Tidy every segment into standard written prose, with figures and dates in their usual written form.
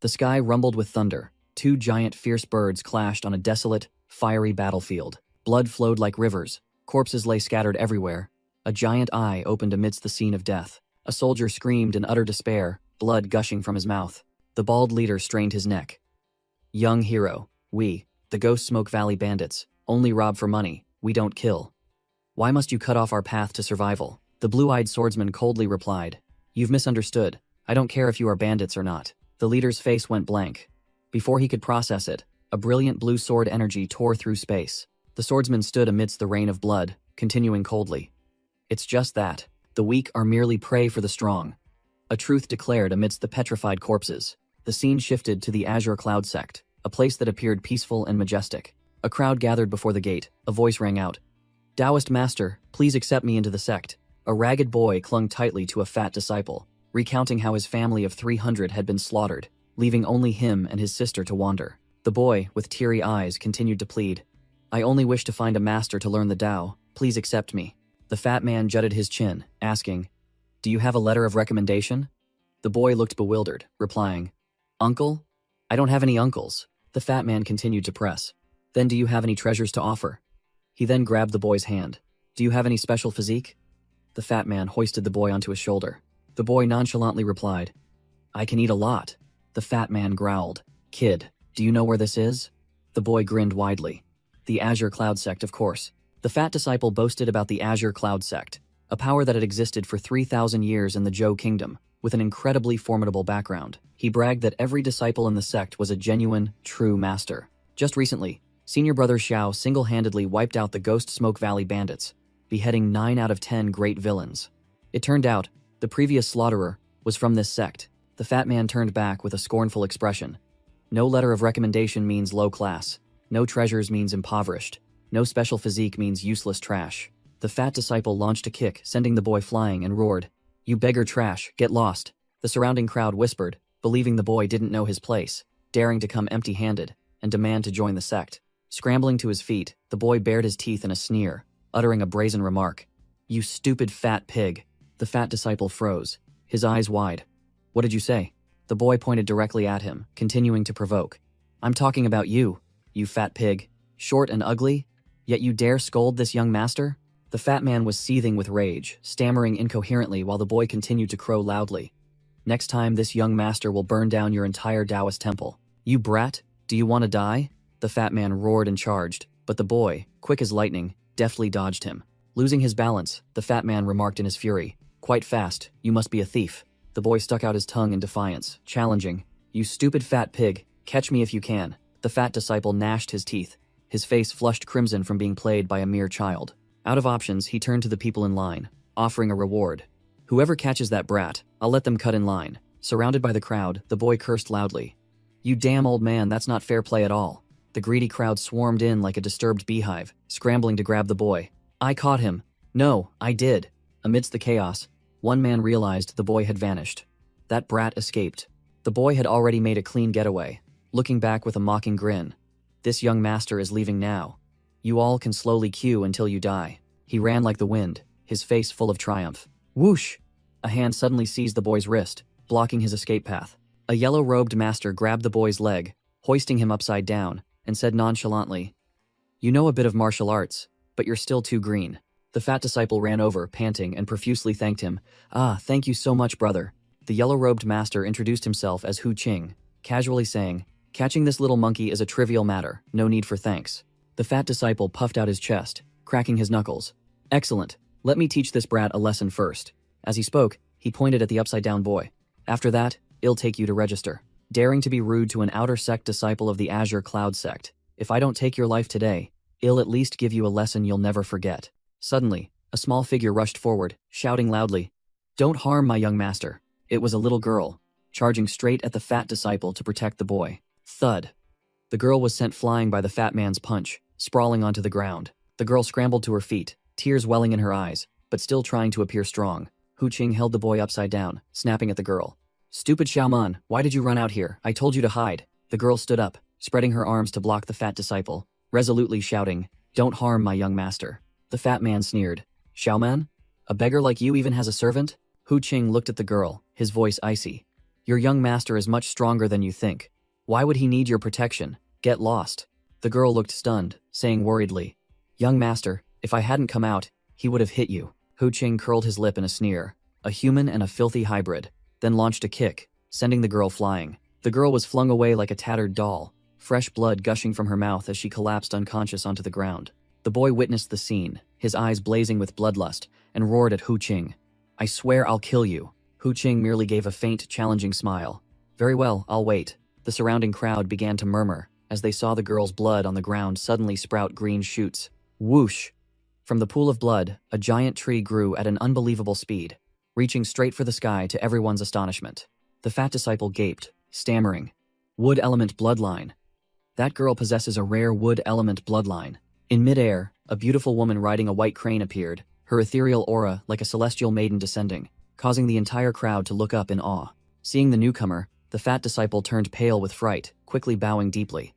The sky rumbled with thunder. Two giant fierce birds clashed on a desolate, fiery battlefield. Blood flowed like rivers. Corpses lay scattered everywhere. A giant eye opened amidst the scene of death. A soldier screamed in utter despair, blood gushing from his mouth. The bald leader strained his neck. Young hero, we, the Ghost Smoke Valley bandits, only rob for money, we don't kill. Why must you cut off our path to survival? The blue-eyed swordsman coldly replied. You've misunderstood. I don't care if you are bandits or not. The leader's face went blank. Before he could process it, a brilliant blue sword energy tore through space. The swordsman stood amidst the rain of blood, continuing coldly. It's just that. The weak are merely prey for the strong. A truth declared amidst the petrified corpses. The scene shifted to the Azure Cloud sect, a place that appeared peaceful and majestic. A crowd gathered before the gate. A voice rang out. Taoist master, please accept me into the sect. A ragged boy clung tightly to a fat disciple, recounting how his family of 300 had been slaughtered, leaving only him and his sister to wander. The boy, with teary eyes, continued to plead. I only wish to find a master to learn the Tao. Please accept me. The fat man jutted his chin, asking, Do you have a letter of recommendation? The boy looked bewildered, replying, Uncle? I don't have any uncles. The fat man continued to press. Then do you have any treasures to offer? He then grabbed the boy's hand. Do you have any special physique? The fat man hoisted the boy onto his shoulder. The boy nonchalantly replied, I can eat a lot. The fat man growled, Kid, do you know where this is? The boy grinned widely. The Azure Cloud sect, of course. The fat disciple boasted about the Azure Cloud sect, a power that had existed for 3,000 years in the Zhou Kingdom, with an incredibly formidable background. He bragged that every disciple in the sect was a genuine, true master. Just recently, Senior Brother Xiao single-handedly wiped out the Ghost Smoke Valley bandits, beheading 9 out of 10 great villains. It turned out, the previous slaughterer was from this sect. The fat man turned back with a scornful expression. No letter of recommendation means low class. No treasures means impoverished. No special physique means useless trash. The fat disciple launched a kick, sending the boy flying, and roared, You beggar trash, get lost. The surrounding crowd whispered, believing the boy didn't know his place, daring to come empty-handed, and demand to join the sect. Scrambling to his feet, the boy bared his teeth in a sneer, uttering a brazen remark. You stupid fat pig. The fat disciple froze, his eyes wide. What did you say? The boy pointed directly at him, continuing to provoke. I'm talking about you, you fat pig. Short and ugly, yet you dare scold this young master? The fat man was seething with rage, stammering incoherently while the boy continued to crow loudly. Next time this young master will burn down your entire Taoist temple. You brat, do you want to die? The fat man roared and charged, but the boy, quick as lightning, deftly dodged him. Losing his balance, the fat man remarked in his fury, Quite fast, you must be a thief. The boy stuck out his tongue in defiance, challenging, You stupid fat pig, catch me if you can. The fat disciple gnashed his teeth, his face flushed crimson from being played by a mere child. Out of options, he turned to the people in line, offering a reward. Whoever catches that brat, I'll let them cut in line. Surrounded by the crowd, the boy cursed loudly. You damn old man, that's not fair play at all. The greedy crowd swarmed in like a disturbed beehive, scrambling to grab the boy. I caught him. No, I did. Amidst the chaos, one man realized the boy had vanished. That brat escaped. The boy had already made a clean getaway, looking back with a mocking grin. This young master is leaving now. You all can slowly queue until you die. He ran like the wind, his face full of triumph. Whoosh! A hand suddenly seized the boy's wrist, blocking his escape path. A yellow-robed master grabbed the boy's leg, hoisting him upside down, and said nonchalantly, You know a bit of martial arts, but you're still too green. The fat disciple ran over, panting, and profusely thanked him. Thank you so much, brother. The yellow-robed master introduced himself as Hu Qing, casually saying, Catching this little monkey is a trivial matter, no need for thanks. The fat disciple puffed out his chest, cracking his knuckles. Excellent. Let me teach this brat a lesson first. As he spoke, he pointed at the upside-down boy. After that, I'll take you to register. Daring to be rude to an outer sect disciple of the Azure Cloud sect. If I don't take your life today, I'll at least give you a lesson you'll never forget. Suddenly, a small figure rushed forward, shouting loudly, Don't harm my young master. It was a little girl, charging straight at the fat disciple to protect the boy. Thud. The girl was sent flying by the fat man's punch, sprawling onto the ground. The girl scrambled to her feet, tears welling in her eyes, but still trying to appear strong. Hu Qing held the boy upside down, snapping at the girl. Stupid Xiaoman, why did you run out here? I told you to hide. The girl stood up, spreading her arms to block the fat disciple, resolutely shouting, Don't harm my young master. The fat man sneered. Xiaoman? A beggar like you even has a servant? Hu Qing looked at the girl, his voice icy. Your young master is much stronger than you think. Why would he need your protection? Get lost." The girl looked stunned, saying worriedly, "Young master, if I hadn't come out, he would have hit you." Hu Qing curled his lip in a sneer. A human and a filthy hybrid, then launched a kick, sending the girl flying. The girl was flung away like a tattered doll, fresh blood gushing from her mouth as she collapsed unconscious onto the ground. The boy witnessed the scene, his eyes blazing with bloodlust, and roared at Hu Qing, "I swear I'll kill you." Hu Qing merely gave a faint, challenging smile. "Very well, I'll wait." The surrounding crowd began to murmur as they saw the girl's blood on the ground suddenly sprout green shoots. Whoosh! From the pool of blood, a giant tree grew at an unbelievable speed, reaching straight for the sky to everyone's astonishment. The fat disciple gaped, stammering, "Wood element bloodline. That girl possesses a rare wood element bloodline." In midair, a beautiful woman riding a white crane appeared, her ethereal aura like a celestial maiden descending, causing the entire crowd to look up in awe. Seeing the newcomer, the fat disciple turned pale with fright, quickly bowing deeply.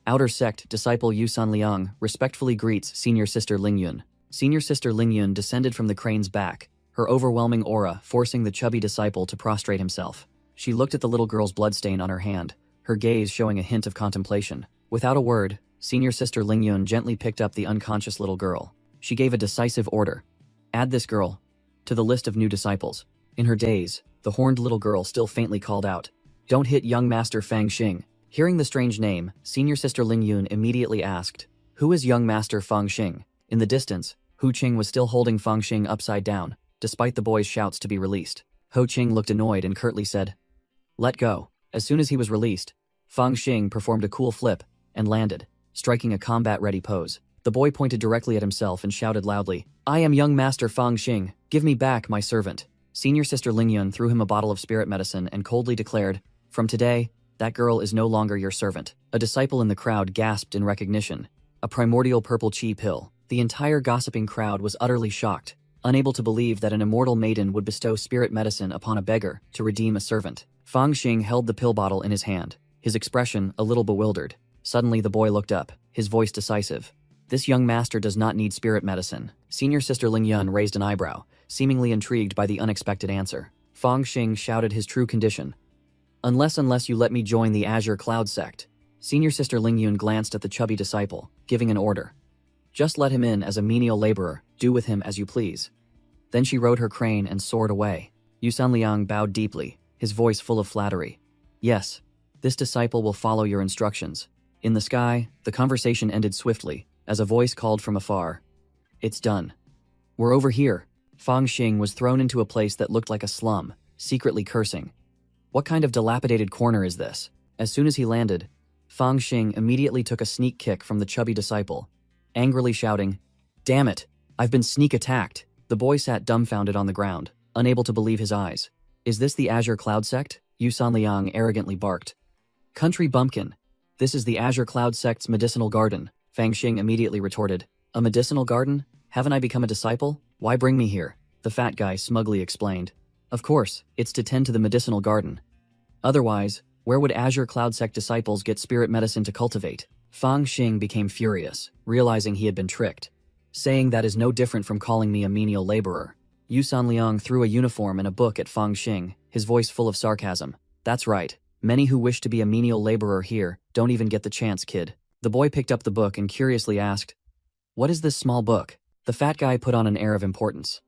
Outer sect disciple Yu Sanliang respectfully greets senior sister Lingyun. Senior sister Lingyun descended from the crane's back, her overwhelming aura forcing the chubby disciple to prostrate himself. She looked at the little girl's bloodstain on her hand, her gaze showing a hint of contemplation. Without a word, senior sister Lingyun gently picked up the unconscious little girl. She gave a decisive order. "Add this girl to the list of new disciples." In her daze, the horned little girl still faintly called out, "Don't hit young master Fang Xing." Hearing the strange name, senior sister Lingyun immediately asked, "Who is young master Fang Xing?" In the distance, Hu Qing was still holding Fang Xing upside down, despite the boy's shouts to be released. Hu Qing looked annoyed and curtly said, "Let go." As soon as he was released, Fang Xing performed a cool flip and landed, striking a combat-ready pose. The boy pointed directly at himself and shouted loudly, "I am young master Fang Xing, give me back my servant." Senior sister Lingyun threw him a bottle of spirit medicine and coldly declared, "From today, that girl is no longer your servant." A disciple in the crowd gasped in recognition. A primordial purple chi pill. The entire gossiping crowd was utterly shocked, unable to believe that an immortal maiden would bestow spirit medicine upon a beggar to redeem a servant. Fang Xing held the pill bottle in his hand, his expression a little bewildered. Suddenly the boy looked up, his voice decisive. "This young master does not need spirit medicine." Senior sister Lingyun raised an eyebrow, seemingly intrigued by the unexpected answer. Fang Xing shouted his true condition. Unless you let me join the Azure Cloud sect." Senior sister Lingyun glanced at the chubby disciple, giving an order. "Just let him in as a menial laborer, do with him as you please." Then she rode her crane and soared away. Yu Sanliang bowed deeply, his voice full of flattery. "Yes, this disciple will follow your instructions." In the sky, the conversation ended swiftly, as a voice called from afar. "It's done. We're over here." Fang Xing was thrown into a place that looked like a slum, secretly cursing. What kind of dilapidated corner is this? As soon as he landed, Fang Xing immediately took a sneak kick from the chubby disciple, angrily shouting, "Damn it, I've been sneak attacked." The boy sat dumbfounded on the ground, unable to believe his eyes. "Is this the Azure Cloud sect?" Yu Sanliang arrogantly barked. "Country bumpkin, this is the Azure Cloud sect's medicinal garden." Fang Xing immediately retorted, "A medicinal garden? Haven't I become a disciple? Why bring me here?" The fat guy smugly explained, "Of course, it's to tend to the medicinal garden. Otherwise, where would Azure Cloud sect disciples get spirit medicine to cultivate?" Fang Xing became furious, realizing he had been tricked, saying that is no different from calling me a menial laborer. Yu Sanliang threw a uniform and a book at Fang Xing, his voice full of sarcasm. "That's right, many who wish to be a menial laborer here don't even get the chance, kid." The boy picked up the book and curiously asked, "What is this small book?" The fat guy put on an air of importance.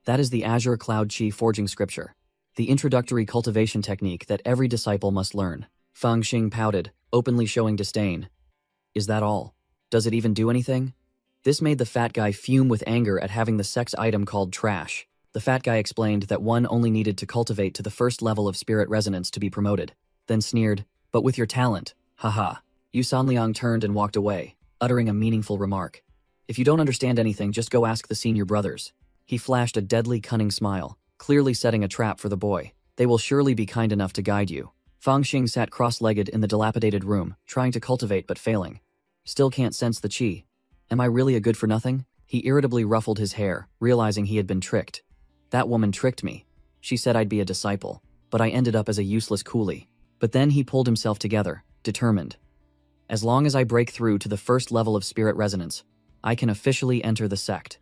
"That is the Azure Cloud Chi forging scripture, the introductory cultivation technique that every disciple must learn." Fang Xing pouted, openly showing disdain. "Is that all? Does it even do anything?" This made the fat guy fume with anger at having the sex item called trash. The fat guy explained that one only needed to cultivate to the first level of spirit resonance to be promoted, then sneered, "But with your talent, haha." Yu Sanliang turned and walked away, uttering a meaningful remark. "If you don't understand anything, just go ask the senior brothers." He flashed a deadly cunning smile, clearly setting a trap for the boy. "They will surely be kind enough to guide you." Fang Xing sat cross-legged in the dilapidated room, trying to cultivate but failing. "Still can't sense the chi. Am I really a good-for-nothing?" He irritably ruffled his hair, realizing he had been tricked. "That woman tricked me. She said I'd be a disciple, but I ended up as a useless coolie." But then he pulled himself together, determined. "As long as I break through to the first level of spirit resonance, I can officially enter the sect.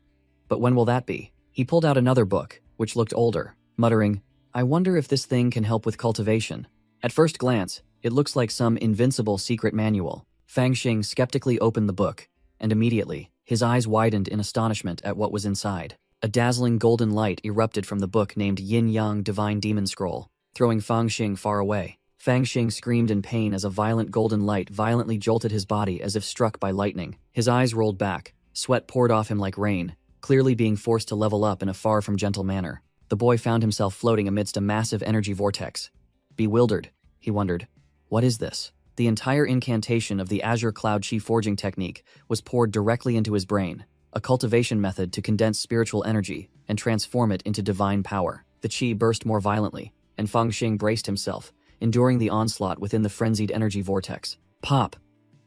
But when will that be?" He pulled out another book, which looked older, muttering, I wonder if this thing can help with cultivation. At first glance, it looks like some invincible secret manual. Fang Xing skeptically opened the book, and immediately, his eyes widened in astonishment at what was inside. A dazzling golden light erupted from the book named Yin Yang Divine Demon Scroll, throwing Fang Xing far away. Fang Xing screamed in pain as a violent golden light violently jolted his body as if struck by lightning. His eyes rolled back, sweat poured off him like rain, clearly being forced to level up in a far from gentle manner. The boy found himself floating amidst a massive energy vortex. Bewildered, he wondered, what is this? The entire incantation of the Azure Cloud Chi forging technique was poured directly into his brain, a cultivation method to condense spiritual energy and transform it into divine power. The chi burst more violently, and Fang Xing braced himself, enduring the onslaught within the frenzied energy vortex. Pop!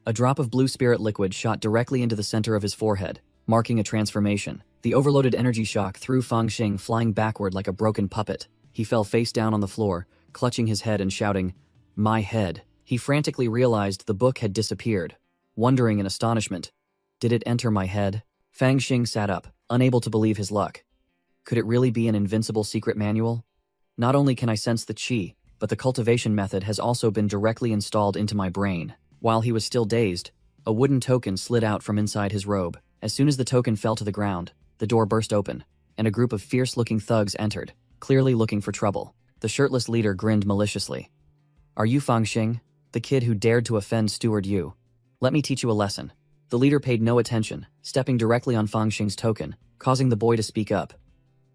A drop of blue spirit liquid shot directly into the center of his forehead, marking a transformation. The overloaded energy shock threw Fang Xing flying backward like a broken puppet. He fell face down on the floor, clutching his head and shouting, "My head." He frantically realized the book had disappeared, wondering in astonishment, did it enter my head? Fang Xing sat up, unable to believe his luck. Could it really be an invincible secret manual? Not only can I sense the chi, but the cultivation method has also been directly installed into my brain. While he was still dazed, a wooden token slid out from inside his robe. As soon as the token fell to the ground, the door burst open, and a group of fierce-looking thugs entered, clearly looking for trouble. The shirtless leader grinned maliciously. "Are you Fang Xing, the kid who dared to offend Steward Yu? Let me teach you a lesson." The leader paid no attention, stepping directly on Fang Xing's token, causing the boy to speak up.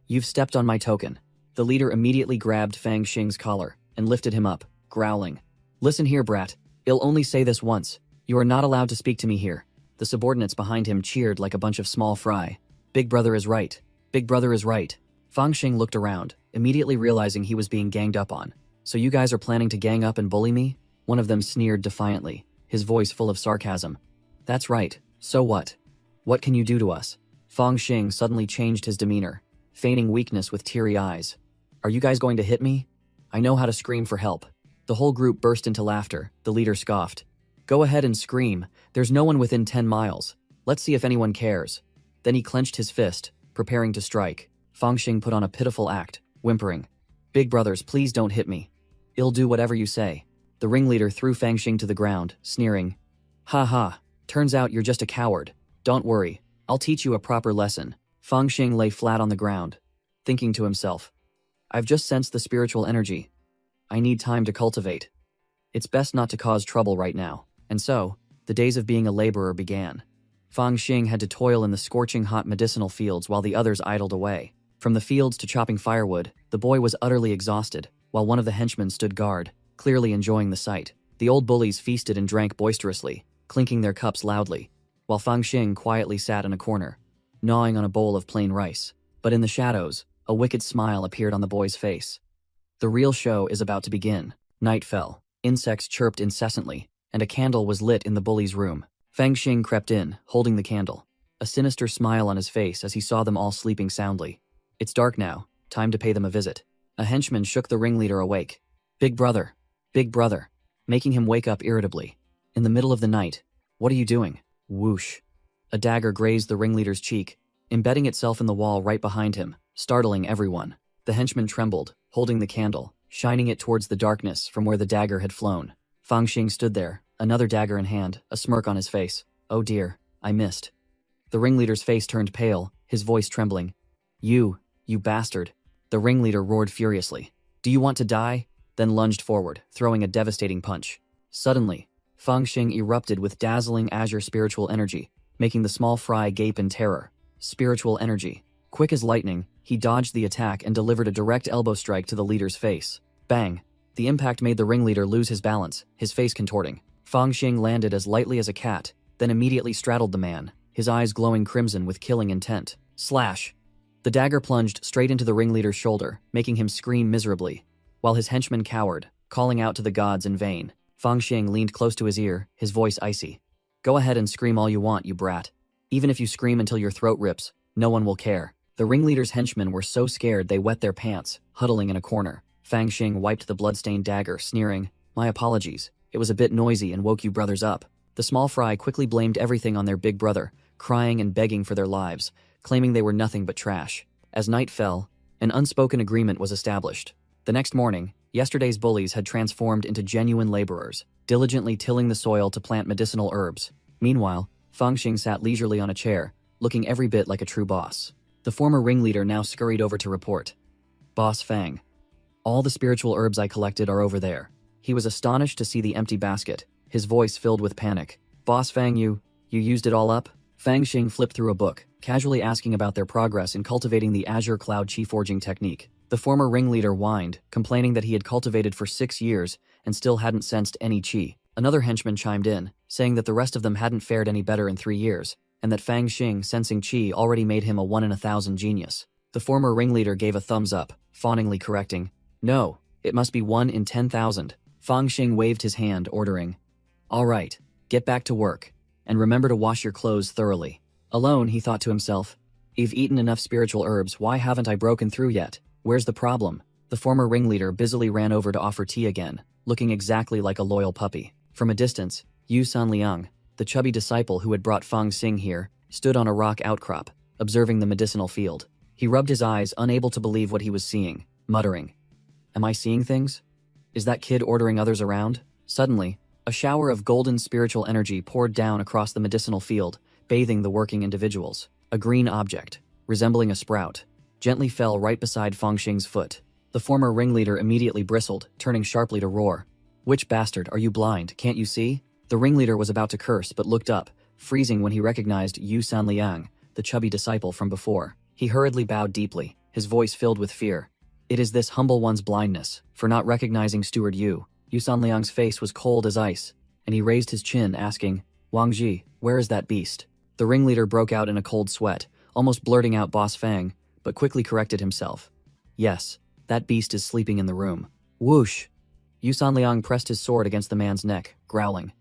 "You've stepped on my token." The leader immediately grabbed Fang Xing's collar and lifted him up, growling. "Listen here, brat. I'll only say this once. You are not allowed to speak to me here." The subordinates behind him cheered like a bunch of small fry. "Big brother is right. Big brother is right." Fang Xing looked around, immediately realizing he was being ganged up on. "So you guys are planning to gang up and bully me?" One of them sneered defiantly, his voice full of sarcasm. "That's right. So what? What can you do to us?" Fang Xing suddenly changed his demeanor, feigning weakness with teary eyes. "Are you guys going to hit me? I know how to scream for help." The whole group burst into laughter. The leader scoffed. "Go ahead and scream. There's no one within 10 miles. Let's see if anyone cares." Then he clenched his fist, preparing to strike. Fang Xing put on a pitiful act, whimpering. "Big brothers, please don't hit me. I'll do whatever you say." The ringleader threw Fang Xing to the ground, sneering. "Ha ha, turns out you're just a coward. Don't worry, I'll teach you a proper lesson." Fang Xing lay flat on the ground, thinking to himself, "I've just sensed the spiritual energy. I need time to cultivate. It's best not to cause trouble right now." And so, the days of being a laborer began. Fang Xing had to toil in the scorching hot medicinal fields while the others idled away. From the fields to chopping firewood, the boy was utterly exhausted, while one of the henchmen stood guard, clearly enjoying the sight. The old bullies feasted and drank boisterously, clinking their cups loudly, while Fang Xing quietly sat in a corner, gnawing on a bowl of plain rice. But in the shadows, a wicked smile appeared on the boy's face. The real show is about to begin. Night fell, insects chirped incessantly, and a candle was lit in the bully's room. Fang Xing crept in, holding the candle, a sinister smile on his face as he saw them all sleeping soundly. "It's dark now, time to pay them a visit." A henchman shook the ringleader awake. Big brother, making him wake up irritably. In the middle of the night, "What are you doing?" Whoosh. A dagger grazed the ringleader's cheek, embedding itself in the wall right behind him, startling everyone. The henchman trembled, holding the candle, shining it towards the darkness from where the dagger had flown. Fang Xing stood there, another dagger in hand, a smirk on his face. "Oh dear, I missed." The ringleader's face turned pale, his voice trembling. You bastard." The ringleader roared furiously. "Do you want to die?" Then lunged forward, throwing a devastating punch. Suddenly, Fang Xing erupted with dazzling azure spiritual energy, making the small fry gape in terror. Spiritual energy. Quick as lightning, he dodged the attack and delivered a direct elbow strike to the leader's face. Bang! The impact made the ringleader lose his balance, his face contorting. Fang Xing landed as lightly as a cat, then immediately straddled the man, his eyes glowing crimson with killing intent. Slash! The dagger plunged straight into the ringleader's shoulder, making him scream miserably. While his henchman cowered, calling out to the gods in vain, Fang Xing leaned close to his ear, his voice icy. "Go ahead and scream all you want, you brat. Even if you scream until your throat rips, no one will care." The ringleader's henchmen were so scared they wet their pants, huddling in a corner. Fang Xing wiped the bloodstained dagger, sneering, "My apologies. It was a bit noisy and woke you brothers up." The small fry quickly blamed everything on their big brother, crying and begging for their lives, claiming they were nothing but trash. As night fell, an unspoken agreement was established. The next morning, yesterday's bullies had transformed into genuine laborers, diligently tilling the soil to plant medicinal herbs. Meanwhile, Fang Xing sat leisurely on a chair, looking every bit like a true boss. The former ringleader now scurried over to report. Boss Fang. All the spiritual herbs I collected are over there. He was astonished to see the empty basket, his voice filled with panic. Boss Fang, you used it all up? Fang Xing flipped through a book, casually asking about their progress in cultivating the Azure Cloud Chi forging technique. The former ringleader whined, complaining that he had cultivated for 6 years and still hadn't sensed any chi. Another henchman chimed in, saying that the rest of them hadn't fared any better in 3 years, and that Fang Xing sensing chi already made him a 1 in 1,000 genius. The former ringleader gave a thumbs up, fawningly correcting, "No, it must be 1 in 10,000. Fang Xing waved his hand, ordering, "All right, get back to work, and remember to wash your clothes thoroughly." Alone, he thought to himself, "I've eaten enough spiritual herbs, why haven't I broken through yet? Where's the problem?" The former ringleader busily ran over to offer tea again, looking exactly like a loyal puppy. From a distance, Yu Sanliang, the chubby disciple who had brought Fang Xing here, stood on a rock outcrop, observing the medicinal field. He rubbed his eyes, unable to believe what he was seeing, muttering, "Am I seeing things? Is that kid ordering others around?" Suddenly, a shower of golden spiritual energy poured down across the medicinal field, bathing the working individuals. A green object, resembling a sprout, gently fell right beside Fang Xing's foot. The former ringleader immediately bristled, turning sharply to roar. "Which bastard, are you blind? Can't you see?" The ringleader was about to curse but looked up, freezing when he recognized Yu Sanliang, the chubby disciple from before. He hurriedly bowed deeply, his voice filled with fear. "It is this humble one's blindness, for not recognizing Steward Yu." Yu Sanliang's face was cold as ice, and he raised his chin, asking, "Wang Ji, where is that beast?" The ringleader broke out in a cold sweat, almost blurting out Boss Fang, but quickly corrected himself. "Yes, that beast is sleeping in the room." Whoosh! Yu Sanliang pressed his sword against the man's neck, growling.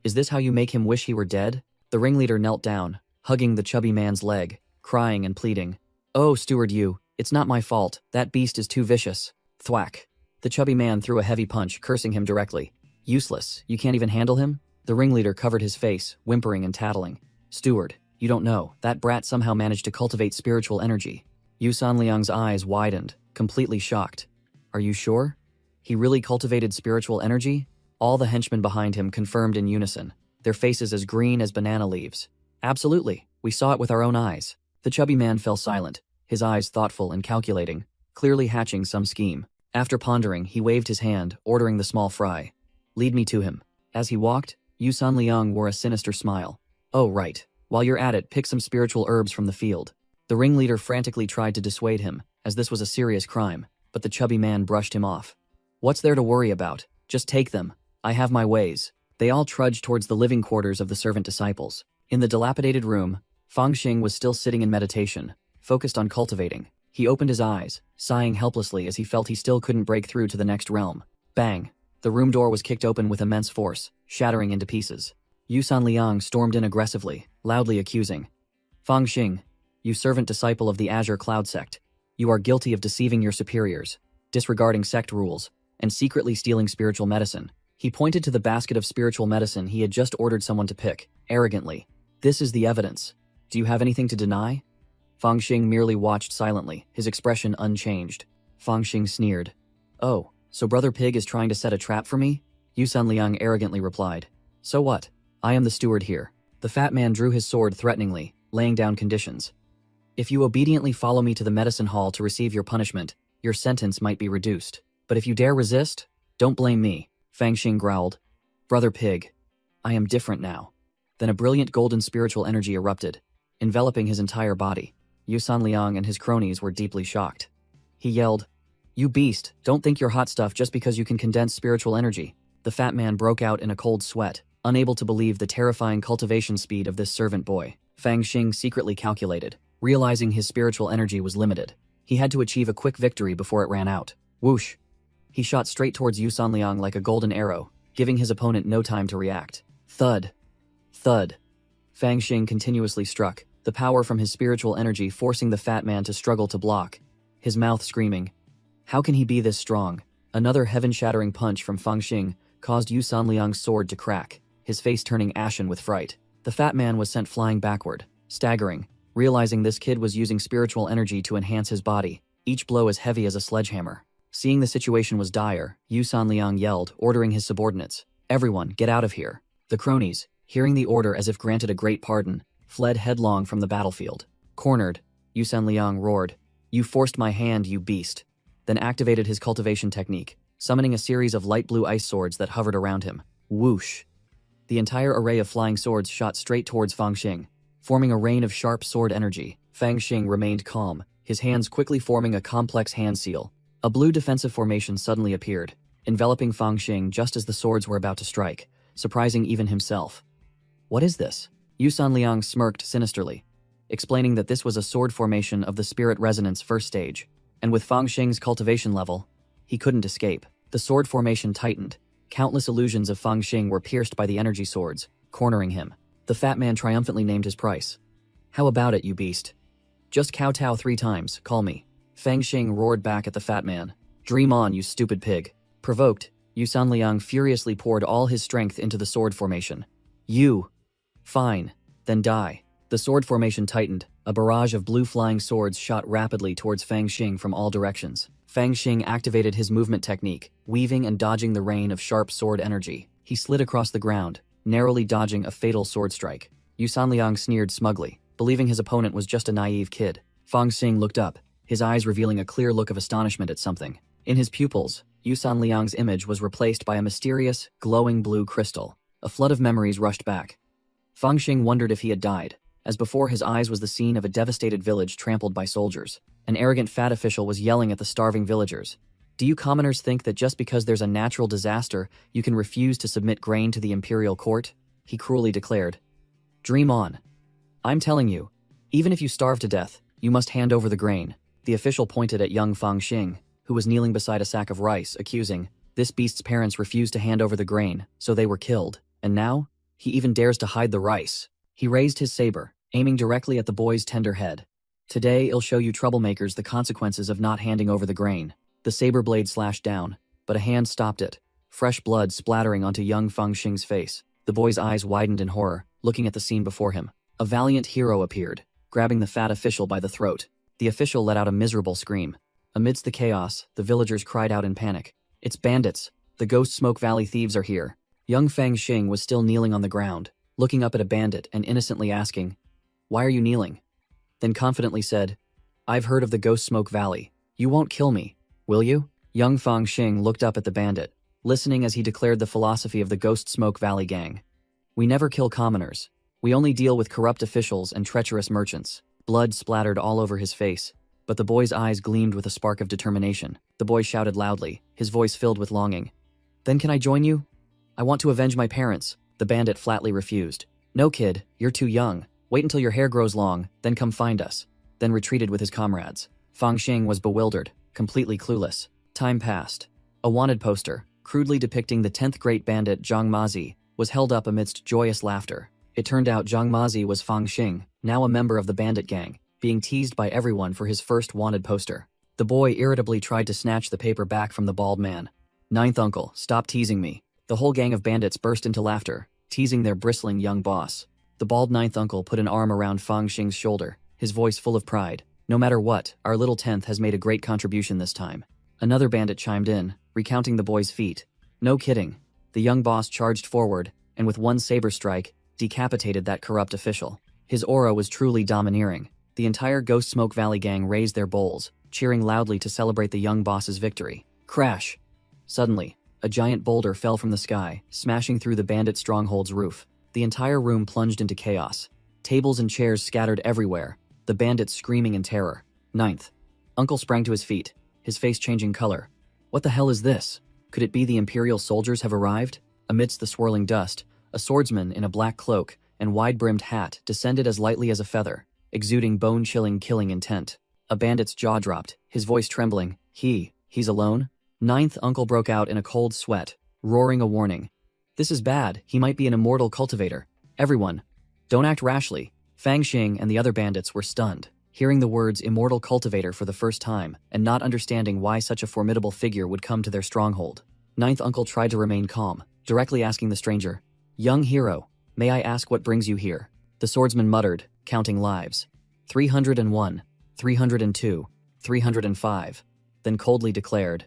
"Is this how you make him wish he were dead?" The ringleader knelt down, hugging the chubby man's leg, crying and pleading. "Oh, Steward Yu, it's not my fault. That beast is too vicious." Thwack! The chubby man threw a heavy punch, cursing him directly. "Useless, you can't even handle him?" The ringleader covered his face, whimpering and tattling. "Steward, you don't know, that brat somehow managed to cultivate spiritual energy." Yu Sanliang's eyes widened, completely shocked. "Are you sure? He really cultivated spiritual energy?" All the henchmen behind him confirmed in unison, their faces as green as banana leaves. "Absolutely, we saw it with our own eyes." The chubby man fell silent, his eyes thoughtful and calculating, clearly hatching some scheme. After pondering, he waved his hand, ordering the small fry. "Lead me to him." As he walked, Yu Sanliang wore a sinister smile. "Oh right, while you're at it, pick some spiritual herbs from the field." The ringleader frantically tried to dissuade him, as this was a serious crime, but the chubby man brushed him off. "What's there to worry about? Just take them. I have my ways." They all trudged towards the living quarters of the servant disciples. In the dilapidated room, Fang Xing was still sitting in meditation, focused on cultivating. He opened his eyes, sighing helplessly as he felt he still couldn't break through to the next realm. Bang! The room door was kicked open with immense force, shattering into pieces. Yu Sanliang stormed in aggressively, loudly accusing. "Fang Xing, you servant disciple of the Azure Cloud sect, you are guilty of deceiving your superiors, disregarding sect rules, and secretly stealing spiritual medicine." He pointed to the basket of spiritual medicine he had just ordered someone to pick, arrogantly. "This is the evidence. Do you have anything to deny?" Fang Xing merely watched silently, his expression unchanged. Fang Xing sneered. "Oh, so Brother Pig is trying to set a trap for me?" Yu Sanliang arrogantly replied. "So what? I am the steward here." The fat man drew his sword threateningly, laying down conditions. "If you obediently follow me to the medicine hall to receive your punishment, your sentence might be reduced. But if you dare resist, don't blame me." Fang Xing growled. "Brother Pig, I am different now." Then a brilliant golden spiritual energy erupted, enveloping his entire body. Yu Sanliang and his cronies were deeply shocked. He yelled, "You beast, don't think you're hot stuff just because you can condense spiritual energy." The fat man broke out in a cold sweat, unable to believe the terrifying cultivation speed of this servant boy. Fang Xing secretly calculated, realizing his spiritual energy was limited. He had to achieve a quick victory before it ran out. Whoosh! He shot straight towards Yu Sanliang like a golden arrow, giving his opponent no time to react. Thud! Thud! Fang Xing continuously struck, the power from his spiritual energy forcing the fat man to struggle to block, his mouth screaming. How can he be this strong? Another heaven-shattering punch from Fang Xing caused Yu Sanliang's sword to crack, his face turning ashen with fright. The fat man was sent flying backward, staggering, realizing this kid was using spiritual energy to enhance his body, each blow as heavy as a sledgehammer. Seeing the situation was dire, Yu Sanliang yelled, ordering his subordinates, "Everyone, get out of here." The cronies, hearing the order as if granted a great pardon, fled headlong from the battlefield. Cornered, Yu Sanliang roared, "You forced my hand, you beast," then activated his cultivation technique, summoning a series of light blue ice swords that hovered around him. Whoosh! The entire array of flying swords shot straight towards Fang Xing, forming a rain of sharp sword energy. Fang Xing remained calm, his hands quickly forming a complex hand seal. A blue defensive formation suddenly appeared, enveloping Fang Xing just as the swords were about to strike, surprising even himself. "What is this?" Yu Sanliang smirked sinisterly, explaining that this was a sword formation of the Spirit Resonance first stage, and with Fang Xing's cultivation level, he couldn't escape. The sword formation tightened. Countless illusions of Fang Xing were pierced by the energy swords, cornering him. The fat man triumphantly named his price. "How about it, you beast? Just kowtow 3 times, call me." Fang Xing roared back at the fat man. "Dream on, you stupid pig." Provoked, Yu Sanliang furiously poured all his strength into the sword formation. "You! Fine, then die." The sword formation tightened. A barrage of blue flying swords shot rapidly towards Fang Xing from all directions. Fang Xing activated his movement technique, weaving and dodging the rain of sharp sword energy. He slid across the ground, narrowly dodging a fatal sword strike. Yu Sanliang sneered smugly, believing his opponent was just a naive kid. Fang Xing looked up, his eyes revealing a clear look of astonishment at something. In his pupils, Yu Sanliang's image was replaced by a mysterious, glowing blue crystal. A flood of memories rushed back. Fang Xing wondered if he had died. As before, his eyes was the scene of a devastated village trampled by soldiers. An arrogant fat official was yelling at the starving villagers. "Do you commoners think that just because there's a natural disaster, you can refuse to submit grain to the imperial court?" he cruelly declared. "Dream on. I'm telling you, even if you starve to death, you must hand over the grain." The official pointed at young Fang Xing, who was kneeling beside a sack of rice, accusing, "This beast's parents refused to hand over the grain, so they were killed, and now? He even dares to hide the rice." He raised his saber, aiming directly at the boy's tender head. "Today, I'll show you troublemakers the consequences of not handing over the grain." The saber blade slashed down, but a hand stopped it, fresh blood splattering onto young Fang Xing's face. The boy's eyes widened in horror, looking at the scene before him. A valiant hero appeared, grabbing the fat official by the throat. The official let out a miserable scream. Amidst the chaos, the villagers cried out in panic. "It's bandits! The Ghost Smoke Valley thieves are here!" Young Fang Xing was still kneeling on the ground, looking up at a bandit and innocently asking, "Why are you kneeling?" Then confidently said, "I've heard of the Ghost Smoke Valley. You won't kill me, will you?" Young Fang Xing looked up at the bandit, listening as he declared the philosophy of the Ghost Smoke Valley gang. "We never kill commoners. We only deal with corrupt officials and treacherous merchants." Blood splattered all over his face, but the boy's eyes gleamed with a spark of determination. The boy shouted loudly, his voice filled with longing. "Then can I join you? I want to avenge my parents." The bandit flatly refused. "No, kid, you're too young. Wait until your hair grows long, then come find us." Then retreated with his comrades. Fang Xing was bewildered, completely clueless. Time passed. A wanted poster, crudely depicting the 10th great bandit Zhang Mazi, was held up amidst joyous laughter. It turned out Zhang Mazi was Fang Xing, now a member of the bandit gang, being teased by everyone for his first wanted poster. The boy irritably tried to snatch the paper back from the bald man. "Ninth uncle, stop teasing me." The whole gang of bandits burst into laughter, teasing their bristling young boss. The bald ninth uncle put an arm around Fang Xing's shoulder, his voice full of pride. "No matter what, our little 10th has made a great contribution this time." Another bandit chimed in, recounting the boy's feat. "No kidding." The young boss charged forward, and with one saber strike, decapitated that corrupt official. His aura was truly domineering. The entire Ghost Smoke Valley gang raised their bowls, cheering loudly to celebrate the young boss's victory. Crash! Suddenly, a giant boulder fell from the sky, smashing through the bandit stronghold's roof. The entire room plunged into chaos. Tables and chairs scattered everywhere, the bandits screaming in terror. Ninth. Uncle sprang to his feet, his face changing color. "What the hell is this? Could it be the Imperial soldiers have arrived?" Amidst the swirling dust, a swordsman in a black cloak and wide-brimmed hat descended as lightly as a feather, exuding bone-chilling killing intent. A bandit's jaw dropped, his voice trembling. He's alone?" Ninth uncle broke out in a cold sweat, roaring a warning. "This is bad, he might be an immortal cultivator. Everyone, don't act rashly." Fang Xing and the other bandits were stunned, hearing the words immortal cultivator for the first time and not understanding why such a formidable figure would come to their stronghold. Ninth uncle tried to remain calm, directly asking the stranger, "Young hero, may I ask what brings you here?" The swordsman muttered, counting lives. 301, 302, 305, then coldly declared,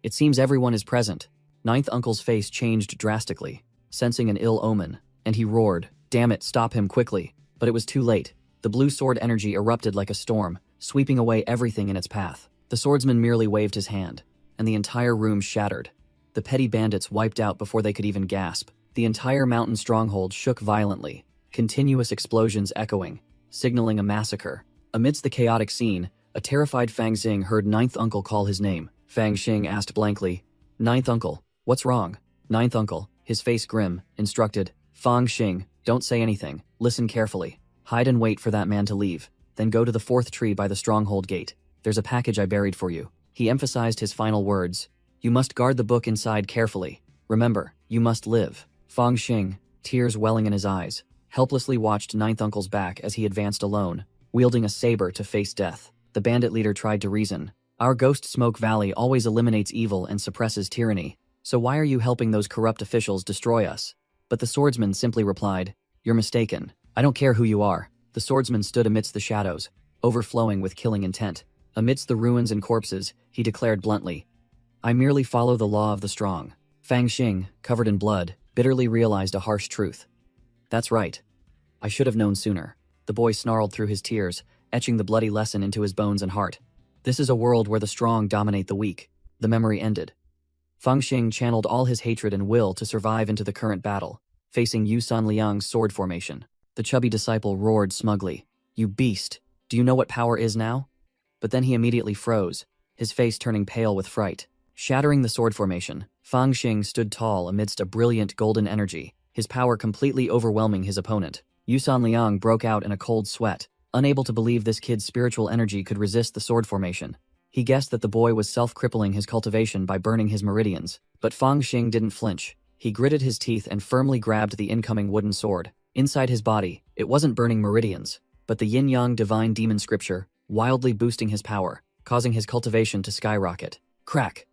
It seems everyone is present. Ninth Uncle's face changed drastically, sensing an ill omen, and he roared, "Damn it, stop him quickly." But it was too late. The blue sword energy erupted like a storm, sweeping away everything in its path. The swordsman merely waved his hand, and the entire room shattered. The petty bandits wiped out before they could even gasp. The entire mountain stronghold shook violently, continuous explosions echoing, signaling a massacre. Amidst the chaotic scene, a terrified Fang Xing heard Ninth Uncle call his name. Fang Xing asked blankly, "Ninth Uncle, what's wrong?" Ninth Uncle, his face grim, instructed, "Fang Xing, don't say anything, listen carefully. Hide and wait for that man to leave, then go to the 4th tree by the stronghold gate. There's a package I buried for you." He emphasized his final words, "You must guard the book inside carefully. Remember, you must live." Fang Xing, tears welling in his eyes, helplessly watched Ninth Uncle's back as he advanced alone, wielding a saber to face death. The bandit leader tried to reason. "Our Ghost Smoke Valley always eliminates evil and suppresses tyranny, so why are you helping those corrupt officials destroy us?" But the swordsman simply replied, "You're mistaken. I don't care who you are." The swordsman stood amidst the shadows, overflowing with killing intent. Amidst the ruins and corpses, he declared bluntly, "I merely follow the law of the strong." Fang Xing, covered in blood, bitterly realized a harsh truth. "That's right. I should have known sooner." The boy snarled through his tears, etching the bloody lesson into his bones and heart. This is a world where the strong dominate the weak. The memory ended. Fang Xing channeled all his hatred and will to survive into the current battle, facing Yu Sanliang's sword formation. The chubby disciple roared smugly, "You beast! Do you know what power is now?" But then he immediately froze, his face turning pale with fright. Shattering the sword formation, Fang Xing stood tall amidst a brilliant golden energy, his power completely overwhelming his opponent. Yu Sanliang broke out in a cold sweat, unable to believe this kid's spiritual energy could resist the sword formation. He guessed that the boy was self-crippling his cultivation by burning his meridians, but Fang Xing didn't flinch. He gritted his teeth and firmly grabbed the incoming wooden sword. Inside his body, it wasn't burning meridians, but the yin-yang divine demon scripture, wildly boosting his power, causing his cultivation to skyrocket. Crack!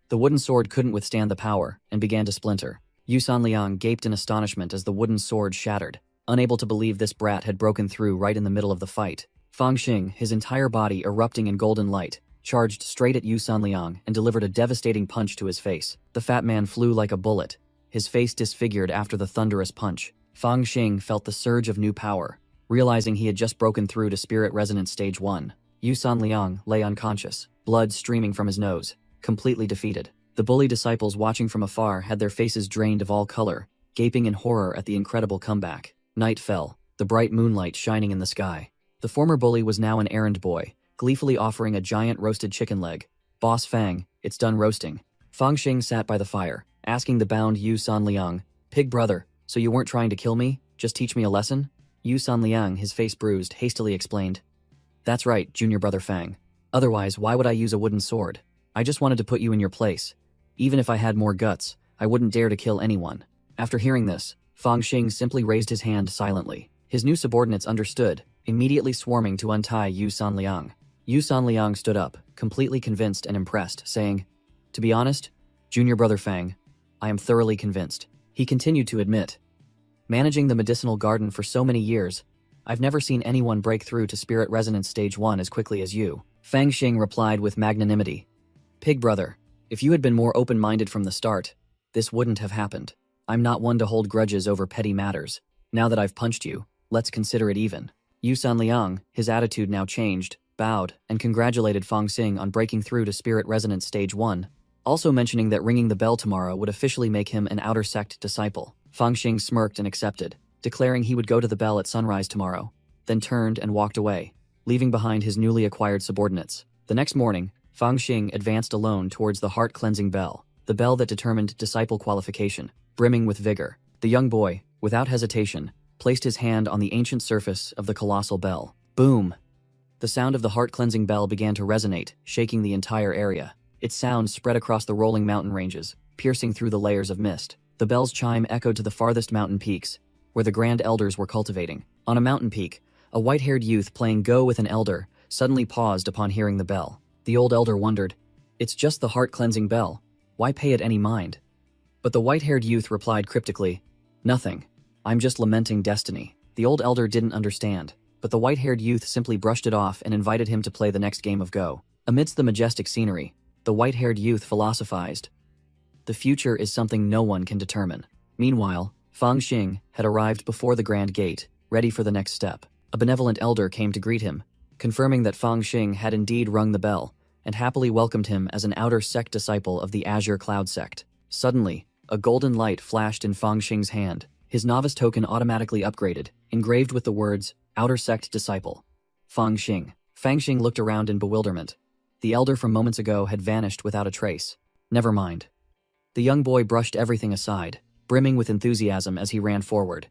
The wooden sword couldn't withstand the power, and began to splinter. Yu Sanliang gaped in astonishment as the wooden sword shattered, unable to believe this brat had broken through right in the middle of the fight. Fang Xing, his entire body erupting in golden light, charged straight at Yu Sanliang and delivered a devastating punch to his face. The fat man flew like a bullet, his face disfigured after the thunderous punch. Fang Xing felt the surge of new power, realizing he had just broken through to Spirit Resonance Stage 1. Yu Sanliang lay unconscious, blood streaming from his nose, completely defeated. The bully disciples watching from afar had their faces drained of all color, gaping in horror at the incredible comeback. Night fell, the bright moonlight shining in the sky. The former bully was now an errand boy, gleefully offering a giant roasted chicken leg. "Boss Fang, it's done roasting." Fang Xing sat by the fire, asking the bound Yu Sanliang, "Pig brother, so you weren't trying to kill me? Just teach me a lesson?" Yu Sanliang, his face bruised, hastily explained, "That's right, junior brother Fang. Otherwise, why would I use a wooden sword? I just wanted to put you in your place. Even if I had more guts, I wouldn't dare to kill anyone." After hearing this, Fang Xing simply raised his hand silently. His new subordinates understood, immediately swarming to untie Yu Sanliang. Yu Sanliang stood up, completely convinced and impressed, saying, "To be honest, junior brother Fang, I am thoroughly convinced." He continued to admit, "Managing the medicinal garden for so many years, I've never seen anyone break through to Spirit Resonance Stage 1 as quickly as you." Fang Xing replied with magnanimity, "Pig brother, if you had been more open-minded from the start, this wouldn't have happened. I'm not one to hold grudges over petty matters. Now that I've punched you, let's consider it even." Yu Sanliang, his attitude now changed, bowed, and congratulated Fang Xing on breaking through to Spirit Resonance Stage 1, also mentioning that ringing the bell tomorrow would officially make him an outer sect disciple. Fang Xing smirked and accepted, declaring he would go to the bell at sunrise tomorrow, then turned and walked away, leaving behind his newly acquired subordinates. The next morning, Fang Xing advanced alone towards the heart-cleansing bell, the bell that determined disciple qualification. Brimming with vigor, the young boy, without hesitation, placed his hand on the ancient surface of the colossal bell. Boom! The sound of the heart-cleansing bell began to resonate, shaking the entire area. Its sound spread across the rolling mountain ranges, piercing through the layers of mist. The bell's chime echoed to the farthest mountain peaks, where the grand elders were cultivating. On a mountain peak, a white-haired youth playing Go with an elder suddenly paused upon hearing the bell. The old elder wondered, "It's just the heart-cleansing bell. Why pay it any mind?" But the white-haired youth replied cryptically, "Nothing. I'm just lamenting destiny." The old elder didn't understand, but the white-haired youth simply brushed it off and invited him to play the next game of Go. Amidst the majestic scenery, The white-haired youth philosophized. The future is something no one can determine. Meanwhile, Fang Xing had arrived before the grand gate, ready for the next step. A benevolent elder came to greet him, confirming that Fang Xing had indeed rung the bell, and happily welcomed him as an outer sect disciple of the Azure Cloud sect. Suddenly, a golden light flashed in Fang Xing's hand. His novice token automatically upgraded, engraved with the words, Outer Sect Disciple. Fang Xing. Fang Xing looked around in bewilderment. The elder from moments ago had vanished without a trace. Never mind. The young boy brushed everything aside, brimming with enthusiasm as he ran forward.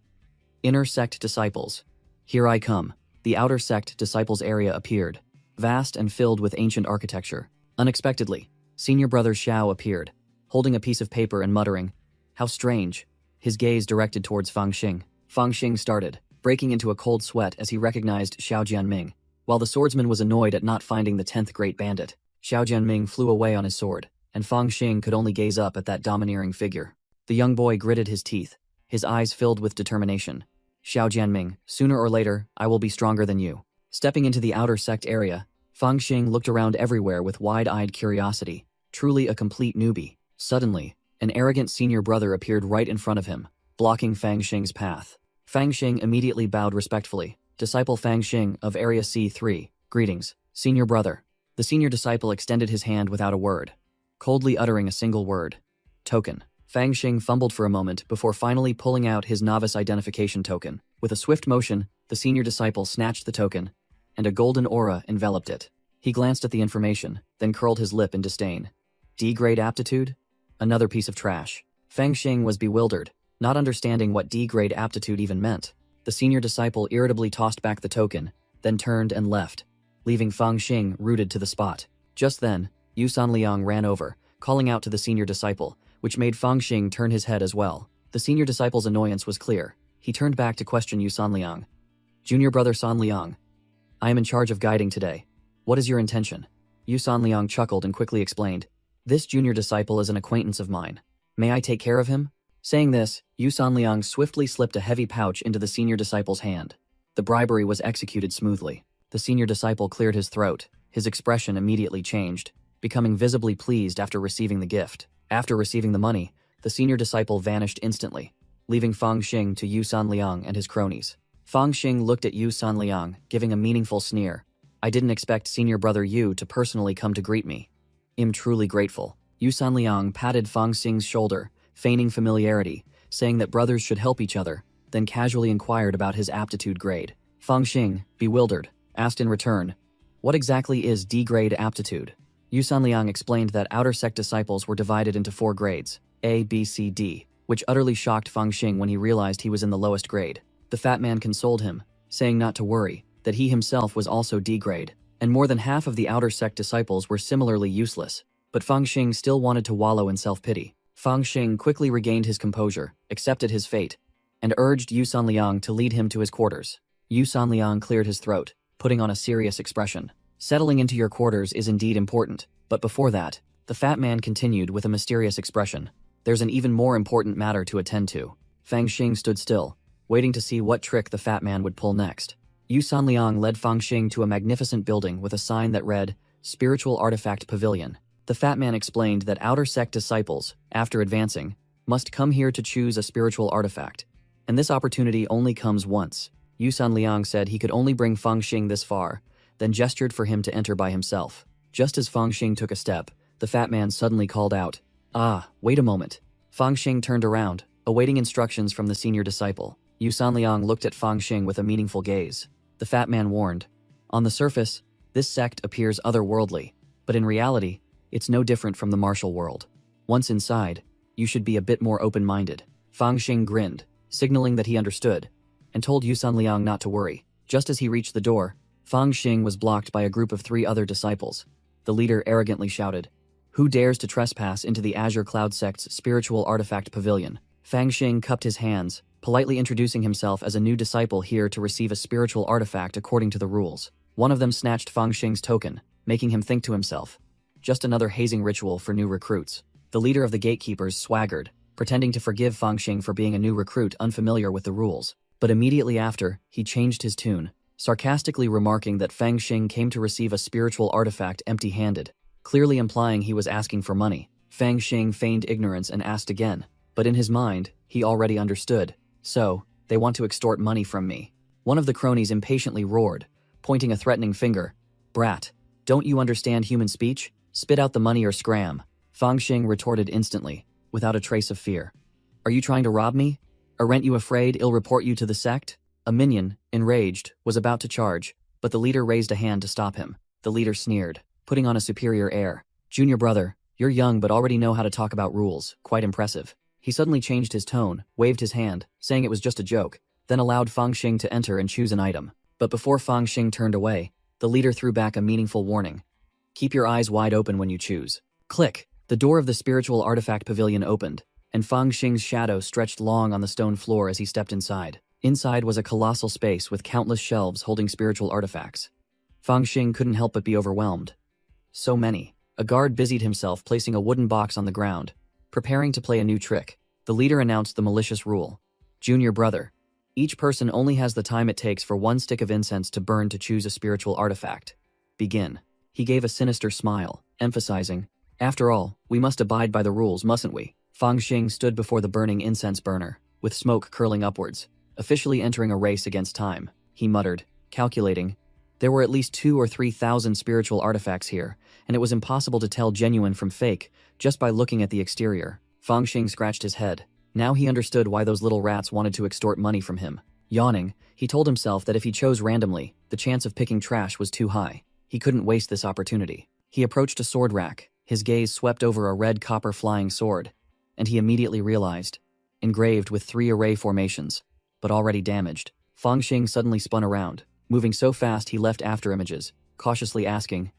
Inner Sect Disciples. Here I come. The Outer Sect Disciples area appeared, vast and filled with ancient architecture. Unexpectedly, senior brother Xiao appeared, holding a piece of paper and muttering, "How strange." His gaze directed towards Fang Xing. Fang Xing started, breaking into a cold sweat as he recognized Xiao Jianming. While the swordsman was annoyed at not finding the 10th great bandit, Xiao Jianming flew away on his sword, and Fang Xing could only gaze up at that domineering figure. The young boy gritted his teeth, his eyes filled with determination. Xiao Jianming, sooner or later, I will be stronger than you. Stepping into the outer sect area, Fang Xing looked around everywhere with wide-eyed curiosity, truly a complete newbie. Suddenly, an arrogant senior brother appeared right in front of him, blocking Fang Xing's path. Fang Xing immediately bowed respectfully. Disciple Fang Xing of Area C3, greetings, senior brother. The senior disciple extended his hand without a word, coldly uttering a single word. Token. Fang Xing fumbled for a moment before finally pulling out his novice identification token. With a swift motion, the senior disciple snatched the token, and a golden aura enveloped it. He glanced at the information, then curled his lip in disdain. D-grade aptitude? Another piece of trash. Fang Xing was bewildered, not understanding what D-grade aptitude even meant. The senior disciple irritably tossed back the token, then turned and left, leaving Fang Xing rooted to the spot. Just then, Yu Sanliang ran over, calling out to the senior disciple, which made Fang Xing turn his head as well. The senior disciple's annoyance was clear. He turned back to question Yu Sanliang. Junior brother Sanliang, I am in charge of guiding today. What is your intention? Yu Sanliang chuckled and quickly explained. This junior disciple is an acquaintance of mine. May I take care of him? Saying this, Yu Sanliang swiftly slipped a heavy pouch into the senior disciple's hand. The bribery was executed smoothly. The senior disciple cleared his throat. His expression immediately changed, becoming visibly pleased after receiving the gift. After receiving the money, the senior disciple vanished instantly, leaving Fang Xing to Yu Sanliang and his cronies. Fang Xing looked at Yu Sanliang, giving a meaningful sneer. I didn't expect senior brother Yu to personally come to greet me. I'm truly grateful. Yu Sanliang patted Fang Xing's shoulder, feigning familiarity, saying that brothers should help each other, then casually inquired about his aptitude grade. Fang Xing, bewildered, asked in return, what exactly is D-grade aptitude? Yu Sanliang explained that outer sect disciples were divided into 4 grades, A, B, C, D, which utterly shocked Fang Xing when he realized he was in the lowest grade. The fat man consoled him, saying not to worry, that he himself was also D-grade, and more than half of the outer sect disciples were similarly useless. But Fang Xing still wanted to wallow in self-pity. Fang Xing quickly regained his composure, accepted his fate, and urged Yu Sanliang to lead him to his quarters. Yu Sanliang cleared his throat, putting on a serious expression. Settling into your quarters is indeed important, but before that, the fat man continued with a mysterious expression. There's an even more important matter to attend to. Fang Xing stood still, waiting to see what trick the fat man would pull next. Yu Sanliang led Fang Xing to a magnificent building with a sign that read, Spiritual Artifact Pavilion. The fat man explained that outer sect disciples, after advancing, must come here to choose a spiritual artifact, and this opportunity only comes once. Yu Sanliang said he could only bring Fang Xing this far, then gestured for him to enter by himself. Just as Fang Xing took a step, the fat man suddenly called out, Ah, wait a moment. Fang Xing turned around, awaiting instructions from the senior disciple. Yu Sanliang looked at Fang Xing with a meaningful gaze. The fat man warned, on the surface, this sect appears otherworldly, but in reality, it's no different from the martial world. Once inside, you should be a bit more open-minded. Fang Xing grinned, signaling that he understood, and told Yu Sanliang not to worry. Just as he reached the door, Fang Xing was blocked by a group of 3 other disciples. The leader arrogantly shouted, Who dares to trespass into the Azure Cloud Sect's spiritual artifact pavilion? Fang Xing cupped his hands, politely introducing himself as a new disciple here to receive a spiritual artifact according to the rules. One of them snatched Fang Xing's token, making him think to himself, just another hazing ritual for new recruits. The leader of the gatekeepers swaggered, pretending to forgive Fang Xing for being a new recruit unfamiliar with the rules. But immediately after, he changed his tune, sarcastically remarking that Fang Xing came to receive a spiritual artifact empty-handed. clearly implying he was asking for money. Fang Xing feigned ignorance and asked again, but in his mind, he already understood. So, they want to extort money from me. One of the cronies impatiently roared, pointing a threatening finger. Brat, don't you understand human speech? Spit out the money or scram. Fang Xing retorted instantly, without a trace of fear. Are you trying to rob me? Aren't you afraid I'll report you to the sect? A minion, enraged, was about to charge, but the leader raised a hand to stop him. The leader sneered, putting on a superior air. Junior brother, you're young but already know how to talk about rules, quite impressive. He suddenly changed his tone, waved his hand, saying it was just a joke, then allowed Fang Xing to enter and choose an item. But before Fang Xing turned away, the leader threw back a meaningful warning. Keep your eyes wide open when you choose. Click! The door of the spiritual artifact pavilion opened, and Fang Xing's shadow stretched long on the stone floor as he stepped inside. Inside was a colossal space with countless shelves holding spiritual artifacts. Fang Xing couldn't help but be overwhelmed. So many. A guard busied himself placing a wooden box on the ground, preparing to play a new trick. The leader announced the malicious rule. Junior brother, each person only has the time it takes for one stick of incense to burn to choose a spiritual artifact. Begin. He gave a sinister smile, emphasizing, after all, we must abide by the rules, mustn't we? Fang Xing stood before the burning incense burner, with smoke curling upwards, officially entering a race against time. He muttered, calculating. There were at least 2,000 or 3,000 spiritual artifacts here, and it was impossible to tell genuine from fake just by looking at the exterior. Fang Xing scratched his head. Now he understood why those little rats wanted to extort money from him. Yawning, he told himself that if he chose randomly, the chance of picking trash was too high. He couldn't waste this opportunity. He approached a sword rack. His gaze swept over a red copper flying sword, and he immediately realized, engraved with 3 array formations, but already damaged. Fang Xing suddenly spun around, moving so fast he left after images, cautiously asking,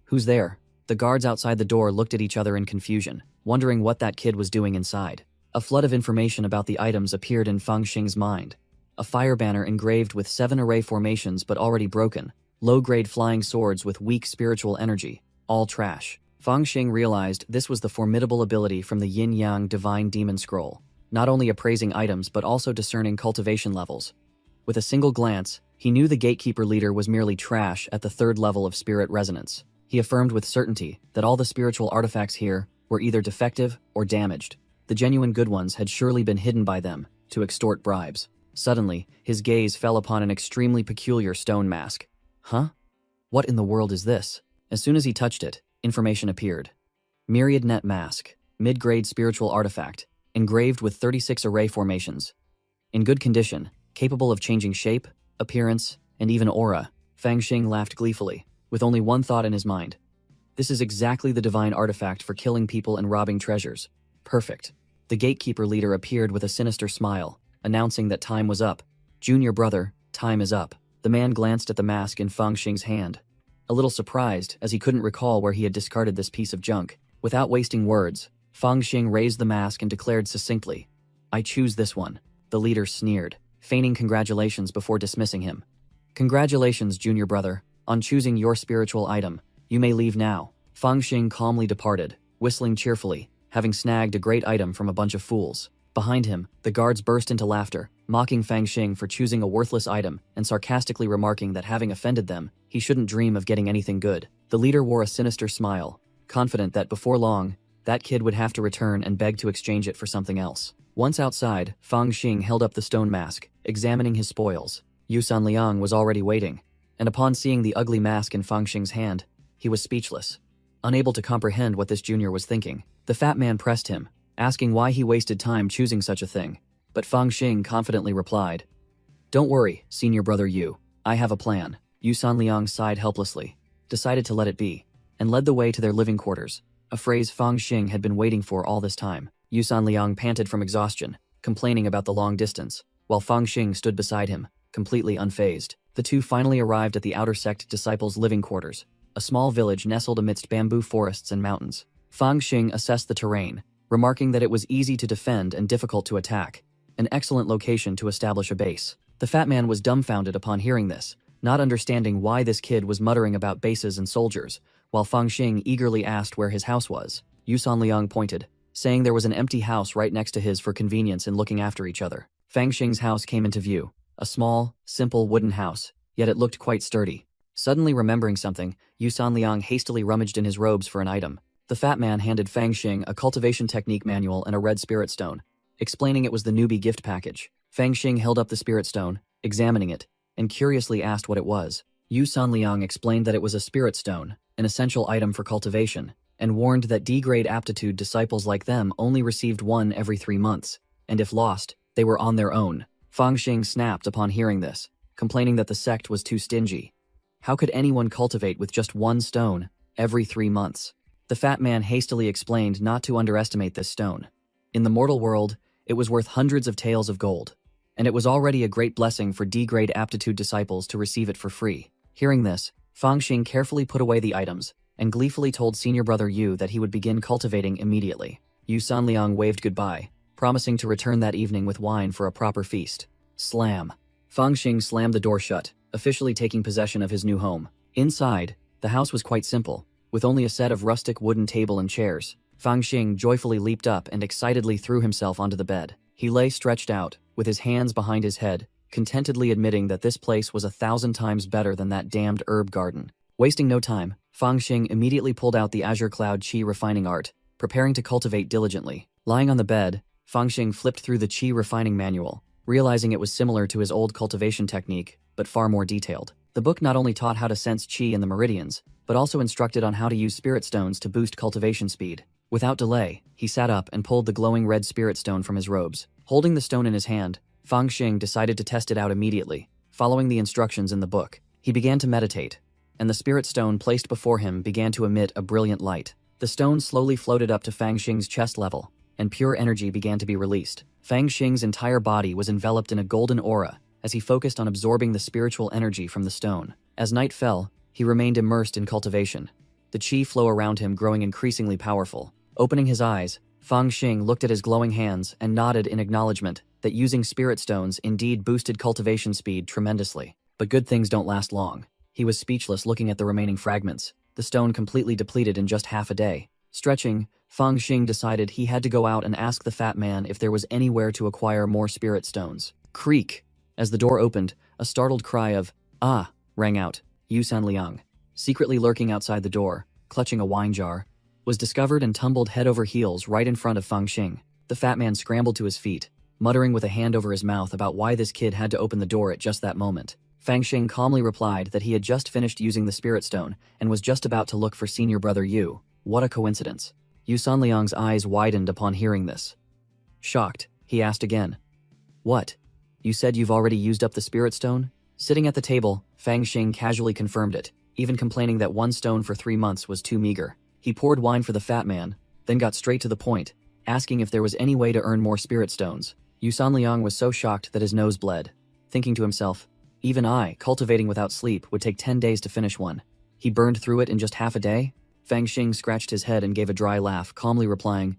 "Who's there?" The guards outside the door looked at each other in confusion, wondering what that kid was doing inside. A flood of information about the items appeared in Fang Xing's mind. A fire banner engraved with 7 array formations but already broken, low-grade flying swords with weak spiritual energy, all trash. Fang Xing realized this was the formidable ability from the Yin-Yang Divine Demon Scroll, not only appraising items but also discerning cultivation levels. With a single glance, he knew the gatekeeper leader was merely trash at the 3rd level of spirit resonance. He affirmed with certainty that all the spiritual artifacts here were either defective or damaged. The genuine good ones had surely been hidden by them to extort bribes. Suddenly, his gaze fell upon an extremely peculiar stone mask. Huh? What in the world is this? As soon as he touched it, information appeared. Myriad Net Mask, mid-grade spiritual artifact, engraved with 36 array formations. In good condition, capable of changing shape, appearance, and even aura. Fang Xing laughed gleefully, with only one thought in his mind. This is exactly the divine artifact for killing people and robbing treasures. Perfect. The gatekeeper leader appeared with a sinister smile, announcing that time was up. Junior brother, time is up. The man glanced at the mask in Fang Xing's hand, a little surprised as he couldn't recall where he had discarded this piece of junk. Without wasting words, Fang Xing raised the mask and declared succinctly, "I choose this one." The leader sneered, feigning congratulations before dismissing him. "Congratulations, junior brother, on choosing your spiritual item. You may leave now." Fang Xing calmly departed, whistling cheerfully, having snagged a great item from a bunch of fools. Behind him, the guards burst into laughter, mocking Fang Xing for choosing a worthless item and sarcastically remarking that having offended them, he shouldn't dream of getting anything good. The leader wore a sinister smile, confident that before long, that kid would have to return and beg to exchange it for something else. Once outside, Fang Xing held up the stone mask, examining his spoils. Yu Sanliang was already waiting, and upon seeing the ugly mask in Fang Xing's hand, he was speechless, unable to comprehend what this junior was thinking. The fat man pressed him, asking why he wasted time choosing such a thing, but Fang Xing confidently replied, "Don't worry, senior brother Yu, I have a plan." Yu Sanliang sighed helplessly, decided to let it be, and led the way to their living quarters, a phrase Fang Xing had been waiting for all this time. Yu Sanliang panted from exhaustion, complaining about the long distance, while Fang Xing stood beside him, completely unfazed. The two finally arrived at the outer sect disciples' living quarters, a small village nestled amidst bamboo forests and mountains. Fang Xing assessed the terrain, remarking that it was easy to defend and difficult to attack, an excellent location to establish a base. The fat man was dumbfounded upon hearing this, not understanding why this kid was muttering about bases and soldiers, while Fang Xing eagerly asked where his house was. Yu Sanliang pointed, saying there was an empty house right next to his for convenience in looking after each other. Fang Xing's house came into view, a small, simple wooden house, yet it looked quite sturdy. Suddenly remembering something, Yu Sanliang hastily rummaged in his robes for an item. The fat man handed Fang Xing a cultivation technique manual and a red spirit stone, explaining it was the newbie gift package. Fang Xing held up the spirit stone, examining it, and curiously asked what it was. Yu Sanliang explained that it was a spirit stone, an essential item for cultivation, and warned that D-grade aptitude disciples like them only received one every 3 months, and if lost, they were on their own. Fang Xing snapped upon hearing this, complaining that the sect was too stingy. How could anyone cultivate with just one stone every 3 months? The fat man hastily explained not to underestimate this stone. In the mortal world, it was worth hundreds of taels of gold, and it was already a great blessing for D-grade aptitude disciples to receive it for free. Hearing this, Fang Xing carefully put away the items and gleefully told senior brother Yu that he would begin cultivating immediately. Yu Sanliang waved goodbye, promising to return that evening with wine for a proper feast. Slam. Fang Xing slammed the door shut, officially taking possession of his new home. Inside, the house was quite simple, with only a set of rustic wooden table and chairs. Fang Xing joyfully leaped up and excitedly threw himself onto the bed. He lay stretched out, with his hands behind his head, contentedly admitting that this place was 1,000 times better than that damned herb garden. Wasting no time, Fang Xing immediately pulled out the Azure Cloud Qi refining art, preparing to cultivate diligently. Lying on the bed, Fang Xing flipped through the Qi refining manual, realizing it was similar to his old cultivation technique, but far more detailed. The book not only taught how to sense Qi in the meridians, but also instructed on how to use spirit stones to boost cultivation speed. Without delay, he sat up and pulled the glowing red spirit stone from his robes. Holding the stone in his hand, Fang Xing decided to test it out immediately. Following the instructions in the book, he began to meditate, and the spirit stone placed before him began to emit a brilliant light. The stone slowly floated up to Fang Xing's chest level, and pure energy began to be released. Fang Xing's entire body was enveloped in a golden aura as he focused on absorbing the spiritual energy from the stone. As night fell, he remained immersed in cultivation, the qi flow around him growing increasingly powerful. Opening his eyes, Fang Xing looked at his glowing hands and nodded in acknowledgement that using spirit stones indeed boosted cultivation speed tremendously. But good things don't last long. He was speechless looking at the remaining fragments, the stone completely depleted in just half a day. Stretching, Fang Xing decided he had to go out and ask the fat man if there was anywhere to acquire more spirit stones. Creak! As the door opened, a startled cry of, "Ah!" rang out. Yu Sanliang, secretly lurking outside the door, clutching a wine jar, was discovered and tumbled head over heels right in front of Fang Xing. The fat man scrambled to his feet, muttering with a hand over his mouth about why this kid had to open the door at just that moment. Fang Xing calmly replied that he had just finished using the spirit stone and was just about to look for senior brother Yu. What a coincidence. Yu Sanliang's eyes widened upon hearing this. Shocked, he asked again, "What? You said you've already used up the spirit stone?" Sitting at the table, Fang Xing casually confirmed it, even complaining that 1 stone for 3 months was too meager. He poured wine for the fat man, then got straight to the point, asking if there was any way to earn more spirit stones. Yu Sanliang was so shocked that his nose bled, thinking to himself, even I, cultivating without sleep, would take 10 days to finish one. He burned through it in just half a day? Fang Xing scratched his head and gave a dry laugh, calmly replying,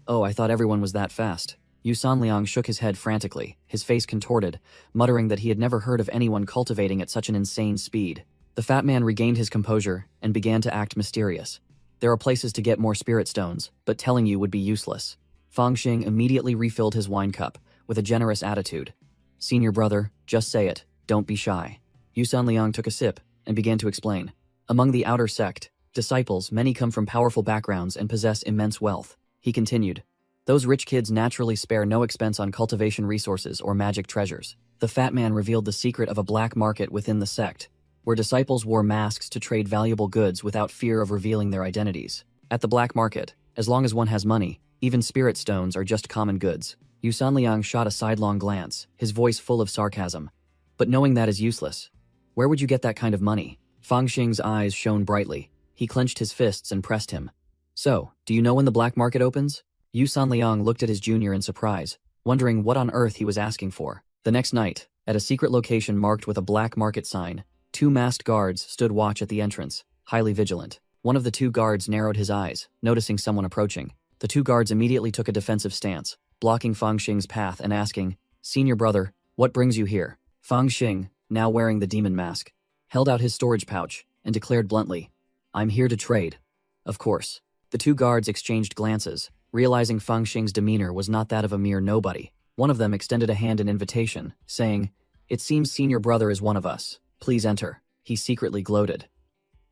"Oh, I thought everyone was that fast." Yu Sanliang shook his head frantically, his face contorted, muttering that he had never heard of anyone cultivating at such an insane speed. The fat man regained his composure and began to act mysterious. "There are places to get more spirit stones, but telling you would be useless." Fang Xing immediately refilled his wine cup, with a generous attitude. "Senior brother, just say it, don't be shy." Yu Sanliang took a sip and began to explain. Among the outer sect, disciples, many come from powerful backgrounds and possess immense wealth. He continued, "Those rich kids naturally spare no expense on cultivation resources or magic treasures." The fat man revealed the secret of a black market within the sect, where disciples wore masks to trade valuable goods without fear of revealing their identities. At the black market, as long as one has money, even spirit stones are just common goods. Yu Sanliang shot a sidelong glance, his voice full of sarcasm. "But knowing that is useless. Where would you get that kind of money?" Fang Xing's eyes shone brightly. He clenched his fists and pressed him. "So, do you know when the black market opens?" Yu Sanliang looked at his junior in surprise, wondering what on earth he was asking for. The next night, at a secret location marked with a black market sign, 2 masked guards stood watch at the entrance, highly vigilant. One of the 2 guards narrowed his eyes, noticing someone approaching. The 2 guards immediately took a defensive stance, blocking Fang Xing's path and asking, "Senior brother, what brings you here?" Fang Xing, now wearing the demon mask, held out his storage pouch and declared bluntly, "I'm here to trade." Of course. The 2 guards exchanged glances, realizing Fang Xing's demeanor was not that of a mere nobody. One of them extended a hand in invitation, saying, "It seems senior brother is one of us. Please enter." he secretly gloated.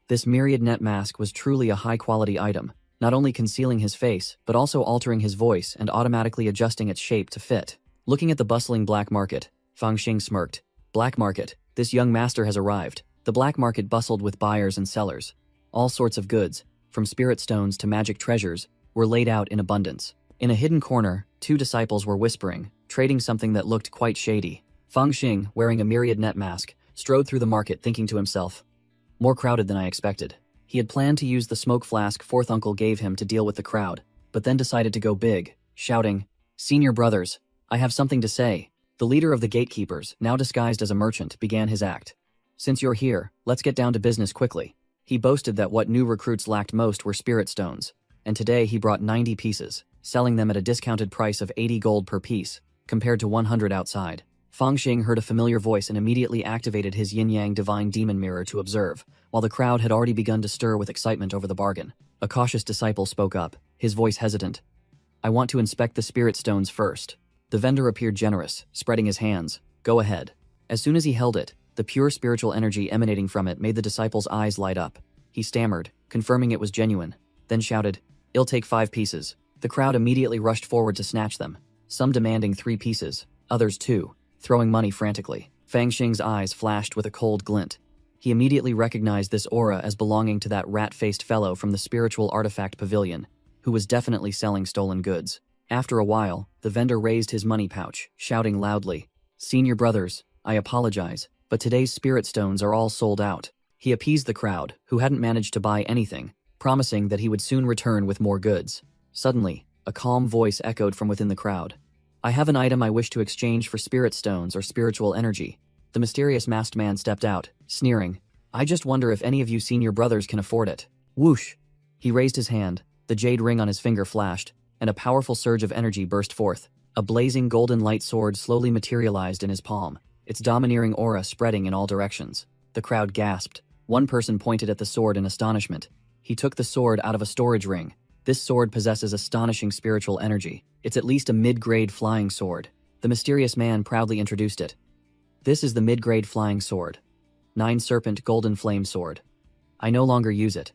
This myriad net mask was truly a high-quality item, not only concealing his face, but also altering his voice and automatically adjusting its shape to fit. Looking at the bustling black market, Fang Xing smirked. Black market, this young master has arrived. The black market bustled with buyers and sellers. All sorts of goods, from spirit stones to magic treasures, were laid out in abundance. In a hidden corner, 2 disciples were whispering, trading something that looked quite shady. Fang Xing, wearing a myriad net mask, strode through the market thinking to himself, more crowded than I expected. He had planned to use the smoke flask fourth uncle gave him to deal with the crowd, but then decided to go big, shouting, Senior brothers, I have something to say. The leader of the gatekeepers, now disguised as a merchant, began his act. Since you're here, let's get down to business quickly. He boasted that what new recruits lacked most were spirit stones, and today he brought 90 pieces, selling them at a discounted price of 80 gold per piece, compared to 100 outside. Fang Xing heard a familiar voice and immediately activated his yin-yang divine demon mirror to observe, while the crowd had already begun to stir with excitement over the bargain. A cautious disciple spoke up, his voice hesitant. I want to inspect the spirit stones first. The vendor appeared generous, spreading his hands. Go ahead. As soon as he held it, the pure spiritual energy emanating from it made the disciple's eyes light up. He stammered, confirming it was genuine, then shouted, I'll take 5 pieces. The crowd immediately rushed forward to snatch them, some demanding 3 pieces, others 2. Throwing money frantically. Fang Xing's eyes flashed with a cold glint. He immediately recognized this aura as belonging to that rat-faced fellow from the spiritual artifact pavilion, who was definitely selling stolen goods. After a while, the vendor raised his money pouch, shouting loudly, Senior brothers, I apologize, but today's spirit stones are all sold out. He appeased the crowd, who hadn't managed to buy anything, promising that he would soon return with more goods. Suddenly, a calm voice echoed from within the crowd. I have an item I wish to exchange for spirit stones or spiritual energy. The mysterious masked man stepped out, sneering. I just wonder if any of you senior brothers can afford it. Whoosh! He raised his hand, the jade ring on his finger flashed, and a powerful surge of energy burst forth. A blazing golden light sword slowly materialized in his palm, its domineering aura spreading in all directions. The crowd gasped. One person pointed at the sword in astonishment. He took the sword out of a storage ring. This sword possesses astonishing spiritual energy. It's at least a mid-grade flying sword. The mysterious man proudly introduced it. This is the mid-grade flying sword. 9 serpent golden flame sword. I no longer use it,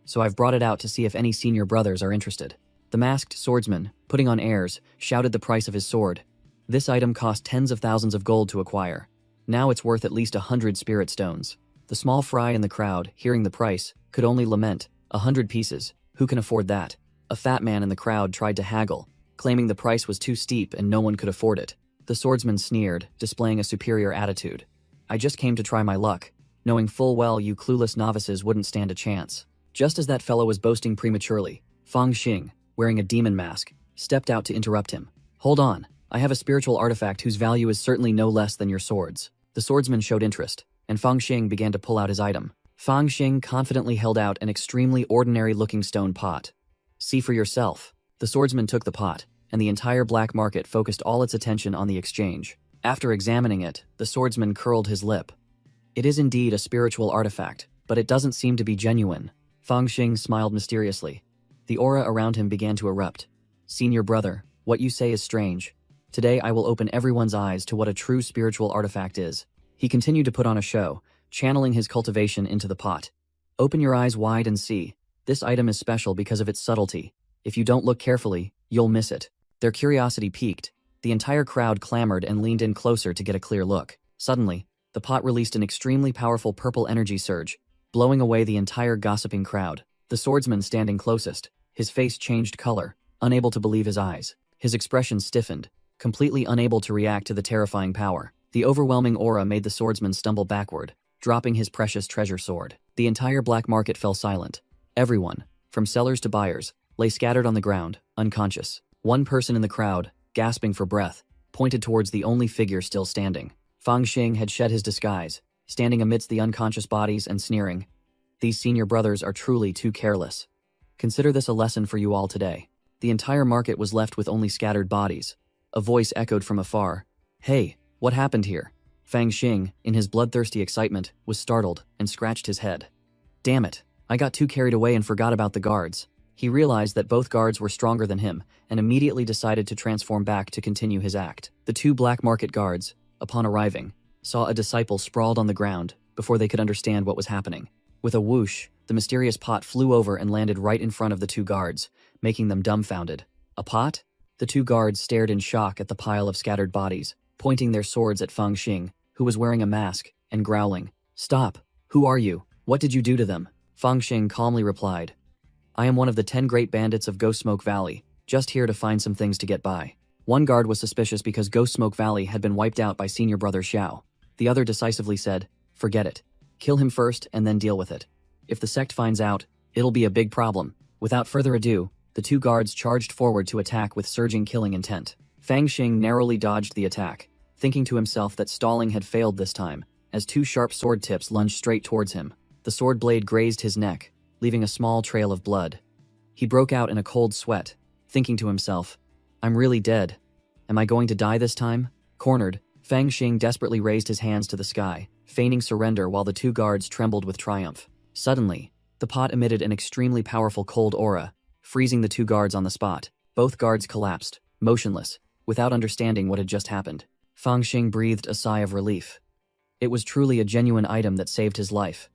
so I've brought it out to see if any senior brothers are interested. The masked swordsman, putting on airs, shouted the price of his sword. This item cost tens of thousands of gold to acquire. Now it's worth at least 100 spirit stones. The small fry in the crowd, hearing the price, could only lament, 100 pieces. Who can afford that? A fat man in the crowd tried to haggle, claiming the price was too steep and no one could afford it. The swordsman sneered, displaying a superior attitude. I just came to try my luck, knowing full well you clueless novices wouldn't stand a chance. Just as that fellow was boasting prematurely, Fang Xing, wearing a demon mask, stepped out to interrupt him. Hold on, I have a spiritual artifact whose value is certainly no less than your swords. The swordsman showed interest, and Fang Xing began to pull out his item. Fang Xing confidently held out an extremely ordinary-looking stone pot. See for yourself. The swordsman took the pot, and the entire black market focused all its attention on the exchange. After examining it, the swordsman curled his lip. It is indeed a spiritual artifact, but it doesn't seem to be genuine. Fang Xing smiled mysteriously. The aura around him began to erupt. Senior brother, what you say is strange. Today I will open everyone's eyes to what a true spiritual artifact is. He continued to put on a show, channeling his cultivation into the pot. Open your eyes wide and see. This item is special because of its subtlety. If you don't look carefully, you'll miss it. Their curiosity piqued. The entire crowd clamored and leaned in closer to get a clear look. Suddenly, the pot released an extremely powerful purple energy surge, blowing away the entire gossiping crowd. The swordsman standing closest, his face changed color, unable to believe his eyes. His expression stiffened, completely unable to react to the terrifying power. The overwhelming aura made the swordsman stumble backward, dropping his precious treasure sword. The entire black market fell silent. Everyone, from sellers to buyers, lay scattered on the ground, unconscious. One person in the crowd, gasping for breath, pointed towards the only figure still standing. Fang Xing had shed his disguise, standing amidst the unconscious bodies and sneering. These senior brothers are truly too careless. Consider this a lesson for you all today. The entire market was left with only scattered bodies. A voice echoed from afar. Hey, what happened here? Fang Xing, in his bloodthirsty excitement, was startled and scratched his head. Damn it, I got too carried away and forgot about the guards. He realized that both guards were stronger than him and immediately decided to transform back to continue his act. The 2 black market guards, upon arriving, saw a disciple sprawled on the ground before they could understand what was happening. With a whoosh, the mysterious pot flew over and landed right in front of the two guards, making them dumbfounded. A pot? The two guards stared in shock at the pile of scattered bodies, pointing their swords at Fang Xing, who was wearing a mask, and growling. "Stop! Who are you? What did you do to them?" Fang Xing calmly replied. "I am one of the 10 great bandits of Ghost Smoke Valley, just here to find some things to get by." One guard was suspicious because Ghost Smoke Valley had been wiped out by senior brother Xiao. The other decisively said, "Forget it. Kill him first and then deal with it. If the sect finds out, it'll be a big problem." Without further ado, the two guards charged forward to attack with surging killing intent. Fang Xing narrowly dodged the attack, thinking to himself that stalling had failed this time, as two sharp sword tips lunged straight towards him. The sword blade grazed his neck, leaving a small trail of blood. He broke out in a cold sweat, thinking to himself, "I'm really dead. Am I going to die this time?" Cornered, Fang Xing desperately raised his hands to the sky, feigning surrender while the two guards trembled with triumph. Suddenly, the pot emitted an extremely powerful cold aura, freezing the two guards on the spot. Both guards collapsed, motionless, without understanding what had just happened. Fang Xing breathed a sigh of relief. It was truly a genuine item that saved his life.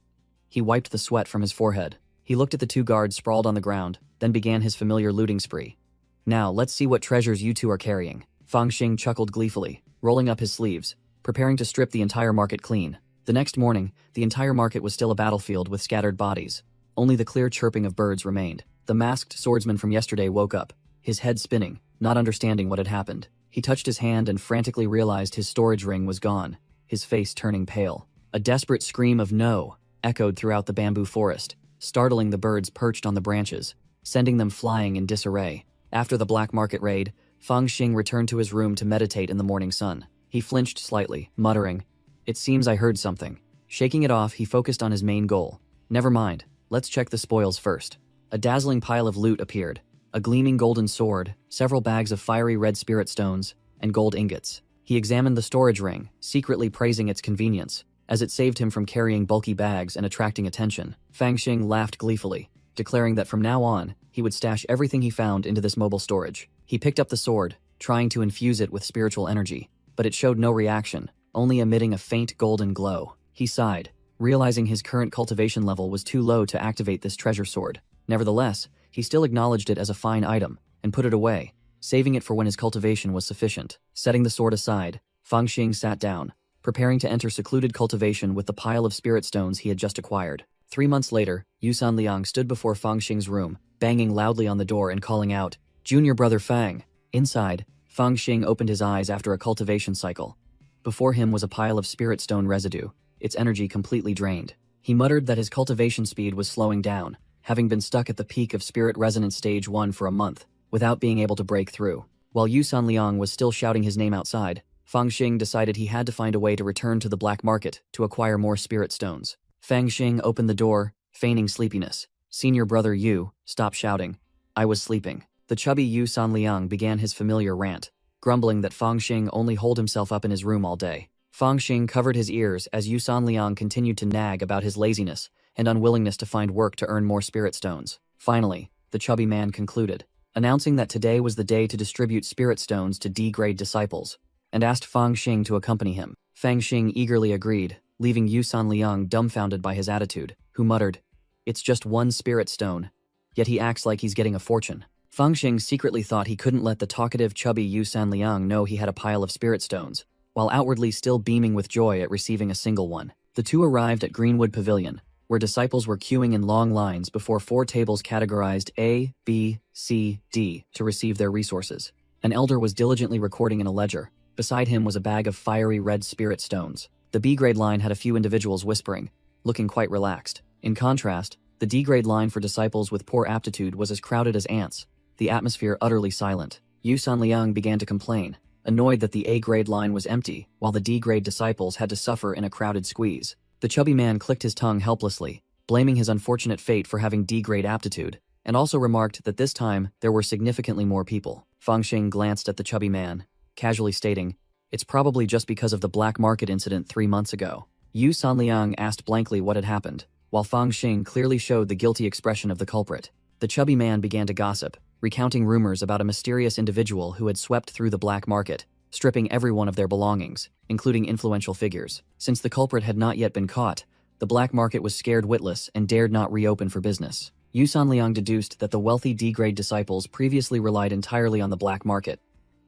He wiped the sweat from his forehead. He looked at the two guards sprawled on the ground, then began his familiar looting spree. "Now, let's see what treasures you two are carrying." Fang Xing chuckled gleefully, rolling up his sleeves, preparing to strip the entire market clean. The next morning, the entire market was still a battlefield with scattered bodies. Only the clear chirping of birds remained. The masked swordsman from yesterday woke up, his head spinning, not understanding what had happened. He touched his hand and frantically realized his storage ring was gone, his face turning pale. A desperate scream of "no" echoed throughout the bamboo forest, startling the birds perched on the branches, sending them flying in disarray. After the black market raid, Fang Xing returned to his room to meditate in the morning sun. He flinched slightly, muttering, "It seems I heard something." Shaking it off, he focused on his main goal. "Never mind, let's check the spoils first." A dazzling pile of loot appeared, a gleaming golden sword, several bags of fiery red spirit stones, and gold ingots. He examined the storage ring, secretly praising its convenience, as it saved him from carrying bulky bags and attracting attention. Fang Xing laughed gleefully, declaring that from now on, he would stash everything he found into this mobile storage. He picked up the sword, trying to infuse it with spiritual energy, but it showed no reaction, only emitting a faint golden glow. He sighed, realizing his current cultivation level was too low to activate this treasure sword. Nevertheless, he still acknowledged it as a fine item, and put it away, saving it for when his cultivation was sufficient. Setting the sword aside, Fang Xing sat down, preparing to enter secluded cultivation with the pile of spirit stones he had just acquired. 3 months later, Yusan Liang stood before Fang Xing's room, banging loudly on the door and calling out, "Junior brother Fang." Inside, Fang Xing opened his eyes after a cultivation cycle. Before him was a pile of spirit stone residue, its energy completely drained. He muttered that his cultivation speed was slowing down, having been stuck at the peak of Spirit Resonance Stage 1 for a month, without being able to break through. While Yusan Liang was still shouting his name outside, Fang Xing decided he had to find a way to return to the black market to acquire more spirit stones. Fang Xing opened the door, feigning sleepiness. "Senior brother Yu, stop shouting. I was sleeping." The chubby Yusan Liang began his familiar rant, grumbling that Fang Xing only holed himself up in his room all day. Fang Xing covered his ears as Yusan Liang continued to nag about his laziness and unwillingness to find work to earn more spirit stones. Finally, the chubby man concluded, announcing that today was the day to distribute spirit stones to D-grade disciples, and asked Fang Xing to accompany him. Fang Xing eagerly agreed, leaving Yusan Liang dumbfounded by his attitude, who muttered, "It's just one spirit stone, yet he acts like he's getting a fortune." Fang Xing secretly thought he couldn't let the talkative chubby Yusan Liang know he had a pile of spirit stones, while outwardly still beaming with joy at receiving a single one. The two arrived at Greenwood Pavilion, where disciples were queuing in long lines before 4 tables categorized A, B, C, D to receive their resources. An elder was diligently recording in a ledger. Beside him was a bag of fiery red spirit stones. The B-grade line had a few individuals whispering, looking quite relaxed. In contrast, the D-grade line for disciples with poor aptitude was as crowded as ants, the atmosphere utterly silent. Yusan Liang began to complain, annoyed that the A-grade line was empty, while the D-grade disciples had to suffer in a crowded squeeze. The chubby man clicked his tongue helplessly, blaming his unfortunate fate for having D-grade aptitude, and also remarked that this time there were significantly more people. Fang Xing glanced at the chubby man, casually stating, "It's probably just because of the black market incident 3 months ago." Yusan Liang asked blankly what had happened, while Fang Xing clearly showed the guilty expression of the culprit. The chubby man began to gossip, recounting rumors about a mysterious individual who had swept through the black market, stripping everyone of their belongings, including influential figures. Since the culprit had not yet been caught, The black market was scared witless and dared not reopen for business. Yu Sanliang deduced that the wealthy D-grade disciples previously relied entirely on the black market,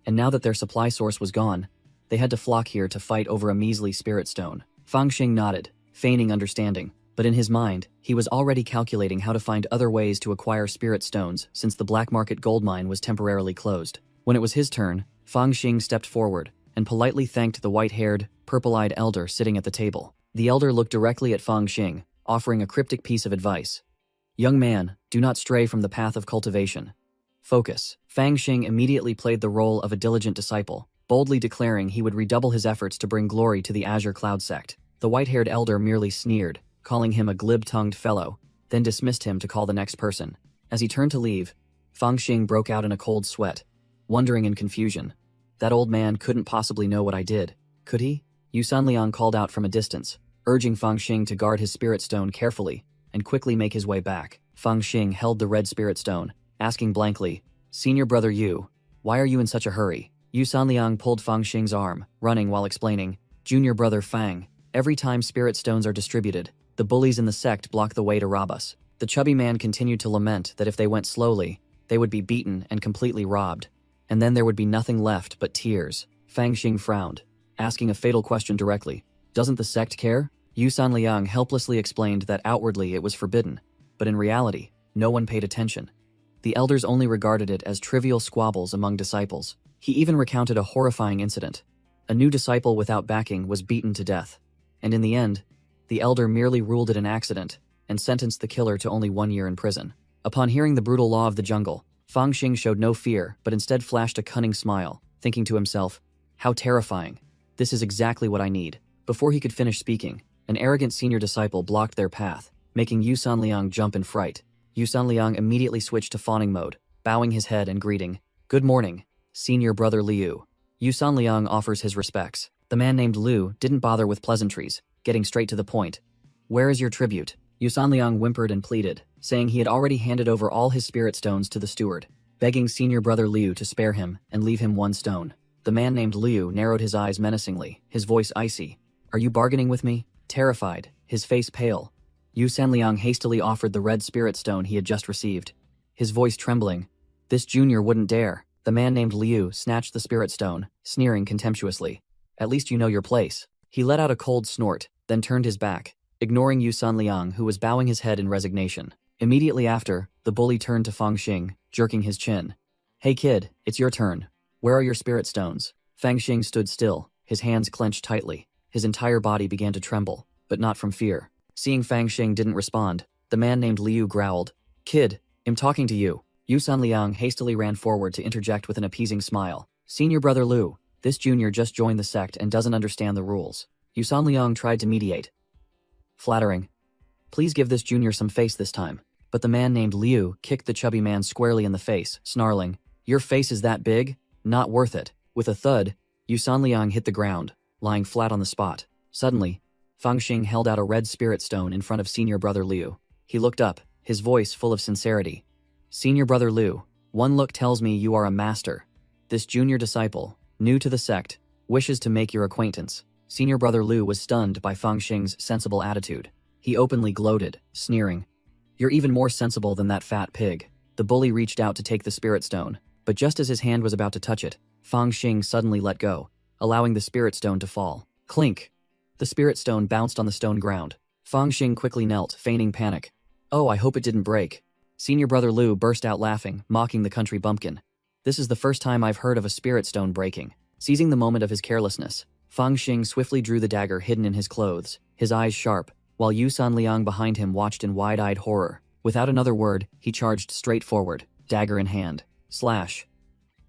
and now that their supply source was gone, they had to flock here to fight over a measly spirit stone. Fang Xing nodded, feigning understanding, but in his mind, he was already calculating how to find other ways to acquire spirit stones since the black market gold mine was temporarily closed. When it was his turn, Fang Xing stepped forward and politely thanked the white-haired, purple-eyed elder sitting at the table. The elder looked directly at Fang Xing, offering a cryptic piece of advice. "Young man, do not stray from the path of cultivation. Focus." Fang Xing immediately played the role of a diligent disciple, boldly declaring he would redouble his efforts to bring glory to the Azure Cloud sect. The white-haired elder merely sneered, calling him a glib-tongued fellow, then dismissed him to call the next person. As he turned to leave, Fang Xing broke out in a cold sweat, wondering in confusion. That old man couldn't possibly know what I did, could he? Yu Sanliang called out from a distance, urging Fang Xing to guard his spirit stone carefully and quickly make his way back. Fang Xing held the red spirit stone, asking blankly, "Senior brother Yu, why are you in such a hurry?" Yu Sanliang pulled Fang Xing's arm, running while explaining, "Junior brother Fang, every time spirit stones are distributed, the bullies in the sect block the way to rob us." The chubby man continued to lament that if they went slowly, they would be beaten and completely robbed, and then there would be nothing left but tears. Fang Xing frowned, asking a fatal question directly. "Doesn't the sect care?" Yu Sanliang helplessly explained that outwardly it was forbidden, but in reality, no one paid attention. The elders only regarded it as trivial squabbles among disciples. He even recounted a horrifying incident. A new disciple without backing was beaten to death, and in the end, the elder merely ruled it an accident and sentenced the killer to only 1 year in prison. Upon hearing the brutal law of the jungle, Fang Xing showed no fear but instead flashed a cunning smile, thinking to himself, "How terrifying. This is exactly what I need." Before he could finish speaking, an arrogant senior disciple blocked their path, making Yu Sanliang jump in fright. Yu Sanliang immediately switched to fawning mode, bowing his head and greeting, "Good morning, Senior Brother Liu." Yu Sanliang offers his respects. The man named Liu didn't bother with pleasantries, getting straight to the point. "Where is your tribute?" Yu Sanliang whimpered and pleaded, saying he had already handed over all his spirit stones to the steward, begging Senior Brother Liu to spare him and leave him 1 stone. The man named Liu narrowed his eyes menacingly, his voice icy. "Are you bargaining with me?" Terrified, his face pale, Yu Sanliang hastily offered the red spirit stone he had just received, his voice trembling. "This junior wouldn't dare." The man named Liu snatched the spirit stone, sneering contemptuously. "At least you know your place." He let out a cold snort, then turned his back, ignoring Yu Sanliang, who was bowing his head in resignation. Immediately after, the bully turned to Fang Xing, jerking his chin. "Hey kid, it's your turn. Where are your spirit stones?" Fang Xing stood still, his hands clenched tightly. His entire body began to tremble, but not from fear. Seeing Fang Xing didn't respond, the man named Liu growled, "Kid, I'm talking to you." Yu Sanliang hastily ran forward to interject with an appeasing smile. "Senior Brother Liu, this junior just joined the sect and doesn't understand the rules." Yu Sanliang tried to mediate. "Flattering. Please give this junior some face this time." But the man named Liu kicked the chubby man squarely in the face, snarling, "Your face is that big? Not worth it." With a thud, Yu Sanliang hit the ground, lying flat on the spot. Suddenly, Fang Xing held out a red spirit stone in front of Senior Brother Liu. He looked up, his voice full of sincerity. "Senior Brother Liu, one look tells me you are a master. This junior disciple, new to the sect, wishes to make your acquaintance." Senior Brother Liu was stunned by Fang Xing's sensible attitude. He openly gloated, sneering, "You're even more sensible than that fat pig." The bully reached out to take the spirit stone, but just as his hand was about to touch it, Fang Xing suddenly let go, allowing the spirit stone to fall. Clink! The spirit stone bounced on the stone ground. Fang Xing quickly knelt, feigning panic. "Oh, I hope it didn't break." Senior Brother Liu burst out laughing, mocking the country bumpkin. "This is the first time I've heard of a spirit stone breaking." Seizing the moment of his carelessness, Fang Xing swiftly drew the dagger hidden in his clothes, his eyes sharp, while Yu Sanliang behind him watched in wide-eyed horror. Without another word, he charged straight forward, dagger in hand. Slash!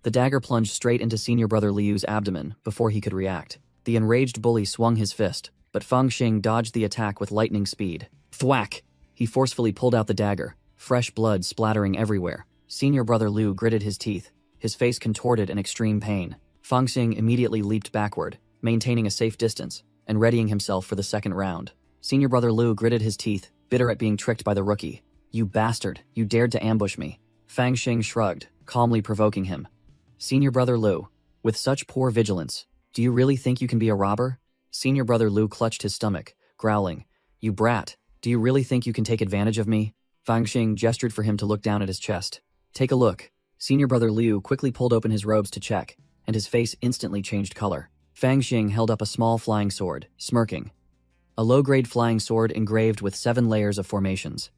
The dagger plunged straight into Senior Brother Liu's abdomen before he could react. The enraged bully swung his fist, but Fang Xing dodged the attack with lightning speed. Thwack! He forcefully pulled out the dagger, fresh blood splattering everywhere. Senior Brother Liu gritted his teeth, his face contorted in extreme pain. Fang Xing immediately leaped backward, maintaining a safe distance, and readying himself for the second round. Senior Brother Liu gritted his teeth, bitter at being tricked by the rookie. "You bastard, you dared to ambush me." Fang Xing shrugged, calmly provoking him. "Senior Brother Liu, with such poor vigilance, do you really think you can be a robber?" Senior Brother Liu clutched his stomach, growling, You brat. Do you really think you can take advantage of me? Fang Xing gestured for him to look down at his chest. Take a look. Senior brother Liu quickly pulled open his robes to check, and his face instantly changed color. Fang Xing held up a small flying sword, smirking. A low-grade flying sword engraved with 7 layers of formations.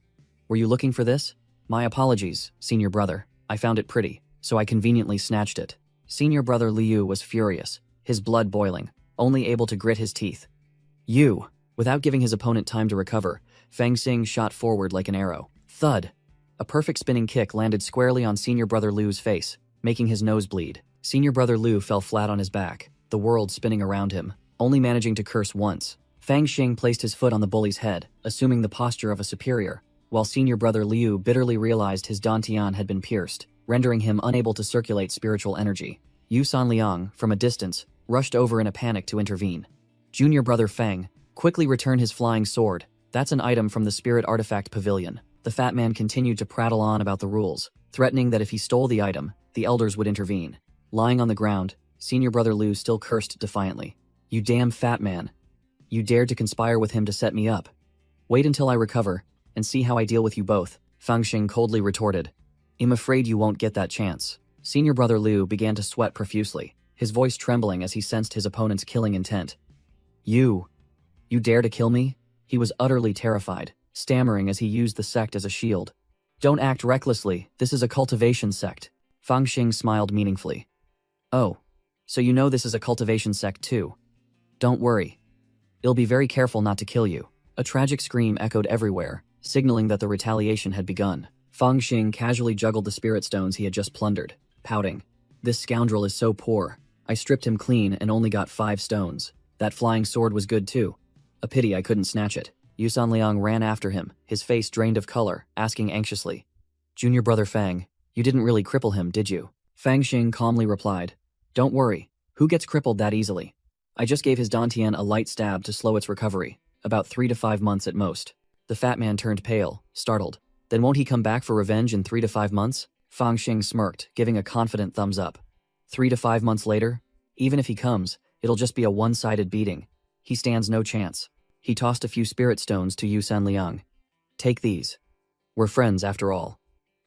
Were you looking for this? My apologies, senior brother. I found it pretty, so I conveniently snatched it. Senior brother Liu was furious, his blood boiling, only able to grit his teeth. You! Without giving his opponent time to recover, Fang Xing shot forward like an arrow. Thud! A perfect spinning kick landed squarely on senior brother Liu's face, making his nose bleed. Senior brother Liu fell flat on his back, the world spinning around him, only managing to curse once. Fang Xing placed his foot on the bully's head, assuming the posture of a superior, while senior brother Liu bitterly realized his dantian had been pierced, rendering him unable to circulate spiritual energy. Yu Sanliang, from a distance, rushed over in a panic to intervene. Junior brother Fang, quickly return his flying sword. That's an item from the spirit artifact pavilion. The fat man continued to prattle on about the rules, threatening that if he stole the item, the elders would intervene. Lying on the ground, senior brother Liu still cursed defiantly. You damn fat man. You dared to conspire with him to set me up. Wait until I recover, and see how I deal with you both, Fang Xing coldly retorted. I'm afraid you won't get that chance. Senior brother Liu began to sweat profusely, his voice trembling as he sensed his opponent's killing intent. You dare to kill me? He was utterly terrified, stammering as he used the sect as a shield. Don't act recklessly, this is a cultivation sect. Fang Xing smiled meaningfully. Oh, so you know this is a cultivation sect too. Don't worry. I'll be very careful not to kill you. A tragic scream echoed everywhere, signaling that the retaliation had begun. Fang Xing casually juggled the spirit stones he had just plundered, pouting. This scoundrel is so poor. I stripped him clean and only got 5 stones. That flying sword was good too. A pity I couldn't snatch it. Yu Sanliang ran after him, his face drained of color, asking anxiously. Junior brother Fang, you didn't really cripple him, did you? Fang Xing calmly replied. Don't worry. Who gets crippled that easily? I just gave his dantian a light stab to slow its recovery, about 3 to 5 months at most. The fat man turned pale, startled. Then won't he come back for revenge in 3 to 5 months? Fang Xing smirked, giving a confident thumbs up. 3 to 5 months later? Even if he comes, it'll just be a one-sided beating. He stands no chance. He tossed a few spirit stones to Yu Sanliang. Take these. We're friends after all.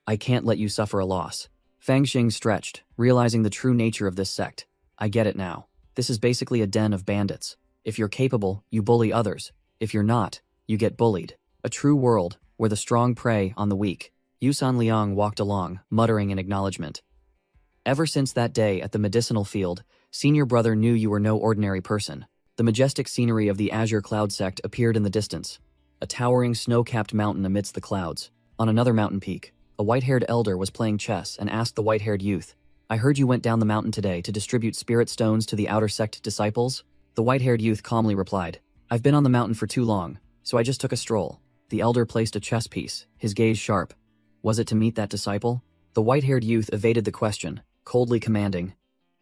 I can't let you suffer a loss. Fang Xing stretched, realizing the true nature of this sect. I get it now. This is basically a den of bandits. If you're capable, you bully others. If you're not, you get bullied. A true world, where the strong prey on the weak. Yu Sanliang walked along, muttering in acknowledgement. Ever since that day at the medicinal field, senior brother knew you were no ordinary person. The majestic scenery of the Azure Cloud sect appeared in the distance. A towering snow-capped mountain amidst the clouds. On another mountain peak, a white-haired elder was playing chess and asked the white-haired youth, I heard you went down the mountain today to distribute spirit stones to the outer sect disciples? The white-haired youth calmly replied, I've been on the mountain for too long, so I just took a stroll. The elder placed a chess piece, his gaze sharp. Was it to meet that disciple? The white-haired youth evaded the question, coldly commanding,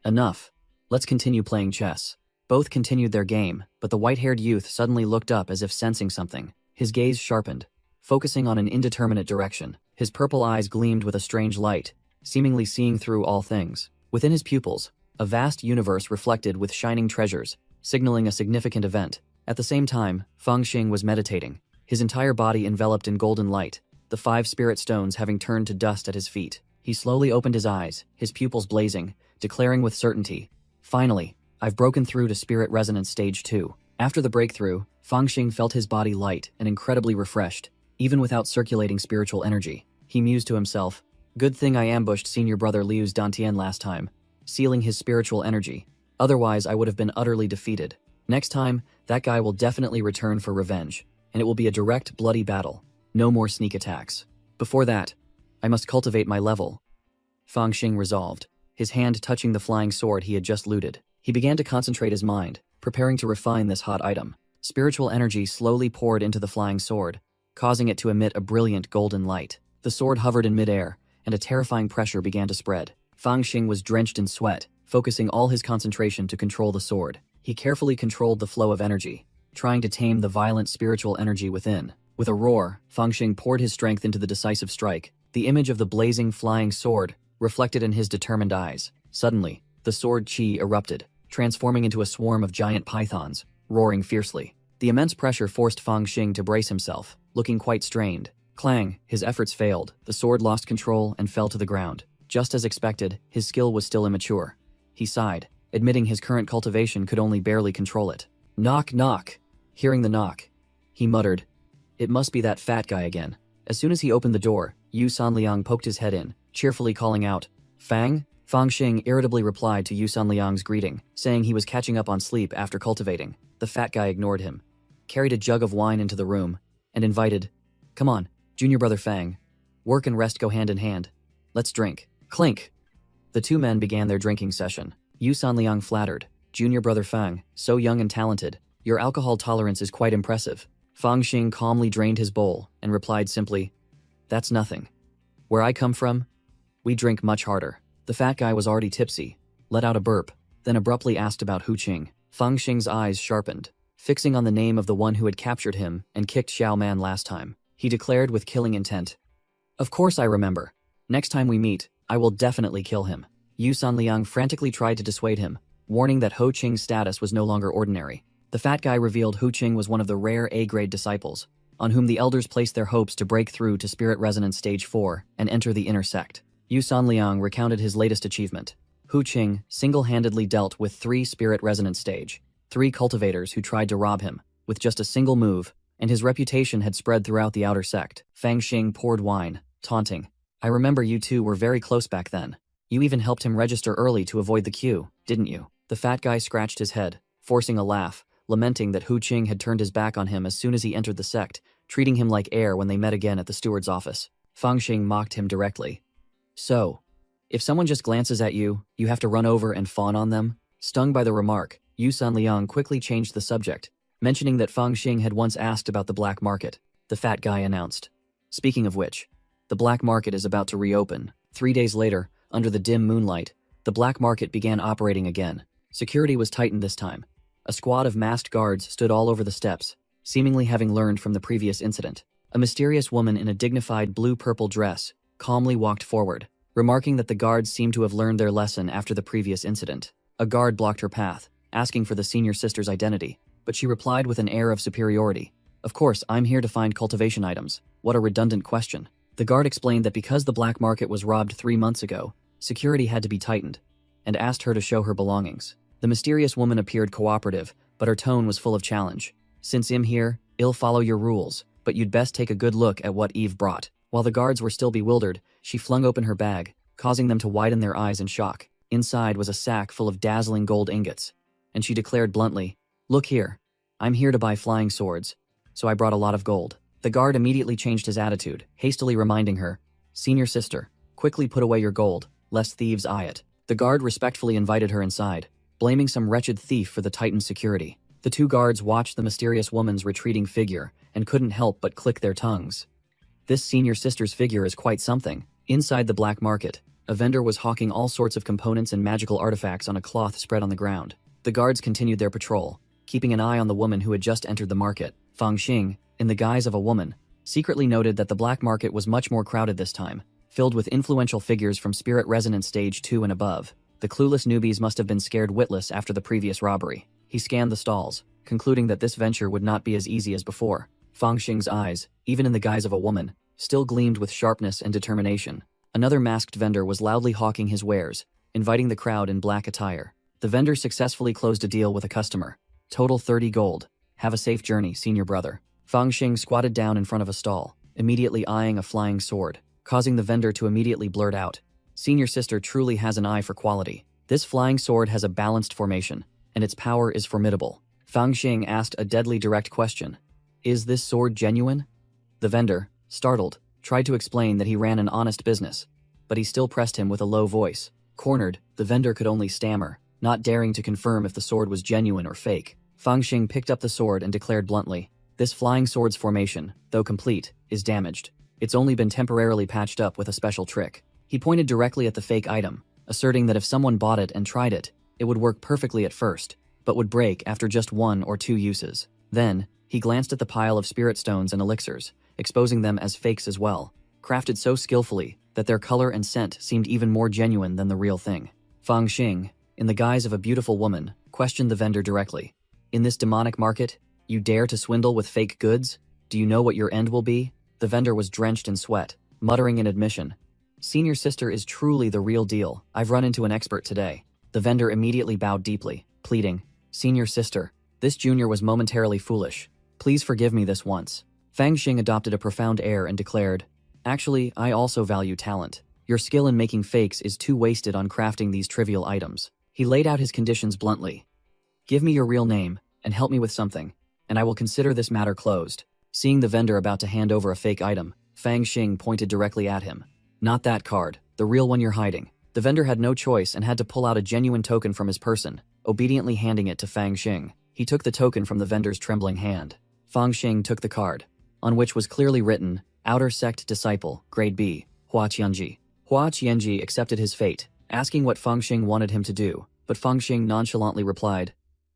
Enough. Let's continue playing chess. Both continued their game, but the white-haired youth suddenly looked up as if sensing something. His gaze sharpened, focusing on an indeterminate direction. His purple eyes gleamed with a strange light, seemingly seeing through all things. Within his pupils, a vast universe reflected with shining treasures, signaling a significant event. At the same time, Fang Xing was meditating, his entire body enveloped in golden light, the 5 spirit stones having turned to dust at his feet. He slowly opened his eyes, his pupils blazing, declaring with certainty, Finally, I've broken through to Spirit Resonance Stage 2. After the breakthrough, Fang Xing felt his body light and incredibly refreshed, even without circulating spiritual energy. He mused to himself, Good thing I ambushed senior brother Liu's dantian last time, sealing his spiritual energy. Otherwise, I would have been utterly defeated. Next time, that guy will definitely return for revenge, and it will be a direct, bloody battle. No more sneak attacks. Before that, I must cultivate my level. Fang Xing resolved, his hand touching the flying sword he had just looted. He began to concentrate his mind, preparing to refine this hot item. Spiritual energy slowly poured into the flying sword, causing it to emit a brilliant golden light. The sword hovered in midair, and a terrifying pressure began to spread. Fang Xing was drenched in sweat, focusing all his concentration to control the sword. He carefully controlled the flow of energy, trying to tame the violent spiritual energy within. With a roar, Fang Xing poured his strength into the decisive strike. The image of the blazing flying sword reflected in his determined eyes. Suddenly, the sword chi erupted, transforming into a swarm of giant pythons, roaring fiercely. The immense pressure forced Fang Xing to brace himself, looking quite strained. Clang, his efforts failed, the sword lost control and fell to the ground. Just as expected, his skill was still immature. He sighed, admitting his current cultivation could only barely control it. Knock, knock. Hearing the knock, he muttered, "It must be that fat guy again." As soon as he opened the door, Yu Sanliang poked his head in, cheerfully calling out, "Fang?" Fang Xing irritably replied to Yu Sanliang's greeting, saying he was catching up on sleep after cultivating. The fat guy ignored him, carried a jug of wine into the room, and invited, "Come on, junior brother Fang. Work and rest go hand in hand. Let's drink." Clink! The two men began their drinking session. Yu Sanliang flattered, "Junior brother Fang, so young and talented. Your alcohol tolerance is quite impressive." Fang Xing calmly drained his bowl and replied simply, "That's nothing. Where I come from, we drink much harder." The fat guy was already tipsy, let out a burp, then abruptly asked about Hu Qing. Fang Xing's eyes sharpened, fixing on the name of the one who had captured him and kicked Xiao Man last time. He declared with killing intent, "Of course I remember. Next time we meet, I will definitely kill him." Yu Sanliang frantically tried to dissuade him, warning that Hu Qing's status was no longer ordinary. The fat guy revealed Hu Qing was one of the rare A-grade disciples, on whom the elders placed their hopes to break through to Spirit Resonance Stage 4 and enter the inner sect. Yu Sanliang recounted his latest achievement. Hu Qing single-handedly dealt with 3 Spirit Resonance Stage, 3 cultivators who tried to rob him, with just a single move, and his reputation had spread throughout the outer sect. Fang Xing poured wine, taunting, "I remember you two were very close back then. You even helped him register early to avoid the queue, didn't you?" The fat guy scratched his head, forcing a laugh, lamenting that Hu Qing had turned his back on him as soon as he entered the sect, treating him like air when they met again at the steward's office. Fang Xing mocked him directly. "So, if someone just glances at you, you have to run over and fawn on them?" Stung by the remark, Yu Sanliang quickly changed the subject, mentioning that Fang Xing had once asked about the black market. The fat guy announced, "Speaking of which, the black market is about to reopen." 3 days later, under the dim moonlight, the black market began operating again. Security was tightened this time. A squad of masked guards stood all over the steps, seemingly having learned from the previous incident. A mysterious woman in a dignified blue-purple dress calmly walked forward, remarking that the guards seemed to have learned their lesson after the previous incident. A guard blocked her path, asking for the senior sister's identity, but she replied with an air of superiority, "Of course, I'm here to find cultivation items. What a redundant question." The guard explained that because the black market was robbed 3 months ago, security had to be tightened, and asked her to show her belongings. The mysterious woman appeared cooperative, but her tone was full of challenge. "Since I'm here, I'll follow your rules, but you'd best take a good look at what Eve brought." While the guards were still bewildered, she flung open her bag, causing them to widen their eyes in shock. Inside was a sack full of dazzling gold ingots, and she declared bluntly, "Look here, I'm here to buy flying swords, so I brought a lot of gold." The guard immediately changed his attitude, hastily reminding her, "Senior sister, quickly put away your gold, lest thieves eye it." The guard respectfully invited her inside, blaming some wretched thief for the tightened security. The 2 guards watched the mysterious woman's retreating figure and couldn't help but click their tongues. This senior sister's figure is quite something. Inside the black market, a vendor was hawking all sorts of components and magical artifacts on a cloth spread on the ground. The guards continued their patrol, keeping an eye on the woman who had just entered the market. Fang Xing, in the guise of a woman, secretly noted that the black market was much more crowded this time, filled with influential figures from Spirit Resonance Stage 2 and above. The clueless newbies must have been scared witless after the previous robbery. He scanned the stalls, concluding that this venture would not be as easy as before. Fang Xing's eyes, even in the guise of a woman, still gleamed with sharpness and determination. Another masked vendor was loudly hawking his wares, inviting the crowd in black attire. The vendor successfully closed a deal with a customer. Total 30 gold. "Have a safe journey, senior brother." Fang Xing squatted down in front of a stall, immediately eyeing a flying sword, causing the vendor to immediately blurt out, "Senior sister truly has an eye for quality. This flying sword has a balanced formation, and its power is formidable." Fang Xing asked a deadly direct question. "Is this sword genuine?" The vendor, startled, tried to explain that he ran an honest business, but he still pressed him with a low voice. Cornered, the vendor could only stammer, not daring to confirm if the sword was genuine or fake. Fang Xing picked up the sword and declared bluntly, "This flying sword's formation, though complete, is damaged. It's only been temporarily patched up with a special trick." He pointed directly at the fake item, asserting that if someone bought it and tried it, it would work perfectly at first, but would break after just 1 or 2 uses. Then, he glanced at the pile of spirit stones and elixirs, exposing them as fakes as well, crafted so skillfully that their color and scent seemed even more genuine than the real thing. Fang Xing, in the guise of a beautiful woman, questioned the vendor directly. "In this demonic market, You dare to swindle with fake goods? Do you know what your end will be? The vendor was drenched in sweat, muttering in admission. Senior sister is truly the real deal. I've run into an expert today. The vendor immediately bowed deeply, pleading, Senior sister, this junior was momentarily foolish. Please forgive me this once. Fang Xing adopted a profound air and declared, Actually, I also value talent. Your skill in making fakes is too wasted on crafting these trivial items. He laid out his conditions bluntly. Give me your real name, and help me with something, and I will consider this matter closed. Seeing the vendor about to hand over a fake item, Fang Xing pointed directly at him. Not that card, the real one you're hiding. The vendor had no choice and had to pull out a genuine token from his person, obediently handing it to Fang Xing. He took the token from the vendor's trembling hand. Fang Xing took the card, on which was clearly written, Outer Sect Disciple, Grade B, Hua Qianji. Hua Qianji accepted his fate, asking what Fang Xing wanted him to do, but Fang Xing nonchalantly replied,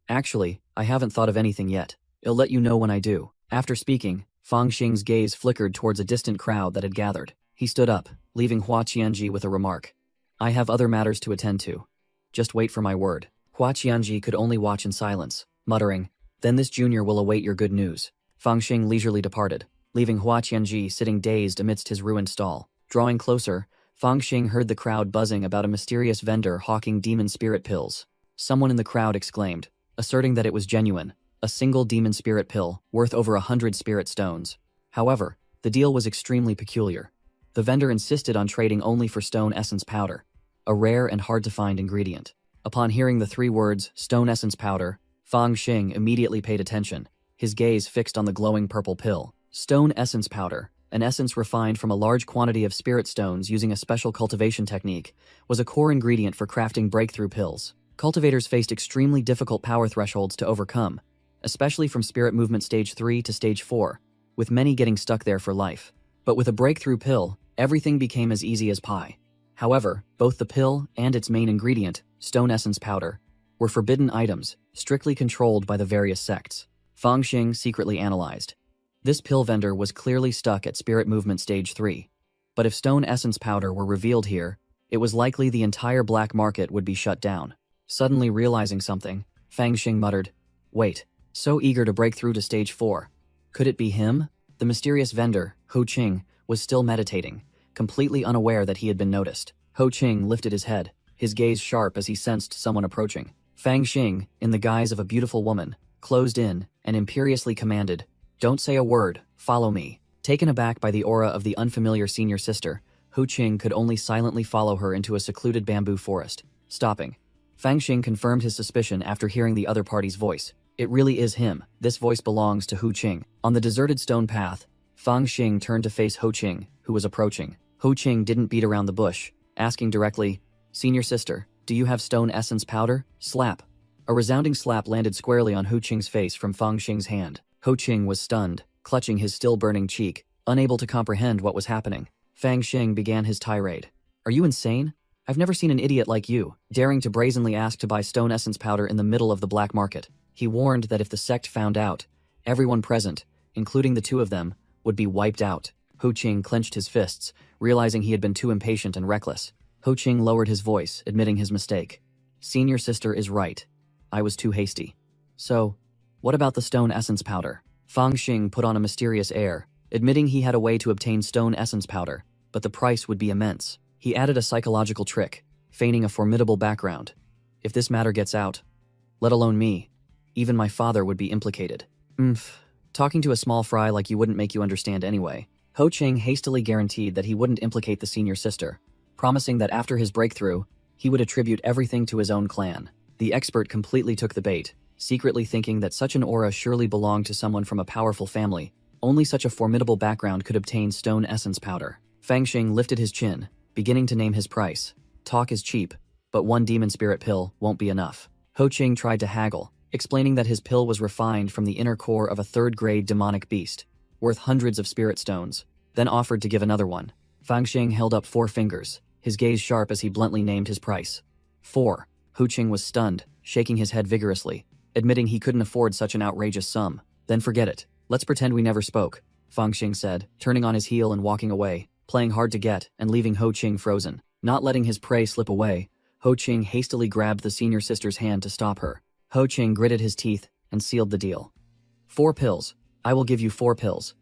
Actually, I haven't thought of anything yet. I'll let you know when I do. After speaking, Fang Xing's gaze flickered towards a distant crowd that had gathered. He stood up, leaving Hua Qianji with a remark. I have other matters to attend to. Just wait for my word. Hua Qianji could only watch in silence, muttering, Then this junior will await your good news. Fang Xing leisurely departed, leaving Hua Qianji sitting dazed amidst his ruined stall. Drawing closer, Fang Xing heard the crowd buzzing about a mysterious vendor hawking demon spirit pills. Someone in the crowd exclaimed, asserting that it was genuine, a single demon spirit pill worth over 100 spirit stones. However, the deal was extremely peculiar. The vendor insisted on trading only for stone essence powder, a rare and hard-to-find ingredient. Upon hearing the 3 words, stone essence powder, Fang Xing immediately paid attention, his gaze fixed on the glowing purple pill. Stone essence powder, an essence refined from a large quantity of spirit stones using a special cultivation technique, was a core ingredient for crafting breakthrough pills. Cultivators faced extremely difficult power thresholds to overcome, especially from spirit movement stage 3 to stage 4, with many getting stuck there for life. But with a breakthrough pill, everything became as easy as pie. However, both the pill and its main ingredient, stone essence powder, were forbidden items, strictly controlled by the various sects. Fang Xing secretly analyzed. This pill vendor was clearly stuck at spirit movement stage 3. But if stone essence powder were revealed here, it was likely the entire black market would be shut down. Suddenly realizing something, Fang Xing muttered, Wait, so eager to break through to stage 4. Could it be him? The mysterious vendor, Ho Qing, was still meditating, completely unaware that he had been noticed. Ho Qing lifted his head, his gaze sharp as he sensed someone approaching. Fang Xing, in the guise of a beautiful woman, closed in and imperiously commanded, Don't say a word, follow me. Taken aback by the aura of the unfamiliar senior sister, Ho Qing could only silently follow her into a secluded bamboo forest. Stopping, Fang Xing confirmed his suspicion after hearing the other party's voice. It really is him. This voice belongs to Ho Qing. On the deserted stone path, Fang Xing turned to face Ho Qing, who was approaching. Ho Qing didn't beat around the bush, asking directly, Senior sister, do you have stone essence powder? Slap. A resounding slap landed squarely on Ho Qing's face from Fang Xing's hand. Ho Qing was stunned, clutching his still burning cheek, unable to comprehend what was happening. Fang Xing began his tirade. Are you insane? I've never seen an idiot like you, daring to brazenly ask to buy stone essence powder in the middle of the black market. He warned that if the sect found out, everyone present, including the 2 of them, would be wiped out. Ho Qing clenched his fists, realizing he had been too impatient and reckless. Ho Qing lowered his voice, admitting his mistake. Senior sister is right. I was too hasty. So, what about the stone essence powder? Fang Xing put on a mysterious air, admitting he had a way to obtain stone essence powder, but the price would be immense. He added a psychological trick, feigning a formidable background. If this matter gets out, let alone me, even my father would be implicated. Talking to a small fry like you wouldn't make you understand anyway. Ho Qing hastily guaranteed that he wouldn't implicate the senior sister, promising that after his breakthrough, he would attribute everything to his own clan. The expert completely took the bait, secretly thinking that such an aura surely belonged to someone from a powerful family. Only such a formidable background could obtain stone essence powder. Fang Xing lifted his chin, beginning to name his price. Talk is cheap, but 1 demon spirit pill won't be enough. Ho Qing tried to haggle, explaining that his pill was refined from the inner core of a 3rd-grade demonic beast, worth hundreds of spirit stones, then offered to give another one. Fang Xing held up 4 fingers, his gaze sharp as he bluntly named his price. 4. Ho Qing was stunned, shaking his head vigorously, admitting he couldn't afford such an outrageous sum. Then forget it. Let's pretend we never spoke, Fang Xing said, turning on his heel and walking away, playing hard to get and leaving Ho Qing frozen. Not letting his prey slip away, Ho Qing hastily grabbed the senior sister's hand to stop her. Ho Qing gritted his teeth and sealed the deal. 4 pills. I will give you 4 pills.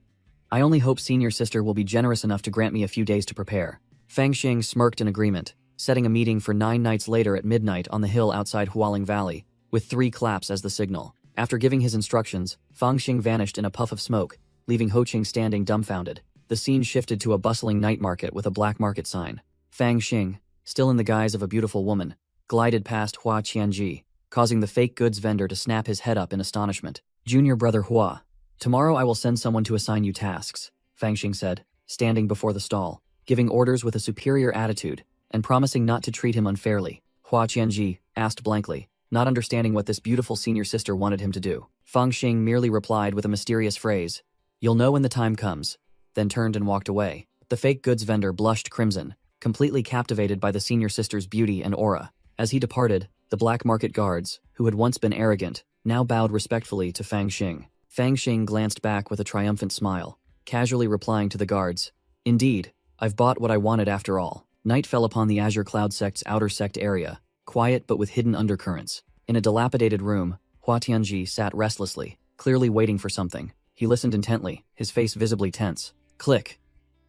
I only hope senior sister will be generous enough to grant me a few days to prepare. Fang Xing smirked in agreement, setting a meeting for 9 nights later at midnight on the hill outside Hualing Valley, with 3 claps as the signal. After giving his instructions, Fang Xing vanished in a puff of smoke, leaving Ho Qing standing dumbfounded. The scene shifted to a bustling night market with a black market sign. Fang Xing, still in the guise of a beautiful woman, glided past Hua Qianji, causing the fake goods vendor to snap his head up in astonishment. Junior brother Hua, tomorrow I will send someone to assign you tasks, Fang Xing said, standing before the stall, giving orders with a superior attitude, and promising not to treat him unfairly. Hua Qianji asked blankly, not understanding what this beautiful senior sister wanted him to do. Fang Xing merely replied with a mysterious phrase, "You'll know when the time comes," then turned and walked away. The fake goods vendor blushed crimson, completely captivated by the senior sister's beauty and aura. As he departed, the black market guards, who had once been arrogant, now bowed respectfully to Fang Xing. Fang Xing glanced back with a triumphant smile, casually replying to the guards, "Indeed, I've bought what I wanted after all." Night fell upon the Azure Cloud Sect's outer sect area, quiet but with hidden undercurrents. In a dilapidated room, Hua Tianji sat restlessly, clearly waiting for something. He listened intently, his face visibly tense. Click.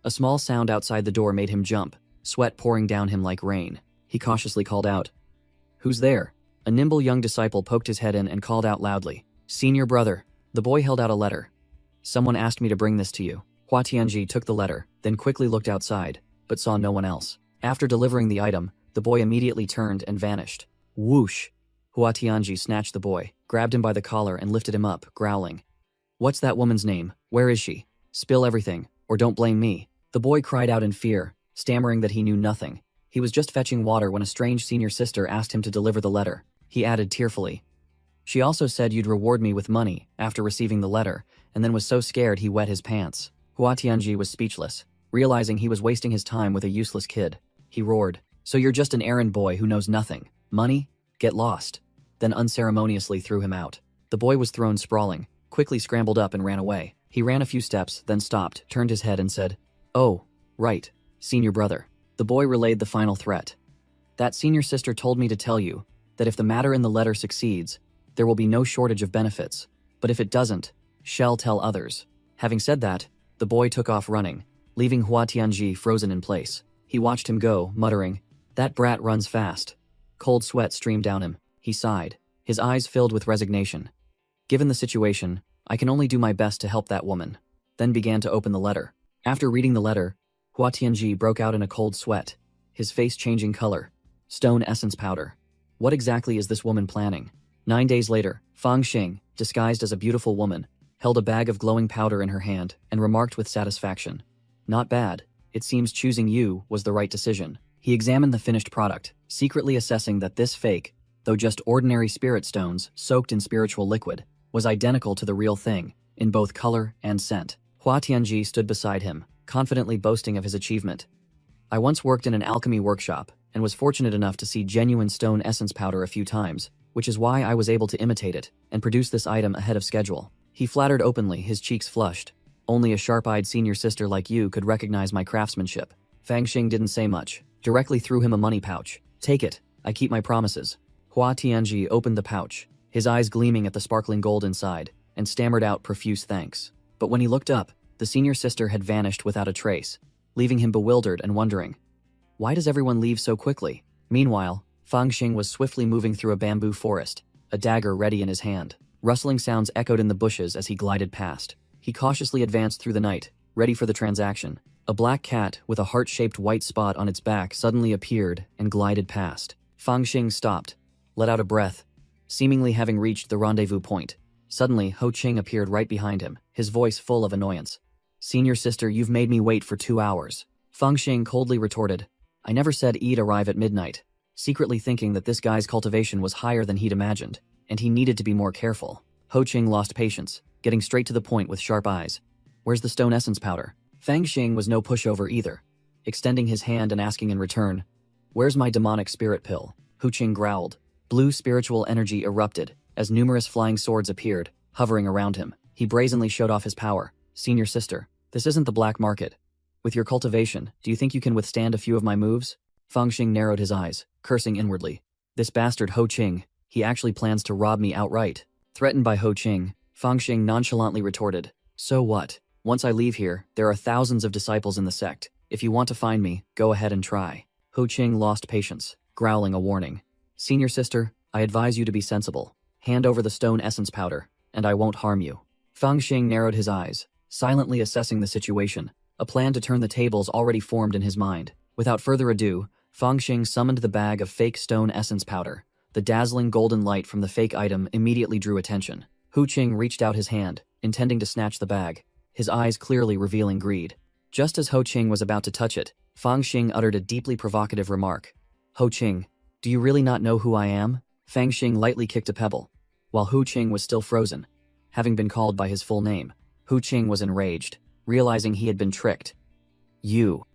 A small sound outside the door made him jump, sweat pouring down him like rain. He cautiously called out, "Who's there?" A nimble young disciple poked his head in and called out loudly, "Senior brother." The boy held out a letter. "Someone asked me to bring this to you." Hua Tianji took the letter, then quickly looked outside, but saw no one else. After delivering the item, the boy immediately turned and vanished. Whoosh! Hua Tianji snatched the boy, grabbed him by the collar and lifted him up, growling, "What's that woman's name? Where is she? Spill everything, or don't blame me." The boy cried out in fear, stammering that he knew nothing. He was just fetching water when a strange senior sister asked him to deliver the letter. He added tearfully, "She also said you'd reward me with money after receiving the letter," and then was so scared he wet his pants. Hua Tianji was speechless, realizing he was wasting his time with a useless kid. He roared, "So you're just an errand boy who knows nothing. Money? Get lost." Then unceremoniously threw him out. The boy was thrown sprawling, quickly scrambled up and ran away. He ran a few steps, then stopped, turned his head and said, "Oh, right, senior brother." The boy relayed the final threat. "That senior sister told me to tell you that if the matter in the letter succeeds, there will be no shortage of benefits, but if it doesn't, shall tell others." Having said that, the boy took off running, leaving Hua Tianji frozen in place. He watched him go, muttering, "That brat runs fast." Cold sweat streamed down him. He sighed, his eyes filled with resignation. "Given the situation, I can only do my best to help that woman." Then began to open the letter. After reading the letter, Hua Tianji broke out in a cold sweat, his face changing color. Stone essence powder. What exactly is this woman planning? 9 days later, Fang Xing, disguised as a beautiful woman, held a bag of glowing powder in her hand and remarked with satisfaction, "Not bad. It seems choosing you was the right decision." He examined the finished product, secretly assessing that this fake, though just ordinary spirit stones soaked in spiritual liquid, was identical to the real thing, in both color and scent. Hua Tianji stood beside him, confidently boasting of his achievement. "I once worked in an alchemy workshop and was fortunate enough to see genuine stone essence powder a few times, which is why I was able to imitate it and produce this item ahead of schedule." He flattered openly, his cheeks flushed. "Only a sharp-eyed senior sister like you could recognize my craftsmanship." Fang Xing didn't say much, directly threw him a money pouch. "Take it, I keep my promises." Hua Tianji opened the pouch, his eyes gleaming at the sparkling gold inside, and stammered out profuse thanks. But when he looked up, the senior sister had vanished without a trace, leaving him bewildered and wondering, why does everyone leave so quickly? Meanwhile, Fang Xing was swiftly moving through a bamboo forest, a dagger ready in his hand. Rustling sounds echoed in the bushes as he glided past. He cautiously advanced through the night, ready for the transaction. A black cat with a heart-shaped white spot on its back suddenly appeared and glided past. Fang Xing stopped, let out a breath, seemingly having reached the rendezvous point. Suddenly, Ho Qing appeared right behind him, his voice full of annoyance. "Senior sister, you've made me wait for 2 hours." Fang Xing coldly retorted, "I never said E'd arrive at midnight," secretly thinking that this guy's cultivation was higher than he'd imagined, and he needed to be more careful. Ho Qing lost patience, getting straight to the point with sharp eyes. "Where's the stone essence powder?" Fang Xing was no pushover either, extending his hand and asking in return, "Where's my demonic spirit pill?" Ho Qing growled. Blue spiritual energy erupted as numerous flying swords appeared, hovering around him. He brazenly showed off his power. "Senior sister, this isn't the black market. With your cultivation, do you think you can withstand a few of my moves?" Fang Xing narrowed his eyes, cursing inwardly. "This bastard Ho Qing, he actually plans to rob me outright." Threatened by Ho Qing, Fangxing nonchalantly retorted. So what? Once I leave here, there are thousands of disciples in the sect. If you want to find me, go ahead and try. Hu Qing lost patience, growling a warning. Senior sister, I advise you to be sensible. Hand over the stone essence powder, and I won't harm you. Fangxing narrowed his eyes, silently assessing the situation, a plan to turn the tables already formed in his mind. Without further ado, Fangxing summoned the bag of fake stone essence powder. The dazzling golden light from the fake item immediately drew attention. Hu Qing reached out his hand, intending to snatch the bag, his eyes clearly revealing greed. Just as Hu Qing was about to touch it, Fangxing uttered a deeply provocative remark. Hu Qing, do you really not know who I am? Fangxing lightly kicked a pebble. While Hu Qing was still frozen, having been called by his full name, Hu Qing was enraged, realizing he had been tricked.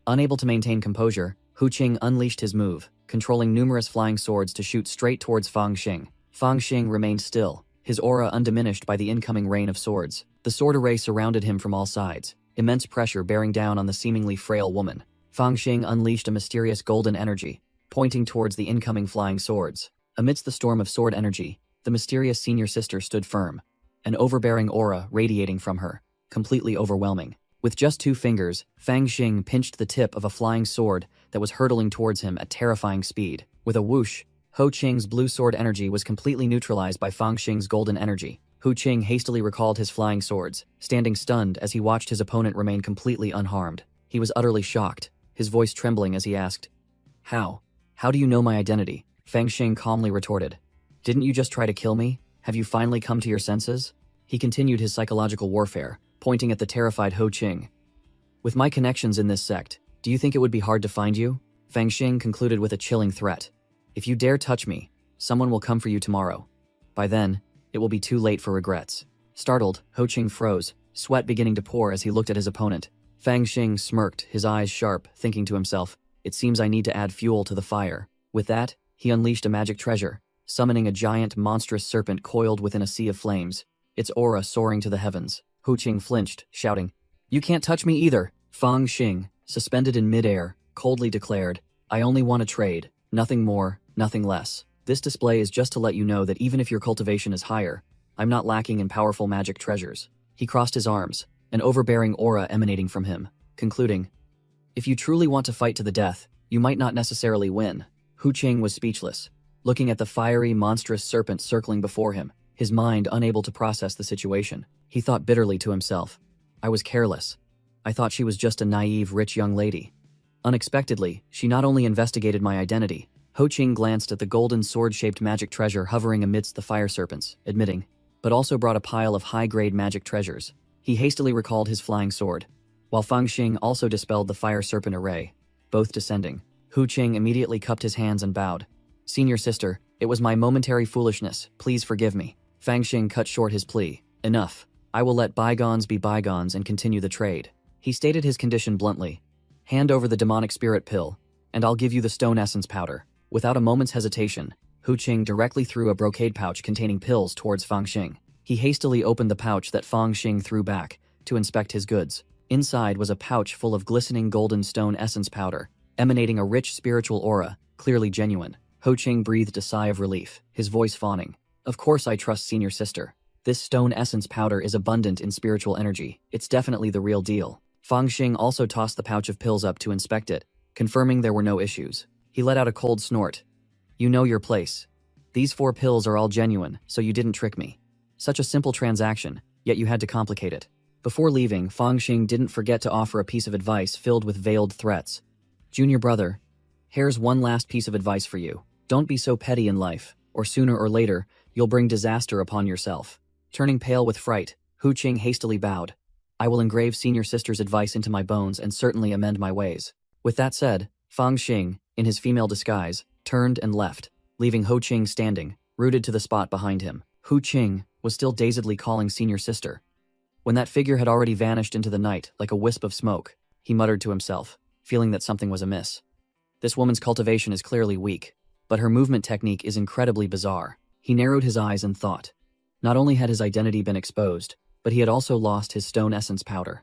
Unable to maintain composure, Hu Qing unleashed his move, controlling numerous flying swords to shoot straight towards Fangxing. Fangxing remained still, his aura undiminished by the incoming rain of swords. The sword array surrounded him from all sides, immense pressure bearing down on the seemingly frail woman. Fangxing unleashed a mysterious golden energy, pointing towards the incoming flying swords. Amidst the storm of sword energy, the mysterious senior sister stood firm, an overbearing aura radiating from her, completely overwhelming. With just 2 fingers, Fangxing pinched the tip of a flying sword that was hurtling towards him at terrifying speed. With a whoosh, Hu Qing's blue sword energy was completely neutralized by Fangxing's golden energy. Hu Qing hastily recalled his flying swords, standing stunned as he watched his opponent remain completely unharmed. He was utterly shocked, his voice trembling as he asked, How? How do you know my identity? Fangxing calmly retorted. Didn't you just try to kill me? Have you finally come to your senses? He continued his psychological warfare, pointing at the terrified Hu Qing. With my connections in this sect, do you think it would be hard to find you? Fangxing concluded with a chilling threat. If you dare touch me, someone will come for you tomorrow. By then, it will be too late for regrets. Startled, Hu Qing froze, sweat beginning to pour as he looked at his opponent. Fangxing smirked, his eyes sharp, thinking to himself, it seems I need to add fuel to the fire. With that, he unleashed a magic treasure, summoning a giant, monstrous serpent coiled within a sea of flames, its aura soaring to the heavens. Hu Qing flinched, shouting, You can't touch me either! Fangxing, suspended in midair, coldly declared, I only want to trade, nothing more, nothing less. This display is just to let you know that even if your cultivation is higher, I'm not lacking in powerful magic treasures. He crossed his arms, an overbearing aura emanating from him, concluding, If you truly want to fight to the death, you might not necessarily win. Hu Qing was speechless, looking at the fiery, monstrous serpent circling before him, his mind unable to process the situation. He thought bitterly to himself, I was careless. I thought she was just a naive, rich young lady. Unexpectedly, she not only investigated my identity. Hu Qing glanced at the golden sword-shaped magic treasure hovering amidst the fire serpents, admitting, but also brought a pile of high-grade magic treasures. He hastily recalled his flying sword, while Fangxing also dispelled the fire serpent array, both descending. Hu Qing immediately cupped his hands and bowed. Senior sister, it was my momentary foolishness, please forgive me. Fangxing cut short his plea. Enough. I will let bygones be bygones and continue the trade. He stated his condition bluntly. Hand over the demonic spirit pill, and I'll give you the stone essence powder. Without a moment's hesitation, Hu Qing directly threw a brocade pouch containing pills towards Fangxing. He hastily opened the pouch that Fangxing threw back to inspect his goods. Inside was a pouch full of glistening golden stone essence powder, emanating a rich spiritual aura, clearly genuine. Hu Qing breathed a sigh of relief, his voice fawning. Of course I trust senior sister. This stone essence powder is abundant in spiritual energy. It's definitely the real deal. Fangxing also tossed the pouch of pills up to inspect it, confirming there were no issues. He let out a cold snort. You know your place. These 4 pills are all genuine, so you didn't trick me. Such a simple transaction, yet you had to complicate it. Before leaving, Fangxing didn't forget to offer a piece of advice filled with veiled threats. Junior brother, here's one last piece of advice for you. Don't be so petty in life, or sooner or later, you'll bring disaster upon yourself. Turning pale with fright, Hu Qing hastily bowed. I will engrave senior sister's advice into my bones and certainly amend my ways. With that said, Fangxing, in his female disguise, turned and left, leaving Hu Qing standing, rooted to the spot behind him. Hu Qing was still dazedly calling senior sister. When that figure had already vanished into the night like a wisp of smoke, he muttered to himself, feeling that something was amiss. This woman's cultivation is clearly weak, but her movement technique is incredibly bizarre. He narrowed his eyes and thought. Not only had his identity been exposed, but he had also lost his stone essence powder.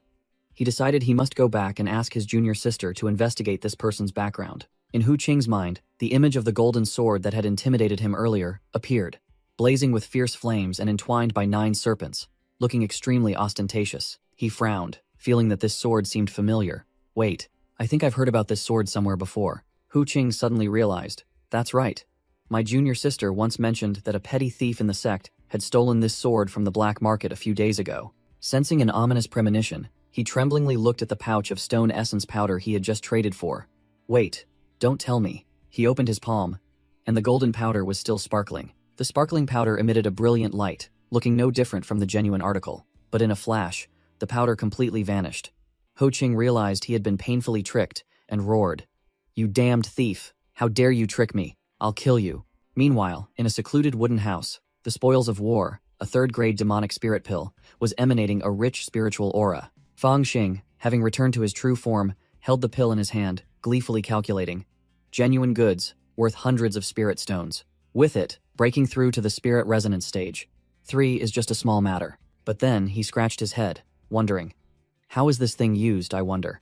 He decided he must go back and ask his junior sister to investigate this person's background. In Hu Qing's mind, the image of the golden sword that had intimidated him earlier appeared, blazing with fierce flames and entwined by 9 serpents. looking extremely ostentatious. He frowned, feeling that this sword seemed familiar. Wait, I think I've heard about this sword somewhere before. Hu Qing suddenly realized. That's right. My junior sister once mentioned that a petty thief in the sect had stolen this sword from the black market a few days ago. Sensing an ominous premonition, he tremblingly looked at the pouch of stone essence powder he had just traded for. Wait, don't tell me. He opened his palm, and the golden powder was still sparkling. The sparkling powder emitted a brilliant light, looking no different from the genuine article. But in a flash, the powder completely vanished. Ho Qing realized he had been painfully tricked and roared. You damned thief! How dare you trick me? I'll kill you. Meanwhile, in a secluded wooden house, the spoils of war, a third-grade demonic spirit pill, was emanating a rich spiritual aura. Fang Xing, having returned to his true form, held the pill in his hand, gleefully calculating. Genuine goods, worth hundreds of spirit stones. With it, breaking through to the spirit resonance stage. 3 is just a small matter. But then he scratched his head, wondering. How is this thing used, I wonder?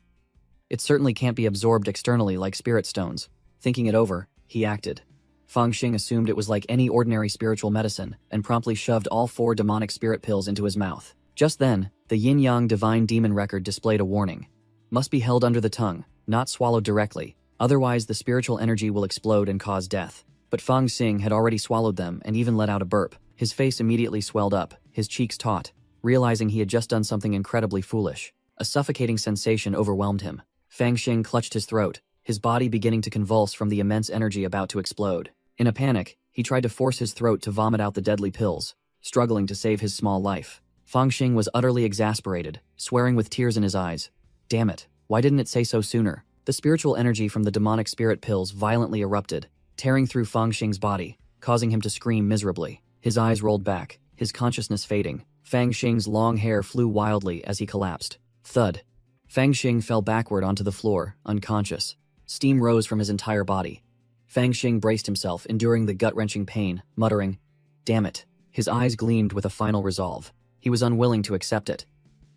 It certainly can't be absorbed externally like spirit stones. Thinking it over, he acted. Fang Xing assumed it was like any ordinary spiritual medicine and promptly shoved all 4 demonic spirit pills into his mouth. Just then, the yin-yang divine demon record displayed a warning. Must be held under the tongue, not swallowed directly, otherwise the spiritual energy will explode and cause death. But Fang Xing had already swallowed them and even let out a burp. His face immediately swelled up, his cheeks taut, realizing he had just done something incredibly foolish. A suffocating sensation overwhelmed him. Fang Xing clutched his throat, his body beginning to convulse from the immense energy about to explode. In a panic, he tried to force his throat to vomit out the deadly pills, struggling to save his small life. Fang Xing was utterly exasperated, swearing with tears in his eyes. Damn it, why didn't it say so sooner? The spiritual energy from the demonic spirit pills violently erupted, tearing through Fang Xing's body, causing him to scream miserably. His eyes rolled back, his consciousness fading. Fang Xing's long hair flew wildly as he collapsed. Thud. Fang Xing fell backward onto the floor, unconscious. Steam rose from his entire body. Fang Xing braced himself, enduring the gut-wrenching pain, muttering, "Damn it." His eyes gleamed with a final resolve. He was unwilling to accept it.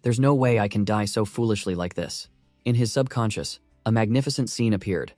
There's no way I can die so foolishly like this. In his subconscious, a magnificent scene appeared.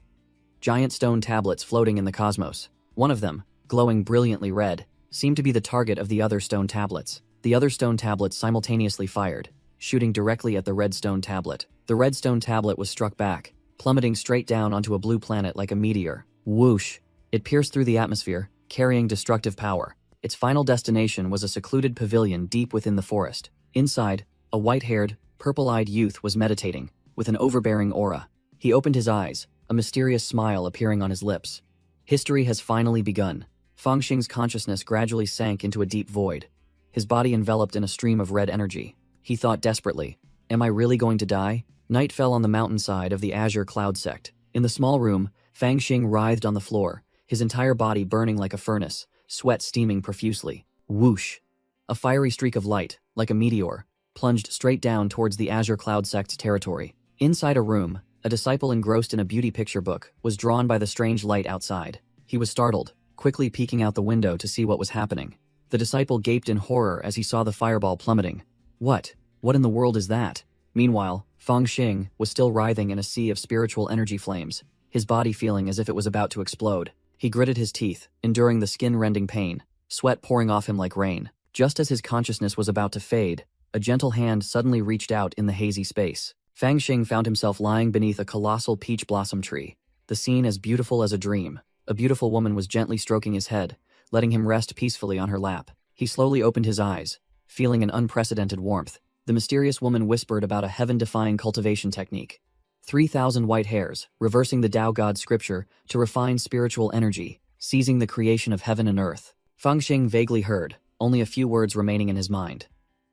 Giant stone tablets floating in the cosmos. One of them, glowing brilliantly red, seemed to be the target of the other stone tablets. The other stone tablets simultaneously fired, shooting directly at the red stone tablet. The red stone tablet was struck back, plummeting straight down onto a blue planet like a meteor. Whoosh! It pierced through the atmosphere, carrying destructive power. Its final destination was a secluded pavilion deep within the forest. Inside, a white-haired, purple-eyed youth was meditating, with an overbearing aura. He opened his eyes, a mysterious smile appearing on his lips. History has finally begun. Fang Xing's consciousness gradually sank into a deep void, his body enveloped in a stream of red energy. He thought desperately, am I really going to die? Night fell on the mountainside of the Azure Cloud sect. In the small room, Fang Xing writhed on the floor, his entire body burning like a furnace, sweat steaming profusely. Whoosh! A fiery streak of light, like a meteor, plunged straight down towards the Azure Cloud sect's territory. Inside a room, a disciple engrossed in a beauty picture book was drawn by the strange light outside. He was startled, quickly peeking out the window to see what was happening. The disciple gaped in horror as he saw the fireball plummeting. What in the world is that? Meanwhile, Fang Xing was still writhing in a sea of spiritual energy flames, his body feeling as if it was about to explode. He gritted his teeth, enduring the skin-rending pain, sweat pouring off him like rain. Just as his consciousness was about to fade, a gentle hand suddenly reached out in the hazy space. Fang Xing found himself lying beneath a colossal peach blossom tree, the scene as beautiful as a dream. A beautiful woman was gently stroking his head, letting him rest peacefully on her lap. He slowly opened his eyes, feeling an unprecedented warmth. The mysterious woman whispered about a heaven-defying cultivation technique. 3,000 white hairs, reversing the Tao God scripture to refine spiritual energy, seizing the creation of heaven and earth. Fang Xing vaguely heard, only a few words remaining in his mind.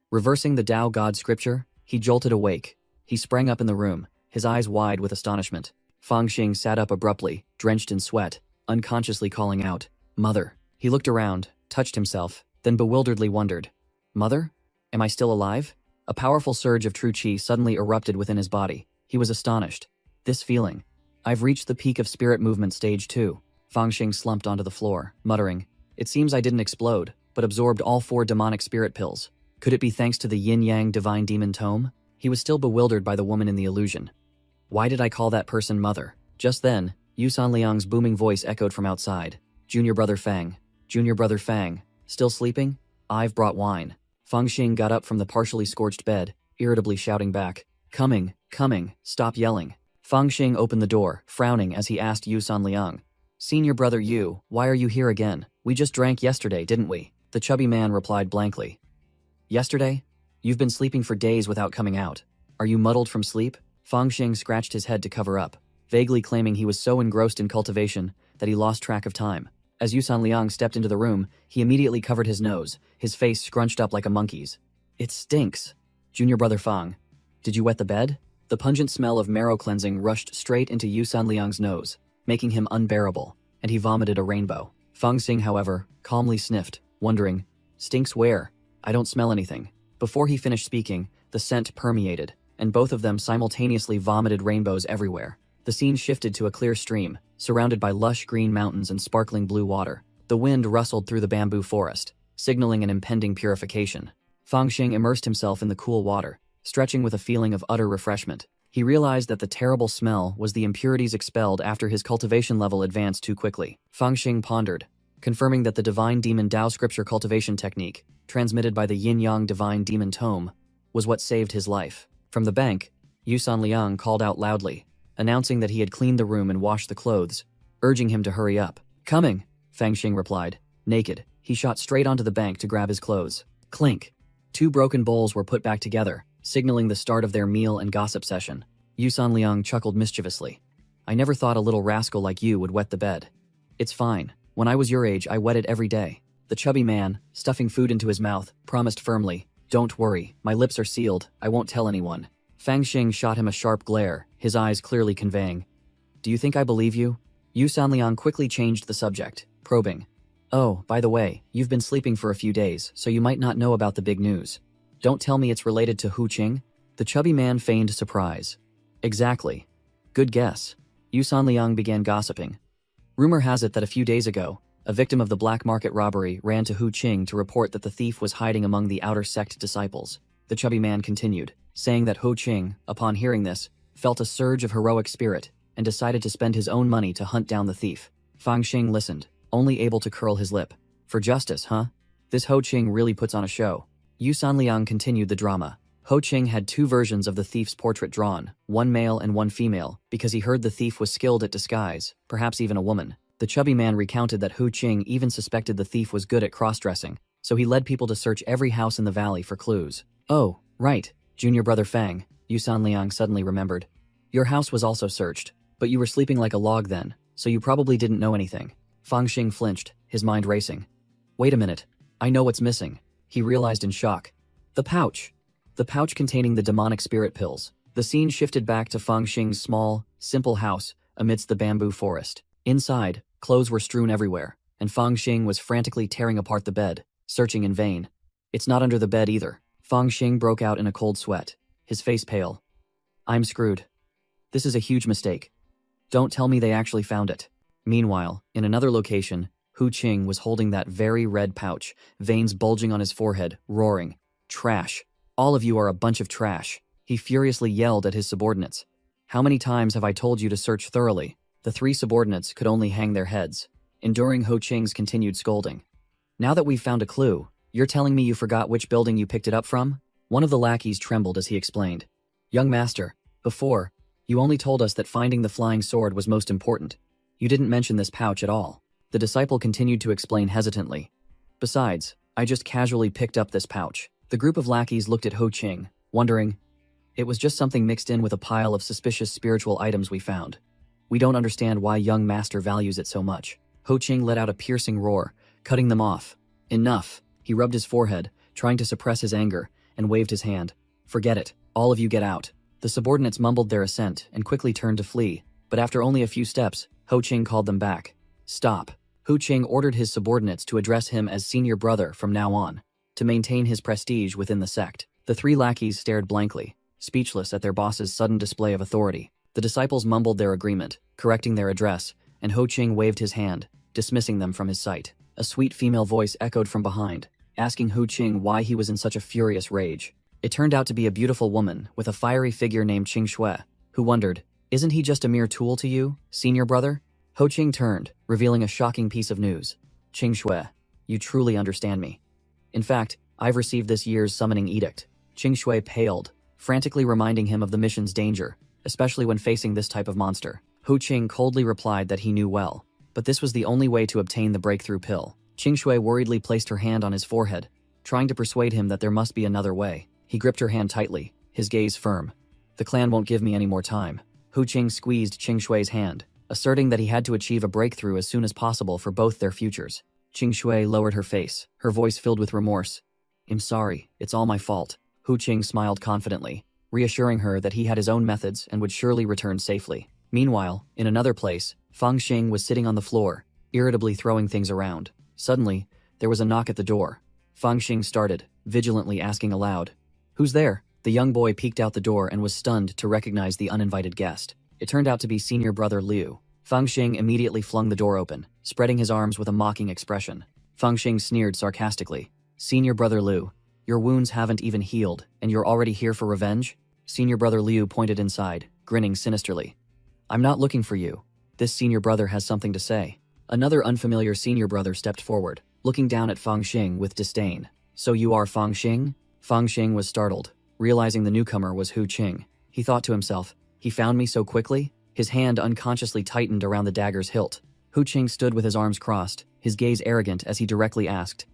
Reversing the Tao God scripture? He jolted awake. He sprang up in the room, his eyes wide with astonishment. Fang Xing sat up abruptly, drenched in sweat, unconsciously calling out, "Mother." He looked around, touched himself, then bewilderedly wondered, "Mother? Am I still alive?" A powerful surge of true chi suddenly erupted within his body. He was astonished. This feeling. I've reached the peak of spirit movement stage 2. Fang Xing slumped onto the floor, muttering, "It seems I didn't explode, but absorbed all 4 demonic spirit pills. Could it be thanks to the yin-yang divine demon tome?" He was still bewildered by the woman in the illusion. Why did I call that person mother? Just then, Yu Sanliang's booming voice echoed from outside. "Junior brother Fang. Junior brother Fang. Still sleeping? I've brought wine." Fang Xing got up from the partially scorched bed, irritably shouting back, "Coming, coming, stop yelling." Fang Xing opened the door, frowning as he asked Yu Sanliang, "Senior brother Yu, why are you here again? We just drank yesterday, didn't we?" The chubby man replied blankly. "Yesterday? You've been sleeping for days without coming out. Are you muddled from sleep?" Fang Xing scratched his head to cover up, vaguely claiming he was so engrossed in cultivation that he lost track of time. As Yu Sanliang stepped into the room, he immediately covered his nose, his face scrunched up like a monkey's. "It stinks. Junior brother Fang, did you wet the bed?" The pungent smell of marrow cleansing rushed straight into Yu Sanliang's nose, making him unbearable, and he vomited a rainbow. Fang Xing, however, calmly sniffed, wondering, "Stinks where? I don't smell anything." Before he finished speaking, the scent permeated, and both of them simultaneously vomited rainbows everywhere. The scene shifted to a clear stream, surrounded by lush green mountains and sparkling blue water. The wind rustled through the bamboo forest, signaling an impending purification. Fang Xing immersed himself in the cool water, stretching with a feeling of utter refreshment. He realized that the terrible smell was the impurities expelled after his cultivation level advanced too quickly. Fang Xing pondered, confirming that the Divine Demon Tao Scripture cultivation technique, transmitted by the Yin-Yang Divine Demon Tome, was what saved his life. From the bank, Yu Sanliang called out loudly, announcing that he had cleaned the room and washed the clothes, urging him to hurry up. "Coming," Fang Xing replied. Naked, he shot straight onto the bank to grab his clothes. Clink. 2 broken bowls were put back together, signaling the start of their meal and gossip session. Yu Sanliang chuckled mischievously. "I never thought a little rascal like you would wet the bed." "It's fine. When I was your age, I wet it every day." The chubby man, stuffing food into his mouth, promised firmly, "Don't worry, my lips are sealed, I won't tell anyone." Fang Xing shot him a sharp glare, his eyes clearly conveying, "Do you think I believe you?" Yu Sanliang quickly changed the subject, probing, "Oh, by the way, you've been sleeping for a few days, so you might not know about the big news. Don't tell me it's related to Hu Qing?" The chubby man feigned surprise. "Exactly. Good guess." Yu Sanliang began gossiping. "Rumor has it that a few days ago, a victim of the black market robbery ran to Hu Qing to report that the thief was hiding among the outer sect disciples." The chubby man continued, saying that Hu Qing, upon hearing this, felt a surge of heroic spirit and decided to spend his own money to hunt down the thief. Fang Xing listened, only able to curl his lip. "For justice, huh? This Ho Qing really puts on a show." Yu Sanliang continued the drama. Ho Qing had 2 versions of the thief's portrait drawn, one male and one female, because he heard the thief was skilled at disguise, perhaps even a woman. The chubby man recounted that Hu Qing even suspected the thief was good at cross-dressing, so he led people to search every house in the valley for clues. "Oh, right, junior brother Fang," Yu Sanliang suddenly remembered. "Your house was also searched, but you were sleeping like a log then, so you probably didn't know anything." Fang Xing flinched, his mind racing. "Wait a minute, I know what's missing," he realized in shock. "The pouch. The pouch containing the demonic spirit pills." The scene shifted back to Fang Xing's small, simple house amidst the bamboo forest. Inside, clothes were strewn everywhere, and Fang Xing was frantically tearing apart the bed, searching in vain. "It's not under the bed either." Fang Xing broke out in a cold sweat, his face pale. "I'm screwed. This is a huge mistake. Don't tell me they actually found it." Meanwhile, in another location, Hu Qing was holding that very red pouch, veins bulging on his forehead, roaring, "Trash. All of you are a bunch of trash." He furiously yelled at his subordinates. "How many times have I told you to search thoroughly?" The 3 subordinates could only hang their heads, enduring Ho Qing's continued scolding. "Now that we've found a clue, you're telling me you forgot which building you picked it up from?" One of the lackeys trembled as he explained. "Young master, before, you only told us that finding the flying sword was most important. You didn't mention this pouch at all." The disciple continued to explain hesitantly. "Besides, I just casually picked up this pouch." The group of lackeys looked at Ho Qing, wondering, "It was just something mixed in with a pile of suspicious spiritual items we found. We don't understand why young master values it so much." Ho Qing let out a piercing roar, cutting them off. "Enough." He rubbed his forehead, trying to suppress his anger, and waved his hand. "Forget it. All of you get out." The subordinates mumbled their assent and quickly turned to flee, but after only a few steps, Ho Qing called them back. "Stop." Hu Qing ordered his subordinates to address him as senior brother from now on, to maintain his prestige within the sect. The 3 lackeys stared blankly, speechless at their boss's sudden display of authority. The disciples mumbled their agreement, correcting their address, and Ho Qing waved his hand, dismissing them from his sight. A sweet female voice echoed from behind, asking Hu Qing why he was in such a furious rage. It turned out to be a beautiful woman with a fiery figure named Qing Shui, who wondered, "Isn't he just a mere tool to you, senior brother?" Ho Qing turned, revealing a shocking piece of news. "Qing Shui, you truly understand me. In fact, I've received this year's summoning edict. Qing Shui paled, frantically reminding him of the mission's danger, especially when facing this type of monster. Hu Qing coldly replied that he knew well, but this was the only way to obtain the breakthrough pill. Qing Shui worriedly placed her hand on his forehead, trying to persuade him that there must be another way. He gripped her hand tightly, his gaze firm. The clan won't give me any more time. Hu Qing squeezed Qing Shui's hand, asserting that he had to achieve a breakthrough as soon as possible for both their futures. Qing Shui lowered her face, her voice filled with remorse. I'm sorry, it's all my fault. Hu Qing smiled confidently, reassuring her that he had his own methods and would surely return safely. Meanwhile, in another place, Fang Xing was sitting on the floor, irritably throwing things around. Suddenly, there was a knock at the door. Fang Xing started, vigilantly asking aloud, "Who's there?" The young boy peeked out the door and was stunned to recognize the uninvited guest. It turned out to be senior brother Liu. Fang Xing immediately flung the door open, spreading his arms with a mocking expression. Fang Xing sneered sarcastically. "Senior brother Liu, your wounds haven't even healed, and you're already here for revenge?" Senior brother Liu pointed inside, grinning sinisterly. "I'm not looking for you. This senior brother has something to say." Another unfamiliar senior brother stepped forward, looking down at Fang Xing with disdain. "So you are Fang Xing?" Fang Xing was startled, realizing the newcomer was Hu Qing. He thought to himself, "He found me so quickly?" His hand unconsciously tightened around the dagger's hilt. Hu Qing stood with his arms crossed, his gaze arrogant as he directly asked,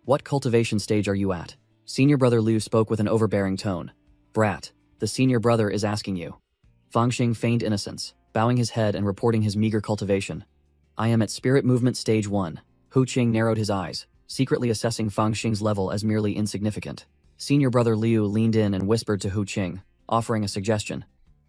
"What cultivation stage are you at?" Senior brother Liu spoke with an overbearing tone. "Brat, the senior brother is asking you." Fang Xing feigned innocence, bowing his head and reporting his meager cultivation. "I am at spirit movement stage 1. Hu Qing narrowed his eyes, secretly assessing Fang Xing's level as merely insignificant. Senior brother Liu leaned in and whispered to Hu Qing, offering a suggestion.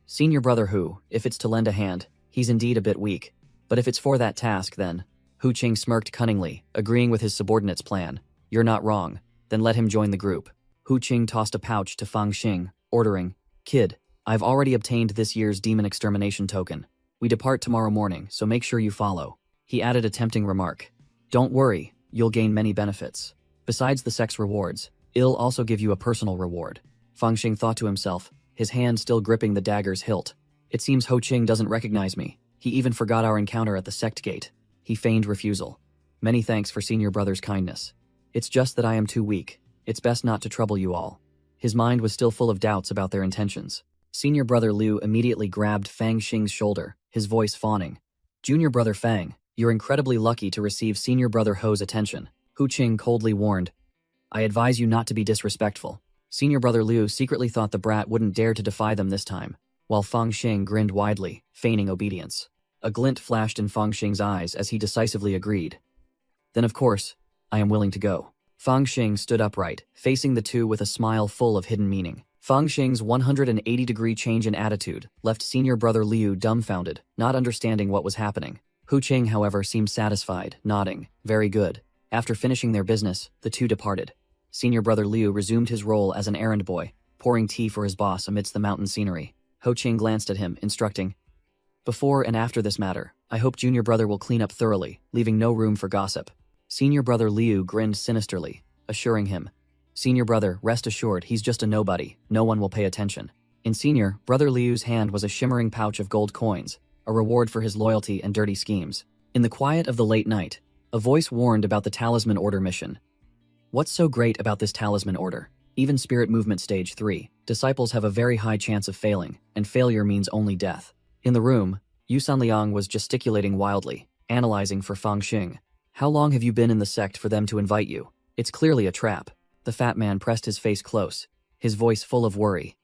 "Senior brother Hu, if it's to lend a hand, he's indeed a bit weak. But if it's for that task, then..." Hu Qing smirked cunningly, agreeing with his subordinate's plan. "You're not wrong. Then let him join the group." Hu Qing tossed a pouch to Fang Xing, ordering, "Kid, I've already obtained this year's demon extermination token. We depart tomorrow morning, so make sure you follow." He added a tempting remark. "Don't worry, you'll gain many benefits. Besides the sex rewards, I'll also give you a personal reward." Fang Xing thought to himself, his hand still gripping the dagger's hilt. "It seems Ho Qing doesn't recognize me. He even forgot our encounter at the sect gate." He feigned refusal. "Many thanks for senior brother's kindness. It's just that I am too weak. It's best not to trouble you all." His mind was still full of doubts about their intentions. Senior brother Liu immediately grabbed Fang Xing's shoulder, his voice fawning. "Junior brother Fang, you're incredibly lucky to receive senior brother Ho's attention." Hu Qing coldly warned, "I advise you not to be disrespectful." Senior brother Liu secretly thought the brat wouldn't dare to defy them this time, while Fang Xing grinned widely, feigning obedience. A glint flashed in Fang Xing's eyes as he decisively agreed. "Then of course, I am willing to go." Fang Xing stood upright, facing the two with a smile full of hidden meaning. Fang Xing's 180-degree change in attitude left senior brother Liu dumbfounded, not understanding what was happening. Hu Qing, however, seemed satisfied, nodding, "Very good." After finishing their business, the two departed. Senior brother Liu resumed his role as an errand boy, pouring tea for his boss amidst the mountain scenery. Ho Qing glanced at him, instructing, "Before and after this matter, I hope junior brother will clean up thoroughly, leaving no room for gossip." Senior brother Liu grinned sinisterly, assuring him, "Senior brother, rest assured he's just a nobody, no one will pay attention." In senior brother Liu's hand was a shimmering pouch of gold coins, a reward for his loyalty and dirty schemes. In the quiet of the late night, a voice warned about the Talisman Order mission. "What's so great about this Talisman Order? Even Spirit Movement Stage 3, disciples have a very high chance of failing, and failure means only death." In the room, Yusan Liang was gesticulating wildly, analyzing for Fang Xing. "How long have you been in the sect for them to invite you? It's clearly a trap." The fat man pressed his face close, his voice full of worry.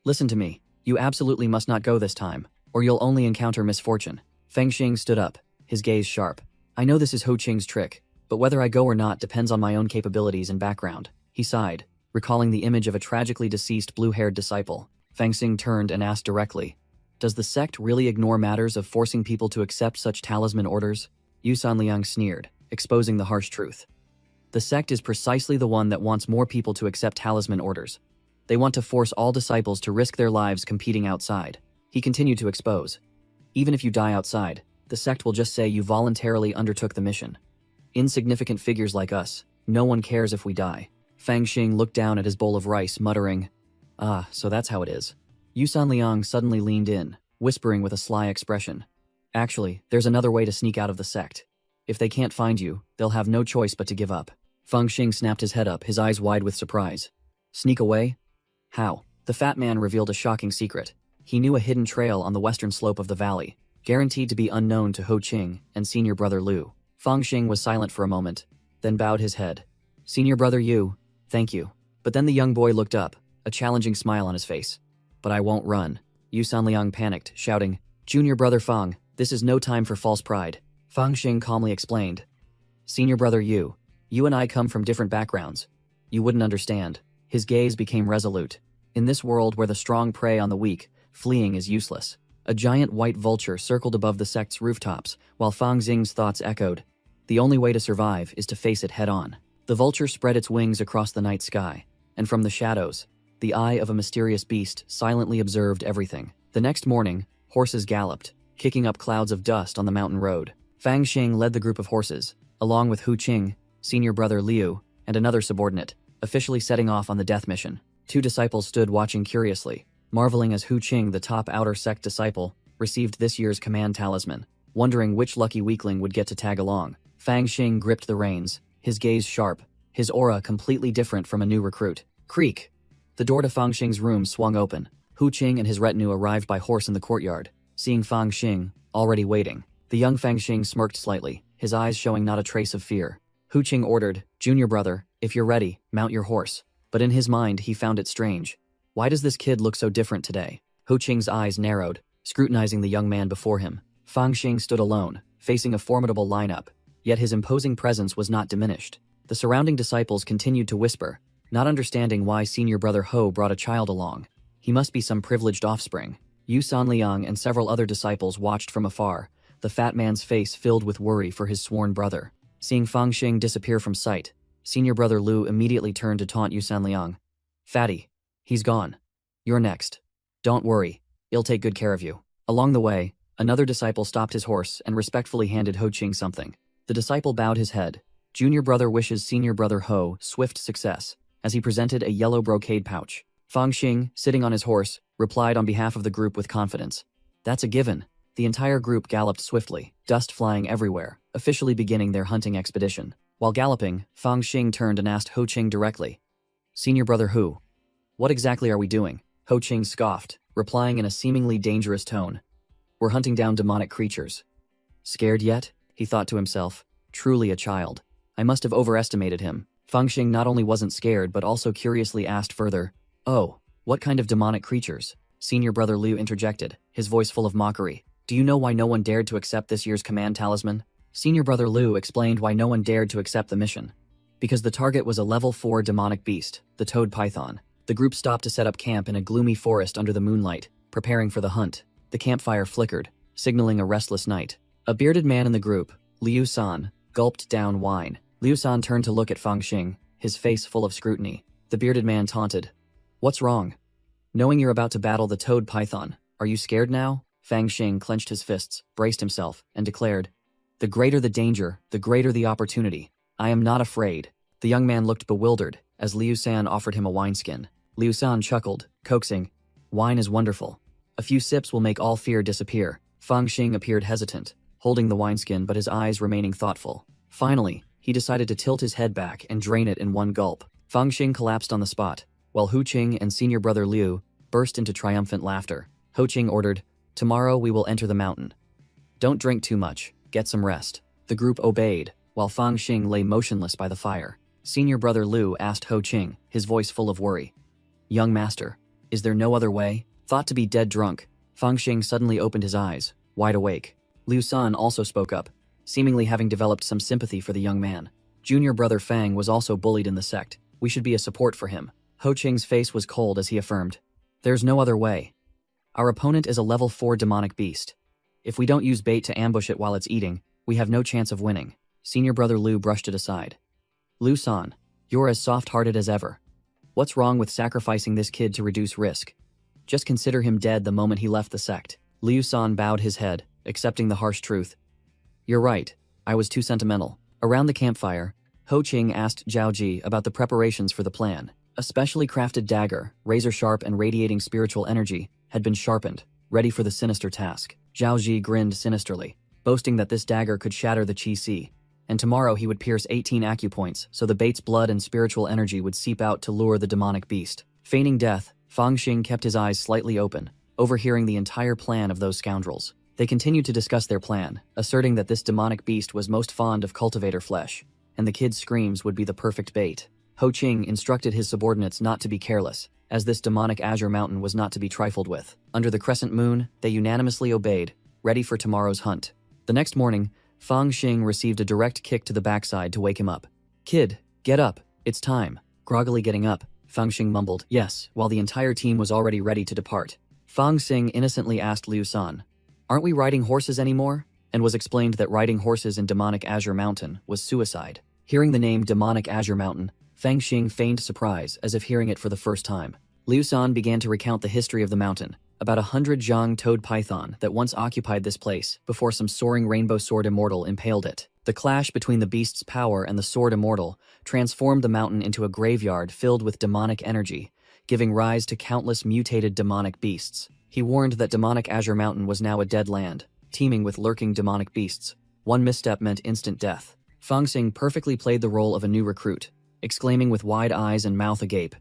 "Listen to me, you absolutely must not go this time, or you'll only encounter misfortune." Feng Xing stood up, his gaze sharp. "I know this is Ho Qing's trick, but whether I go or not depends on my own capabilities and background." He sighed, recalling the image of a tragically deceased blue-haired disciple. Feng Xing turned and asked directly, "Does the sect really ignore matters of forcing people to accept such talisman orders?" Yusan Liang sneered, exposing the harsh truth. "The sect is precisely the one that wants more people to accept talisman orders. They want to force all disciples to risk their lives competing outside." He continued to expose. "Even if you die outside, the sect will just say you voluntarily undertook the mission. Insignificant figures like us, no one cares if we die." Fang Xing looked down at his bowl of rice, muttering, "Ah, so that's how it is." Yusan Liang suddenly leaned in, whispering with a sly expression, "Actually, there's another way to sneak out of the sect. If they can't find you, they'll have no choice but to give up." Fang Xing snapped his head up, his eyes wide with surprise. Sneak away? How? The fat man revealed a shocking secret. He knew a hidden trail on the western slope of the valley, guaranteed to be unknown to Ho Qing and senior brother Liu. Fang Xing was silent for a moment, then bowed his head. Senior brother Yu, thank you. But then the young boy looked up, a challenging smile on his face. But I won't run. Yu Sanliang panicked, shouting, Junior brother Fang, this is no time for false pride. Fang Xing calmly explained. Senior brother Yu, you and I come from different backgrounds. You wouldn't understand. His gaze became resolute. In this world where the strong prey on the weak, fleeing is useless. A giant white vulture circled above the sect's rooftops, while Fang Xing's thoughts echoed. The only way to survive is to face it head-on. The vulture spread its wings across the night sky, and from the shadows, the eye of a mysterious beast silently observed everything. The next morning, horses galloped, kicking up clouds of dust on the mountain road. Fang Xing led the group of horses, along with Hu Qing, senior brother Liu, and another subordinate, officially setting off on the death mission. 2 disciples stood watching curiously, marveling as Hu Qing, the top outer sect disciple, received this year's command talisman, wondering which lucky weakling would get to tag along. Fang Xing gripped the reins, his gaze sharp, his aura completely different from a new recruit. Creak! The door to Fang Xing's room swung open. Hu Qing and his retinue arrived by horse in the courtyard. Seeing Fang Xing, already waiting, the young Fang Xing smirked slightly, his eyes showing not a trace of fear. Hu Qing ordered, Junior brother, if you're ready, mount your horse. But in his mind he found it strange. Why does this kid look so different today? Hu Qing's eyes narrowed, scrutinizing the young man before him. Fang Xing stood alone, facing a formidable lineup, yet his imposing presence was not diminished. The surrounding disciples continued to whisper, not understanding why senior brother Ho brought a child along. He must be some privileged offspring. Yu Sanliang and several other disciples watched from afar, the fat man's face filled with worry for his sworn brother. Seeing Fang Xing disappear from sight, senior brother Liu immediately turned to taunt Yu Sanliang. Fatty, he's gone. You're next. Don't worry, he'll take good care of you. Along the way, another disciple stopped his horse and respectfully handed Ho Qing something. The disciple bowed his head. Junior brother wishes senior brother Ho swift success, as he presented a yellow brocade pouch. Fang Xing, sitting on his horse, replied on behalf of the group with confidence. That's a given. The entire group galloped swiftly, dust flying everywhere, officially beginning their hunting expedition. While galloping, Fang Xing turned and asked Ho Qing directly. Senior brother Hu, what exactly are we doing? Ho Qing scoffed, replying in a seemingly dangerous tone. We're hunting down demonic creatures. Scared yet? He thought to himself. Truly a child. I must have overestimated him. Fang Xing not only wasn't scared but also curiously asked further, Oh, what kind of demonic creatures? Senior brother Liu interjected, his voice full of mockery. Do you know why no one dared to accept this year's command talisman? Senior brother Liu explained why no one dared to accept the mission. Because the target was a level 4 demonic beast, the toad python. The group stopped to set up camp in a gloomy forest under the moonlight, preparing for the hunt. The campfire flickered, signaling a restless night. A bearded man in the group, Liu San, gulped down wine. Liu San turned to look at Fang Xing, his face full of scrutiny. The bearded man taunted. What's wrong? Knowing you're about to battle the toad python, are you scared now? Fang Xing clenched his fists, braced himself, and declared, The greater the danger, the greater the opportunity. I am not afraid. The young man looked bewildered, as Liu San offered him a wineskin. Liu San chuckled, coaxing, Wine is wonderful. A few sips will make all fear disappear. Fang Xing appeared hesitant, holding the wineskin but his eyes remaining thoughtful. Finally, he decided to tilt his head back and drain it in one gulp. Fang Xing collapsed on the spot, while Hu Qing and senior brother Liu burst into triumphant laughter. Ho Qing ordered, Tomorrow we will enter the mountain. Don't drink too much, get some rest. The group obeyed, while Fang Xing lay motionless by the fire. Senior brother Liu asked Ho Qing, his voice full of worry. Young master, is there no other way? Thought to be dead drunk, Fang Xing suddenly opened his eyes, wide awake. Liu San also spoke up, seemingly having developed some sympathy for the young man. Junior brother Fang was also bullied in the sect. We should be a support for him. Ho Qing's face was cold as he affirmed. There's no other way. Our opponent is a level 4 demonic beast. If we don't use bait to ambush it while it's eating, we have no chance of winning. Senior brother Liu brushed it aside. Liu San, you're as soft-hearted as ever. What's wrong with sacrificing this kid to reduce risk? Just consider him dead the moment he left the sect. Liu San bowed his head, accepting the harsh truth. You're right, I was too sentimental. Around the campfire, Ho Qing asked Zhao Ji about the preparations for the plan. A specially crafted dagger, razor-sharp and radiating spiritual energy, had been sharpened, ready for the sinister task. Zhao Ji grinned sinisterly, boasting that this dagger could shatter the Qi Si. and tomorrow he would pierce 18 acupoints so the bait's blood and spiritual energy would seep out to lure the demonic beast. Feigning death, Fangxing kept his eyes slightly open, overhearing the entire plan of those scoundrels. They continued to discuss their plan, asserting that this demonic beast was most fond of cultivator flesh, and the kid's screams would be the perfect bait. Ho Ching instructed his subordinates not to be careless, as this demonic azure mountain was not to be trifled with. Under the crescent moon, they unanimously obeyed, ready for tomorrow's hunt. The next morning, Fangxing received a direct kick to the backside to wake him up. "Kid, get up, it's time." Groggily getting up, Fangxing mumbled, "Yes," while the entire team was already ready to depart. Fangxing innocently asked Liu San, "Aren't we riding horses anymore?" and was explained that riding horses in Demonic Azure Mountain was suicide. Hearing the name Demonic Azure Mountain, Fangxing feigned surprise as if hearing it for the first time. Liu San began to recount the history of the mountain, about 100 zhang toad python that once occupied this place before some soaring rainbow sword immortal impaled it. The clash between the beast's power and the sword immortal transformed the mountain into a graveyard filled with demonic energy, giving rise to countless mutated demonic beasts. He warned that Demonic Azure Mountain was now a dead land, teeming with lurking demonic beasts. One misstep meant instant death. Fangxing perfectly played the role of a new recruit, exclaiming with wide eyes and mouth agape,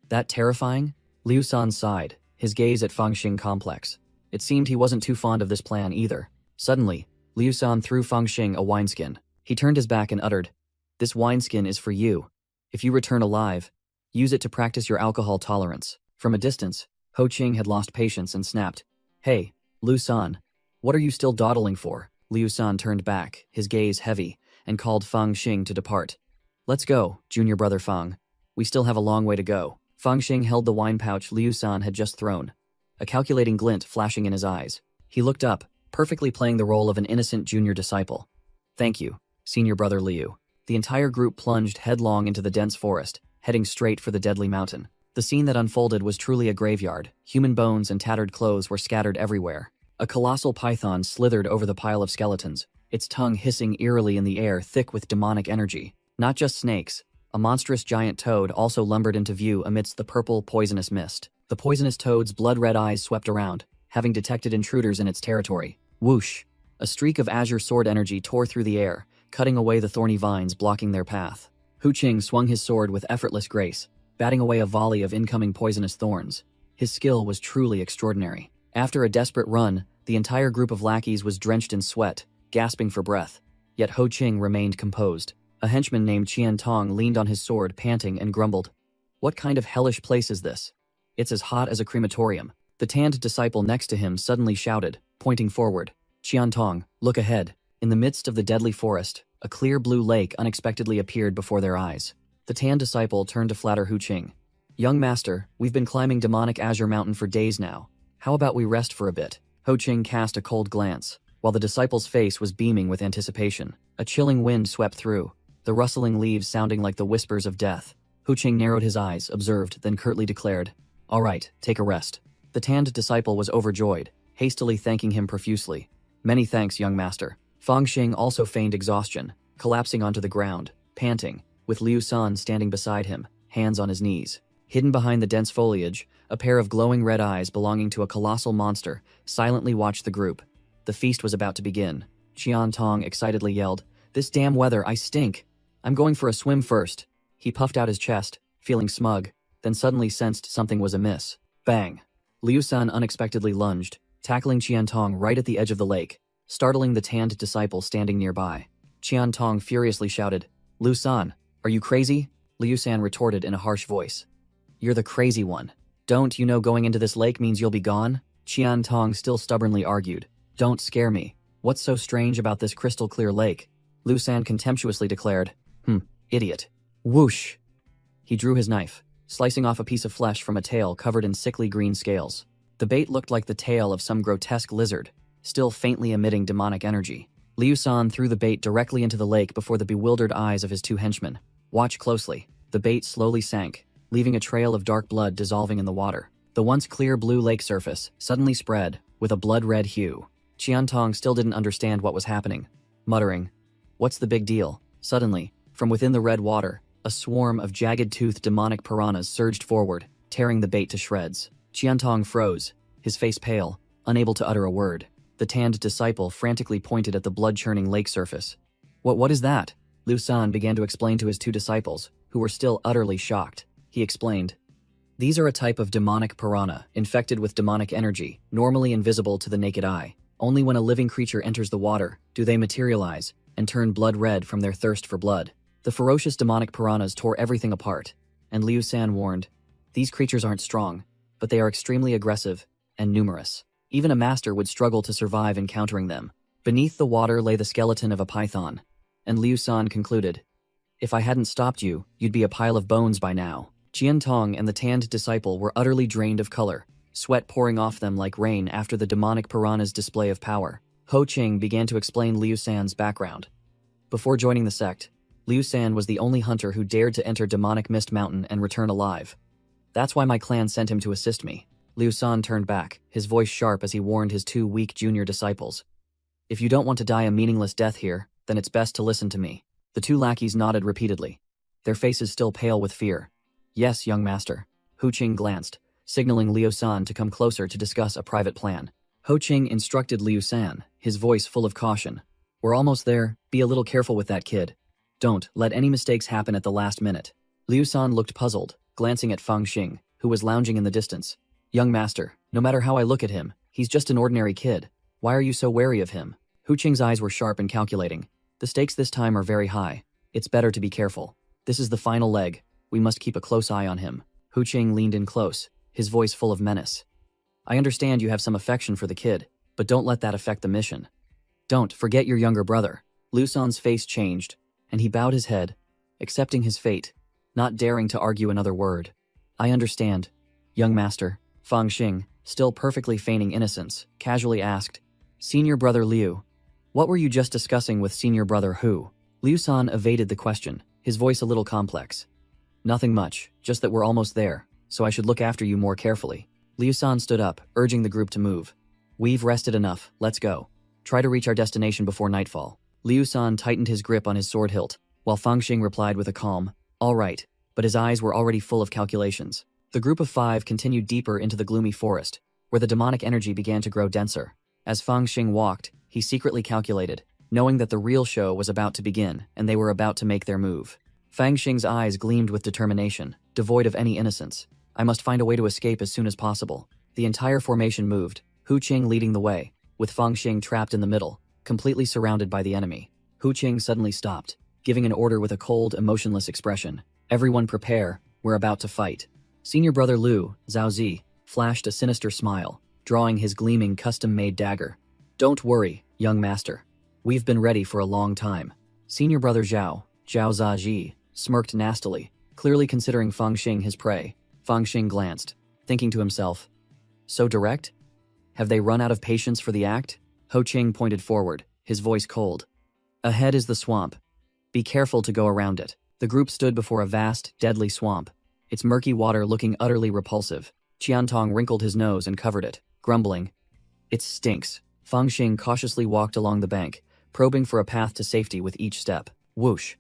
"That terrifying?" Liu San sighed, his gaze at Fangxing complex. It seemed he wasn't too fond of this plan either. Suddenly, Liu San threw Fangxing a wineskin. He turned his back and uttered, "This wineskin is for you. If you return alive, use it to practice your alcohol tolerance." From a distance, Ho Ching had lost patience and snapped, "Hey, Liu San, what are you still dawdling for?" Liu San turned back, his gaze heavy, and called Fangxing to depart. "Let's go, junior brother Fang. We still have a long way to go." Fangxing held the wine pouch Liu San had just thrown, a calculating glint flashing in his eyes. He looked up, perfectly playing the role of an innocent junior disciple. "Thank you, senior brother Liu." The entire group plunged headlong into the dense forest, heading straight for the deadly mountain. The scene that unfolded was truly a graveyard. Human bones and tattered clothes were scattered everywhere. A colossal python slithered over the pile of skeletons, its tongue hissing eerily in the air thick with demonic energy. Not just snakes, a monstrous giant toad also lumbered into view amidst the purple, poisonous mist. The poisonous toad's blood-red eyes swept around, having detected intruders in its territory. Whoosh! A streak of azure sword energy tore through the air, cutting away the thorny vines blocking their path. Hu Qing swung his sword with effortless grace, batting away a volley of incoming poisonous thorns. His skill was truly extraordinary. After a desperate run, the entire group of lackeys was drenched in sweat, gasping for breath. Yet Ho Qing remained composed. A henchman named Qian Tong leaned on his sword, panting, and grumbled, "What kind of hellish place is this? It's as hot as a crematorium." The tanned disciple next to him suddenly shouted, pointing forward, "Qian Tong, look ahead." In the midst of the deadly forest, a clear blue lake unexpectedly appeared before their eyes. The tanned disciple turned to flatter Hu Qing. "Young master, we've been climbing Demonic Azure Mountain for days now. How about we rest for a bit?" Ho Qing cast a cold glance, while the disciple's face was beaming with anticipation. A chilling wind swept through, the rustling leaves sounding like the whispers of death. Hu Qing narrowed his eyes, observed, then curtly declared, "All right, take a rest." The tanned disciple was overjoyed, hastily thanking him profusely. "Many thanks, young master." Fangxing also feigned exhaustion, collapsing onto the ground, panting, with Liu San standing beside him, hands on his knees. Hidden behind the dense foliage, a pair of glowing red eyes belonging to a colossal monster silently watched the group. The feast was about to begin. Qian Tong excitedly yelled, "This damn weather, I stink. I'm going for a swim first." He puffed out his chest, feeling smug, then suddenly sensed something was amiss. Bang! Liu San unexpectedly lunged, tackling Qian Tong right at the edge of the lake, startling the tanned disciple standing nearby. Qian Tong furiously shouted, "Liu San, are you crazy?" Liu San retorted in a harsh voice, "You're the crazy one. Don't you know going into this lake means you'll be gone?" Qian Tong still stubbornly argued, "Don't scare me. What's so strange about this crystal clear lake?" Liu San contemptuously declared, Idiot." Whoosh! He drew his knife, slicing off a piece of flesh from a tail covered in sickly green scales. The bait looked like the tail of some grotesque lizard, still faintly emitting demonic energy. Liu San threw the bait directly into the lake before the bewildered eyes of his two henchmen. "Watch closely." The bait slowly sank, leaving a trail of dark blood dissolving in the water. The once clear blue lake surface suddenly spread with a blood-red hue. Qian Tong still didn't understand what was happening, muttering, "What's the big deal?" Suddenly, from within the red water, a swarm of jagged-toothed demonic piranhas surged forward, tearing the bait to shreds. Qian Tong froze, his face pale, unable to utter a word. The tanned disciple frantically pointed at the blood-churning lake surface. What is that?" Liu San began to explain to his two disciples, who were still utterly shocked. He explained, "These are a type of demonic piranha, infected with demonic energy, normally invisible to the naked eye. Only when a living creature enters the water do they materialize and turn blood red from their thirst for blood." The ferocious demonic piranhas tore everything apart, and Liu San warned, "These creatures aren't strong, but they are extremely aggressive and numerous. Even a master would struggle to survive encountering them." Beneath the water lay the skeleton of a python, and Liu San concluded, "If I hadn't stopped you, you'd be a pile of bones by now." Qian Tong and the tanned disciple were utterly drained of color, sweat pouring off them like rain after the demonic piranha's display of power. Ho Qing began to explain Liu San's background. Before joining the sect, Liu San was the only hunter who dared to enter demonic Mist Mountain and return alive. "That's why my clan sent him to assist me." Liu San turned back, his voice sharp as he warned his two weak junior disciples. "If you don't want to die a meaningless death here, then it's best to listen to me." The two lackeys nodded repeatedly, their faces still pale with fear. "Yes, young master." Hu Qing glanced, signaling Liu San to come closer to discuss a private plan. Ho Qing instructed Liu San, his voice full of caution. "We're almost there, be a little careful with that kid. Don't let any mistakes happen at the last minute." Liu San looked puzzled, glancing at Fang Xing, who was lounging in the distance. "Young master, no matter how I look at him, he's just an ordinary kid. Why are you so wary of him?" Hu Qing's eyes were sharp and calculating. "The stakes this time are very high. It's better to be careful. This is the final leg. We must keep a close eye on him." Hu Qing leaned in close, his voice full of menace. "I understand you have some affection for the kid, but don't let that affect the mission. Don't forget your younger brother." Liu San's face changed, and he bowed his head, accepting his fate, not daring to argue another word. "I understand, young master." Fang Xing, still perfectly feigning innocence, casually asked, "Senior brother Liu, what were you just discussing with senior brother Hu?" Liu San evaded the question, his voice a little complex. "Nothing much, just that we're almost there, so I should look after you more carefully." Liu San stood up, urging the group to move. "We've rested enough, let's go. Try to reach our destination before nightfall." Liu San tightened his grip on his sword hilt, while Fang Xing replied with a calm, "All right," but his eyes were already full of calculations. The group of five continued deeper into the gloomy forest, where the demonic energy began to grow denser. As Fang Xing walked, he secretly calculated, knowing that the real show was about to begin and they were about to make their move. Fang Xing's eyes gleamed with determination, devoid of any innocence. "I must find a way to escape as soon as possible." The entire formation moved, Hu Qing leading the way, with Fang Xing trapped in the middle, completely surrounded by the enemy. Hu Qing suddenly stopped, giving an order with a cold, emotionless expression. "Everyone prepare, we're about to fight." Senior brother Liu, Zhao Zi, flashed a sinister smile, drawing his gleaming custom-made dagger. "Don't worry, young master. We've been ready for a long time." Senior brother Zhao Zaji, smirked nastily, clearly considering Fang Xing his prey. Fang Xing glanced, thinking to himself, "So direct? Have they run out of patience for the act?" Ho Qing pointed forward, his voice cold. "Ahead is the swamp. Be careful to go around it." The group stood before a vast, deadly swamp, its murky water looking utterly repulsive. Qiantong wrinkled his nose and covered it, grumbling, "It stinks." Fang Xing cautiously walked along the bank, probing for a path to safety with each step. Whoosh!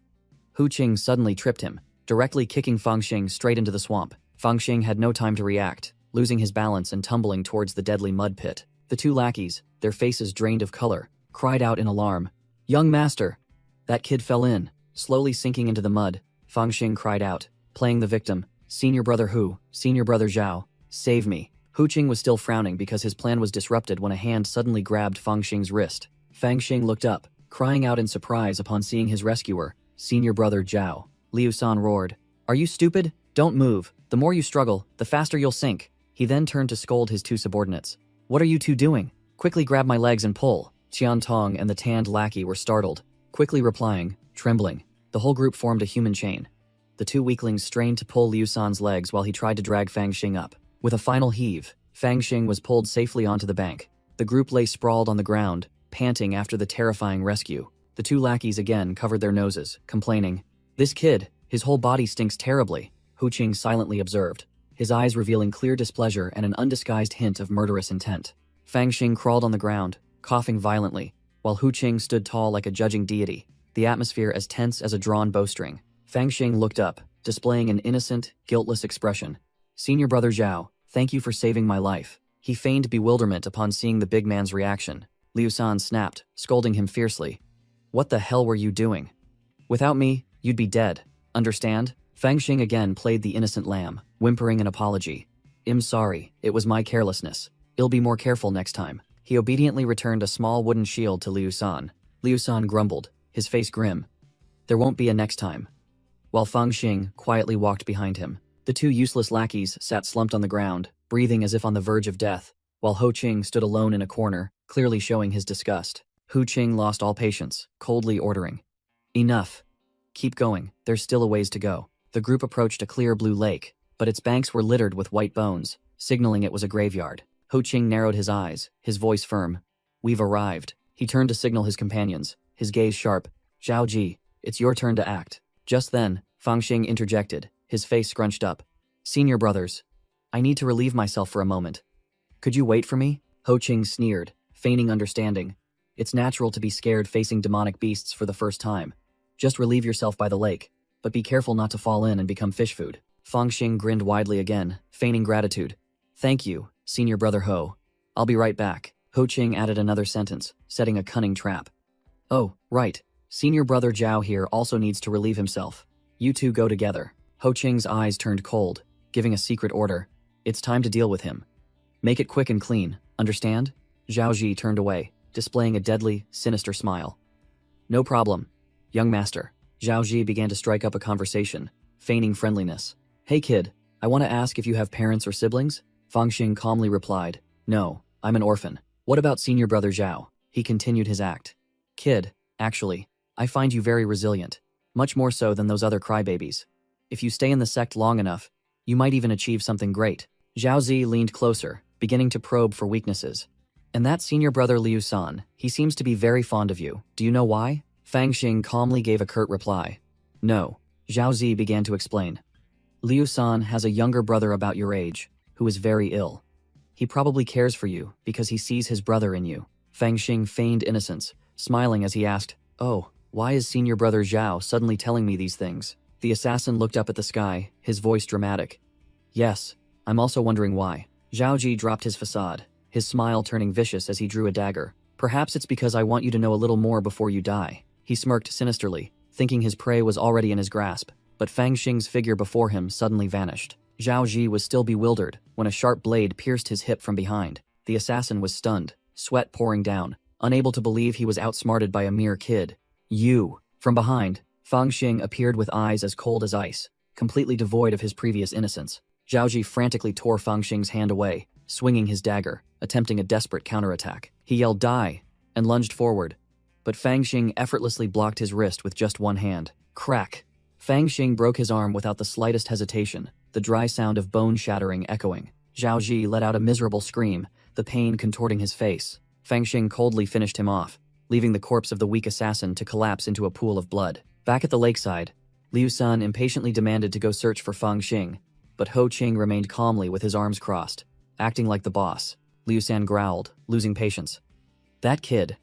Hu Qing suddenly tripped him, directly kicking Fang Xing straight into the swamp. Fang Xing had no time to react, losing his balance and tumbling towards the deadly mud pit. The two lackeys, their faces drained of color, cried out in alarm, "Young master! That kid fell in." Slowly sinking into the mud, Fang Xing cried out, playing the victim, "Senior brother Hu, senior brother Zhao, save me." Hu Qing was still frowning because his plan was disrupted when a hand suddenly grabbed Fang Xing's wrist. Fang Xing looked up, crying out in surprise upon seeing his rescuer, senior brother Zhao. Liu San roared, "Are you stupid? Don't move. The more you struggle, the faster you'll sink." He then turned to scold his two subordinates. "What are you two doing? Quickly grab my legs and pull." Qian Tong and the tanned lackey were startled, quickly replying, trembling. The whole group formed a human chain. The two weaklings strained to pull Liu San's legs while he tried to drag Fang Xing up. With a final heave, Fang Xing was pulled safely onto the bank. The group lay sprawled on the ground, panting after the terrifying rescue. The two lackeys again covered their noses, complaining, "This kid, his whole body stinks terribly." Hu Qing silently observed, his eyes revealing clear displeasure and an undisguised hint of murderous intent. Fang Xing crawled on the ground, coughing violently, while Hu Qing stood tall like a judging deity, the atmosphere as tense as a drawn bowstring. Fang Xing looked up, displaying an innocent, guiltless expression. "Senior brother Zhao, thank you for saving my life." He feigned bewilderment upon seeing the big man's reaction. Liu San snapped, scolding him fiercely. "What the hell were you doing?" Without me, you'd be dead. Understand? Fangxing again played the innocent lamb, whimpering an apology. I'm sorry, it was my carelessness. I'll be more careful next time. He obediently returned a small wooden shield to Liu San. Liu San grumbled, his face grim. There won't be a next time. While Fangxing quietly walked behind him, the two useless lackeys sat slumped on the ground, breathing as if on the verge of death, while Ho Qing stood alone in a corner, clearly showing his disgust. Hu Qing lost all patience, coldly ordering, "Enough. Keep going, there's still a ways to go." The group approached a clear blue lake, but its banks were littered with white bones, signaling it was a graveyard. Ho Qing narrowed his eyes, his voice firm. "We've arrived." He turned to signal his companions, his gaze sharp. "Zhao Ji, it's your turn to act." Just then, Fangxing interjected, his face scrunched up. "Senior brothers, I need to relieve myself for a moment. Could you wait for me?" Ho Qing sneered, feigning understanding. "It's natural to be scared facing demonic beasts for the first time. Just relieve yourself by the lake, but be careful not to fall in and become fish food." Fangxing grinned widely again, feigning gratitude. "Thank you, Senior Brother Ho. I'll be right back." Ho Qing added another sentence, setting a cunning trap. "Oh, right. Senior Brother Zhao here also needs to relieve himself. You two go together." Ho Qing's eyes turned cold, giving a secret order. "It's time to deal with him. Make it quick and clean, understand?" Zhao Ji turned away, displaying a deadly, sinister smile. "No problem, young master." Zhao Ji began to strike up a conversation, feigning friendliness. "Hey kid, I want to ask if you have parents or siblings?" Fangxing calmly replied, "No, I'm an orphan." "What about Senior Brother Zhao?" He continued his act. "Kid, actually, I find you very resilient, much more so than those other crybabies. If you stay in the sect long enough, you might even achieve something great." Zhao Zi leaned closer, beginning to probe for weaknesses. "And that Senior Brother Liu San, he seems to be very fond of you. Do you know why?" Fangxing calmly gave a curt reply. "No." Zhao Zi began to explain. "Liu San has a younger brother about your age, who is very ill. He probably cares for you because he sees his brother in you." Fangxing feigned innocence, smiling as he asked, "Oh, why is Senior Brother Zhao suddenly telling me these things?" The assassin looked up at the sky, his voice dramatic. "Yes, I'm also wondering why." Zhao Ji dropped his facade, his smile turning vicious as he drew a dagger. "Perhaps it's because I want you to know a little more before you die." He smirked sinisterly, thinking his prey was already in his grasp, but Fangxing's figure before him suddenly vanished. Zhao Ji was still bewildered when a sharp blade pierced his hip from behind. The assassin was stunned, sweat pouring down, unable to believe he was outsmarted by a mere kid. "You!" From behind, Fangxing appeared with eyes as cold as ice, completely devoid of his previous innocence. Zhao Ji frantically tore Fangxing's hand away, swinging his dagger, attempting a desperate counterattack. He yelled "Die!" and lunged forward, but Fangxing effortlessly blocked his wrist with just one hand. Crack! Fangxing broke his arm without the slightest hesitation, the dry sound of bone shattering echoing. Zhao Ji let out a miserable scream, the pain contorting his face. Fangxing coldly finished him off, leaving the corpse of the weak assassin to collapse into a pool of blood. Back at the lakeside, Liu San impatiently demanded to go search for Fangxing, but Ho Qing remained calmly with his arms crossed, acting like the boss. Liu San growled, losing patience. "That kid."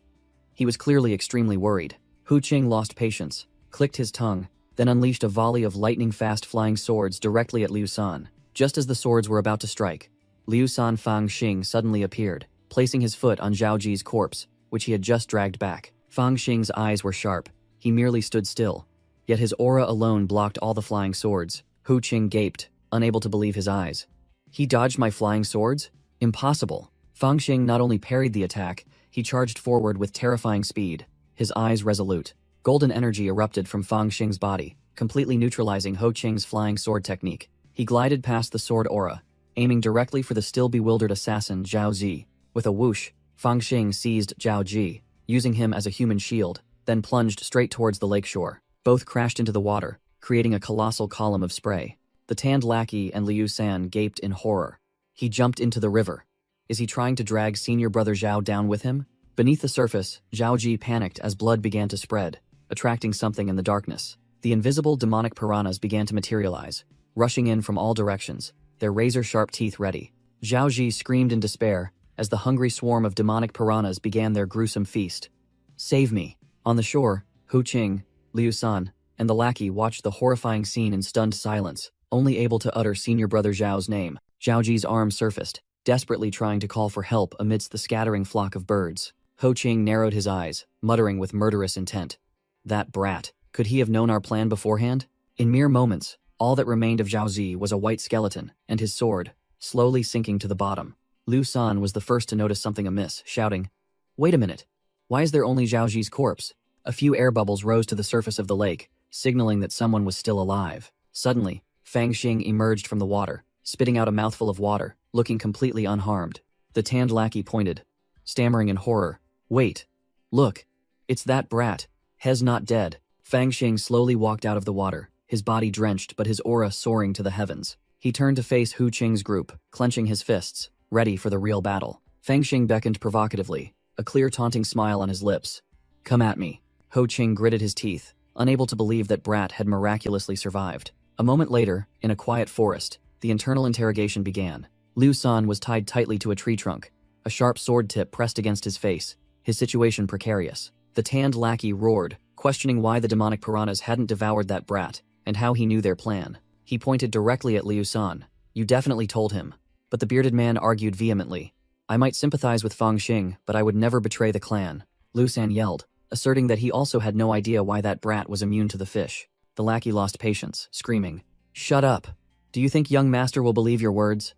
He was clearly extremely worried. Hu Qing lost patience, clicked his tongue, then unleashed a volley of lightning-fast flying swords directly at Liu San. Just as the swords were about to strike, Liu San Fangxing suddenly appeared, placing his foot on Zhao Ji's corpse, which he had just dragged back. Fangxing's eyes were sharp. He merely stood still, yet his aura alone blocked all the flying swords. Hu Qing gaped, unable to believe his eyes. "He dodged my flying swords? Impossible." Fangxing not only parried the attack, he charged forward with terrifying speed, his eyes resolute. Golden energy erupted from Fangxing's body, completely neutralizing Ho Qing's flying sword technique. He glided past the sword aura, aiming directly for the still bewildered assassin Zhao Zi. With a whoosh, Fangxing seized Zhao Ji, using him as a human shield, then plunged straight towards the lakeshore. Both crashed into the water, creating a colossal column of spray. The tanned lackey and Liu San gaped in horror. He jumped into the river. Is he trying to drag Senior Brother Zhao down with him? Beneath the surface, Zhao Ji panicked as blood began to spread, attracting something in the darkness. The invisible demonic piranhas began to materialize, rushing in from all directions, their razor-sharp teeth ready. Zhao Ji screamed in despair as the hungry swarm of demonic piranhas began their gruesome feast. "Save me!" On the shore, Hu Qing, Liu San, and the lackey watched the horrifying scene in stunned silence, only able to utter Senior Brother Zhao's name. Zhao Ji's arm surfaced, desperately trying to call for help amidst the scattering flock of birds. Ho Qing narrowed his eyes, muttering with murderous intent. "That brat. Could he have known our plan beforehand? In mere moments, all that remained of Zhao Zi was a white skeleton and his sword, slowly sinking to the bottom. Liu San was the first to notice something amiss, shouting, "Wait a minute. Why is there only Zhao Zi's corpse?" A few air bubbles rose to the surface of the lake, signaling that someone was still alive. Suddenly, Fang Xing emerged from the water, spitting out a mouthful of water, looking completely unharmed. The tanned lackey pointed, stammering in horror, "Wait. Look. It's that brat. He's not dead." Fang Xing slowly walked out of the water, his body drenched but his aura soaring to the heavens. He turned to face Hu Qing's group, clenching his fists, ready for the real battle. Fang Xing beckoned provocatively, a clear taunting smile on his lips. "Come at me." Ho Qing gritted his teeth, unable to believe that Brat had miraculously survived. A moment later, in a quiet forest, the internal interrogation began. Liu San was tied tightly to a tree trunk, a sharp sword tip pressed against his face, his situation precarious. The tanned lackey roared, questioning why the demonic piranhas hadn't devoured that brat, and how he knew their plan. He pointed directly at Liu San. "You definitely told him." But the bearded man argued vehemently. "I might sympathize with Fang Xing, but I would never betray the clan." Liu San yelled, asserting that he also had no idea why that brat was immune to the fish. The lackey lost patience, screaming, "Shut up! Do you think young master will believe your words?"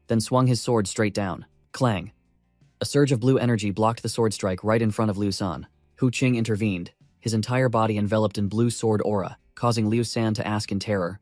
Then swung his sword straight down. Clang! A surge of blue energy blocked the sword strike right in front of Liu San. Hu Qing intervened, his entire body enveloped in blue sword aura, causing Liu San to ask in terror,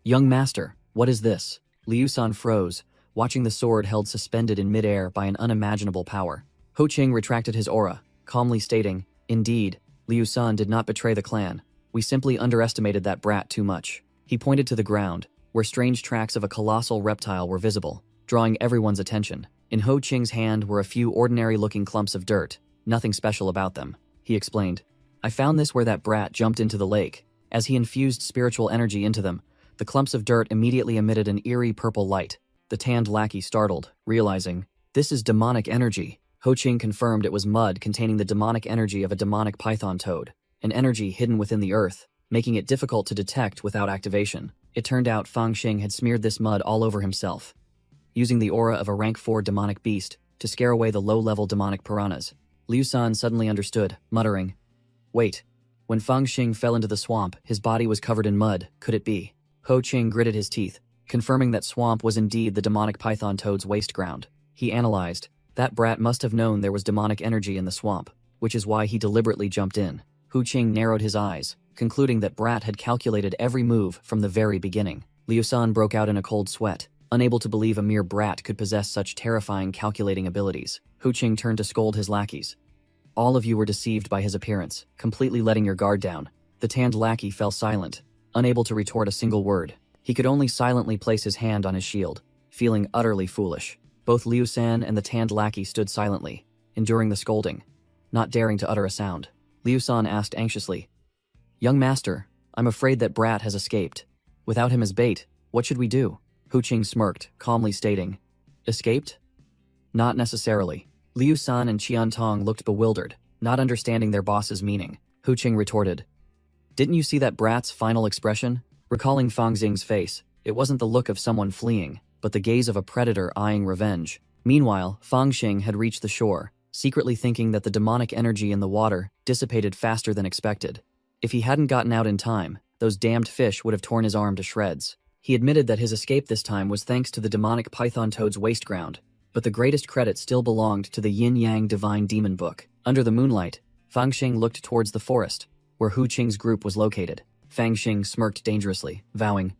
"Young master, what is this?" Liu San froze, watching the sword held suspended in midair by an unimaginable power. Ho Qing retracted his aura, calmly stating, "Indeed, Liu San did not betray the clan. We simply underestimated that brat too much." He pointed to the ground, where strange tracks of a colossal reptile were visible, drawing everyone's attention. In Ho Qing's hand were a few ordinary-looking clumps of dirt, nothing special about them. He explained, "I found this where that brat jumped into the lake. As he infused spiritual energy into them, the clumps of dirt immediately emitted an eerie purple light." The tanned lackey startled, realizing, "This is demonic energy." Ho Qing confirmed it was mud containing the demonic energy of a demonic python toad, an energy hidden within the earth, making it difficult to detect without activation. It turned out Fang Xing had smeared this mud all over himself, using the aura of a rank 4 demonic beast to scare away the low-level demonic piranhas. Liu San suddenly understood, muttering, "Wait. When Fang Xing fell into the swamp, his body was covered in mud. Could it be?" Ho Qing gritted his teeth, confirming that swamp was indeed the demonic python toad's waste ground. He analyzed, that brat must have known there was demonic energy in the swamp, which is why he deliberately jumped in. Hu Qing narrowed his eyes, concluding that Brat had calculated every move from the very beginning. Liu San broke out in a cold sweat, unable to believe a mere brat could possess such terrifying calculating abilities. Hu Qing turned to scold his lackeys. "All of you were deceived by his appearance, completely letting your guard down." The tanned lackey fell silent, unable to retort a single word. He could only silently place his hand on his shield, feeling utterly foolish. Both Liu San and the tanned lackey stood silently, enduring the scolding, not daring to utter a sound. Liu San asked anxiously, "Young master, I'm afraid that Brat has escaped. Without him as bait, what should we do?" Hu Qing smirked, calmly stating, "Escaped? Not necessarily." Liu San and Qian Tong looked bewildered, not understanding their boss's meaning. Hu Qing retorted, "Didn't you see that Brat's final expression?" Recalling Fang Xing's face, it wasn't the look of someone fleeing, but the gaze of a predator eyeing revenge. Meanwhile, Fang Xing had reached the shore, secretly thinking that the demonic energy in the water dissipated faster than expected. If he hadn't gotten out in time, those damned fish would have torn his arm to shreds. He admitted that his escape this time was thanks to the demonic python toad's waste ground, but the greatest credit still belonged to the Yin-Yang Divine Demon Book. Under the moonlight, Fang Xing looked towards the forest, where Hu Qing's group was located. Fang Xing smirked dangerously, vowing,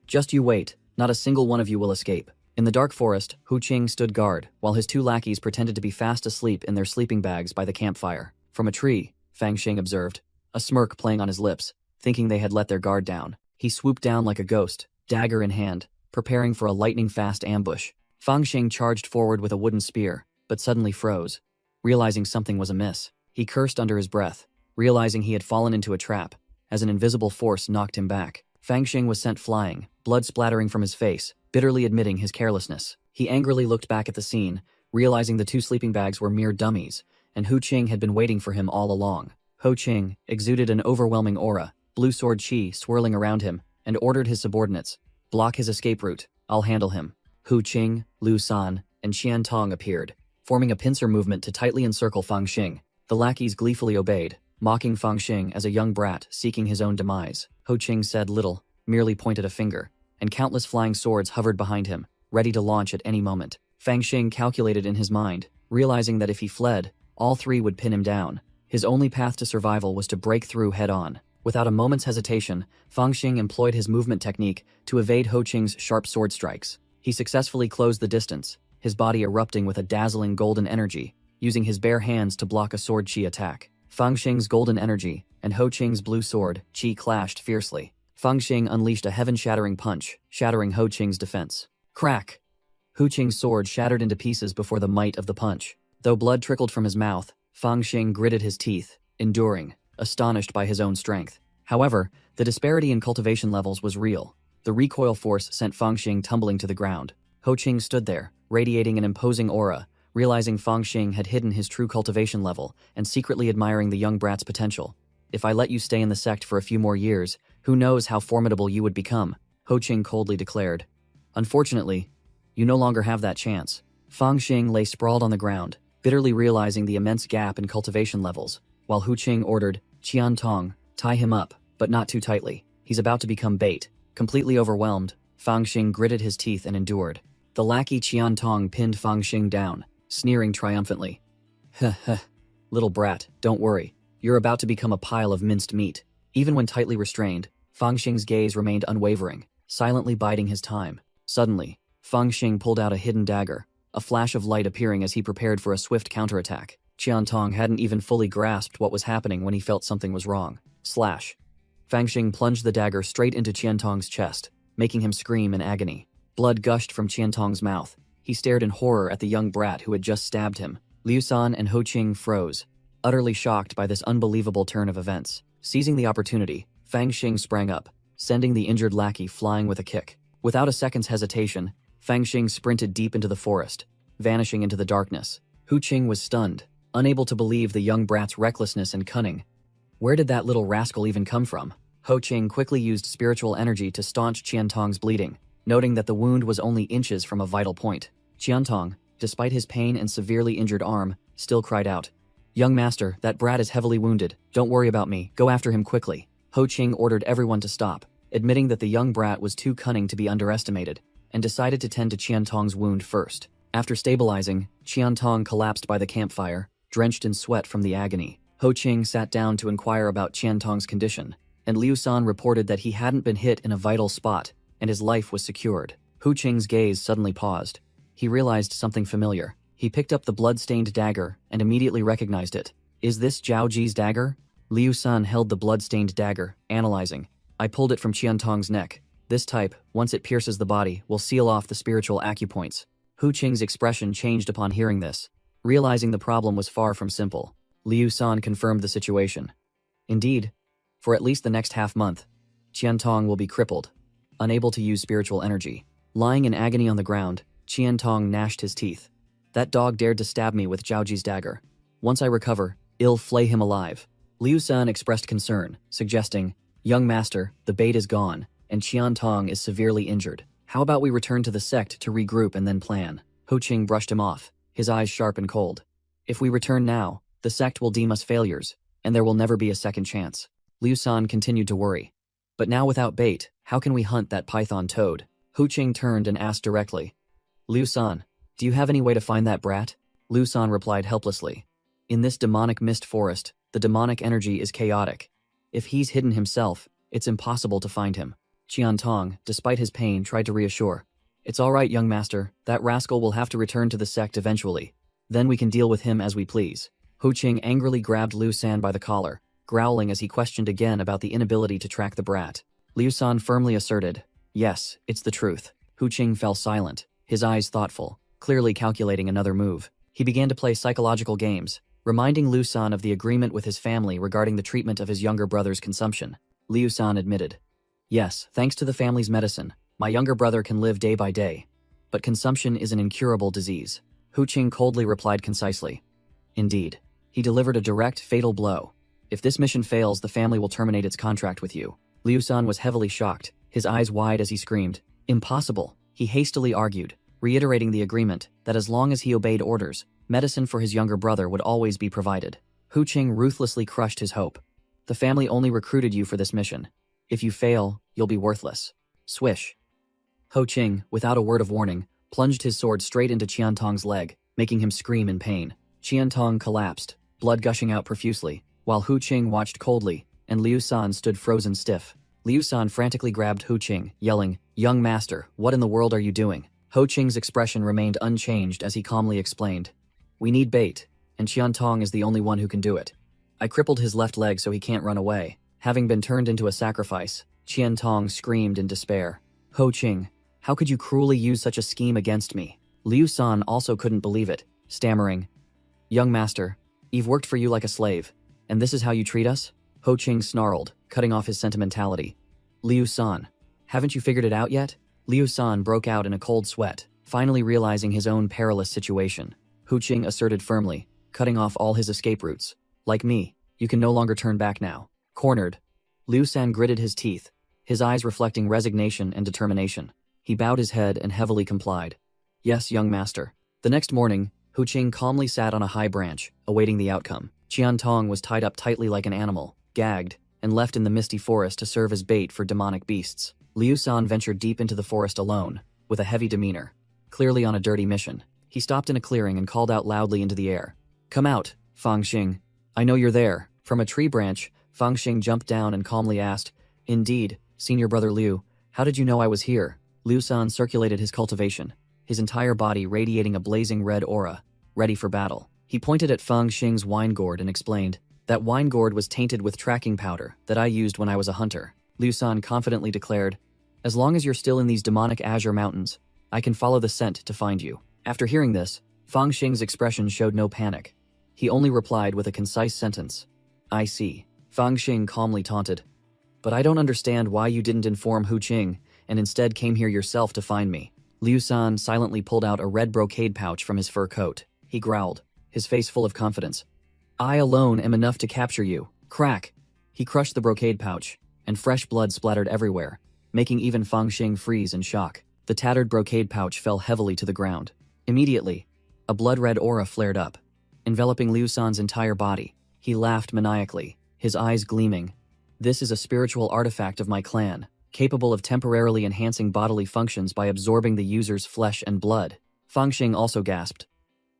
"Just you wait, not a single one of you will escape." In the dark forest, Hu Qing stood guard, while his two lackeys pretended to be fast asleep in their sleeping bags by the campfire. From a tree, Fang Xing observed, a smirk playing on his lips, thinking they had let their guard down. He swooped down like a ghost, dagger in hand, preparing for a lightning-fast ambush. Fang Xing charged forward with a wooden spear, but suddenly froze, realizing something was amiss. He cursed under his breath, realizing he had fallen into a trap, as an invisible force knocked him back. Fang Xing was sent flying, blood splattering from his face, bitterly admitting his carelessness. He angrily looked back at the scene, realizing the two sleeping bags were mere dummies, and Hu Qing had been waiting for him all along. Ho Qing exuded an overwhelming aura, blue sword chi swirling around him, and ordered his subordinates, "Block his escape route, I'll handle him." Hu Qing, Liu San, and Qian Tong appeared, forming a pincer movement to tightly encircle Fang Xing. The lackeys gleefully obeyed, mocking Fangxing as a young brat seeking his own demise. Ho Qing said little, merely pointed a finger, and countless flying swords hovered behind him, ready to launch at any moment. Fangxing calculated in his mind, realizing that if he fled, all three would pin him down. His only path to survival was to break through head-on. Without a moment's hesitation, Fangxing employed his movement technique to evade Ho Qing's sharp sword strikes. He successfully closed the distance, his body erupting with a dazzling golden energy, using his bare hands to block a sword chi attack. Fangxing's golden energy and Ho Qing's blue sword chi clashed fiercely. Fangxing unleashed a heaven-shattering punch, shattering Ho Qing's defense. Crack! Ho Qing's sword shattered into pieces before the might of the punch. Though blood trickled from his mouth, Fangxing gritted his teeth, enduring, astonished by his own strength. However, the disparity in cultivation levels was real. The recoil force sent Fangxing tumbling to the ground. Ho Qing stood there, radiating an imposing aura, realizing Fangxing had hidden his true cultivation level and secretly admiring the young brat's potential. If I let you stay in the sect for a few more years, who knows how formidable you would become, Ho Qing coldly declared. Unfortunately, you no longer have that chance. Fangxing lay sprawled on the ground, bitterly realizing the immense gap in cultivation levels, while Ho Qing ordered, Qian Tong, tie him up, but not too tightly. He's about to become bait. Completely overwhelmed, Fangxing gritted his teeth and endured. The lackey Qian Tong pinned Fangxing down, sneering triumphantly. Heh heh, little brat, don't worry. You're about to become a pile of minced meat. Even when tightly restrained, Fangxing's gaze remained unwavering, silently biding his time. Suddenly, Fangxing pulled out a hidden dagger, a flash of light appearing as he prepared for a swift counterattack. Qian Tong hadn't even fully grasped what was happening when he felt something was wrong. Slash. Fangxing plunged the dagger straight into Qian Tong's chest, making him scream in agony. Blood gushed from Qian Tong's mouth. He stared in horror at the young brat who had just stabbed him. Liu San and Ho Qing froze, utterly shocked by this unbelievable turn of events. Seizing the opportunity, Fangxing sprang up, sending the injured lackey flying with a kick. Without a second's hesitation, Fangxing sprinted deep into the forest, vanishing into the darkness. Ho Qing was stunned, unable to believe the young brat's recklessness and cunning. Where did that little rascal even come from? Ho Qing quickly used spiritual energy to staunch Qian Tong's bleeding, noting that the wound was only inches from a vital point. Qian Tong, despite his pain and severely injured arm, still cried out, "Young master, that brat is heavily wounded. Don't worry about me. Go after him quickly." Ho Qing ordered everyone to stop, admitting that the young brat was too cunning to be underestimated, and decided to tend to Qian Tong's wound first. After stabilizing, Qian Tong collapsed by the campfire, drenched in sweat from the agony. Ho Qing sat down to inquire about Qian Tong's condition, and Liu San reported that he hadn't been hit in a vital spot, and his life was secured. Ho Qing's gaze suddenly paused. He realized something familiar. He picked up the blood-stained dagger and immediately recognized it. Is this Zhao Ji's dagger? Liu San held the blood-stained dagger, analyzing. I pulled it from Qian Tong's neck. This type, once it pierces the body, will seal off the spiritual acupoints. Ho Qing's expression changed upon hearing this. Realizing the problem was far from simple, Liu San confirmed the situation. Indeed, for at least the next half-month, Qian Tong will be crippled, unable to use spiritual energy. Lying in agony on the ground, Qian Tong gnashed his teeth. That dog dared to stab me with Zhao Ji's dagger. Once I recover, I'll flay him alive. Liu San expressed concern, suggesting, Young master, the bait is gone, and Qian Tong is severely injured. How about we return to the sect to regroup and then plan? Ho Qing brushed him off, his eyes sharp and cold. If we return now, the sect will deem us failures, and there will never be a second chance. Liu San continued to worry. But now without bait, how can we hunt that python toad? Ho Qing turned and asked directly. Liu San, do you have any way to find that brat? Liu San replied helplessly. In this demonic mist forest, the demonic energy is chaotic. If he's hidden himself, it's impossible to find him. Qian Tong, despite his pain, tried to reassure. It's all right, young master. That rascal will have to return to the sect eventually. Then we can deal with him as we please. Ho Qing angrily grabbed Liu San by the collar, growling as he questioned again about the inability to track the brat. Liu San firmly asserted, yes, it's the truth. Ho Qing fell silent, his eyes thoughtful, clearly calculating another move. He began to play psychological games, reminding Liu San of the agreement with his family regarding the treatment of his younger brother's consumption. Liu San admitted, yes, thanks to the family's medicine, my younger brother can live day by day. But consumption is an incurable disease. Ho Qing coldly replied concisely. Indeed. He delivered a direct, fatal blow. If this mission fails, the family will terminate its contract with you. Liu San was heavily shocked, his eyes wide as he screamed. Impossible, he hastily argued, reiterating the agreement that as long as he obeyed orders, medicine for his younger brother would always be provided. Hu Qing ruthlessly crushed his hope. The family only recruited you for this mission. If you fail, you'll be worthless. Swish. Hu Qing, without a word of warning, plunged his sword straight into Qiantong's leg, making him scream in pain. Qiantong collapsed, blood gushing out profusely, while Hu Qing watched coldly, and Liu San stood frozen stiff. Liu San frantically grabbed Hu Qing, yelling, "Young master, what in the world are you doing?" Hu Qing's expression remained unchanged as he calmly explained, "We need bait, and Qiantong is the only one who can do it. I crippled his left leg so he can't run away." Having been turned into a sacrifice, Qiantong screamed in despair. "Hu Qing, how could you cruelly use such a scheme against me?" Liu San also couldn't believe it, stammering, "Young master, Eve worked for you like a slave, and this is how you treat us?" Hu Qing snarled, cutting off his sentimentality. "Liu San, haven't you figured it out yet?" Liu San broke out in a cold sweat, finally realizing his own perilous situation. Hu Qing asserted firmly, cutting off all his escape routes. "Like me, you can no longer turn back now." Cornered, Liu San gritted his teeth, his eyes reflecting resignation and determination. He bowed his head and heavily complied. "Yes, young master." The next morning, Hu Qing calmly sat on a high branch, awaiting the outcome. Qiantong was tied up tightly like an animal, gagged, and left in the misty forest to serve as bait for demonic beasts. Liu San ventured deep into the forest alone, with a heavy demeanor, clearly on a dirty mission. He stopped in a clearing and called out loudly into the air. "Come out, Fang Xing. I know you're there." From a tree branch, Fang Xing jumped down and calmly asked, "Indeed, senior brother Liu, how did you know I was here?" Liu San circulated his cultivation, his entire body radiating a blazing red aura, ready for battle. He pointed at Fang Xing's wine gourd and explained, "That wine gourd was tainted with tracking powder that I used when I was a hunter." Liu San confidently declared, "As long as you're still in these demonic azure mountains, I can follow the scent to find you." After hearing this, Fang Xing's expression showed no panic. He only replied with a concise sentence, "I see." Fang Xing calmly taunted, "But I don't understand why you didn't inform Hu Qing and instead came here yourself to find me." Liu San silently pulled out a red brocade pouch from his fur coat. He growled, his face full of confidence. "I alone am enough to capture you." Crack! He crushed the brocade pouch, and fresh blood splattered everywhere, making even Fang Xing freeze in shock. The tattered brocade pouch fell heavily to the ground. Immediately, a blood-red aura flared up, enveloping Liu San's entire body. He laughed maniacally, his eyes gleaming. "This is a spiritual artifact of my clan, capable of temporarily enhancing bodily functions by absorbing the user's flesh and blood." Fang Xing also gasped,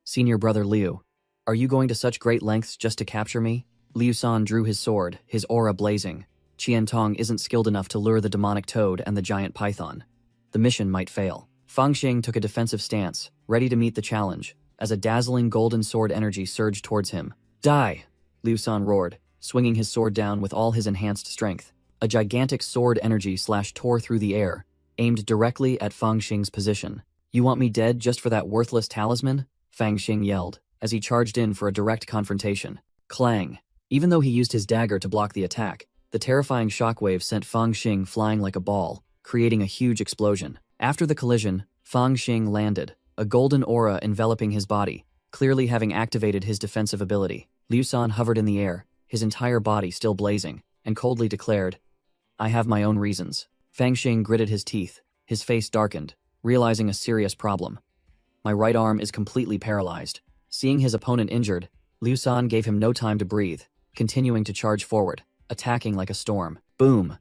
"Senior brother Liu, are you going to such great lengths just to capture me?" Liu San drew his sword, his aura blazing. Qiantong isn't skilled enough to lure the demonic toad and the giant python. The mission might fail. Fang Xing took a defensive stance, ready to meet the challenge, as a dazzling golden sword energy surged towards him. "Die!" Liu San roared, swinging his sword down with all his enhanced strength. A gigantic sword energy tore through the air, aimed directly at Fang Xing's position. "You want me dead just for that worthless talisman?" Fang Xing yelled, as he charged in for a direct confrontation. Clang! Even though he used his dagger to block the attack, the terrifying shockwave sent Fang Xing flying like a ball, creating a huge explosion. After the collision, Fang Xing landed, a golden aura enveloping his body, clearly having activated his defensive ability. Liu San hovered in the air, his entire body still blazing, and coldly declared, "I have my own reasons." Fang Xing gritted his teeth, his face darkened, realizing a serious problem. "My right arm is completely paralyzed." Seeing his opponent injured, Liu San gave him no time to breathe, continuing to charge forward, attacking like a storm. Boom!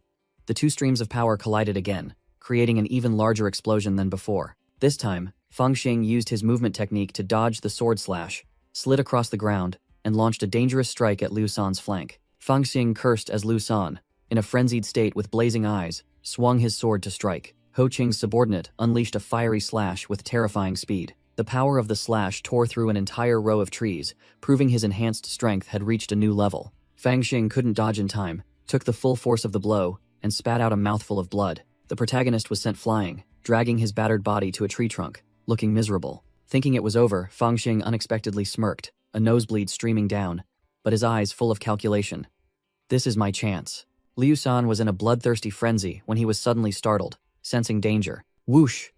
The two streams of power collided again, creating an even larger explosion than before. This time, Fang Xing used his movement technique to dodge the sword slash, slid across the ground, and launched a dangerous strike at Liu San's flank. Fang Xing cursed as Liu San, in a frenzied state with blazing eyes, swung his sword to strike. Hu Qing's subordinate unleashed a fiery slash with terrifying speed. The power of the slash tore through an entire row of trees, proving his enhanced strength had reached a new level. Fang Xing couldn't dodge in time, took the full force of the blow, and spat out a mouthful of blood. The protagonist was sent flying, dragging his battered body to a tree trunk, looking miserable. Thinking it was over, Fang Xing unexpectedly smirked, a nosebleed streaming down, but his eyes full of calculation. "This is my chance." Liu San was in a bloodthirsty frenzy when he was suddenly startled, sensing danger. Whoosh!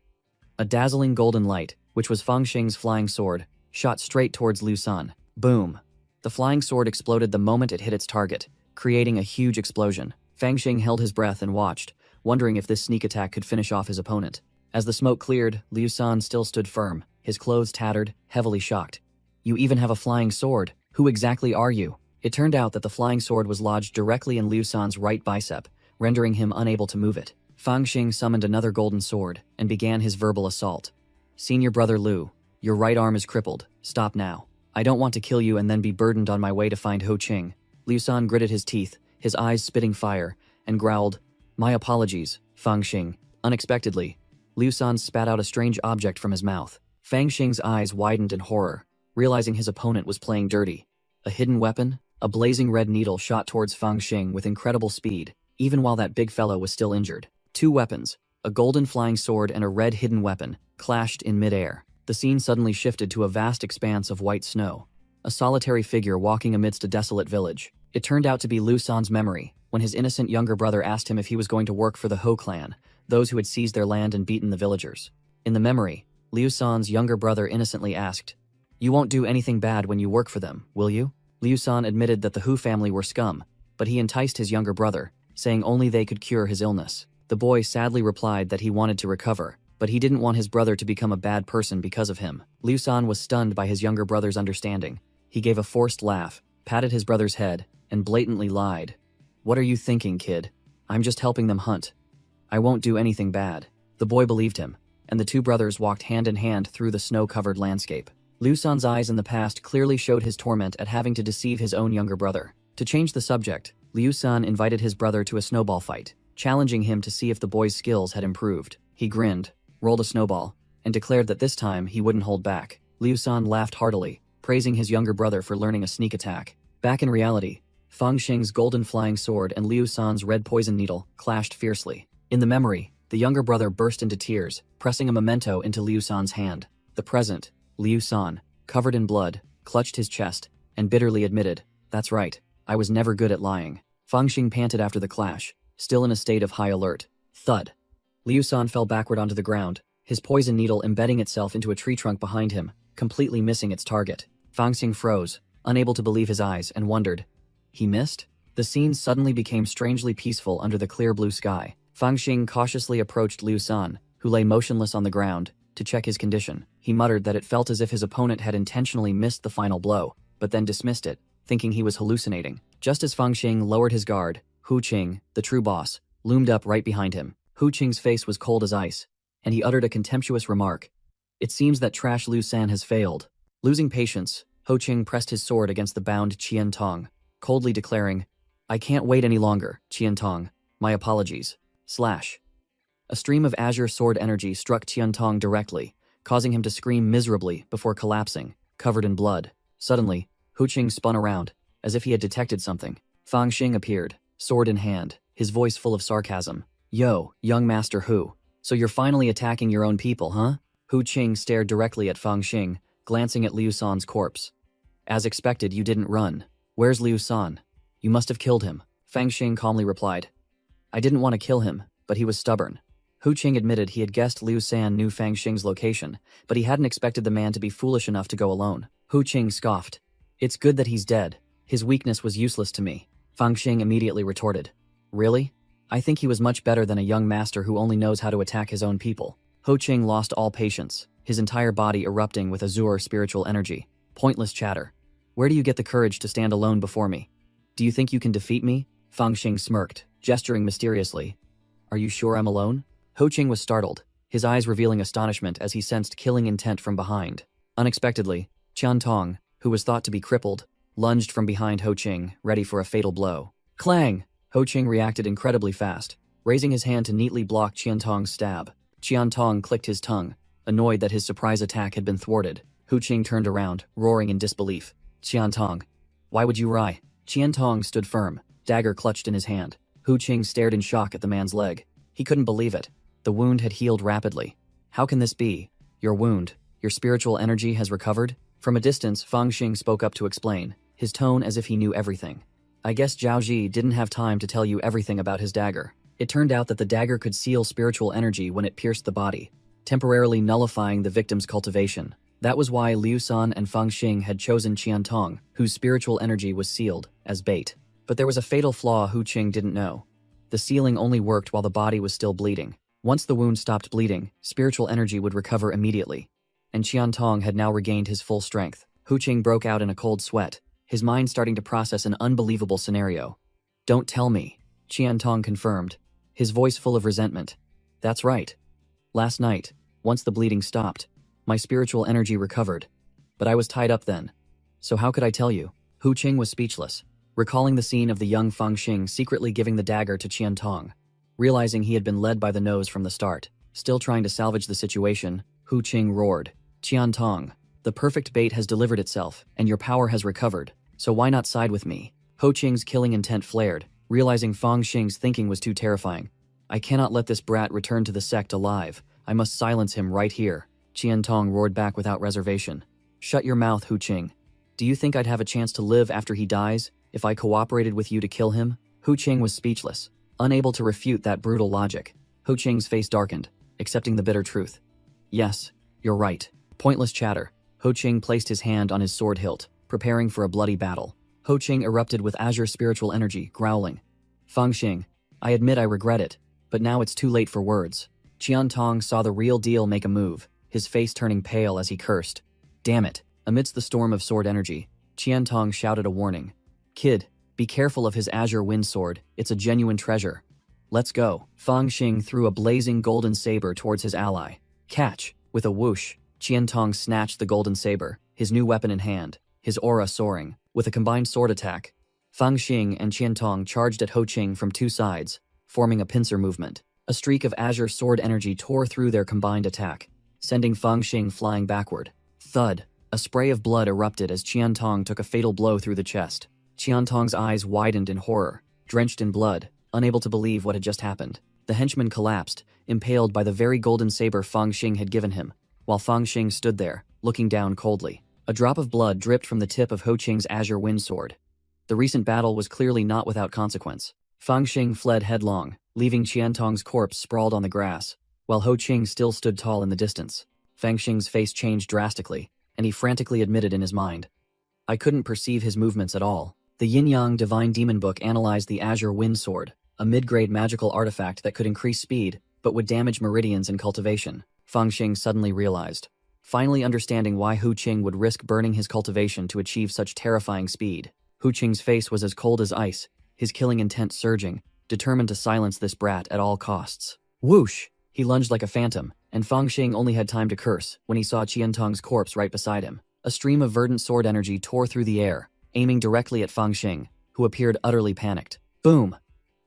A dazzling golden light, which was Fang Xing's flying sword, shot straight towards Liu San. Boom! The flying sword exploded the moment it hit its target, creating a huge explosion. Fang Xing held his breath and watched, wondering if this sneak attack could finish off his opponent. As the smoke cleared, Liu San still stood firm, his clothes tattered, heavily shocked. "You even have a flying sword. Who exactly are you?" It turned out that the flying sword was lodged directly in Liu San's right bicep, rendering him unable to move it. Fang Xing summoned another golden sword and began his verbal assault. Senior brother Liu, your right arm is crippled. Stop now. I don't want to kill you and then be burdened on my way to find Ho Qing. Liu San gritted his teeth, his eyes spitting fire, and growled, My apologies, Fang Xing. Unexpectedly, Liu San spat out a strange object from his mouth. Fang Xing's eyes widened in horror, realizing his opponent was playing dirty. A hidden weapon? A blazing red needle shot towards Fang Xing with incredible speed, even while that big fellow was still injured. Two weapons, a golden flying sword and a red hidden weapon, clashed in midair. The scene suddenly shifted to a vast expanse of white snow. A solitary figure walking amidst a desolate village. It turned out to be Liu San's memory, when his innocent younger brother asked him if he was going to work for the Ho clan, those who had seized their land and beaten the villagers. In the memory, Liu San's younger brother innocently asked, You won't do anything bad when you work for them, will you? Liu San admitted that the Hu family were scum, but he enticed his younger brother, saying only they could cure his illness. The boy sadly replied that he wanted to recover, but he didn't want his brother to become a bad person because of him. Liu San was stunned by his younger brother's understanding. He gave a forced laugh, patted his brother's head, and blatantly lied. What are you thinking, kid? I'm just helping them hunt. I won't do anything bad. The boy believed him, and the two brothers walked hand in hand through the snow-covered landscape. Liu San's eyes in the past clearly showed his torment at having to deceive his own younger brother. To change the subject, Liu San invited his brother to a snowball fight, challenging him to see if the boy's skills had improved. He grinned, rolled a snowball, and declared that this time he wouldn't hold back. Liu San laughed heartily, praising his younger brother for learning a sneak attack. Back in reality, Fang Xing's golden flying sword and Liu San's red poison needle clashed fiercely. In the memory, the younger brother burst into tears, pressing a memento into Liu San's hand. The present, Liu San, covered in blood, clutched his chest, and bitterly admitted, That's right, I was never good at lying. Fang Xing panted after the clash, still in a state of high alert. Thud. Liu San fell backward onto the ground, his poison needle embedding itself into a tree trunk behind him, completely missing its target. Fang Xing froze, unable to believe his eyes, and wondered, He missed? The scene suddenly became strangely peaceful under the clear blue sky. Fang Xing cautiously approached Liu San, who lay motionless on the ground, to check his condition. He muttered that it felt as if his opponent had intentionally missed the final blow, but then dismissed it, thinking he was hallucinating. Just as Fang Xing lowered his guard, Hu Qing, the true boss, loomed up right behind him. Hu Qing's face was cold as ice, and he uttered a contemptuous remark. It seems that trash Liu San has failed. Losing patience, Hu Qing pressed his sword against the bound Qian Tong, coldly declaring, I can't wait any longer, Qian Tong. My apologies. Slash. A stream of azure sword energy struck Qian Tong directly, causing him to scream miserably before collapsing, covered in blood. Suddenly, Hu Qing spun around, as if he had detected something. Fang Xing appeared, sword in hand, his voice full of sarcasm. Yo, young master Hu. So you're finally attacking your own people, huh? Hu Qing stared directly at Fang Xing, glancing at Liu San's corpse. As expected, you didn't run. Where's Liu San? You must have killed him. Fang Xing calmly replied. I didn't want to kill him, but he was stubborn. Hu Qing admitted he had guessed Liu San knew Fang Xing's location, but he hadn't expected the man to be foolish enough to go alone. Hu Qing scoffed. It's good that he's dead. His weakness was useless to me. Fang Xing immediately retorted. Really? I think he was much better than a young master who only knows how to attack his own people. Hu Qing lost all patience, his entire body erupting with azure spiritual energy. Pointless chatter. Where do you get the courage to stand alone before me? Do you think you can defeat me? Fang Xing smirked, gesturing mysteriously. Are you sure I'm alone? Hu Qing was startled, his eyes revealing astonishment as he sensed killing intent from behind. Unexpectedly, Qian Tong, who was thought to be crippled, lunged from behind Hu Qing, ready for a fatal blow. Clang! Hu Qing reacted incredibly fast, raising his hand to neatly block Qian Tong's stab. Qian Tong clicked his tongue, annoyed that his surprise attack had been thwarted. Hu Qing turned around, roaring in disbelief. Qian Tong. Why would you lie? Qian Tong stood firm, dagger clutched in his hand. Hu Qing stared in shock at the man's leg. He couldn't believe it. The wound had healed rapidly. How can this be? Your wound, your spiritual energy has recovered? From a distance, Fang Xing spoke up to explain, his tone as if he knew everything. I guess Zhao Ji didn't have time to tell you everything about his dagger. It turned out that the dagger could seal spiritual energy when it pierced the body, temporarily nullifying the victim's cultivation. That was why Liu San and Fang Xing had chosen Qian Tong, whose spiritual energy was sealed, as bait. But there was a fatal flaw Hu Qing didn't know. The sealing only worked while the body was still bleeding. Once the wound stopped bleeding, spiritual energy would recover immediately. And Qian Tong had now regained his full strength. Hu Qing broke out in a cold sweat, his mind starting to process an unbelievable scenario. "Don't tell me," Qiantong confirmed, his voice full of resentment. "That's right. Last night, once the bleeding stopped, my spiritual energy recovered. But I was tied up then. So how could I tell you?" Hu Qing was speechless, recalling the scene of the young Fang Xing secretly giving the dagger to Qiantong. Realizing he had been led by the nose from the start, still trying to salvage the situation, Hu Qing roared, "Qiantong, the perfect bait has delivered itself, and your power has recovered, so why not side with me?" Hu Qing's killing intent flared, realizing Fang Xing's thinking was too terrifying. "I cannot let this brat return to the sect alive. I must silence him right here," Qiantong roared back without reservation. "Shut your mouth, Hu Qing. Do you think I'd have a chance to live after he dies if I cooperated with you to kill him?" Hu Qing was speechless, unable to refute that brutal logic. Hu Qing's face darkened, accepting the bitter truth. "Yes, you're right." Pointless chatter. Hu Qing placed his hand on his sword hilt, preparing for a bloody battle. Hu Qing erupted with azure spiritual energy, growling. "Fang Xing, I admit I regret it, but now it's too late for words." Qiantong saw the real deal make a move, his face turning pale as he cursed. "Damn it." Amidst the storm of sword energy, Qiantong shouted a warning. "Kid, be careful of his azure wind sword, it's a genuine treasure. Let's go." Fang Xing threw a blazing golden saber towards his ally. "Catch!" With a whoosh, Qiantong snatched the golden saber, his new weapon in hand, his aura soaring. With a combined sword attack, Fang Xing and Qiantong charged at Hu Qing from two sides, forming a pincer movement. A streak of azure sword energy tore through their combined attack, sending Fang Xing flying backward. Thud! A spray of blood erupted as Qiantong took a fatal blow through the chest. Qiantong's eyes widened in horror, drenched in blood, unable to believe what had just happened. The henchman collapsed, impaled by the very golden saber Fang Xing had given him, while Fang Xing stood there, looking down coldly. A drop of blood dripped from the tip of Hu Qing's azure wind sword. The recent battle was clearly not without consequence. Fang Xing fled headlong, leaving Qiantong's corpse sprawled on the grass, while Hu Qing still stood tall in the distance. Fang Xing's face changed drastically, and he frantically admitted in his mind, "I couldn't perceive his movements at all." The Yin-Yang Divine Demon Book analyzed the Azure Wind Sword, a mid-grade magical artifact that could increase speed, but would damage meridians in cultivation. Fang Xing suddenly realized, finally understanding why Hu Qing would risk burning his cultivation to achieve such terrifying speed. Hu Qing's face was as cold as ice, his killing intent surging, determined to silence this brat at all costs. Whoosh! He lunged like a phantom, and Fang Xing only had time to curse when he saw Qiantong's corpse right beside him. A stream of verdant sword energy tore through the air, aiming directly at Fang Xing, who appeared utterly panicked. Boom!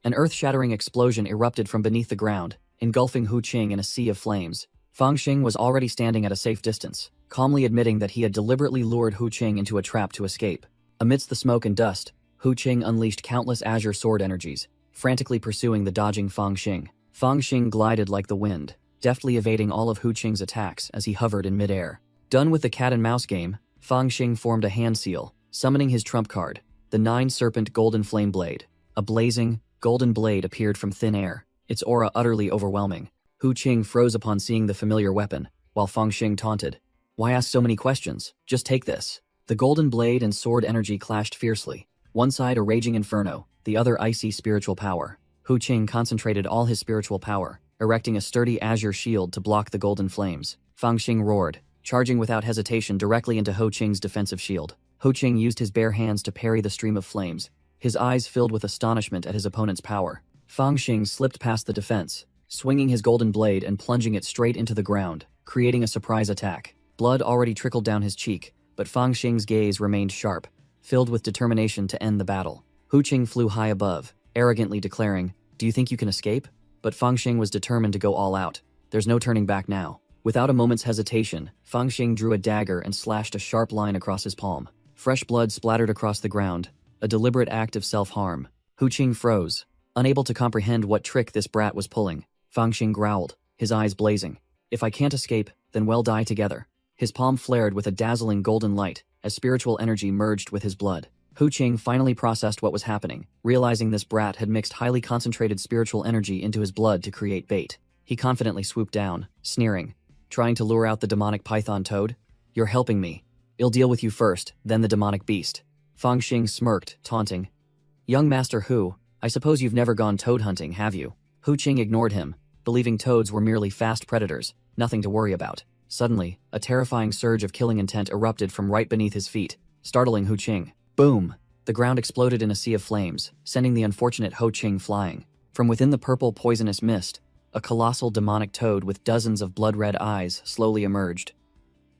An earth-shattering explosion erupted from beneath the ground, engulfing Hu Qing in a sea of flames. Fang Xing was already standing at a safe distance, calmly admitting that he had deliberately lured Hu Qing into a trap to escape. Amidst the smoke and dust, Hu Qing unleashed countless azure sword energies, frantically pursuing the dodging Fang Xing. Fang Xing glided like the wind, deftly evading all of Hu Qing's attacks as he hovered in midair. Done with the cat-and-mouse game, Fang Xing formed a hand seal, summoning his trump card, the nine-serpent golden flame blade. A blazing, golden blade appeared from thin air, its aura utterly overwhelming. Hu Qing froze upon seeing the familiar weapon, while Fang Xing taunted, "Why ask so many questions? Just take this." The golden blade and sword energy clashed fiercely, one side a raging inferno, the other icy spiritual power. Hu Qing concentrated all his spiritual power, erecting a sturdy azure shield to block the golden flames. Fang Xing roared, charging without hesitation directly into Hu Qing's defensive shield. Hu Qing used his bare hands to parry the stream of flames, his eyes filled with astonishment at his opponent's power. Fang Xing slipped past the defense, swinging his golden blade and plunging it straight into the ground, creating a surprise attack. Blood already trickled down his cheek, but Fang Xing's gaze remained sharp, filled with determination to end the battle. Hu Qing flew high above, arrogantly declaring, "Do you think you can escape?" But Fang Xing was determined to go all out. There's no turning back now. Without a moment's hesitation, Fang Xing drew a dagger and slashed a sharp line across his palm. Fresh blood splattered across the ground, a deliberate act of self-harm. Hu Qing froze, unable to comprehend what trick this brat was pulling. Fang Xing growled, his eyes blazing. "If I can't escape, then we'll die together." His palm flared with a dazzling golden light as spiritual energy merged with his blood. Hu Qing finally processed what was happening, realizing this brat had mixed highly concentrated spiritual energy into his blood to create bait. He confidently swooped down, sneering, "Trying to lure out the demonic python toad? You're helping me. I'll deal with you first, then the demonic beast." Fang Xing smirked, taunting, "Young Master Hu, I suppose you've never gone toad hunting, have you?" Hu Qing ignored him, believing toads were merely fast predators, nothing to worry about. Suddenly, a terrifying surge of killing intent erupted from right beneath his feet, startling Hu Qing. Boom! The ground exploded in a sea of flames, sending the unfortunate Ho Ching flying. From within the purple, poisonous mist, a colossal demonic toad with dozens of blood-red eyes slowly emerged.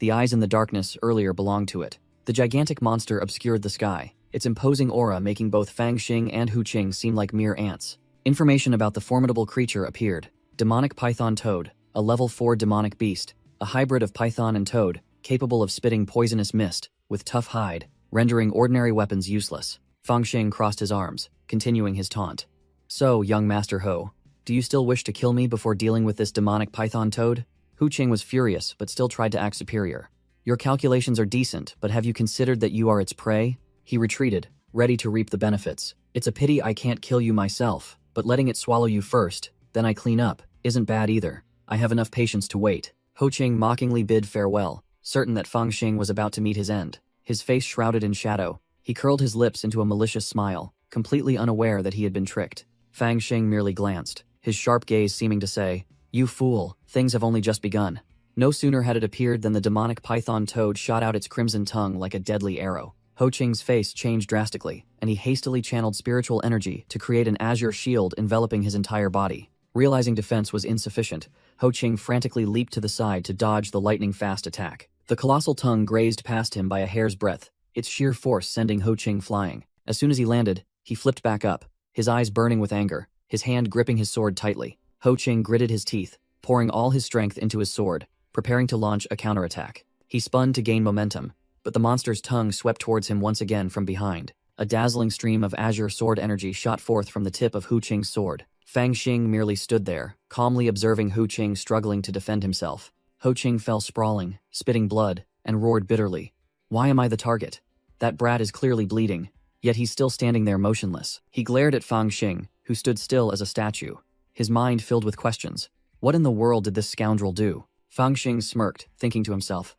The eyes in the darkness earlier belonged to it. The gigantic monster obscured the sky, its imposing aura making both Fang Xing and Hu Qing seem like mere ants. Information about the formidable creature appeared. Demonic python toad, a level 4 demonic beast, a hybrid of python and toad, capable of spitting poisonous mist, with tough hide, rendering ordinary weapons useless. Fang Xing crossed his arms, continuing his taunt. So, young Master Ho, do you still wish to kill me before dealing with this demonic python toad? Hu Qing was furious, but still tried to act superior. Your calculations are decent, but have you considered that you are its prey? He retreated, ready to reap the benefits. It's a pity I can't kill you myself, but letting it swallow you first, then I clean up, isn't bad either. I have enough patience to wait. Ho Qing mockingly bid farewell, certain that Fang Xing was about to meet his end. His face shrouded in shadow, he curled his lips into a malicious smile, completely unaware that he had been tricked. Fang Xing merely glanced, his sharp gaze seeming to say, "You fool, things have only just begun." No sooner had it appeared than the demonic python toad shot out its crimson tongue like a deadly arrow. Ho Qing's face changed drastically, and he hastily channeled spiritual energy to create an azure shield enveloping his entire body. Realizing defense was insufficient, Ho Qing frantically leaped to the side to dodge the lightning-fast attack. The colossal tongue grazed past him by a hair's breadth, its sheer force sending Ho Qing flying. As soon as he landed, he flipped back up, his eyes burning with anger, his hand gripping his sword tightly. Ho Qing gritted his teeth, pouring all his strength into his sword, preparing to launch a counterattack. He spun to gain momentum, but the monster's tongue swept towards him once again from behind. A dazzling stream of azure sword energy shot forth from the tip of Hu Qing's sword. Fang Xing merely stood there, calmly observing Hu Qing struggling to defend himself. Ho Qing fell sprawling, spitting blood, and roared bitterly. Why am I the target? That brat is clearly bleeding, yet he's still standing there motionless. He glared at Fang Xing, who stood still as a statue, his mind filled with questions. What in the world did this scoundrel do? Fang Xing smirked, thinking to himself.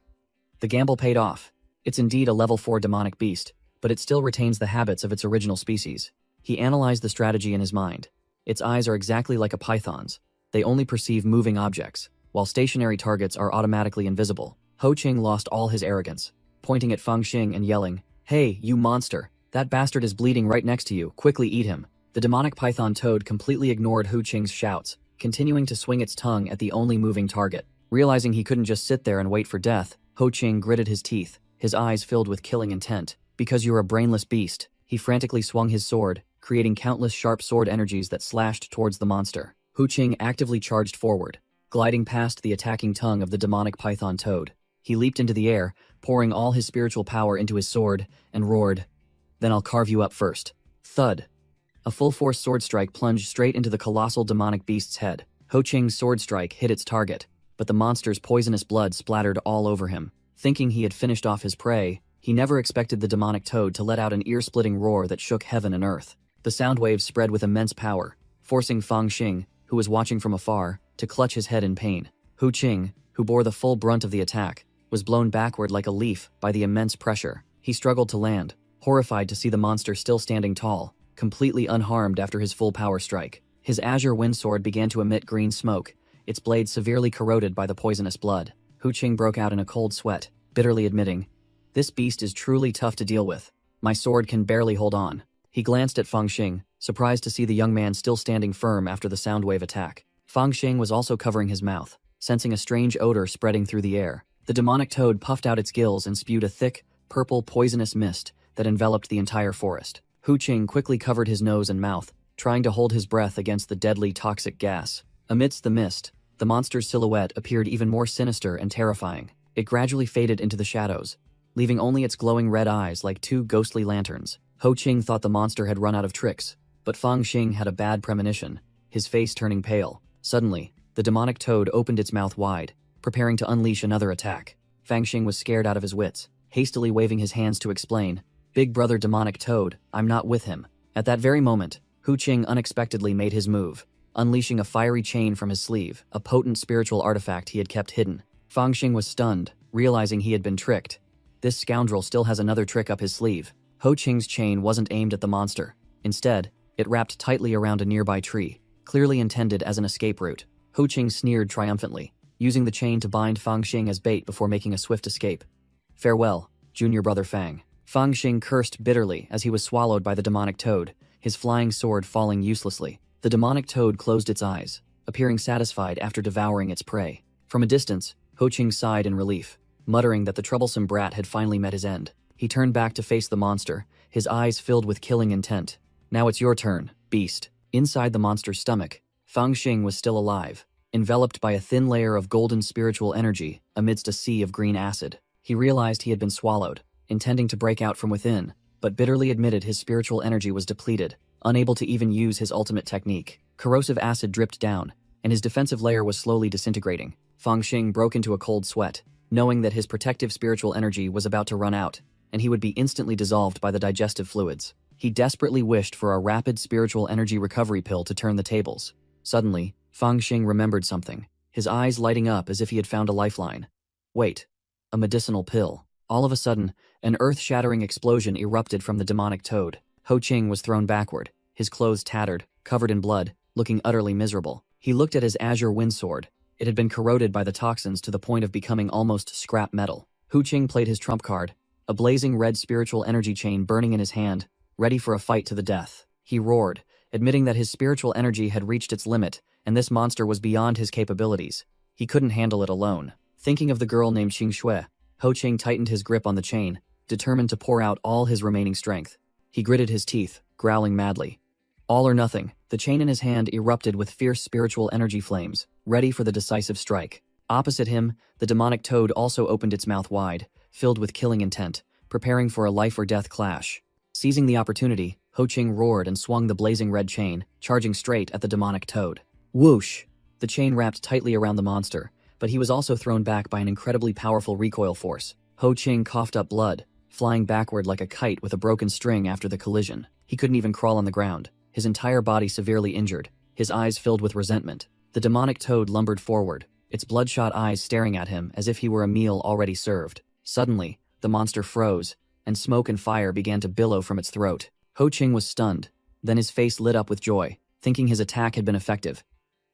The gamble paid off. It's indeed a level 4 demonic beast, but it still retains the habits of its original species. He analyzed the strategy in his mind. Its eyes are exactly like a python's. They only perceive moving objects, while stationary targets are automatically invisible. Ho Qing lost all his arrogance, pointing at Fang Xing and yelling, "Hey, you monster! That bastard is bleeding right next to you, quickly eat him." The demonic python toad completely ignored Hu Qing's shouts, continuing to swing its tongue at the only moving target. Realizing he couldn't just sit there and wait for death, Ho Qing gritted his teeth, his eyes filled with killing intent. Because you're a brainless beast, he frantically swung his sword, creating countless sharp sword energies that slashed towards the monster. Hu Qing actively charged forward, gliding past the attacking tongue of the demonic python toad. He leaped into the air, pouring all his spiritual power into his sword, and roared, "Then I'll carve you up first." Thud. A full-force sword strike plunged straight into the colossal demonic beast's head. Ho Qing's sword strike hit its target, but the monster's poisonous blood splattered all over him. Thinking he had finished off his prey, he never expected the demonic toad to let out an ear-splitting roar that shook heaven and earth. The sound waves spread with immense power, forcing Fang Xing, who was watching from afar, to clutch his head in pain. Hu Qing, who bore the full brunt of the attack, was blown backward like a leaf by the immense pressure. He struggled to land, horrified to see the monster still standing tall, completely unharmed after his full power strike. His azure windsword began to emit green smoke, its blade severely corroded by the poisonous blood. Hu Qing broke out in a cold sweat, bitterly admitting, "This beast is truly tough to deal with. My sword can barely hold on." He glanced at Fang Xing, surprised to see the young man still standing firm after the sound wave attack. Fang Xing was also covering his mouth, sensing a strange odor spreading through the air. The demonic toad puffed out its gills and spewed a thick, purple, poisonous mist that enveloped the entire forest. Hu Qing quickly covered his nose and mouth, trying to hold his breath against the deadly toxic gas. Amidst the mist, the monster's silhouette appeared even more sinister and terrifying. It gradually faded into the shadows, leaving only its glowing red eyes like two ghostly lanterns. Ho Qing thought the monster had run out of tricks, but Fang Xing had a bad premonition, his face turning pale. Suddenly, the demonic toad opened its mouth wide, preparing to unleash another attack. Fang Xing was scared out of his wits, hastily waving his hands to explain, "Big brother demonic toad, I'm not with him." At that very moment, Hu Qing unexpectedly made his move, unleashing a fiery chain from his sleeve, a potent spiritual artifact he had kept hidden. Fang Xing was stunned, realizing he had been tricked. This scoundrel still has another trick up his sleeve. Ho Qing's chain wasn't aimed at the monster. Instead, it wrapped tightly around a nearby tree, clearly intended as an escape route. Ho Qing sneered triumphantly, using the chain to bind Fang Xing as bait before making a swift escape. "Farewell, junior brother Fang." Fang Xing cursed bitterly as he was swallowed by the demonic toad, his flying sword falling uselessly. The demonic toad closed its eyes, appearing satisfied after devouring its prey. From a distance, Ho Qing sighed in relief, muttering that the troublesome brat had finally met his end. He turned back to face the monster, his eyes filled with killing intent. Now it's your turn, beast. Inside the monster's stomach, Fang Xing was still alive, enveloped by a thin layer of golden spiritual energy amidst a sea of green acid. He realized he had been swallowed, intending to break out from within, but bitterly admitted his spiritual energy was depleted, unable to even use his ultimate technique. Corrosive acid dripped down, and his defensive layer was slowly disintegrating. Fang Xing broke into a cold sweat, knowing that his protective spiritual energy was about to run out, and he would be instantly dissolved by the digestive fluids. He desperately wished for a rapid spiritual energy recovery pill to turn the tables. Suddenly, Fang Xing remembered something, his eyes lighting up as if he had found a lifeline. Wait, a medicinal pill. All of a sudden, an earth-shattering explosion erupted from the demonic toad. Ho Qing was thrown backward, his clothes tattered, covered in blood, looking utterly miserable. He looked at his azure windsword. It had been corroded by the toxins to the point of becoming almost scrap metal. Ho Qing played his trump card, a blazing red spiritual energy chain burning in his hand, ready for a fight to the death. He roared, admitting that his spiritual energy had reached its limit, and this monster was beyond his capabilities. He couldn't handle it alone. Thinking of the girl named Xing Shui, Ho Qing tightened his grip on the chain, determined to pour out all his remaining strength. He gritted his teeth, growling madly. All or nothing, the chain in his hand erupted with fierce spiritual energy flames, ready for the decisive strike. Opposite him, the demonic toad also opened its mouth wide, filled with killing intent, preparing for a life-or-death clash. Seizing the opportunity, Ho Qing roared and swung the blazing red chain, charging straight at the demonic toad. Whoosh! The chain wrapped tightly around the monster, but he was also thrown back by an incredibly powerful recoil force. Ho Qing coughed up blood, flying backward like a kite with a broken string after the collision. He couldn't even crawl on the ground, his entire body severely injured, his eyes filled with resentment. The demonic toad lumbered forward, its bloodshot eyes staring at him as if he were a meal already served. Suddenly, the monster froze, and smoke and fire began to billow from its throat. Ho Qing was stunned, then his face lit up with joy, thinking his attack had been effective.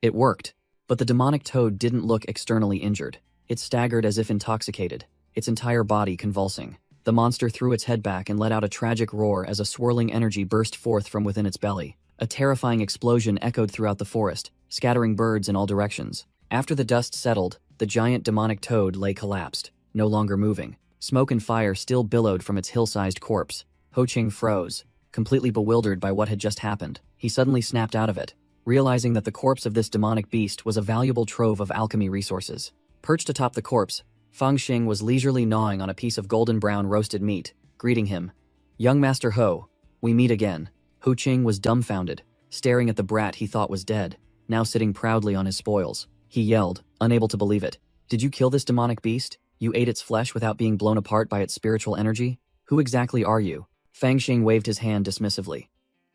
It worked, but the demonic toad didn't look externally injured. It staggered as if intoxicated, its entire body convulsing. The monster threw its head back and let out a tragic roar as a swirling energy burst forth from within its belly. A terrifying explosion echoed throughout the forest, scattering birds in all directions. After the dust settled, the giant demonic toad lay collapsed, no longer moving. Smoke and fire still billowed from its hill-sized corpse. Ho Qing froze, completely bewildered by what had just happened. He suddenly snapped out of it, realizing that the corpse of this demonic beast was a valuable trove of alchemy resources. Perched atop the corpse, Fang Xing was leisurely gnawing on a piece of golden brown roasted meat, greeting him. Young Master Ho, we meet again. Ho Qing was dumbfounded, staring at the brat he thought was dead, now sitting proudly on his spoils. He yelled, unable to believe it. Did you kill this demonic beast? You ate its flesh without being blown apart by its spiritual energy? Who exactly are you? Fang Xing waved his hand dismissively.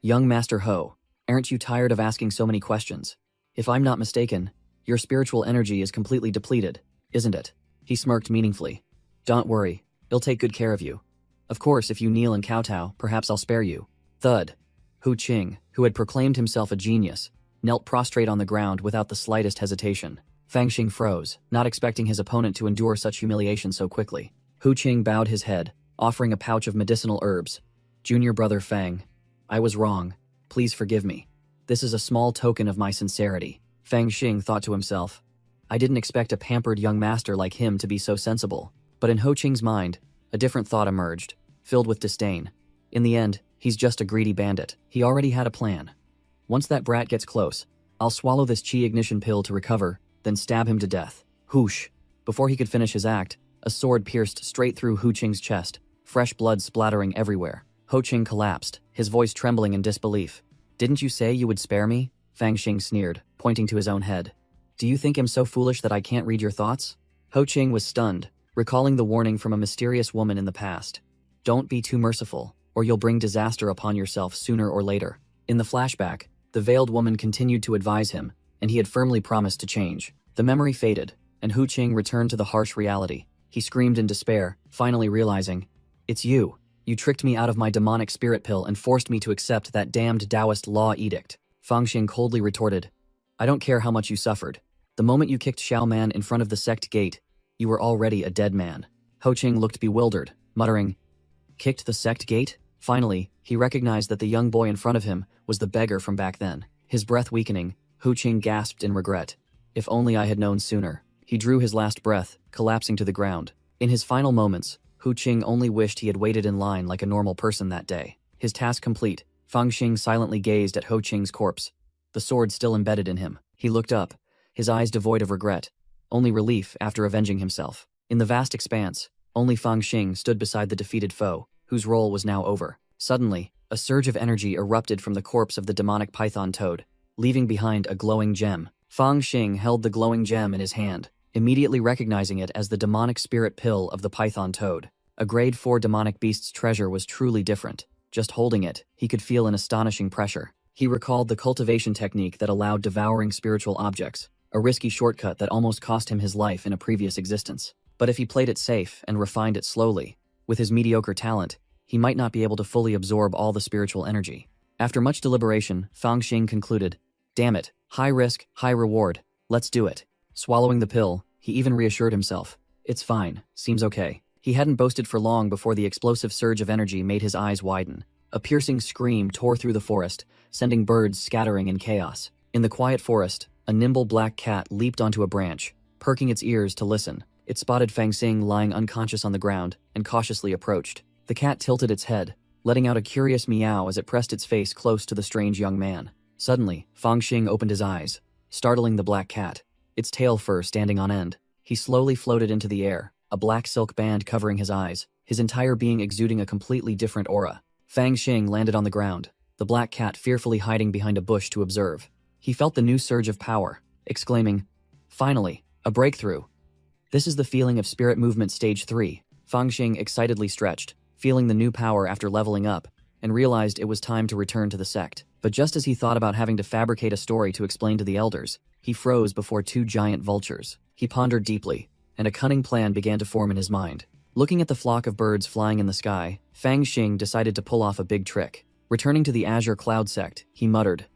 Young Master Ho, aren't you tired of asking so many questions? If I'm not mistaken, your spiritual energy is completely depleted, isn't it? He smirked meaningfully. Don't worry, he'll take good care of you. Of course, if you kneel and kowtow, perhaps I'll spare you. Thud. Ho Qing, who had proclaimed himself a genius, knelt prostrate on the ground without the slightest hesitation. Fang Xing froze, not expecting his opponent to endure such humiliation so quickly. Ho Qing bowed his head, offering a pouch of medicinal herbs. Junior brother Fang, I was wrong. Please forgive me. This is a small token of my sincerity. Fang Xing thought to himself. I didn't expect a pampered young master like him to be so sensible. But in Ho Qing's mind, a different thought emerged, filled with disdain. In the end, he's just a greedy bandit. He already had a plan. Once that brat gets close, I'll swallow this chi ignition pill to recover, then stab him to death. Whoosh! Before he could finish his act, a sword pierced straight through Ho Qing's chest, fresh blood splattering everywhere. Ho Qing collapsed, his voice trembling in disbelief. Didn't you say you would spare me? Fang Xing sneered, pointing to his own head. Do you think I'm so foolish that I can't read your thoughts? Ho Qing was stunned, recalling the warning from a mysterious woman in the past. Don't be too merciful, or you'll bring disaster upon yourself sooner or later. In the flashback, the veiled woman continued to advise him, and he had firmly promised to change. The memory faded, and Ho Qing returned to the harsh reality. He screamed in despair, finally realizing, it's you. You tricked me out of my demonic spirit pill and forced me to accept that damned Taoist law edict. Fang Xing coldly retorted, I don't care how much you suffered. The moment you kicked Xiao Man in front of the sect gate, you were already a dead man. Ho Qing looked bewildered, muttering, Kicked the sect gate? Finally, he recognized that the young boy in front of him was the beggar from back then. His breath weakening, Hu Qing gasped in regret. If only I had known sooner. He drew his last breath, collapsing to the ground. In his final moments, Hu Qing only wished he had waited in line like a normal person that day. His task complete, Fang Xing silently gazed at Hu Qing's corpse, the sword still embedded in him. He looked up, his eyes devoid of regret, only relief after avenging himself. In the vast expanse, only Fang Xing stood beside the defeated foe, whose role was now over. Suddenly, a surge of energy erupted from the corpse of the demonic python toad, leaving behind a glowing gem. Fang Xing held the glowing gem in his hand, immediately recognizing it as the demonic spirit pill of the python toad. A grade 4 demonic beast's treasure was truly different. Just holding it, he could feel an astonishing pressure. He recalled the cultivation technique that allowed devouring spiritual objects, a risky shortcut that almost cost him his life in a previous existence. But if he played it safe and refined it slowly, with his mediocre talent, he might not be able to fully absorb all the spiritual energy. After much deliberation, Fang Xing concluded, "Damn it, high risk, high reward, let's do it." Swallowing the pill, he even reassured himself, "It's fine, seems okay." He hadn't boasted for long before the explosive surge of energy made his eyes widen. A piercing scream tore through the forest, sending birds scattering in chaos. In the quiet forest, a nimble black cat leaped onto a branch, perking its ears to listen. It spotted Fang Xing lying unconscious on the ground and cautiously approached. The cat tilted its head, letting out a curious meow as it pressed its face close to the strange young man. Suddenly, Fang Xing opened his eyes, startling the black cat, its tail fur standing on end. He slowly floated into the air, a black silk band covering his eyes, his entire being exuding a completely different aura. Fang Xing landed on the ground, the black cat fearfully hiding behind a bush to observe. He felt the new surge of power, exclaiming, "Finally, a breakthrough." This is the feeling of spirit movement stage 3. Fang Xing excitedly stretched, feeling the new power after leveling up, and realized it was time to return to the sect. But just as he thought about having to fabricate a story to explain to the elders, he froze before 2 giant vultures. He pondered deeply, and a cunning plan began to form in his mind. Looking at the flock of birds flying in the sky, Fang Xing decided to pull off a big trick. Returning to the Azure Cloud sect, he muttered,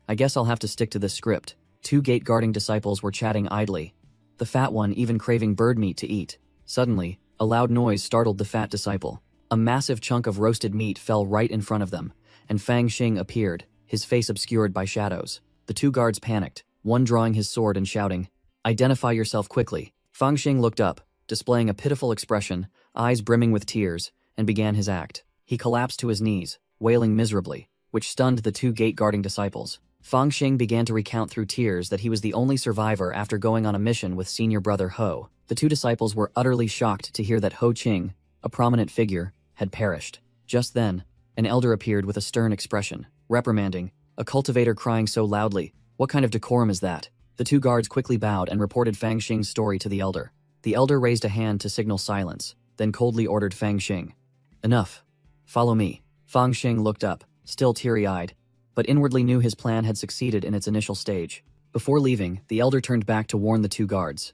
"I guess I'll have to stick to this script." 2 gate-guarding disciples were chatting idly, the fat one even craving bird meat to eat. Suddenly, a loud noise startled the fat disciple. A massive chunk of roasted meat fell right in front of them, and Fang Xing appeared, his face obscured by shadows. The 2 guards panicked, one drawing his sword and shouting, "Identify yourself quickly." Fang Xing looked up, displaying a pitiful expression, eyes brimming with tears, and began his act. He collapsed to his knees, wailing miserably, which stunned the 2 gate-guarding disciples. Fang Xing began to recount through tears that he was the only survivor after going on a mission with senior brother Ho. The 2 disciples were utterly shocked to hear that Ho Qing, a prominent figure, had perished. Just then, an elder appeared with a stern expression, reprimanding, "A cultivator crying so loudly, what kind of decorum is that?" The 2 guards quickly bowed and reported Fang Xing's story to the elder. The elder raised a hand to signal silence, then coldly ordered Fang Xing, "Enough. Follow me." Fang Xing looked up, still teary-eyed, but inwardly knew his plan had succeeded in its initial stage. Before leaving, the elder turned back to warn the 2 guards.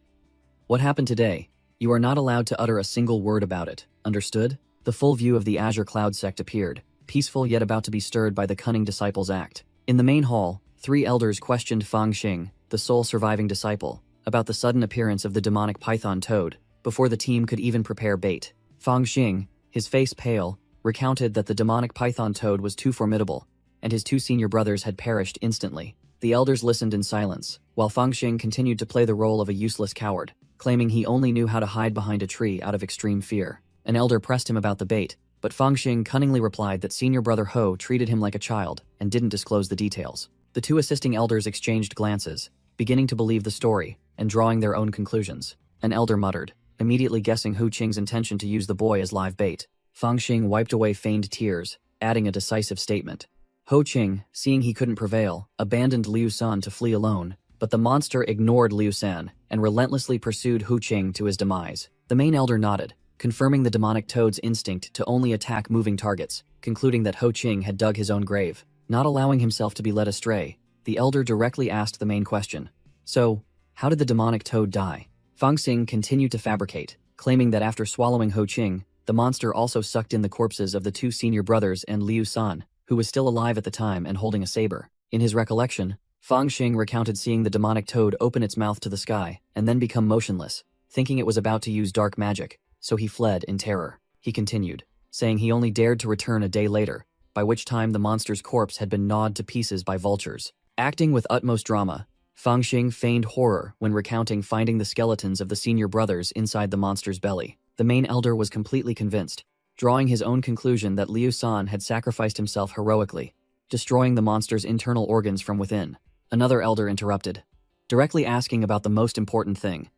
"What happened today? You are not allowed to utter a single word about it, understood?" The full view of the Azure Cloud sect appeared, peaceful yet about to be stirred by the cunning disciple's act. In the main hall, 3 elders questioned Fang Xing, the sole surviving disciple, about the sudden appearance of the demonic python toad, before the team could even prepare bait. Fang Xing, his face pale, recounted that the demonic python toad was too formidable, and his 2 senior brothers had perished instantly. The elders listened in silence, while Fang Xing continued to play the role of a useless coward, claiming he only knew how to hide behind a tree out of extreme fear. An elder pressed him about the bait, but Fang Xing cunningly replied that senior brother Ho treated him like a child and didn't disclose the details. The 2 assisting elders exchanged glances, beginning to believe the story and drawing their own conclusions. An elder muttered, immediately guessing Hu Qing's intention to use the boy as live bait. Fang Xing wiped away feigned tears, adding a decisive statement. Ho Qing, seeing he couldn't prevail, abandoned Liu San to flee alone, but the monster ignored Liu San and relentlessly pursued Hu Qing to his demise. The main elder nodded, confirming the demonic toad's instinct to only attack moving targets, concluding that Ho Qing had dug his own grave. Not allowing himself to be led astray, the elder directly asked the main question. "So, how did the demonic toad die?" Fang Xing continued to fabricate, claiming that after swallowing Ho Qing, the monster also sucked in the corpses of the 2 senior brothers and Liu San, who was still alive at the time and holding a saber. In his recollection, Fang Xing recounted seeing the demonic toad open its mouth to the sky and then become motionless, thinking it was about to use dark magic, so he fled in terror. He continued, saying he only dared to return a day later, by which time the monster's corpse had been gnawed to pieces by vultures. Acting with utmost drama, Fangxing feigned horror when recounting finding the skeletons of the senior brothers inside the monster's belly. The main elder was completely convinced, drawing his own conclusion that Liu San had sacrificed himself heroically, destroying the monster's internal organs from within. Another elder interrupted, directly asking about the most important thing.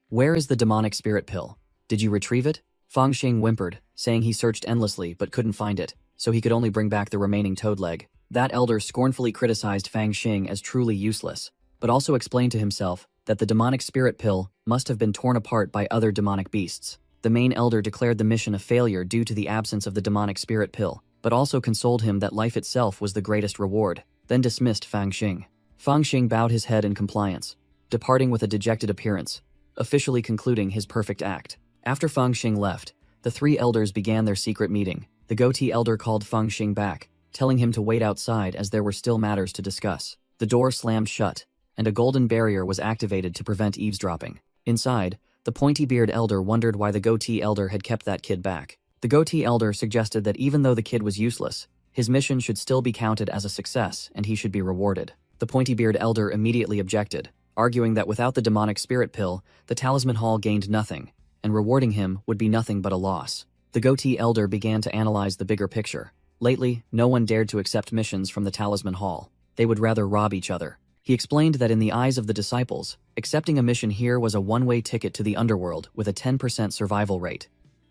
Where is the demonic spirit pill? Did you retrieve it? Fangxing whimpered, saying he searched endlessly but couldn't find it, so he could only bring back the remaining toad leg. That elder scornfully criticized Fangxing as truly useless, but also explained to himself that the demonic spirit pill must have been torn apart by other demonic beasts. The main elder declared the mission a failure due to the absence of the demonic spirit pill, but also consoled him that life itself was the greatest reward, then dismissed Fangxing. Fangxing bowed his head in compliance, departing with a dejected appearance, officially concluding his perfect act. After Fangxing left, the three elders began their secret meeting. The goatee elder called Fangxing back, telling him to wait outside as there were still matters to discuss. The door slammed shut, and a golden barrier was activated to prevent eavesdropping. Inside, the pointy-beard elder wondered why the goatee elder had kept that kid back. The goatee elder suggested that even though the kid was useless, his mission should still be counted as a success and he should be rewarded. The pointy-beard elder immediately objected, arguing that without the demonic spirit pill, the talisman hall gained nothing, and rewarding him would be nothing but a loss. The goatee elder began to analyze the bigger picture. Lately, no one dared to accept missions from the talisman hall. They would rather rob each other. He explained that in the eyes of the disciples, accepting a mission here was a one-way ticket to the underworld with a 10% survival rate.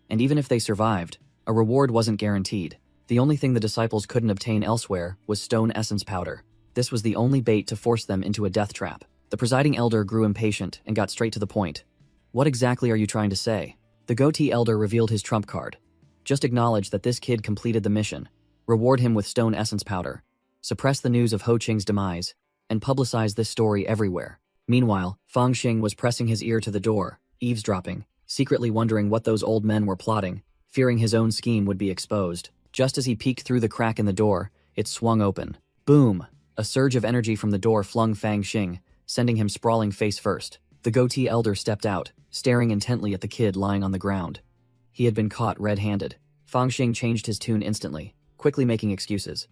And even if they survived, a reward wasn't guaranteed. The only thing the disciples couldn't obtain elsewhere was stone essence powder. This was the only bait to force them into a death trap. The presiding elder grew impatient and got straight to the point. What exactly are you trying to say? The goatee elder revealed his trump card. Just acknowledge that this kid completed the mission, reward him with stone essence powder, suppress the news of Ho Qing's demise, and publicize this story everywhere. Meanwhile, Fangxing was pressing his ear to the door, eavesdropping, secretly wondering what those old men were plotting, fearing his own scheme would be exposed. Just as he peeked through the crack in the door, it swung open. Boom! A surge of energy from the door flung Fangxing, sending him sprawling face first. The goatee elder stepped out, staring intently at the kid lying on the ground. He had been caught red-handed. Fangxing changed his tune instantly, quickly making excuses.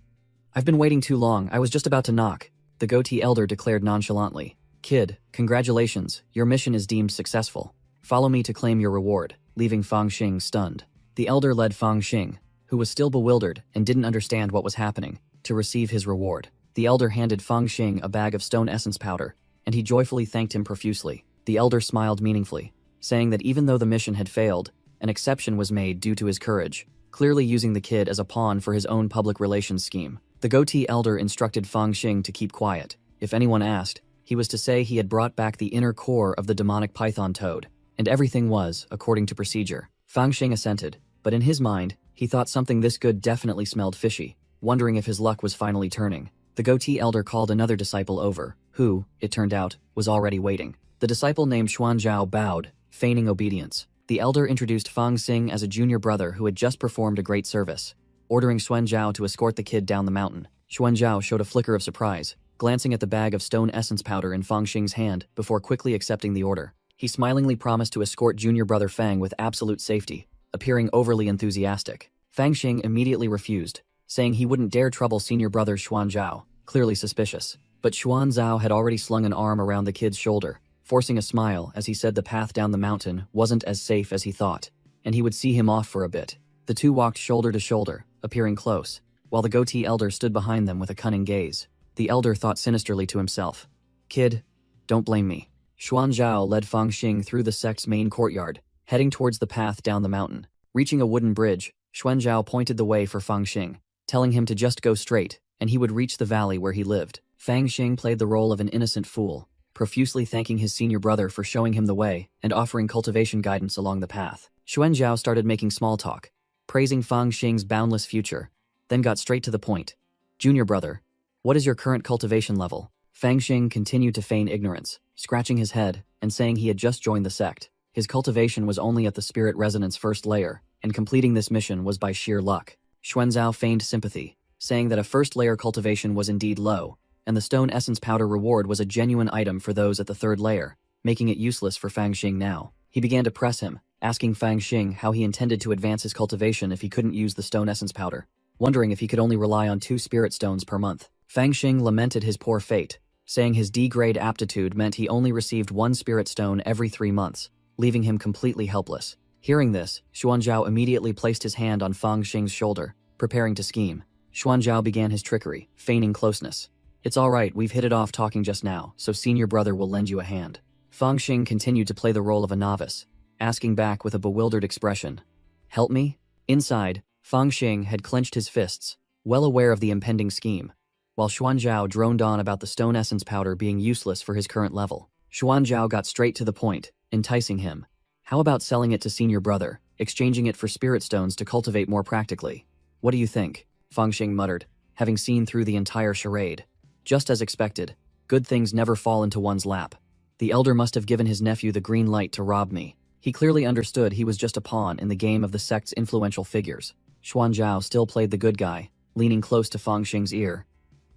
I've been waiting too long, I was just about to knock, the goatee elder declared nonchalantly. Kid, congratulations, your mission is deemed successful. Follow me to claim your reward, leaving Fangxing stunned. The elder led Fangxing, who was still bewildered and didn't understand what was happening, to receive his reward. The elder handed Fangxing a bag of stone essence powder, and he joyfully thanked him profusely. The elder smiled meaningfully, saying that even though the mission had failed, an exception was made due to his courage, clearly using the kid as a pawn for his own public relations scheme. The goatee elder instructed Fangxing to keep quiet. If anyone asked, he was to say he had brought back the inner core of the demonic python toad, and everything was according to procedure. Fangxing assented, but in his mind, he thought something this good definitely smelled fishy, wondering if his luck was finally turning. The goatee elder called another disciple over, who, it turned out, was already waiting. The disciple named Xuanzhao bowed, feigning obedience. The elder introduced Fangxing as a junior brother who had just performed a great service, ordering Xuanzhao to escort the kid down the mountain. Xuanzhao showed a flicker of surprise, glancing at the bag of stone essence powder in Fangxing's hand before quickly accepting the order. He smilingly promised to escort junior brother Fang with absolute safety, appearing overly enthusiastic. Fangxing immediately refused, saying he wouldn't dare trouble senior brother Xuanzhao, clearly suspicious. But Xuanzhao had already slung an arm around the kid's shoulder, forcing a smile as he said the path down the mountain wasn't as safe as he thought, and he would see him off for a bit. The two walked shoulder to shoulder, appearing close, while the goatee elder stood behind them with a cunning gaze. The elder thought sinisterly to himself, "Kid, don't blame me." Xuanzhao led Fangxing through the sect's main courtyard, heading towards the path down the mountain. Reaching a wooden bridge, Xuanzhao pointed the way for Fangxing, telling him to just go straight, and he would reach the valley where he lived. Fangxing played the role of an innocent fool, profusely thanking his senior brother for showing him the way and offering cultivation guidance along the path. Xuanzhao started making small talk, praising Fangxing's boundless future, then got straight to the point. "Junior brother, what is your current cultivation level?" Fangxing continued to feign ignorance, scratching his head and saying he had just joined the sect. His cultivation was only at the spirit resonance first layer, and completing this mission was by sheer luck. Xuanzhao feigned sympathy, saying that a first layer cultivation was indeed low, and the stone essence powder reward was a genuine item for those at the third layer, making it useless for Fangxing now. He began to press him, asking Fang Xing how he intended to advance his cultivation if he couldn't use the stone essence powder, wondering if he could only rely on 2 spirit stones per month. Fang Xing lamented his poor fate, saying his D-grade aptitude meant he only received 1 spirit stone every 3 months, leaving him completely helpless. Hearing this, Xuanzhao immediately placed his hand on Fang Xing's shoulder, preparing to scheme. Xuanzhao began his trickery, feigning closeness. "It's all right, we've hit it off talking just now, so senior brother will lend you a hand." Fang Xing continued to play the role of a novice, asking back with a bewildered expression, "Help me?" Inside, Fang Xing had clenched his fists, well aware of the impending scheme, while Xuanzhao droned on about the stone essence powder being useless for his current level. Xuanzhao got straight to the point, enticing him. "How about selling it to senior brother, exchanging it for spirit stones to cultivate more practically? What do you think?" Fang Xing muttered, having seen through the entire charade. Just as expected, good things never fall into one's lap. The elder must have given his nephew the green light to rob me. He clearly understood he was just a pawn in the game of the sect's influential figures. Xuanzhao still played the good guy, leaning close to Fang Xing's ear.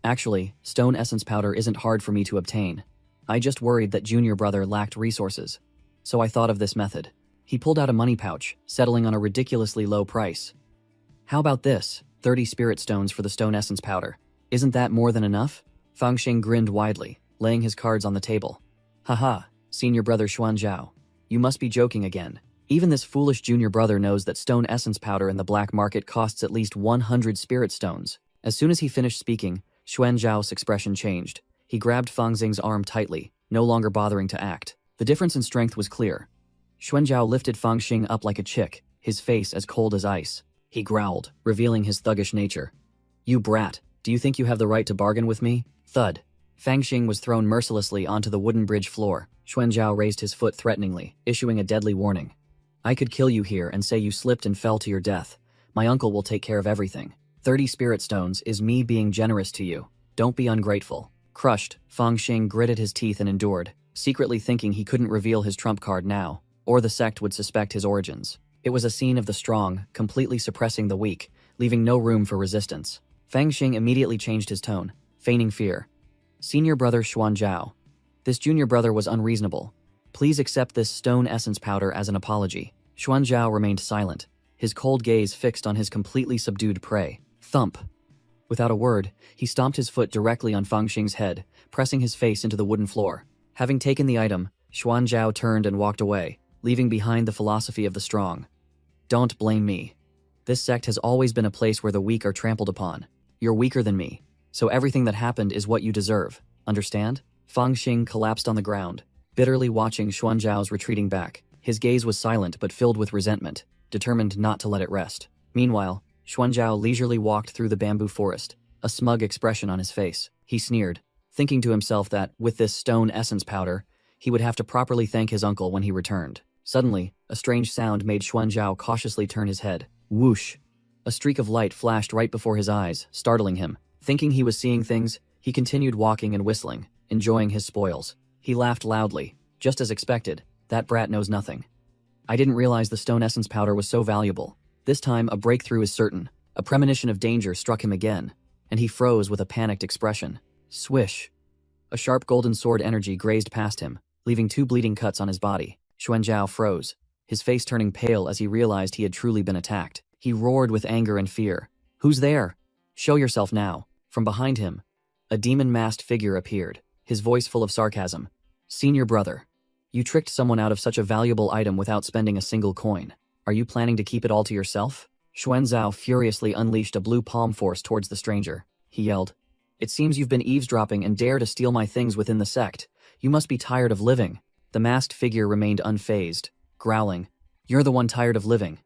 "Actually, stone essence powder isn't hard for me to obtain. I just worried that junior brother lacked resources. So I thought of this method." He pulled out a money pouch, settling on a ridiculously low price. "How about this? 30 spirit stones for the stone essence powder. Isn't that more than enough?" Fang Xing grinned widely, laying his cards on the table. "Haha, senior brother Xuanzhao. You must be joking again. Even this foolish junior brother knows that stone essence powder in the black market costs at least 100 spirit stones." As soon as he finished speaking, Xuanzhao's expression changed. He grabbed Fang Xing's arm tightly, no longer bothering to act. The difference in strength was clear. Xuanzhao lifted Fang Xing up like a chick, his face as cold as ice. He growled, revealing his thuggish nature. "You brat, do you think you have the right to bargain with me?" Thud. Fang Xing was thrown mercilessly onto the wooden bridge floor. Xuanzhao raised his foot threateningly, issuing a deadly warning. "I could kill you here and say you slipped and fell to your death. My uncle will take care of everything. 30 spirit stones is me being generous to you. Don't be ungrateful." Crushed, Fang Xing gritted his teeth and endured, secretly thinking he couldn't reveal his trump card now, or the sect would suspect his origins. It was a scene of the strong, completely suppressing the weak, leaving no room for resistance. Fang Xing immediately changed his tone, feigning fear. "Senior brother Xuanzhao. This junior brother was unreasonable. Please accept this stone essence powder as an apology." Xuanzhao remained silent, his cold gaze fixed on his completely subdued prey. Thump. Without a word, he stomped his foot directly on Fang Xing's head, pressing his face into the wooden floor. Having taken the item, Xuanzhao turned and walked away, leaving behind the philosophy of the strong. "Don't blame me. This sect has always been a place where the weak are trampled upon. You're weaker than me, so everything that happened is what you deserve. Understand?" Fang Xing collapsed on the ground, bitterly watching Xuanzhao's retreating back. His gaze was silent but filled with resentment, determined not to let it rest. Meanwhile, Xuanzhao leisurely walked through the bamboo forest, a smug expression on his face. He sneered, thinking to himself that, with this stone essence powder, he would have to properly thank his uncle when he returned. Suddenly, a strange sound made Xuanzhao cautiously turn his head. Whoosh! A streak of light flashed right before his eyes, startling him. Thinking he was seeing things, he continued walking and whistling, enjoying his spoils. He laughed loudly. Just as expected, that brat knows nothing. "I didn't realize the stone essence powder was so valuable. This time, a breakthrough is certain." A premonition of danger struck him again, and he froze with a panicked expression. Swish! A sharp golden sword energy grazed past him, leaving 2 bleeding cuts on his body. Xuanzhao froze, his face turning pale as he realized he had truly been attacked. He roared with anger and fear. "Who's there? Show yourself now." From behind him, a demon-masked figure appeared, his voice full of sarcasm. "Senior brother, you tricked someone out of such a valuable item without spending a single coin. Are you planning to keep it all to yourself?" Xuanzhao furiously unleashed a blue palm force towards the stranger. He yelled, "It seems you've been eavesdropping and dare to steal my things within the sect. You must be tired of living." The masked figure remained unfazed, growling, "You're the one tired of living."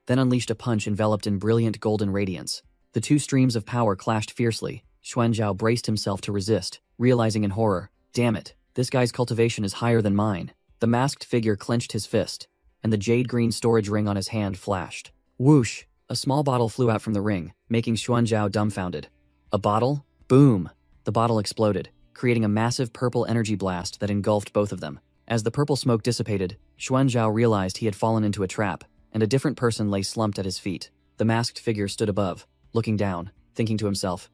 Then unleashed a punch enveloped in brilliant golden radiance. The 2 streams of power clashed fiercely. Xuanzhao braced himself to resist, realizing in horror, "Damn it, this guy's cultivation is higher than mine." The masked figure clenched his fist, and the jade-green storage ring on his hand flashed. Whoosh! A small bottle flew out from the ring, making Xuanzhao dumbfounded. "A bottle?" Boom! The bottle exploded, creating a massive purple energy blast that engulfed both of them. As the purple smoke dissipated, Xuanzhao realized he had fallen into a trap, and a different person lay slumped at his feet. The masked figure stood above, looking down, thinking to himself,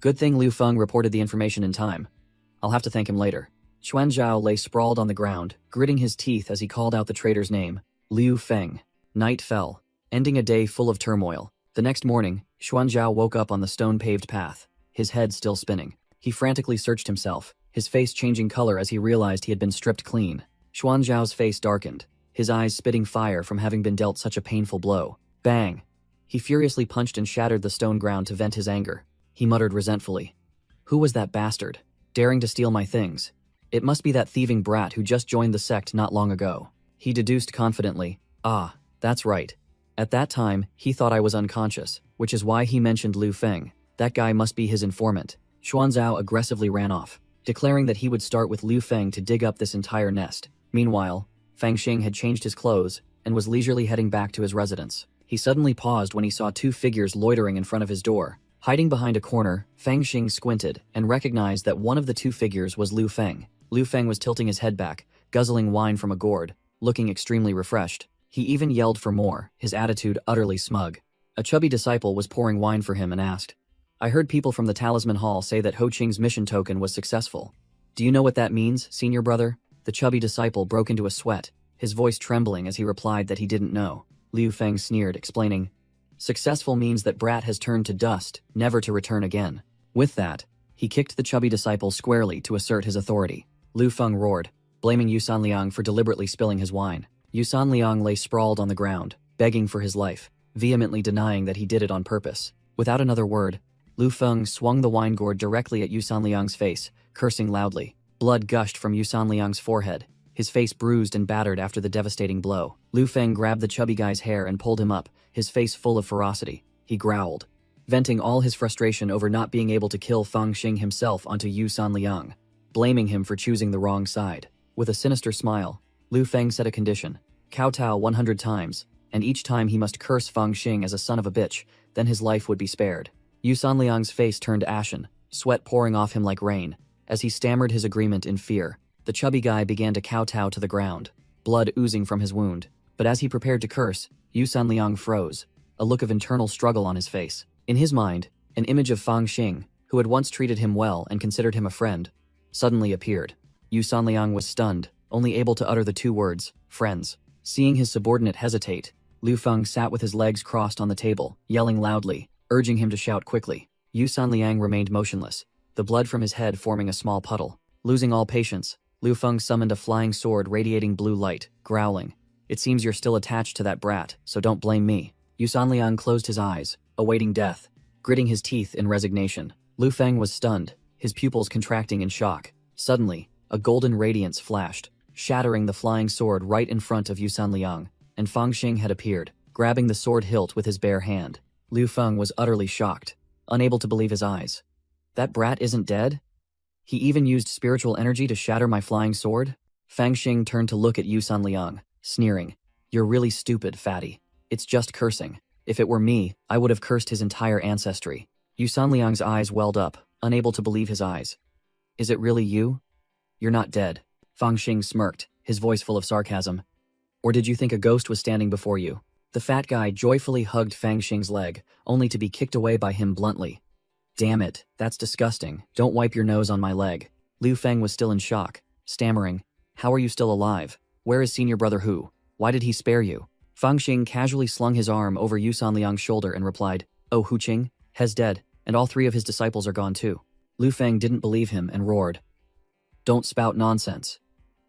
"Good thing Liu Feng reported the information in time. I'll have to thank him later." Xuanzhao lay sprawled on the ground, gritting his teeth as he called out the traitor's name. Liu Feng. Night fell, ending a day full of turmoil. The next morning, Xuanzhao woke up on the stone-paved path, his head still spinning. He frantically searched himself, his face changing color as he realized he had been stripped clean. Xuanzhao's face darkened, his eyes spitting fire from having been dealt such a painful blow. Bang! He furiously punched and shattered the stone ground to vent his anger. He muttered resentfully. Who was that bastard, daring to steal my things? It must be that thieving brat who just joined the sect not long ago. He deduced confidently, ah, that's right. At that time, he thought I was unconscious, which is why he mentioned Liu Feng. That guy must be his informant. Xuanzhao aggressively ran off, declaring that he would start with Liu Feng to dig up this entire nest. Meanwhile, Fang Xing had changed his clothes and was leisurely heading back to his residence. He suddenly paused when he saw two figures loitering in front of his door. Hiding behind a corner, Fang Xing squinted and recognized that one of the two figures was Liu Feng. Liu Feng was tilting his head back, guzzling wine from a gourd, looking extremely refreshed. He even yelled for more, his attitude utterly smug. A chubby disciple was pouring wine for him and asked, I heard people from the Talisman Hall say that Ho Qing's mission token was successful. Do you know what that means, senior brother? The chubby disciple broke into a sweat, his voice trembling as he replied that he didn't know. Liu Feng sneered, explaining, Successful means that brat has turned to dust, never to return again. With that, he kicked the chubby disciple squarely to assert his authority. Liu Feng roared, blaming Yu Sanliang for deliberately spilling his wine. Yu Sanliang lay sprawled on the ground, begging for his life, vehemently denying that he did it on purpose. Without another word, Liu Feng swung the wine gourd directly at Yu Sanliang's face, cursing loudly. Blood gushed from Yu Sanliang's forehead, his face bruised and battered after the devastating blow. Liu Feng grabbed the chubby guy's hair and pulled him up, his face full of ferocity. He growled, venting all his frustration over not being able to kill Fang Xing himself onto Yu Sanliang, blaming him for choosing the wrong side. With a sinister smile, Liu Feng set a condition, kowtow 100 times, and each time he must curse Fang Xing as a son of a bitch, then his life would be spared. Yu Sanliang's face turned ashen, sweat pouring off him like rain. As he stammered his agreement in fear, the chubby guy began to kowtow to the ground, blood oozing from his wound. But as he prepared to curse, Yu Sanliang froze, a look of internal struggle on his face. In his mind, an image of Fang Xing, who had once treated him well and considered him a friend, suddenly appeared. Yu Sanliang was stunned, only able to utter the two words, friends. Seeing his subordinate hesitate, Liu Feng sat with his legs crossed on the table, yelling loudly, urging him to shout quickly. Yu Sanliang remained motionless, the blood from his head forming a small puddle. Losing all patience, Liu Feng summoned a flying sword radiating blue light, growling, It seems you're still attached to that brat, so don't blame me. Yu Sanliang closed his eyes, awaiting death, gritting his teeth in resignation. Liu Feng was stunned, his pupils contracting in shock. Suddenly, a golden radiance flashed, shattering the flying sword right in front of Yu Sanliang, and Fang Xing had appeared, grabbing the sword hilt with his bare hand. Liu Feng was utterly shocked, unable to believe his eyes. That brat isn't dead? He even used spiritual energy to shatter my flying sword? Fang Xing turned to look at Yu Sanliang, sneering. You're really stupid, fatty. It's just cursing. If it were me, I would have cursed his entire ancestry. Yu Sanliang's eyes welled up, unable to believe his eyes. Is it really you? You're not dead. Fang Xing smirked, his voice full of sarcasm. Or did you think a ghost was standing before you? The fat guy joyfully hugged Fang Xing's leg, only to be kicked away by him bluntly. Damn it, that's disgusting. Don't wipe your nose on my leg. Liu Feng was still in shock, stammering. How are you still alive? Where is senior brother Hu? Why did he spare you? Fang Xing casually slung his arm over Yu Sanliang's shoulder and replied, Oh, Hu Qing, He's dead, and all three of his disciples are gone too. Liu Feng didn't believe him and roared. Don't spout nonsense.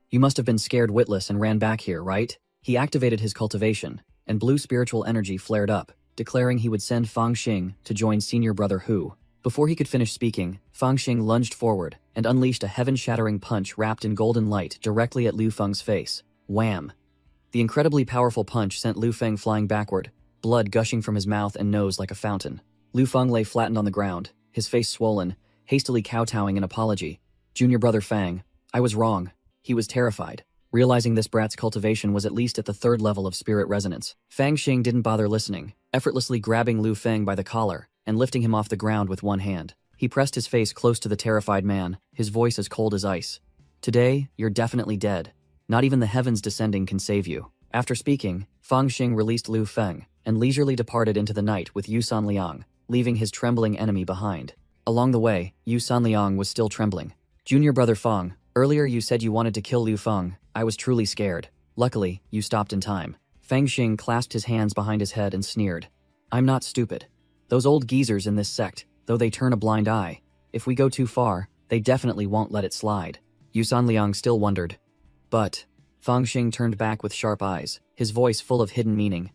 You must have been scared witless and ran back here, right? He activated his cultivation, and blue spiritual energy flared up, declaring he would send Fang Xing to join senior brother Hu. Before he could finish speaking, Fang Xing lunged forward and unleashed a heaven-shattering punch wrapped in golden light directly at Liu Feng's face. Wham! The incredibly powerful punch sent Liu Feng flying backward, blood gushing from his mouth and nose like a fountain. Liu Feng lay flattened on the ground, his face swollen, hastily kowtowing an apology. Junior brother Fang, I was wrong. He was terrified, realizing this brat's cultivation was at least at the 3rd level of spirit resonance. Fang Xing didn't bother listening, effortlessly grabbing Liu Feng by the collar and lifting him off the ground with one hand. He pressed his face close to the terrified man, his voice as cold as ice. Today, you're definitely dead. Not even the heavens descending can save you. After speaking, Fang Xing released Liu Feng and leisurely departed into the night with Yu Sanliang, leaving his trembling enemy behind. Along the way, Yu Sanliang was still trembling. Junior brother Fang, earlier you said you wanted to kill Liu Feng. I was truly scared. Luckily, you stopped in time. Feng Xing clasped his hands behind his head and sneered. I'm not stupid. Those old geezers in this sect, though they turn a blind eye, if we go too far, they definitely won't let it slide. Yusan Liang still wondered. But, Feng Xing turned back with sharp eyes, his voice full of hidden meaning.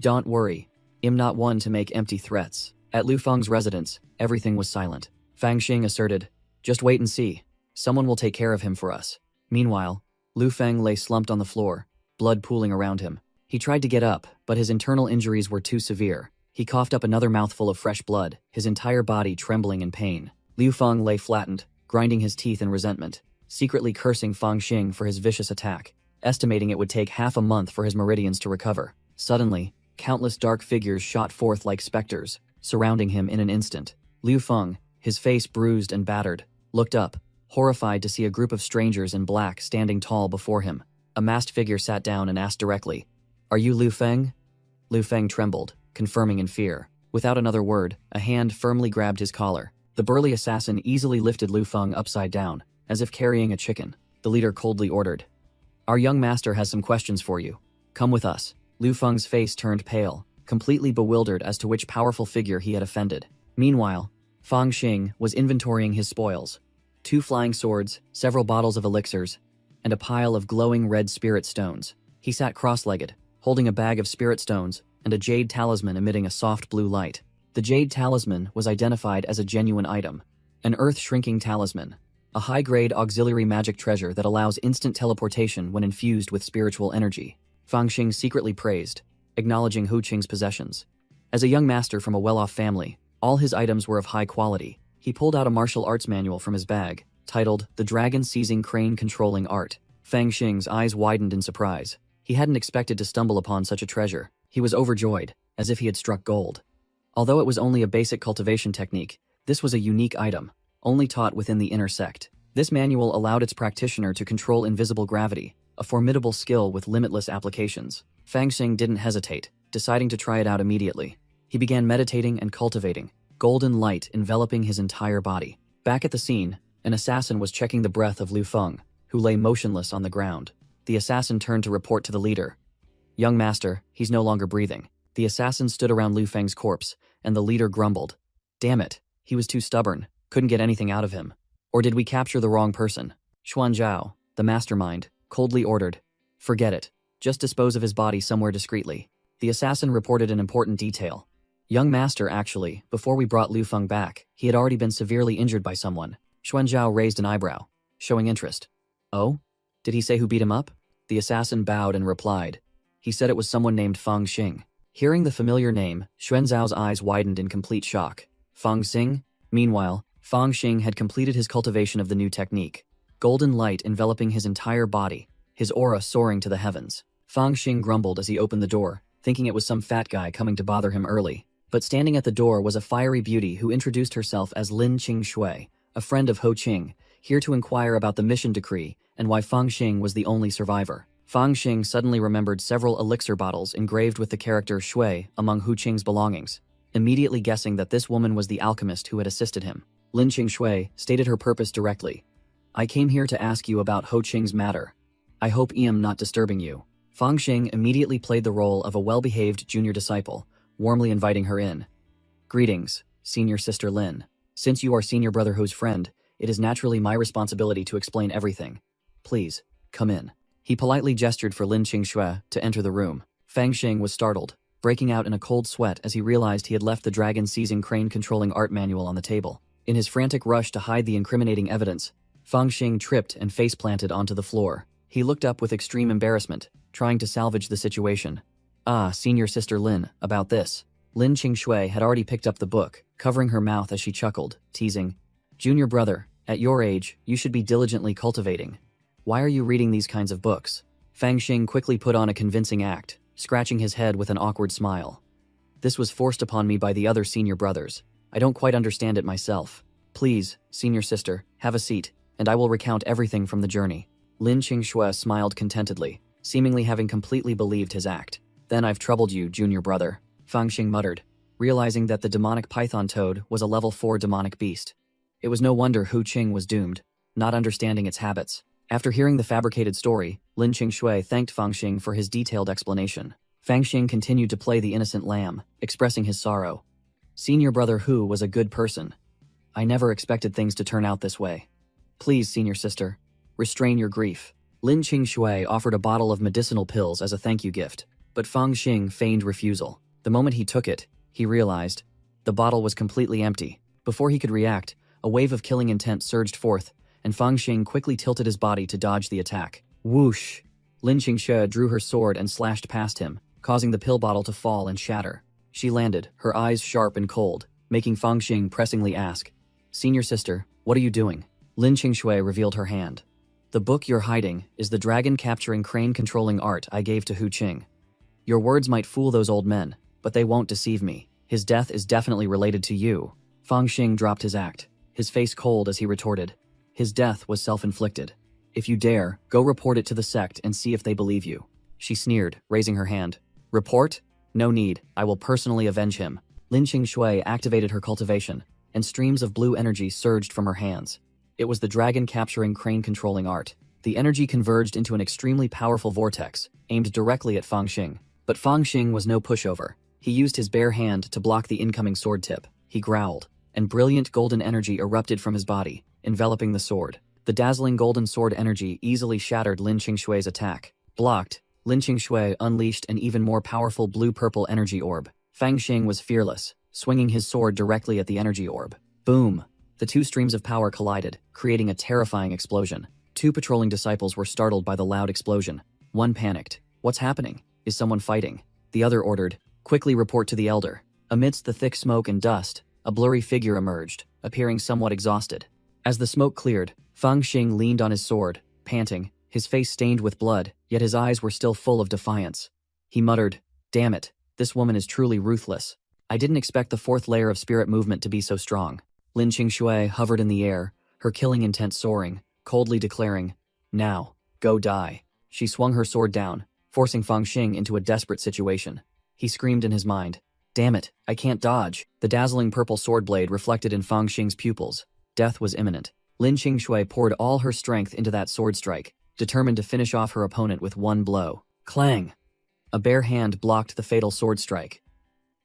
Don't worry. I'm not one to make empty threats. At Lu Feng's residence, everything was silent. Feng Xing asserted, just wait and see. Someone will take care of him for us. Meanwhile, Lu Feng lay slumped on the floor, blood pooling around him. He tried to get up, but his internal injuries were too severe. He coughed up another mouthful of fresh blood, his entire body trembling in pain. Liu Feng lay flattened, grinding his teeth in resentment, secretly cursing Feng Xing for his vicious attack, estimating it would take half a month for his meridians to recover. Suddenly, countless dark figures shot forth like specters, surrounding him in an instant. Liu Feng, his face bruised and battered, looked up, horrified to see a group of strangers in black standing tall before him. A masked figure sat down and asked directly, "Are you Liu Feng?" Liu Feng trembled, confirming in fear. Without another word, a hand firmly grabbed his collar. The burly assassin easily lifted Liu Feng upside down, as if carrying a chicken. The leader coldly ordered, "Our young master has some questions for you. Come with us." Liu Feng's face turned pale, completely bewildered as to which powerful figure he had offended. Meanwhile, Feng Xing was inventorying his spoils. 2 flying swords, several bottles of elixirs, and a pile of glowing red spirit stones. He sat cross-legged, holding a bag of spirit stones and a jade talisman emitting a soft blue light. The jade talisman was identified as a genuine item, an earth-shrinking talisman, a high-grade auxiliary magic treasure that allows instant teleportation when infused with spiritual energy. Feng Xing secretly praised, acknowledging Hu Qing's possessions. As a young master from a well-off family, all his items were of high quality. He pulled out a martial arts manual from his bag, titled The Dragon Seizing Crane Controlling Art. Feng Xing's eyes widened in surprise. He hadn't expected to stumble upon such a treasure. He was overjoyed, as if he had struck gold. Although it was only a basic cultivation technique, this was a unique item, only taught within the inner sect. This manual allowed its practitioner to control invisible gravity, a formidable skill with limitless applications. Feng Xing didn't hesitate, deciding to try it out immediately. He began meditating and cultivating, golden light enveloping his entire body. Back at the scene, an assassin was checking the breath of Liu Feng, who lay motionless on the ground. The assassin turned to report to the leader. "Young master, he's no longer breathing." The assassin stood around Liu Feng's corpse, and the leader grumbled. "Damn it, he was too stubborn, couldn't get anything out of him. Or did we capture the wrong person?" Xuan Zhao, the mastermind, coldly ordered, "Forget it, just dispose of his body somewhere discreetly." The assassin reported an important detail. "Young master, actually, before we brought Liu Feng back, he had already been severely injured by someone." Xuan Zhao raised an eyebrow, showing interest. "Oh? Did he say who beat him up?" The assassin bowed and replied. "He said it was someone named Feng Xing." Hearing the familiar name, Xuan Zhao's eyes widened in complete shock. Feng Xing? Meanwhile, Feng Xing had completed his cultivation of the new technique. Golden light enveloping his entire body, his aura soaring to the heavens. Feng Xing grumbled as he opened the door, thinking it was some fat guy coming to bother him early. But standing at the door was a fiery beauty who introduced herself as Lin Qing Shui, a friend of Ho Qing, here to inquire about the mission decree and why Feng Xing was the only survivor. Feng Xing suddenly remembered several elixir bottles engraved with the character Shui among Hu Qing's belongings, immediately guessing that this woman was the alchemist who had assisted him. Lin Qing Shui stated her purpose directly. "I came here to ask you about Ho Qing's matter. I hope I am not disturbing you." Feng Xing immediately played the role of a well-behaved junior disciple, warmly inviting her in. "Greetings, senior sister Lin. Since you are senior brother Ho's friend, it is naturally my responsibility to explain everything. Please, come in." He politely gestured for Lin Qingxue to enter the room. Feng Xing was startled, breaking out in a cold sweat as he realized he had left the dragon-seizing crane-controlling art manual on the table. In his frantic rush to hide the incriminating evidence, Feng Xing tripped and face-planted onto the floor. He looked up with extreme embarrassment, trying to salvage the situation. "Ah, senior sister Lin, about this." Lin Qingxue had already picked up the book, covering her mouth as she chuckled, teasing, "Junior brother, at your age, you should be diligently cultivating. Why are you reading these kinds of books?" Feng Xing quickly put on a convincing act, scratching his head with an awkward smile. "This was forced upon me by the other senior brothers. I don't quite understand it myself. Please, senior sister, have a seat, and I will recount everything from the journey." Lin Qingxue smiled contentedly, seemingly having completely believed his act. "Then I've troubled you, junior brother," Feng Xing muttered, realizing that the demonic python toad was a level 4 demonic beast. It was no wonder Hu Qing was doomed, not understanding its habits. After hearing the fabricated story, Lin Qingxue thanked Feng Xing for his detailed explanation. Fang Xing continued to play the innocent lamb, expressing his sorrow. Senior brother Hu was a good person. I never expected things to turn out this way. Please, senior sister, restrain your grief. Lin Qingxue offered a bottle of medicinal pills as a thank you gift, but Fang Xing feigned refusal. The moment he took it, he realized the bottle was completely empty. Before he could react, a wave of killing intent surged forth, and Fang Xing quickly tilted his body to dodge the attack. Whoosh! Lin Qingxue drew her sword and slashed past him, causing the pill bottle to fall and shatter. She landed, her eyes sharp and cold, making Fang Xing pressingly ask, Senior sister, what are you doing? Lin Qingxue revealed her hand. The book you're hiding is the dragon-capturing crane-controlling art I gave to Hu Qing. Your words might fool those old men, but they won't deceive me. His death is definitely related to you. Fang Xing dropped his act, his face cold as he retorted. His death was self-inflicted. If you dare, go report it to the sect and see if they believe you. She sneered, raising her hand. Report? No need, I will personally avenge him. Lin Qingxue activated her cultivation, and streams of blue energy surged from her hands. It was the dragon-capturing crane-controlling art. The energy converged into an extremely powerful vortex, aimed directly at Fang Xing. But Fang Xing was no pushover. He used his bare hand to block the incoming sword tip. He growled, and brilliant golden energy erupted from his body, enveloping the sword. The dazzling golden sword energy easily shattered Lin Qingxue's attack. Blocked, Lin Qingxue unleashed an even more powerful blue-purple energy orb. Fang Xing was fearless, swinging his sword directly at the energy orb. Boom! The two streams of power collided, creating a terrifying explosion. Two patrolling disciples were startled by the loud explosion. One panicked. What's happening? Is someone fighting? The other ordered, quickly report to the elder. Amidst the thick smoke and dust, a blurry figure emerged, appearing somewhat exhausted. As the smoke cleared, Fang Xing leaned on his sword, panting, his face stained with blood, yet his eyes were still full of defiance. He muttered, Damn it, this woman is truly ruthless. I didn't expect the fourth layer of spirit movement to be so strong. Lin Qingxue hovered in the air, her killing intent soaring, coldly declaring, Now, go die. She swung her sword down, forcing Fang Xing into a desperate situation. He screamed in his mind, Damn it, I can't dodge. The dazzling purple sword blade reflected in Fang Xing's pupils. Death was imminent. Lin Qingxue poured all her strength into that sword strike, determined to finish off her opponent with one blow. Clang! A bare hand blocked the fatal sword strike.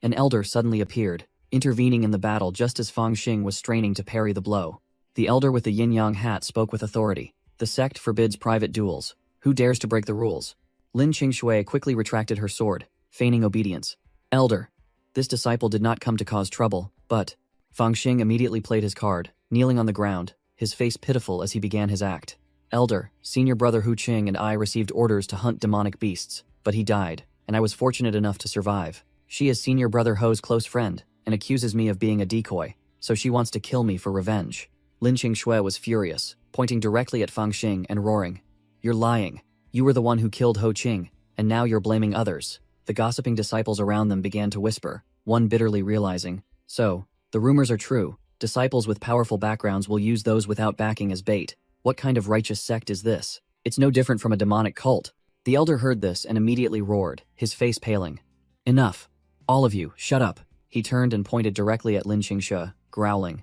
An elder suddenly appeared, intervening in the battle just as Fang Xing was straining to parry the blow. The elder with the yin-yang hat spoke with authority. The sect forbids private duels. Who dares to break the rules? Lin Qingxue quickly retracted her sword, feigning obedience. Elder. This disciple did not come to cause trouble, but... Fang Xing immediately played his card, kneeling on the ground, his face pitiful as he began his act. Elder, senior brother Hu Qing and I received orders to hunt demonic beasts, but he died, and I was fortunate enough to survive. She is senior brother Ho's close friend, and accuses me of being a decoy, so she wants to kill me for revenge. Lin Qingxue was furious, pointing directly at Fang Xing and roaring, You're lying. You were the one who killed Ho Qing, and now you're blaming others. The gossiping disciples around them began to whisper, one bitterly realizing, So, the rumors are true. Disciples with powerful backgrounds will use those without backing as bait. What kind of righteous sect is this? It's no different from a demonic cult. The elder heard this and immediately roared, his face paling. Enough. All of you, shut up. He turned and pointed directly at Lin Qingxue, growling.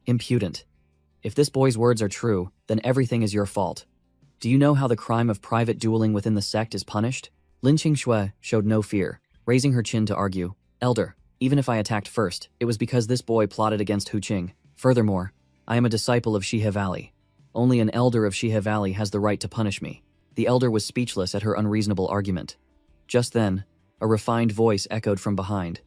Impudent. If this boy's words are true, then everything is your fault. Do you know how the crime of private dueling within the sect is punished? Lin Qingxue showed no fear, raising her chin to argue. Elder, even if I attacked first, it was because this boy plotted against Hu Qing. Furthermore, I am a disciple of Shihe Valley. Only an elder of Shihe Valley has the right to punish me. The elder was speechless at her unreasonable argument. Just then, a refined voice echoed from behind.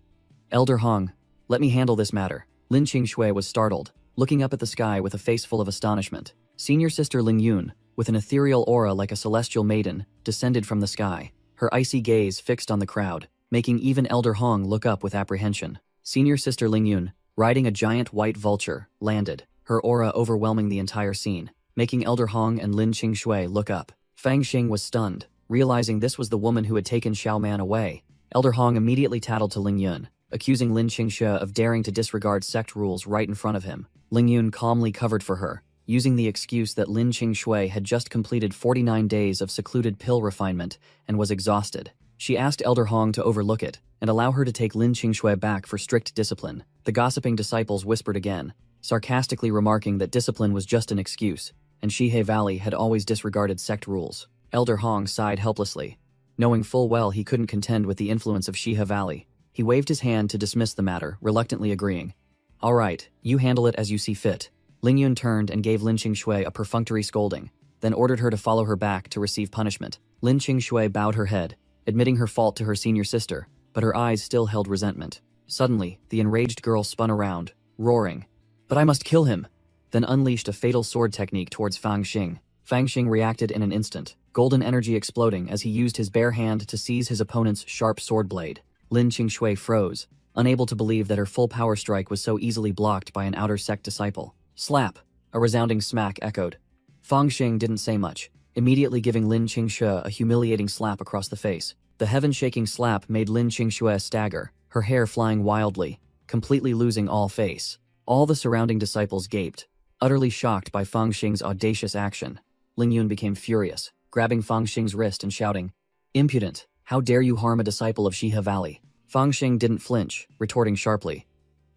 Elder Hong, let me handle this matter. Lin Qingxue was startled, looking up at the sky with a face full of astonishment. Senior sister Ling Yun, with an ethereal aura like a celestial maiden, descended from the sky, her icy gaze fixed on the crowd, making even Elder Hong look up with apprehension. Senior sister Ling Yun, riding a giant white vulture, landed, her aura overwhelming the entire scene, making Elder Hong and Lin Qingxue look up. Fang Xing was stunned, realizing this was the woman who had taken Xiao Man away. Elder Hong immediately tattled to Ling Yun, accusing Lin Qingxue of daring to disregard sect rules right in front of him. Ling Yun calmly covered for her, using the excuse that Lin Qingxue had just completed 49 days of secluded pill refinement and was exhausted. She asked Elder Hong to overlook it and allow her to take Lin Qingxue back for strict discipline. The gossiping disciples whispered again, sarcastically remarking that discipline was just an excuse, and Shihe Valley had always disregarded sect rules. Elder Hong sighed helplessly. knowing full well he couldn't contend with the influence of Shiha Valley. He waved his hand to dismiss the matter, reluctantly agreeing. All right, you handle it as you see fit. Ling Yun turned and gave Lin Qing a perfunctory scolding, then ordered her to follow her back to receive punishment. Lin Qing bowed her head, admitting her fault to her senior sister, but her eyes still held resentment. Suddenly, the enraged girl spun around, roaring, "But I must kill him!" Then unleashed a fatal sword technique towards Fang Xing. Fang Xing reacted in an instant, golden energy exploding as he used his bare hand to seize his opponent's sharp sword blade. Lin Qing froze, unable to believe that her full power strike was so easily blocked by an outer sect disciple. Slap! A resounding smack echoed. Fang Xing didn't say much, immediately giving Lin Qing a humiliating slap across the face. The heaven-shaking slap made Lin Qing stagger, her hair flying wildly, completely losing all face. All the surrounding disciples gaped, utterly shocked by Fang Xing's audacious action. Ling Yun became furious, grabbing Fang Xing's wrist and shouting, "Impudent! How dare you harm a disciple of Shiha Valley?" Fang Xing didn't flinch, retorting sharply,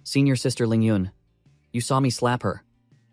"Senior sister Ling Yun, you saw me slap her.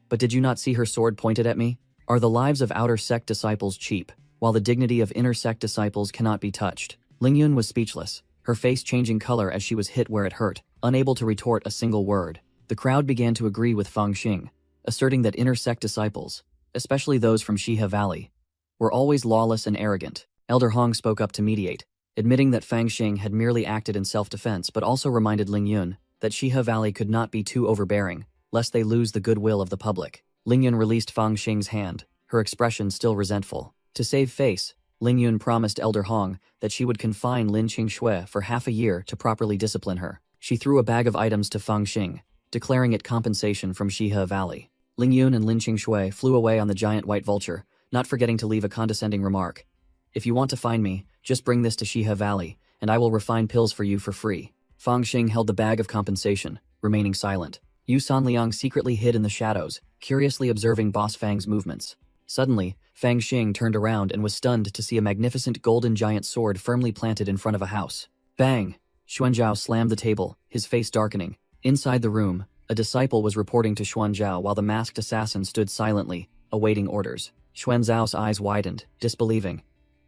But did you not see her sword pointed at me? Are the lives of outer sect disciples cheap, while the dignity of inner sect disciples cannot be touched?" Ling Yun was speechless, her face changing color as she was hit where it hurt, unable to retort a single word. The crowd began to agree with Fang Xing, asserting that inner sect disciples, especially those from Shiha Valley, were always lawless and arrogant. Elder Hong spoke up to mediate, admitting that Fang Xing had merely acted in self-defense but also reminded Ling Yun that Shiha Valley could not be too overbearing, lest they lose the goodwill of the public. Ling Yun released Fang Xing's hand, her expression still resentful. To save face, Ling Yun promised Elder Hong that she would confine Lin Qing for half a year to properly discipline her. She threw a bag of items to Fang Xing, declaring it compensation from Shiha Valley. Ling Yun and Lin Qing flew away on the giant white vulture, not forgetting to leave a condescending remark. "If you want to find me, just bring this to Shiha Valley, and I will refine pills for you for free." Fang Xing held the bag of compensation, remaining silent. Yu Sanliang secretly hid in the shadows, curiously observing Boss Fang's movements. Suddenly, Fang Xing turned around and was stunned to see a magnificent golden giant sword firmly planted in front of a house. Bang! Xuanzhao slammed the table, his face darkening. Inside the room, a disciple was reporting to Xuanzhao while the masked assassin stood silently, awaiting orders. Xuanzhao's eyes widened, disbelieving.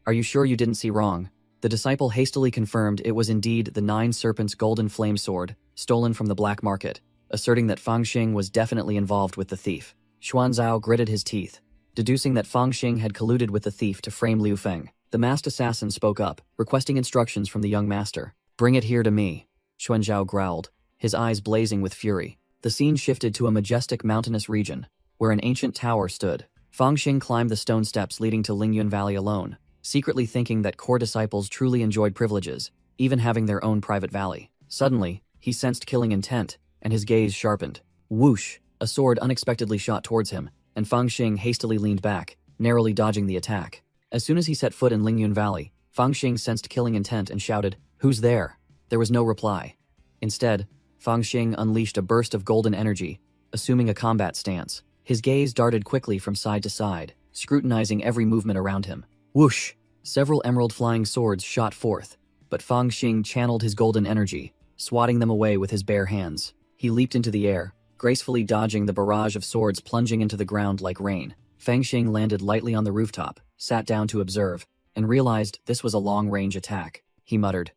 "Are you sure you didn't see wrong?" The disciple hastily confirmed it was indeed the Nine Serpents golden flame sword, stolen from the black market, asserting that Fang Xing was definitely involved with the thief. Xuanzhao gritted his teeth, deducing that Fang Xing had colluded with the thief to frame Liu Feng. The masked assassin spoke up, requesting instructions from the young master. "Bring it here to me," Xuanzhao growled, his eyes blazing with fury. The scene shifted to a majestic mountainous region, where an ancient tower stood. Fang Xing climbed the stone steps leading to Lingyun Valley alone, secretly thinking that core disciples truly enjoyed privileges, even having their own private valley. Suddenly, he sensed killing intent, and his gaze sharpened. Whoosh! A sword unexpectedly shot towards him, and Fang Xing hastily leaned back, narrowly dodging the attack. As soon as he set foot in Lingyun Valley, Fang Xing sensed killing intent and shouted, "Who's there?" There was no reply. Instead, Fang Xing unleashed a burst of golden energy, assuming a combat stance. His gaze darted quickly from side to side, scrutinizing every movement around him. Whoosh! Several emerald flying swords shot forth, but Fang Xing channeled his golden energy, swatting them away with his bare hands. He leaped into the air, gracefully dodging the barrage of swords plunging into the ground like rain. Fang Xing landed lightly on the rooftop, sat down to observe, and realized this was a long-range attack. He muttered,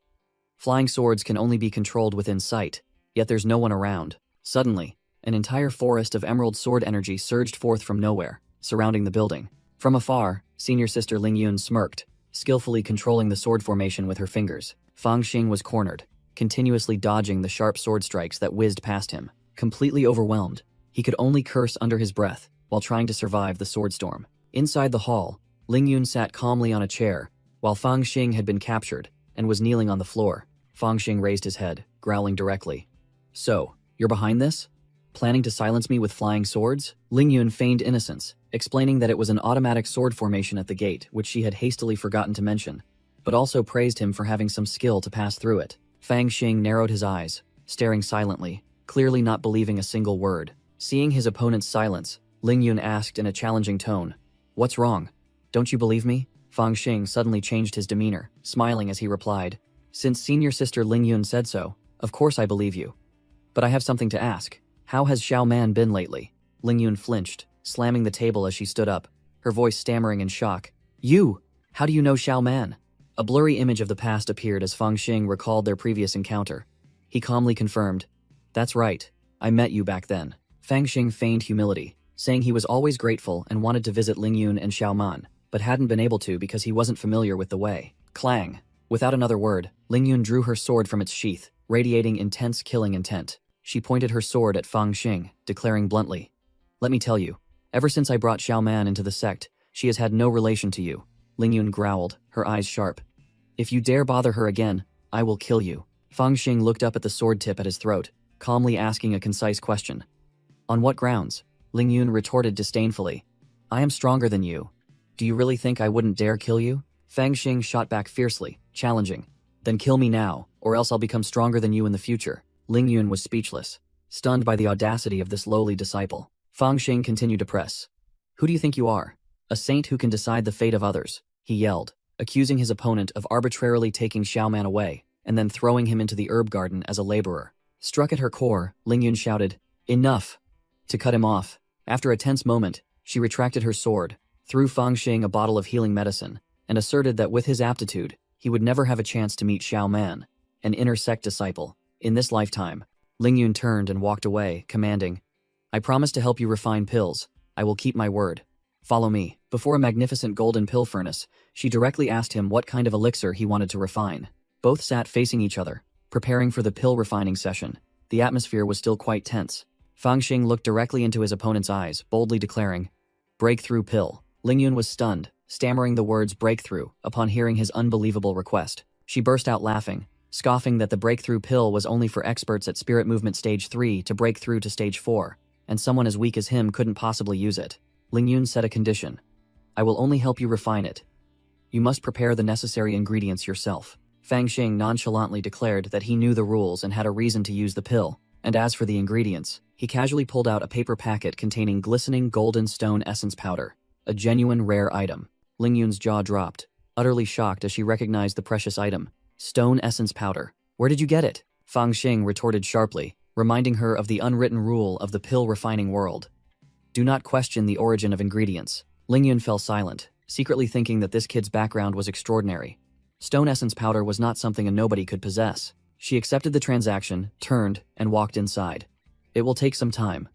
"Flying swords can only be controlled within sight, yet there's no one around." Suddenly, an entire forest of emerald sword energy surged forth from nowhere, surrounding the building. From afar, senior sister Ling Yun smirked, skillfully controlling the sword formation with her fingers. Fang Xing was cornered, continuously dodging the sharp sword strikes that whizzed past him. Completely overwhelmed, he could only curse under his breath while trying to survive the sword storm. Inside the hall, Ling Yun sat calmly on a chair, while Fang Xing had been captured and was kneeling on the floor. Fang Xing raised his head, growling directly. "So, you're behind this? Planning to silence me with flying swords?" Ling Yun feigned innocence, explaining that it was an automatic sword formation at the gate, which she had hastily forgotten to mention, but also praised him for having some skill to pass through it. Fang Xing narrowed his eyes, staring silently, clearly not believing a single word. Seeing his opponent's silence, Ling Yun asked in a challenging tone, "What's wrong? Don't you believe me?" Fang Xing suddenly changed his demeanor, smiling as he replied, "Since senior sister Ling Yun said so, of course I believe you. But I have something to ask. How has Xiao Man been lately?" Ling Yun flinched, slamming the table as she stood up, her voice stammering in shock. "You! How do you know Xiao Man?" A blurry image of the past appeared as Fang Xing recalled their previous encounter. He calmly confirmed, "That's right, I met you back then." Fang Xing feigned humility, saying he was always grateful and wanted to visit Ling Yun and Xiao Man, but hadn't been able to because he wasn't familiar with the way. Clang! Without another word, Ling Yun drew her sword from its sheath, radiating intense killing intent. She pointed her sword at Fang Xing, declaring bluntly, "Let me tell you, ever since I brought Xiao Man into the sect, she has had no relation to you." Ling Yun growled, her eyes sharp. "If you dare bother her again, I will kill you." Fang Xing looked up at the sword tip at his throat, calmly asking a concise question. "On what grounds?" Ling Yun retorted disdainfully. "I am stronger than you. Do you really think I wouldn't dare kill you?" Fang Xing shot back fiercely, challenging. "Then kill me now, or else I'll become stronger than you in the future." Ling Yun was speechless, stunned by the audacity of this lowly disciple. Fang Xing continued to press. "Who do you think you are? A saint who can decide the fate of others?" he yelled, accusing his opponent of arbitrarily taking Xiao Man away and then throwing him into the herb garden as a laborer. Struck at her core, Ling Yun shouted, "Enough!" To cut him off, after a tense moment, she retracted her sword, threw Fang Xing a bottle of healing medicine, and asserted that with his aptitude, he would never have a chance to meet Xiao Man, an inner sect disciple, in this lifetime. Ling Yun turned and walked away, commanding, "I promise to help you refine pills. I will keep my word. Follow me." Before a magnificent golden pill furnace, she directly asked him what kind of elixir he wanted to refine. Both sat facing each other, preparing for the pill refining session. The atmosphere was still quite tense. Fang Xing looked directly into his opponent's eyes, boldly declaring, "Breakthrough pill." Ling Yun was stunned, stammering the words breakthrough upon hearing his unbelievable request. She burst out laughing, scoffing that the breakthrough pill was only for experts at spirit movement stage 3 to break through to stage 4, and someone as weak as him couldn't possibly use it. Ling Yun set a condition. "I will only help you refine it. You must prepare the necessary ingredients yourself." Fang Xing nonchalantly declared that he knew the rules and had a reason to use the pill, and as for the ingredients, he casually pulled out a paper packet containing glistening golden stone essence powder, a genuine rare item. Ling Yun's jaw dropped, utterly shocked as she recognized the precious item. Stone essence powder. "Where did you get it?" Fang Xing retorted sharply, reminding her of the unwritten rule of the pill refining world. "Do not question the origin of ingredients." Ling Yun fell silent, secretly thinking that this kid's background was extraordinary. Stone essence powder was not something a nobody could possess. She accepted the transaction, turned, and walked inside. "It will take some time.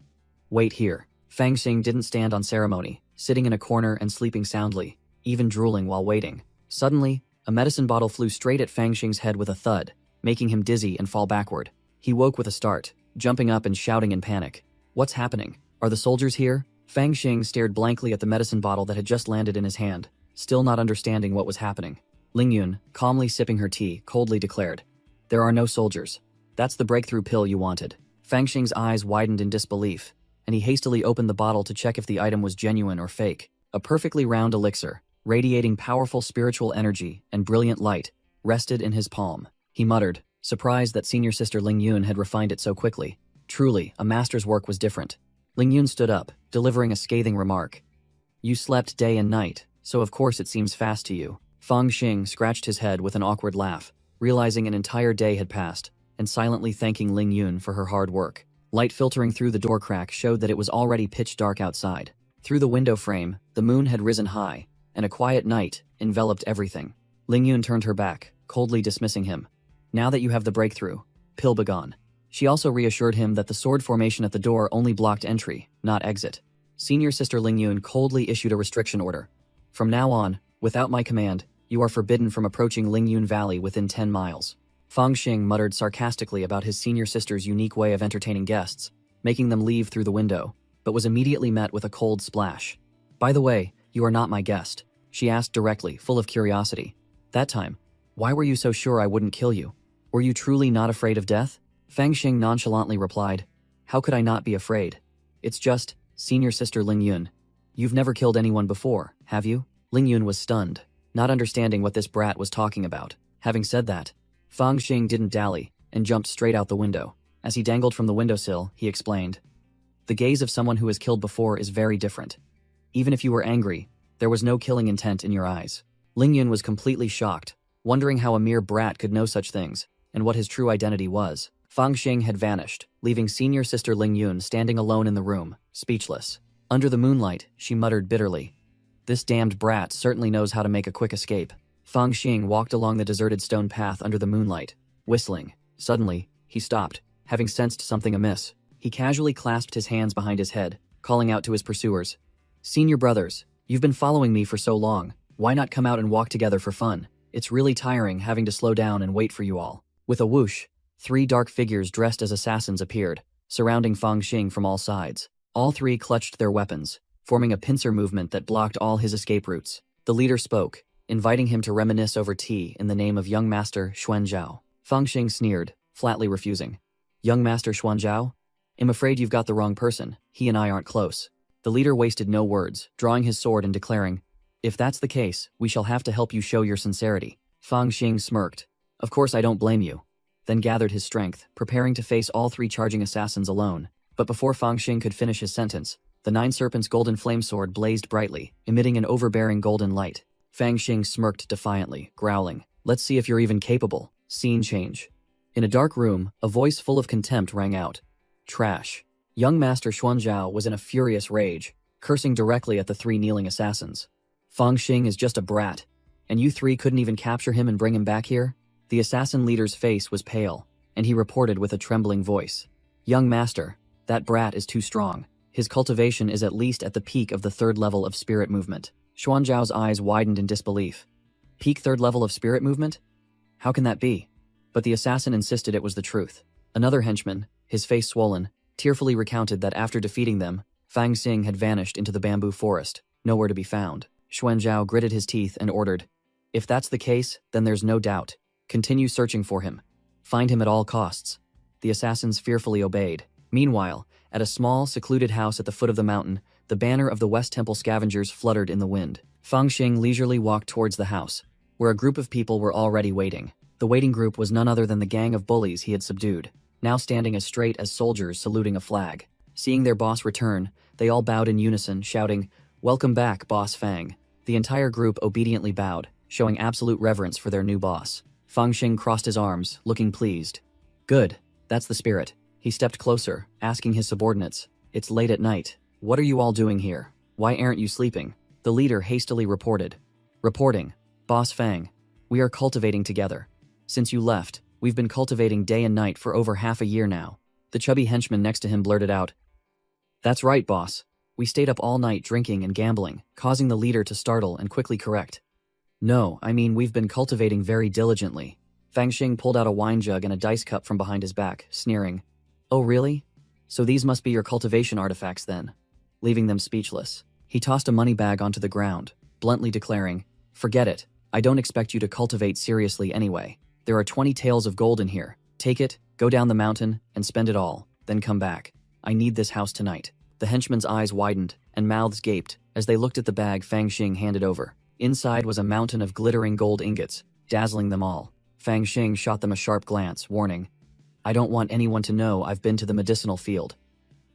Wait here." Fang Xing didn't stand on ceremony, sitting in a corner and sleeping soundly, even drooling while waiting. Suddenly, a medicine bottle flew straight at Fang Xing's head with a thud, making him dizzy and fall backward. He woke with a start, jumping up and shouting in panic. "What's happening? Are the soldiers here?" Fang Xing stared blankly at the medicine bottle that had just landed in his hand, still not understanding what was happening. Ling Yun, calmly sipping her tea, coldly declared, "There are no soldiers. That's the breakthrough pill you wanted." Fang Xing's eyes widened in disbelief, and he hastily opened the bottle to check if the item was genuine or fake. A perfectly round elixir, radiating powerful spiritual energy and brilliant light, rested in his palm. He muttered, surprised that senior sister Ling Yun had refined it so quickly. Truly, a master's work was different. Ling Yun stood up, delivering a scathing remark. "You slept day and night, so of course it seems fast to you." Fang Xing scratched his head with an awkward laugh, realizing an entire day had passed, and silently thanking Ling Yun for her hard work. Light filtering through the door crack showed that it was already pitch dark outside. Through the window frame, the moon had risen high, and a quiet night enveloped everything. Ling Yun turned her back, coldly dismissing him. "Now that you have the breakthrough, pill begone." She also reassured him that the sword formation at the door only blocked entry, not exit. Senior sister Ling Yun coldly issued a restriction order. "From now on, without my command, you are forbidden from approaching Ling Yun Valley within 10 miles. Fang Xing muttered sarcastically about his senior sister's unique way of entertaining guests, making them leave through the window, but was immediately met with a cold splash. "By the way, you are not my guest," she asked directly, full of curiosity. "That time, why were you so sure I wouldn't kill you? Were you truly not afraid of death?" Fang Xing nonchalantly replied, "How could I not be afraid? It's just, senior sister Ling Yun. You've never killed anyone before, have you?" Ling Yun was stunned, not understanding what this brat was talking about. Having said that, Fang Xing didn't dally and jumped straight out the window. As he dangled from the windowsill, he explained, "The gaze of someone who has killed before is very different. Even if you were angry, there was no killing intent in your eyes." Ling Yun was completely shocked, wondering how a mere brat could know such things, and what his true identity was. Fang Xing had vanished, leaving senior sister Ling Yun standing alone in the room, speechless. Under the moonlight, she muttered bitterly, "This damned brat certainly knows how to make a quick escape." Fang Xing walked along the deserted stone path under the moonlight, whistling. Suddenly, he stopped, having sensed something amiss. He casually clasped his hands behind his head, calling out to his pursuers. "Senior brothers, you've been following me for so long. Why not come out and walk together for fun? It's really tiring having to slow down and wait for you all." With a whoosh, 3 dark figures dressed as assassins appeared, surrounding Fang Xing from all sides. All 3 clutched their weapons, forming a pincer movement that blocked all his escape routes. The leader spoke, inviting him to reminisce over tea in the name of young master Xuanzhao. Fang Xing sneered, flatly refusing. "Young master Xuanzhao? I'm afraid you've got the wrong person. He and I aren't close." The leader wasted no words, drawing his sword and declaring, "If that's the case, we shall have to help you show your sincerity." Fang Xing smirked. "Of course I don't blame you," then gathered his strength, preparing to face all 3 charging assassins alone. But before Fang Xing could finish his sentence, the 9 Serpents' golden flame sword blazed brightly, emitting an overbearing golden light. Fang Xing smirked defiantly, growling, "Let's see if you're even capable." Scene change. In a dark room, a voice full of contempt rang out. "Trash." Young Master Xuanzhao was in a furious rage, cursing directly at the 3 kneeling assassins. "Fang Xing is just a brat, and you 3 couldn't even capture him and bring him back here?" The assassin leader's face was pale, and he reported with a trembling voice. "Young Master, that brat is too strong. His cultivation is at least at the peak of the 3rd level of spirit movement." Xuanzhao's eyes widened in disbelief. "Peak 3rd level of spirit movement? How can that be?" But the assassin insisted it was the truth. Another henchman, his face swollen, tearfully recounted that after defeating them, Fang Xing had vanished into the bamboo forest, nowhere to be found. Xuanzhao gritted his teeth and ordered, "If that's the case, then there's no doubt. Continue searching for him. Find him at all costs." The assassins fearfully obeyed. Meanwhile, at a small, secluded house at the foot of the mountain, the banner of the West Temple scavengers fluttered in the wind. Fang Xing leisurely walked towards the house, where a group of people were already waiting. The waiting group was none other than the gang of bullies he had subdued, now standing as straight as soldiers saluting a flag. Seeing their boss return, they all bowed in unison, shouting, "Welcome back, Boss Fang." The entire group obediently bowed, showing absolute reverence for their new boss. Fang Xing crossed his arms, looking pleased. "Good, that's the spirit." He stepped closer, asking his subordinates, "It's late at night. What are you all doing here? Why aren't you sleeping?" The leader hastily reported. "Reporting. Boss Fang, we are cultivating together. Since you left, we've been cultivating day and night for over half a year now." The chubby henchman next to him blurted out, "That's right, boss. We stayed up all night drinking and gambling," causing the leader to startle and quickly correct. "No, I mean we've been cultivating very diligently." Fang Xing pulled out a wine jug and a dice cup from behind his back, sneering. "Oh really? So these must be your cultivation artifacts then," leaving them speechless. He tossed a money bag onto the ground, bluntly declaring, "Forget it. I don't expect you to cultivate seriously anyway. There are 20 taels of gold in here. Take it, go down the mountain, and spend it all, then come back. I need this house tonight." The henchmen's eyes widened, and mouths gaped, as they looked at the bag Fang Xing handed over. Inside was a mountain of glittering gold ingots, dazzling them all. Fang Xing shot them a sharp glance, warning, "I don't want anyone to know I've been to the medicinal field.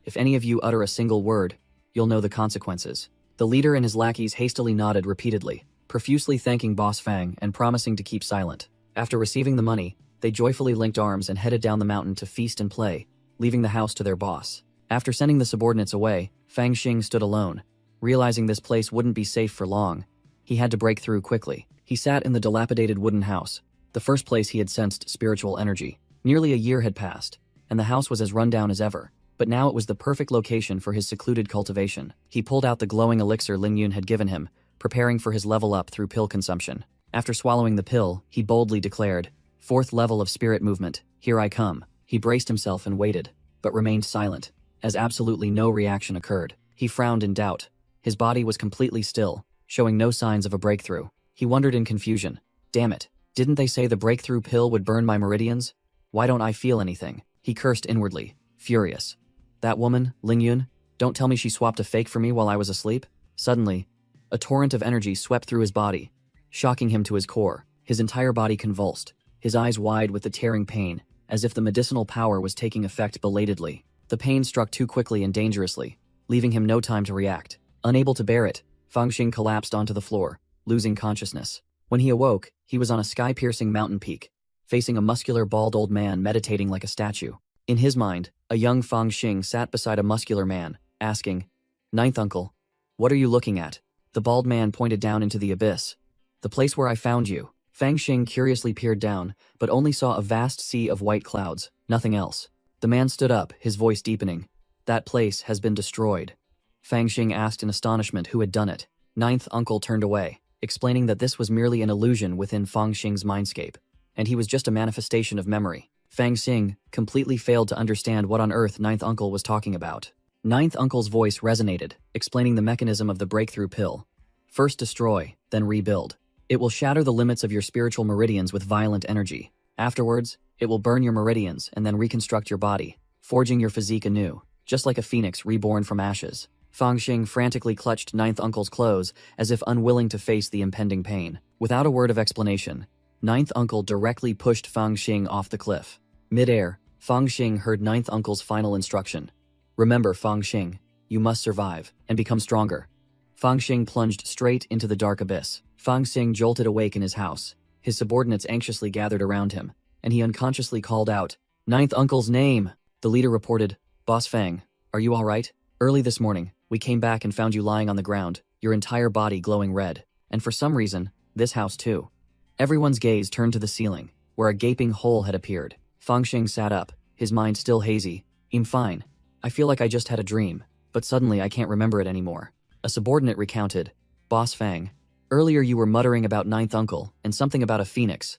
If any of you utter a single word, you'll know the consequences." The leader and his lackeys hastily nodded repeatedly, profusely thanking Boss Fang and promising to keep silent. After receiving the money, they joyfully linked arms and headed down the mountain to feast and play, leaving the house to their boss. After sending the subordinates away, Fang Xing stood alone. Realizing this place wouldn't be safe for long, he had to break through quickly. He sat in the dilapidated wooden house, the first place he had sensed spiritual energy. Nearly a year had passed, and the house was as rundown as ever, but now it was the perfect location for his secluded cultivation. He pulled out the glowing elixir Ling Yun had given him, preparing for his level up through pill consumption. After swallowing the pill, he boldly declared, "4th level of spirit movement, here I come." He braced himself and waited, but remained silent, as absolutely no reaction occurred. He frowned in doubt. His body was completely still, showing no signs of a breakthrough. He wondered in confusion, "Damn it, didn't they say the breakthrough pill would burn my meridians? Why don't I feel anything?" He cursed inwardly, furious. "That woman, Ling Yun, don't tell me she swapped a fake for me while I was asleep?" Suddenly, a torrent of energy swept through his body, shocking him to his core. His entire body convulsed, his eyes wide with the tearing pain, as if the medicinal power was taking effect belatedly. The pain struck too quickly and dangerously, leaving him no time to react. Unable to bear it, Fang Xing collapsed onto the floor, losing consciousness. When he awoke, he was on a sky-piercing mountain peak, facing a muscular bald old man meditating like a statue. In his mind, a young Fang Xing sat beside a muscular man, asking, "Ninth uncle, what are you looking at?" The bald man pointed down into the abyss, The place where I found you. Fang Xing curiously peered down, but only saw a vast sea of white clouds, nothing else. The man stood up, his voice deepening. That place has been destroyed. Fang Xing asked in astonishment who had done it. Ninth uncle turned away, explaining that this was merely an illusion within Fang Xing's mindscape, and he was just a manifestation of memory. Fang Xing completely failed to understand what on earth Ninth uncle was talking about. Ninth uncle's voice resonated, explaining the mechanism of the breakthrough pill. First destroy, then rebuild. It will shatter the limits of your spiritual meridians with violent energy. Afterwards, it will burn your meridians and then reconstruct your body, forging your physique anew, just like a phoenix reborn from ashes. Fang Xing frantically clutched Ninth uncle's clothes as if unwilling to face the impending pain. Without a word of explanation, Ninth uncle directly pushed Fang Xing off the cliff. Mid-air, Fang Xing heard Ninth uncle's final instruction. Remember, Fang Xing, you must survive and become stronger. Fang Xing plunged straight into the dark abyss. Fang Xing jolted awake in his house. His subordinates anxiously gathered around him, and he unconsciously called out, "Ninth uncle's name!" The leader reported, "Boss Fang, are you all right? Early this morning, we came back and found you lying on the ground, your entire body glowing red. And for some reason, this house too." Everyone's gaze turned to the ceiling, where a gaping hole had appeared. Fang Xing sat up, his mind still hazy. "I'm fine. I feel like I just had a dream, but suddenly I can't remember it anymore." A subordinate recounted, "Boss Fang, earlier you were muttering about Ninth uncle and something about a phoenix.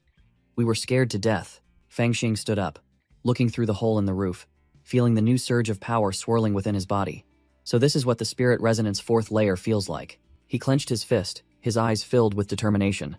We were scared to death." Fang Xing stood up, looking through the hole in the roof, feeling the new surge of power swirling within his body. So this is what the spirit resonance fourth layer feels like. He clenched his fist, his eyes filled with determination.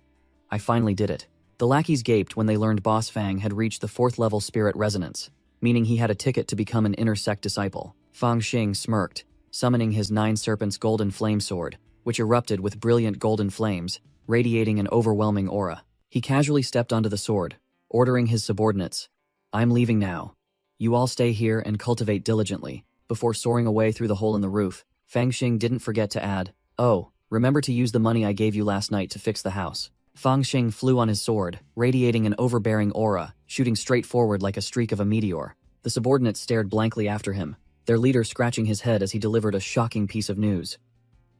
"I finally did it." The lackeys gaped when they learned Boss Fang had reached the 4th level spirit resonance, meaning he had a ticket to become an inner sect disciple. Fang Xing smirked, summoning his 9 serpents golden flame sword, which erupted with brilliant golden flames, radiating an overwhelming aura. He casually stepped onto the sword, ordering his subordinates, "I'm leaving now. You all stay here and cultivate diligently." Before soaring away through the hole in the roof, Fang Xing didn't forget to add, "Oh, remember to use the money I gave you last night to fix the house." Fang Xing flew on his sword, radiating an overbearing aura, shooting straight forward like a streak of a meteor. The subordinates stared blankly after him, their leader scratching his head as he delivered a shocking piece of news.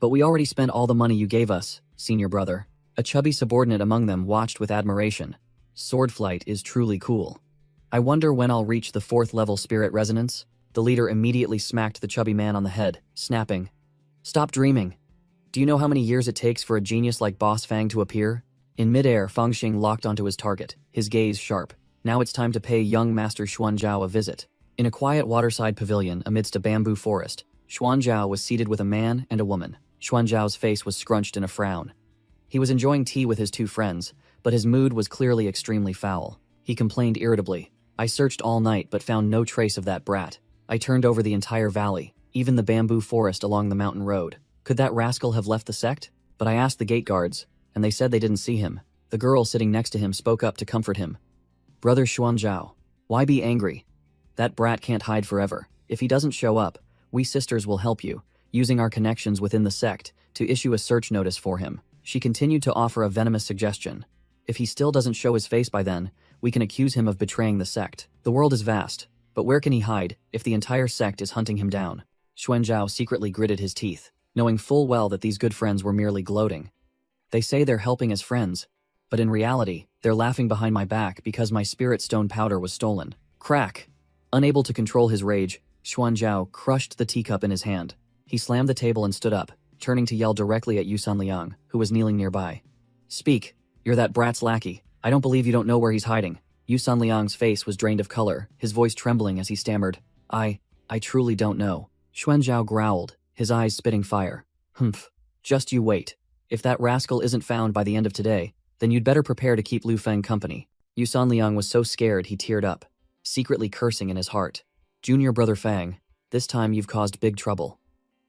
"But we already spent all the money you gave us, senior brother." A chubby subordinate among them watched with admiration. "Sword flight is truly cool. I wonder when I'll reach the 4th level spirit resonance?" The leader immediately smacked the chubby man on the head, snapping, "Stop dreaming. Do you know how many years it takes for a genius like Boss Fang to appear?" In midair, Fang Xing locked onto his target, his gaze sharp. Now it's time to pay young Master Xuanzhao a visit. In a quiet waterside pavilion amidst a bamboo forest, Xuanzhao was seated with a man and a woman. Xuanzhao's face was scrunched in a frown. He was enjoying tea with his 2 friends, but his mood was clearly extremely foul. He complained irritably, "I searched all night but found no trace of that brat. I turned over the entire valley, even the bamboo forest along the mountain road. Could that rascal have left the sect? But I asked the gate guards, and they said they didn't see him." The girl sitting next to him spoke up to comfort him. "Brother Xuanzhao, why be angry? That brat can't hide forever. If he doesn't show up, we sisters will help you, using our connections within the sect, to issue a search notice for him." She continued to offer a venomous suggestion. "If he still doesn't show his face by then, we can accuse him of betraying the sect. The world is vast, but where can he hide if the entire sect is hunting him down?" Xuanzhao secretly gritted his teeth, knowing full well that these good friends were merely gloating. "They say they're helping as friends, but in reality, they're laughing behind my back because my spirit stone powder was stolen." Crack! Unable to control his rage, Xuanzhao crushed the teacup in his hand. He slammed the table and stood up, turning to yell directly at Yusan Liang, who was kneeling nearby. "Speak! You're that brat's lackey. I don't believe you don't know where he's hiding." Yusan Liang's face was drained of color, his voice trembling as he stammered, I truly don't know." Xuanzhao growled, his eyes spitting fire. "Humph. Just you wait. If that rascal isn't found by the end of today, then you'd better prepare to keep Lu Feng company." Yusan Liang was so scared he teared up, secretly cursing in his heart. "Junior brother Fang, this time you've caused big trouble.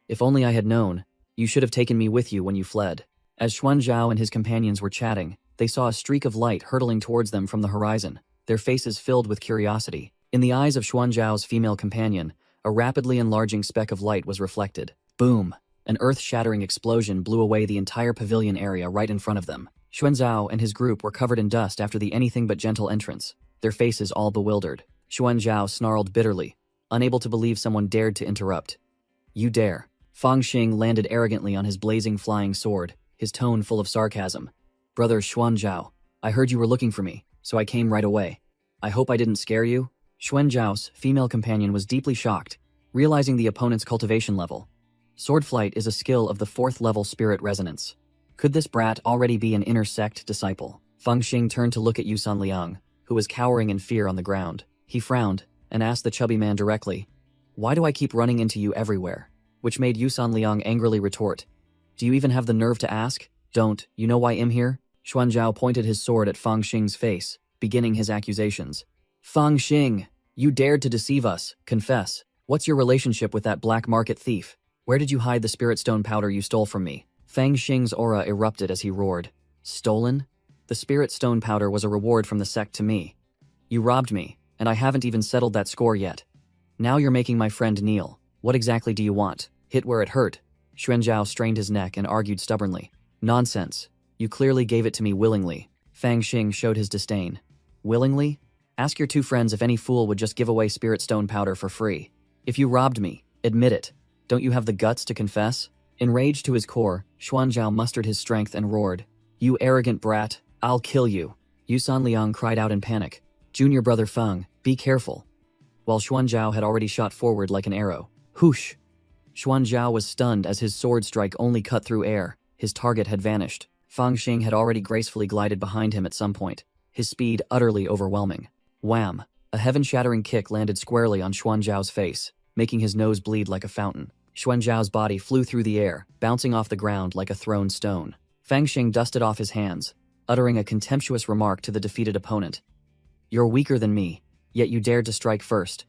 If only I had known, you should have taken me with you when you fled." As Xuanzhao and his companions were chatting, they saw a streak of light hurtling towards them from the horizon, their faces filled with curiosity. In the eyes of Xuanzhao's female companion, a rapidly enlarging speck of light was reflected. Boom! An earth-shattering explosion blew away the entire pavilion area right in front of them. Xuanzhao and his group were covered in dust after the anything-but-gentle entrance, their faces all bewildered. Xuanzhao snarled bitterly, unable to believe someone dared to interrupt. "You dare." Fang Xing landed arrogantly on his blazing flying sword, his tone full of sarcasm. Brother Xuanzhao, I heard you were looking for me, so I came right away. I hope I didn't scare you? Xuanzhao's female companion was deeply shocked, realizing the opponent's cultivation level. Sword flight is a skill of the 4th level spirit resonance. Could this brat already be an inner sect disciple? Feng Xing turned to look at Yusan Liang, who was cowering in fear on the ground. He frowned and asked the chubby man directly, "Why do I keep running into you everywhere?" Which made Yusan Liang angrily retort, "Do you even have the nerve to ask? Don't, you know why I'm here?" Xuanzhao pointed his sword at Feng Xing's face, beginning his accusations. "Feng Xing, you dared to deceive us. Confess. What's your relationship with that black market thief? Where did you hide the spirit stone powder you stole from me?" Feng Xing's aura erupted as he roared. "Stolen? The spirit stone powder was a reward from the sect to me. You robbed me, and I haven't even settled that score yet. Now you're making my friend kneel. What exactly do you want? Hit where it hurt." Xuanzhao strained his neck and argued stubbornly. "Nonsense. You clearly gave it to me willingly." Feng Xing showed his disdain. "Willingly? Ask your 2 friends if any fool would just give away spirit stone powder for free. If you robbed me, admit it. Don't you have the guts to confess?" Enraged to his core, Xuanzhao mustered his strength and roared, "You arrogant brat, I'll kill you." Yusan Liang cried out in panic, "Junior brother Feng, be careful." While Xuanzhao had already shot forward like an arrow. Whoosh! Xuanzhao was stunned as his sword strike only cut through air. His target had vanished. Feng Xing had already gracefully glided behind him at some point, his speed utterly overwhelming. Wham! A heaven-shattering kick landed squarely on Xuanzhao's face, making his nose bleed like a fountain. Xuanzhao's body flew through the air, bouncing off the ground like a thrown stone. Feng Xing dusted off his hands, uttering a contemptuous remark to the defeated opponent. "You're weaker than me, yet you dared to strike first.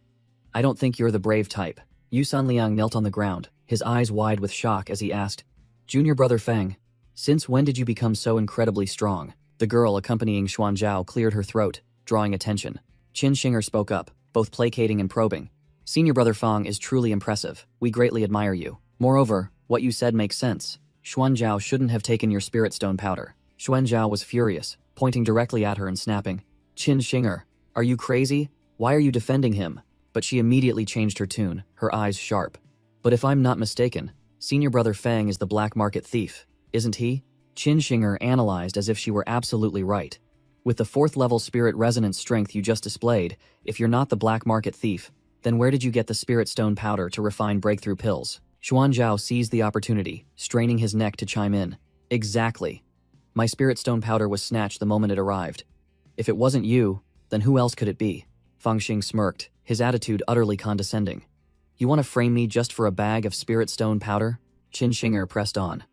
I don't think you're the brave type." Yusan Liang knelt on the ground, his eyes wide with shock as he asked, "Junior brother Feng, since when did you become so incredibly strong?" The girl accompanying Xuanzhao cleared her throat, drawing attention. Qin Shinger spoke up, both placating and probing. "Senior brother Feng is truly impressive. We greatly admire you. Moreover, what you said makes sense. Xuanzhao shouldn't have taken your spirit stone powder." Xuanzhao was furious, pointing directly at her and snapping, "Qin Shinger, are you crazy? Why are you defending him?" But she immediately changed her tune, her eyes sharp. "But if I'm not mistaken, Senior brother Feng is the black market thief, isn't he?" Qin Shinger analyzed as if she were absolutely right. "With the 4th level spirit resonance strength you just displayed, if you're not the black market thief, then where did you get the spirit stone powder to refine breakthrough pills?" Xuanzhao seized the opportunity, straining his neck to chime in. "Exactly. My spirit stone powder was snatched the moment it arrived. If it wasn't you, then who else could it be?" Feng Xing smirked, his attitude utterly condescending. "You want to frame me just for a bag of spirit stone powder?" Qin Shinger pressed on.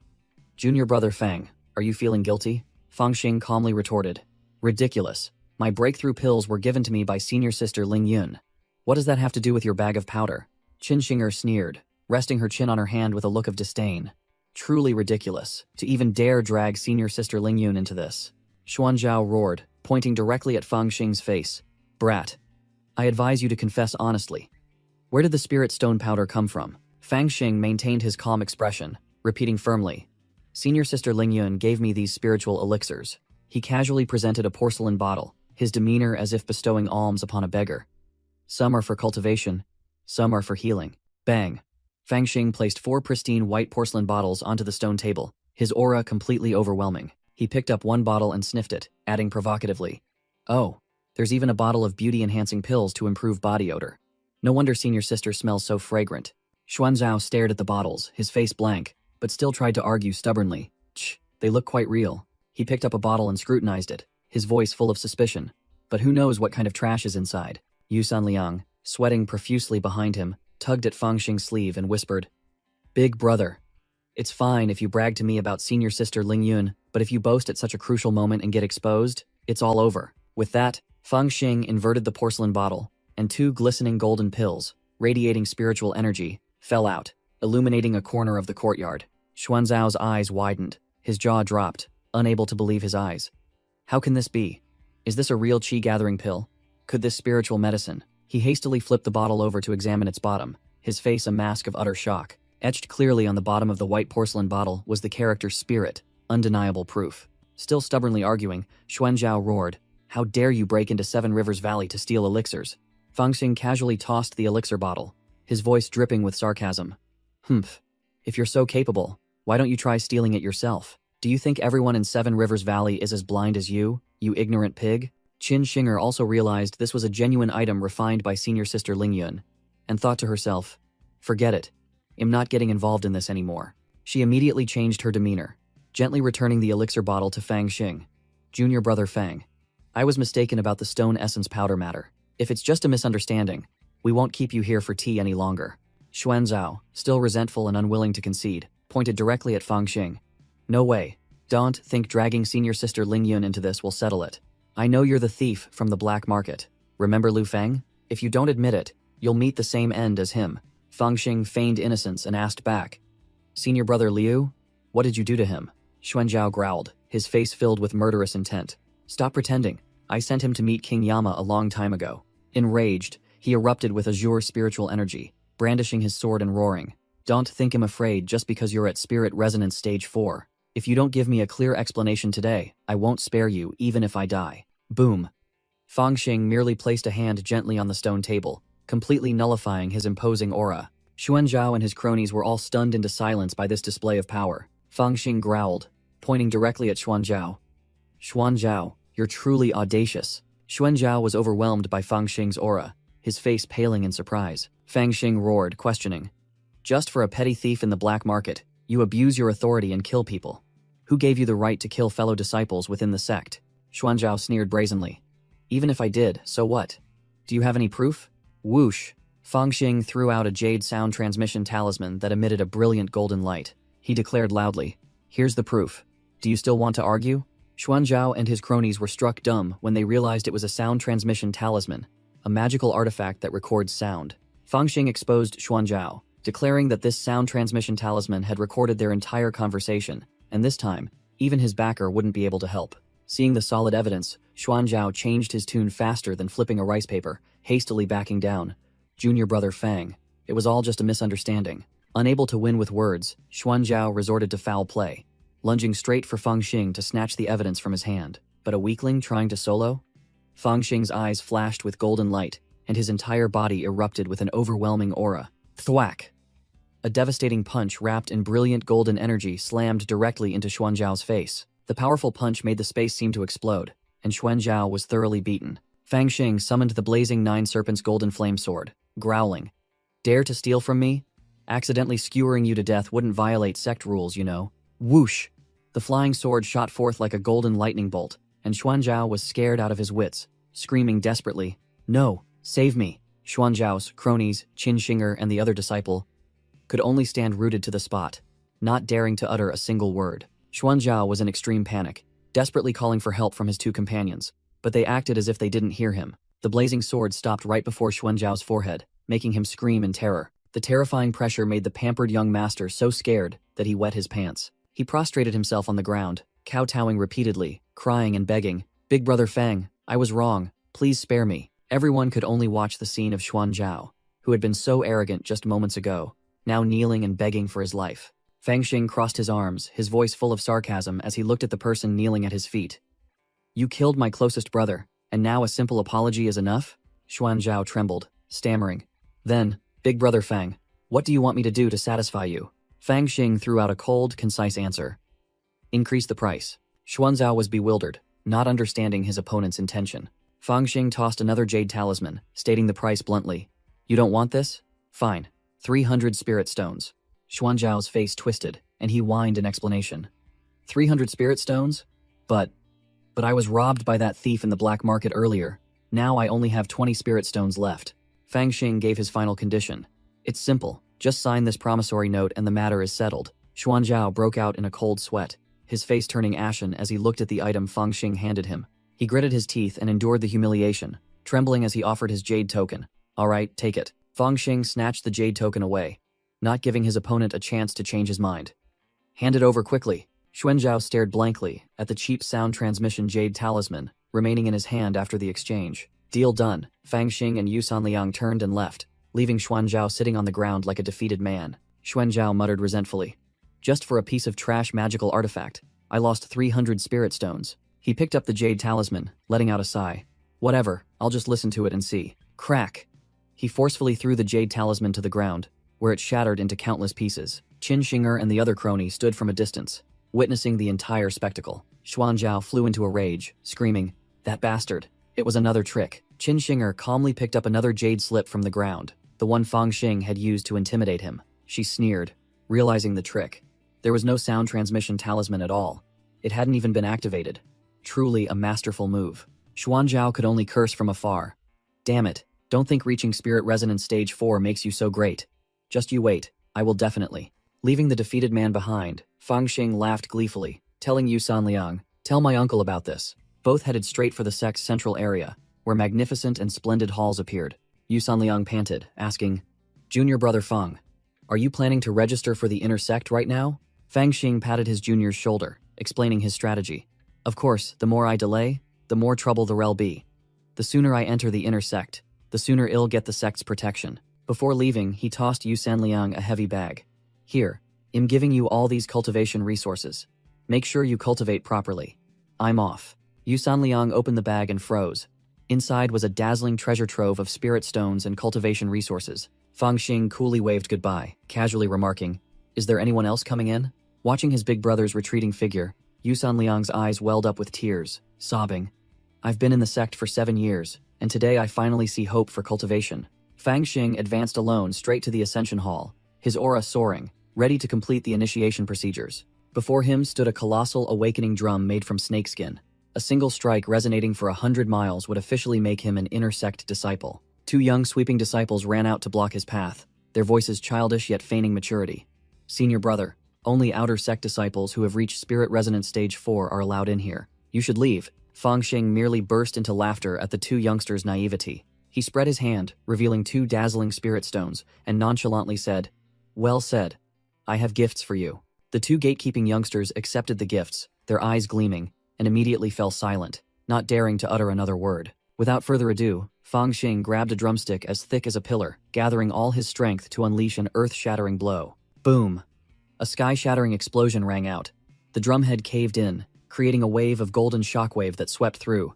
"Junior brother Feng, are you feeling guilty?" Feng Xing calmly retorted. "Ridiculous. My breakthrough pills were given to me by senior sister Ling Yun. What does that have to do with your bag of powder?" Qin Shinger sneered, resting her chin on her hand with a look of disdain. "Truly ridiculous, to even dare drag senior sister Ling Yun into this." Xuanzhao roared, pointing directly at Feng Xing's face. "Brat, I advise you to confess honestly. Where did the spirit stone powder come from?" Feng Xing maintained his calm expression, repeating firmly, "Senior sister Ling Yun gave me these spiritual elixirs." He casually presented a porcelain bottle, his demeanor as if bestowing alms upon a beggar. "Some are for cultivation, some are for healing." Bang! Feng Xing placed 4 pristine white porcelain bottles onto the stone table, his aura completely overwhelming. He picked up one bottle and sniffed it, adding provocatively, "Oh, there's even a bottle of beauty-enhancing pills to improve body odor. No wonder senior sister smells so fragrant." Xuanzhao stared at the bottles, his face blank, but still tried to argue stubbornly. They look quite real." He picked up a bottle and scrutinized it, his voice full of suspicion. "But who knows what kind of trash is inside?" Yusan Liang, sweating profusely behind him, tugged at Feng Xing's sleeve and whispered, "Big brother, it's fine if you brag to me about senior sister Ling Yun, but if you boast at such a crucial moment and get exposed, it's all over." With that, Feng Xing inverted the porcelain bottle, and 2 glistening golden pills, radiating spiritual energy, fell out, illuminating a corner of the courtyard. Xuanzhao's eyes widened, his jaw dropped, unable to believe his eyes. How can this be? Is this a real qi-gathering pill? Could this spiritual medicine? He hastily flipped the bottle over to examine its bottom, his face a mask of utter shock. Etched clearly on the bottom of the white porcelain bottle was the character Spirit, undeniable proof. Still stubbornly arguing, Xuanzhao roared, "How dare you break into 7 Rivers Valley to steal elixirs?" Feng Xing casually tossed the elixir bottle, his voice dripping with sarcasm. "Humph. If you're so capable, why don't you try stealing it yourself?" Do you think everyone in Seven Rivers Valley is as blind as you ignorant pig? Qin Shinger also realized this was a genuine item refined by senior sister Lingyun, and thought to herself, forget it. I'm not getting involved in this anymore. She immediately changed her demeanor, gently returning the elixir bottle to Fang Xing. Junior brother Fang. I was mistaken about the stone essence powder matter. If it's just a misunderstanding, we won't keep you here for tea any longer. Xuanzhao, still resentful and unwilling to concede, pointed directly at Fang Xing. No way. Don't think dragging senior sister Lingyun into this will settle it. I know you're the thief from the black market. Remember Lu Feng? If you don't admit it, you'll meet the same end as him. Fang Xing feigned innocence and asked back. Senior brother Liu? What did you do to him? Xuanzhao growled, his face filled with murderous intent. Stop pretending. I sent him to meet King Yama a long time ago. Enraged, he erupted with azure spiritual energy, brandishing his sword and roaring. Don't think I'm afraid just because you're at Spirit Resonance Stage 4. If you don't give me a clear explanation today, I won't spare you even if I die. Boom. Fang Xing merely placed a hand gently on the stone table, completely nullifying his imposing aura. Xuanzhao and his cronies were all stunned into silence by this display of power. Fang Xing growled, pointing directly at Xuanzhao. Xuanzhao, you're truly audacious. Xuanzhao was overwhelmed by Fang Xing's aura, his face paling in surprise. Fang Xing roared, questioning. Just for a petty thief in the black market, you abuse your authority and kill people. Who gave you the right to kill fellow disciples within the sect? Xuanzhao sneered brazenly. Even if I did, so what? Do you have any proof? Whoosh. Fang Xing threw out a jade sound transmission talisman that emitted a brilliant golden light. He declared loudly, here's the proof. Do you still want to argue? Xuanzhao and his cronies were struck dumb when they realized it was a sound transmission talisman, a magical artifact that records sound. Fang Xing exposed Xuanzhao, declaring that this sound transmission talisman had recorded their entire conversation, and this time, even his backer wouldn't be able to help. Seeing the solid evidence, Xuanzhao changed his tune faster than flipping a rice paper, hastily backing down. Junior brother Fang. It was all just a misunderstanding. Unable to win with words, Xuanzhao resorted to foul play, lunging straight for Fang Xing to snatch the evidence from his hand. But a weakling trying to solo? Fang Xing's eyes flashed with golden light, and his entire body erupted with an overwhelming aura. Thwack! A devastating punch wrapped in brilliant golden energy slammed directly into Xuanzhao's face. The powerful punch made the space seem to explode, and Xuanzhao was thoroughly beaten. Fang Xing summoned the blazing Nine Serpents golden flame sword, growling. Dare to steal from me? Accidentally skewering you to death wouldn't violate sect rules, you know. Whoosh! The flying sword shot forth like a golden lightning bolt, and Xuanzhao was scared out of his wits, screaming desperately, No, save me! Xuanzhao's cronies, Qin Shinger and the other disciple, could only stand rooted to the spot, not daring to utter a single word. Xuanzhao was in extreme panic, desperately calling for help from his two companions, but they acted as if they didn't hear him. The blazing sword stopped right before Xuanzhao's forehead, making him scream in terror. The terrifying pressure made the pampered young master so scared that he wet his pants. He prostrated himself on the ground, kowtowing repeatedly, crying and begging, Big brother Fang, I was wrong, please spare me. Everyone could only watch the scene of Xuanzhao, who had been so arrogant just moments ago, now kneeling and begging for his life. Fang Xing crossed his arms, his voice full of sarcasm as he looked at the person kneeling at his feet. You killed my closest brother, and now a simple apology is enough? Xuanzhao trembled, stammering. Then, Big brother Fang, what do you want me to do to satisfy you? Fang Xing threw out a cold, concise answer. Increase the price. Xuanzhao was bewildered, not understanding his opponent's intention. Fang Xing tossed another jade talisman, stating the price bluntly. You don't want this? Fine. 300 spirit stones. Xuanzhao's face twisted, and he whined in explanation. 300 spirit stones? But I was robbed by that thief in the black market earlier. Now I only have 20 spirit stones left. Fang Xing gave his final condition. It's simple. Just sign this promissory note and the matter is settled. Xuanzhao broke out in a cold sweat, his face turning ashen as he looked at the item Fang Xing handed him. He gritted his teeth and endured the humiliation, trembling as he offered his jade token. All right, take it. Fang Xing snatched the jade token away, not giving his opponent a chance to change his mind. Hand it over quickly. Xuanzhao stared blankly at the cheap sound transmission jade talisman remaining in his hand after the exchange. Deal done. Fang Xing and Yu Sanliang turned and left, leaving Xuanzhao sitting on the ground like a defeated man. Xuanzhao muttered resentfully. Just for a piece of trash magical artifact, I lost 300 spirit stones. He picked up the jade talisman, letting out a sigh. Whatever, I'll just listen to it and see. Crack! He forcefully threw the jade talisman to the ground, where it shattered into countless pieces. Qin Shinger and the other crony stood from a distance, Witnessing the entire spectacle, Xuanzhao flew into a rage, screaming, "That bastard!" It was another trick. Qin Shinger calmly picked up another jade slip from the ground, the one Fang Xing had used to intimidate him. She sneered, realizing the trick. There was no sound transmission talisman at all. It hadn't even been activated. Truly a masterful move. Xuanzhao could only curse from afar. "Damn it, don't think reaching Spirit Resonance Stage 4 makes you so great. Just you wait, I will definitely." Leaving the defeated man behind, Fang Xing laughed gleefully, telling Yu Sanliang, "Tell my uncle about this." Both headed straight for the sect's central area, where magnificent and splendid halls appeared. Yu Sanliang panted, asking, "Junior brother Fang, are you planning to register for the inner sect right now?" Fang Xing patted his junior's shoulder, explaining his strategy. "Of course, the more I delay, the more trouble there'll be. The sooner I enter the inner sect, the sooner I'll get the sect's protection." Before leaving, he tossed Yu Sanliang a heavy bag. "Here, I'm giving you all these cultivation resources. Make sure you cultivate properly. I'm off." Yu Sanliang opened the bag and froze. Inside was a dazzling treasure trove of spirit stones and cultivation resources. Fang Xing coolly waved goodbye, casually remarking, "Is there anyone else coming in?" Watching his big brother's retreating figure, Yu Sanliang's eyes welled up with tears, sobbing, "I've been in the sect for 7 years, and today I finally see hope for cultivation." Fang Xing advanced alone straight to the Ascension Hall, his aura soaring, ready to complete the initiation procedures. Before him stood a colossal awakening drum made from snakeskin. A single strike resonating for 100 miles would officially make him an inner sect disciple. 2 young sweeping disciples ran out to block his path, their voices childish yet feigning maturity. "Senior brother, only outer sect disciples who have reached Spirit Resonance Stage 4 are allowed in here. You should leave." Fang Xing merely burst into laughter at the 2 youngsters' naivety. He spread his hand, revealing 2 dazzling spirit stones, and nonchalantly said, "Well said. I have gifts for you." The 2 gatekeeping youngsters accepted the gifts, their eyes gleaming, and immediately fell silent, not daring to utter another word. Without further ado, Fang Xing grabbed a drumstick as thick as a pillar, gathering all his strength to unleash an earth-shattering blow. Boom! A sky-shattering explosion rang out. The drumhead caved in, creating a wave of golden shockwave that swept through,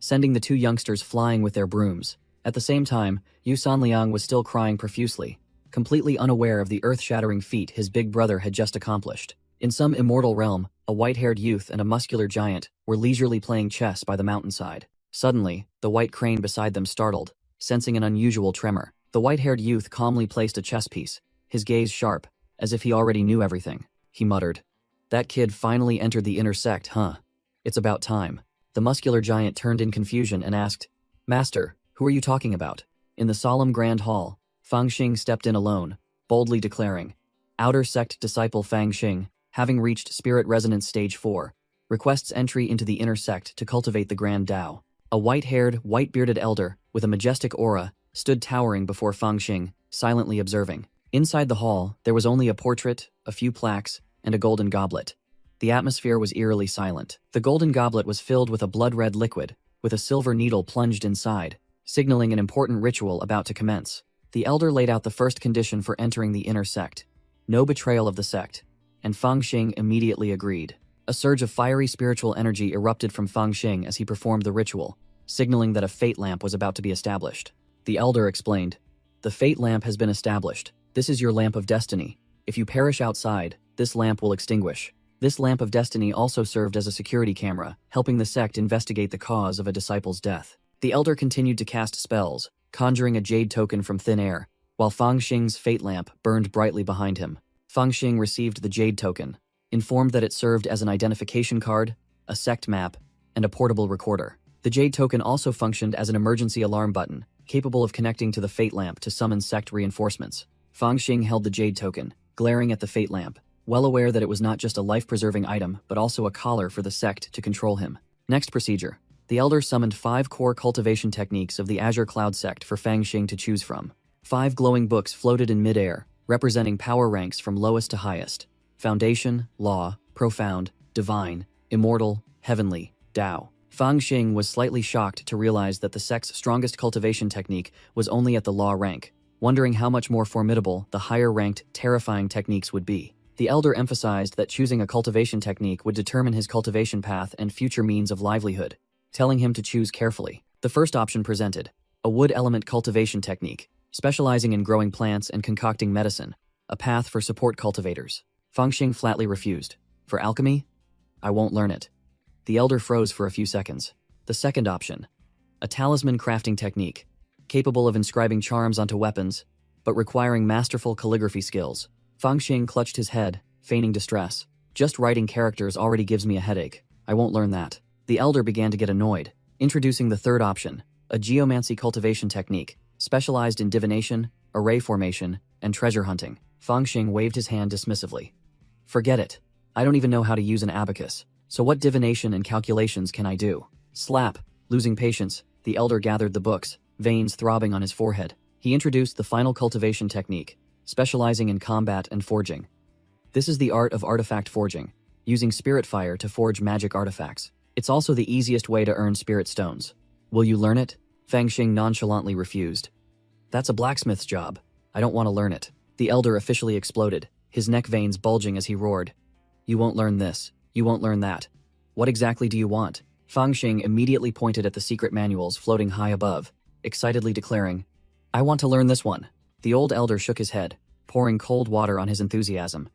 sending the 2 youngsters flying with their brooms. At the same time, Yu Sanliang was still crying profusely, completely unaware of the earth-shattering feat his big brother had just accomplished. In some immortal realm, a white-haired youth and a muscular giant were leisurely playing chess by the mountainside. Suddenly, the white crane beside them startled, sensing an unusual tremor. The white-haired youth calmly placed a chess piece, his gaze sharp, as if he already knew everything. He muttered, "That kid finally entered the inner sect, huh? It's about time." The muscular giant turned in confusion and asked, "Master, who are you talking about?" In the solemn grand hall, Fang Xing stepped in alone, boldly declaring, "Outer sect disciple Fang Xing, having reached Spirit Resonance Stage 4, requests entry into the inner sect to cultivate the Grand Tao." A white-haired, white-bearded elder, with a majestic aura, stood towering before Fang Xing, silently observing. Inside the hall, there was only a portrait, a few plaques, and a golden goblet. The atmosphere was eerily silent. The golden goblet was filled with a blood-red liquid, with a silver needle plunged inside, signaling an important ritual about to commence. The elder laid out the first condition for entering the inner sect: no betrayal of the sect, and Fang Xing immediately agreed. A surge of fiery spiritual energy erupted from Fang Xing as he performed the ritual, signaling that a fate lamp was about to be established. The elder explained, "The fate lamp has been established. This is your lamp of destiny. If you perish outside, this lamp will extinguish." This lamp of destiny also served as a security camera, helping the sect investigate the cause of a disciple's death. The elder continued to cast spells, conjuring a jade token from thin air, while Fang Xing's fate lamp burned brightly behind him. Fang Xing received the jade token, informed that it served as an identification card, a sect map, and a portable recorder. The jade token also functioned as an emergency alarm button, capable of connecting to the fate lamp to summon sect reinforcements. Fang Xing held the jade token, glaring at the fate lamp, well aware that it was not just a life-preserving item but also a collar for the sect to control him. Next procedure. The elder summoned 5 core cultivation techniques of the Azure Cloud sect for Fang Xing to choose from. 5 glowing books floated in midair, representing power ranks from lowest to highest: Foundation, Law, Profound, Divine, Immortal, Heavenly, Tao. Fang Xing was slightly shocked to realize that the sect's strongest cultivation technique was only at the Law rank, wondering how much more formidable the higher-ranked, terrifying techniques would be. The elder emphasized that choosing a cultivation technique would determine his cultivation path and future means of livelihood, telling him to choose carefully. The first option presented, a wood element cultivation technique, specializing in growing plants and concocting medicine, a path for support cultivators. Fang Xing flatly refused. For alchemy? I won't learn it. The elder froze for a few seconds. The second option. A talisman crafting technique, capable of inscribing charms onto weapons, but requiring masterful calligraphy skills. Fang Xing clutched his head, feigning distress. Just writing characters already gives me a headache. I won't learn that. The elder began to get annoyed, introducing the third option, a geomancy cultivation technique, specialized in divination, array formation, and treasure hunting. Fang Xing waved his hand dismissively. Forget it. I don't even know how to use an abacus. So what divination and calculations can I do? Slap. Losing patience, the elder gathered the books, veins throbbing on his forehead. He introduced the final cultivation technique, specializing in combat and forging. This is the art of artifact forging, using spirit fire to forge magic artifacts. It's also the easiest way to earn spirit stones. Will you learn it? Fang Xing nonchalantly refused. That's a blacksmith's job. I don't want to learn it. The elder officially exploded, his neck veins bulging as he roared. You won't learn this. You won't learn that. What exactly do you want? Fang Xing immediately pointed at the secret manuals floating high above, excitedly declaring, I want to learn this one. The old elder shook his head, pouring cold water on his enthusiasm.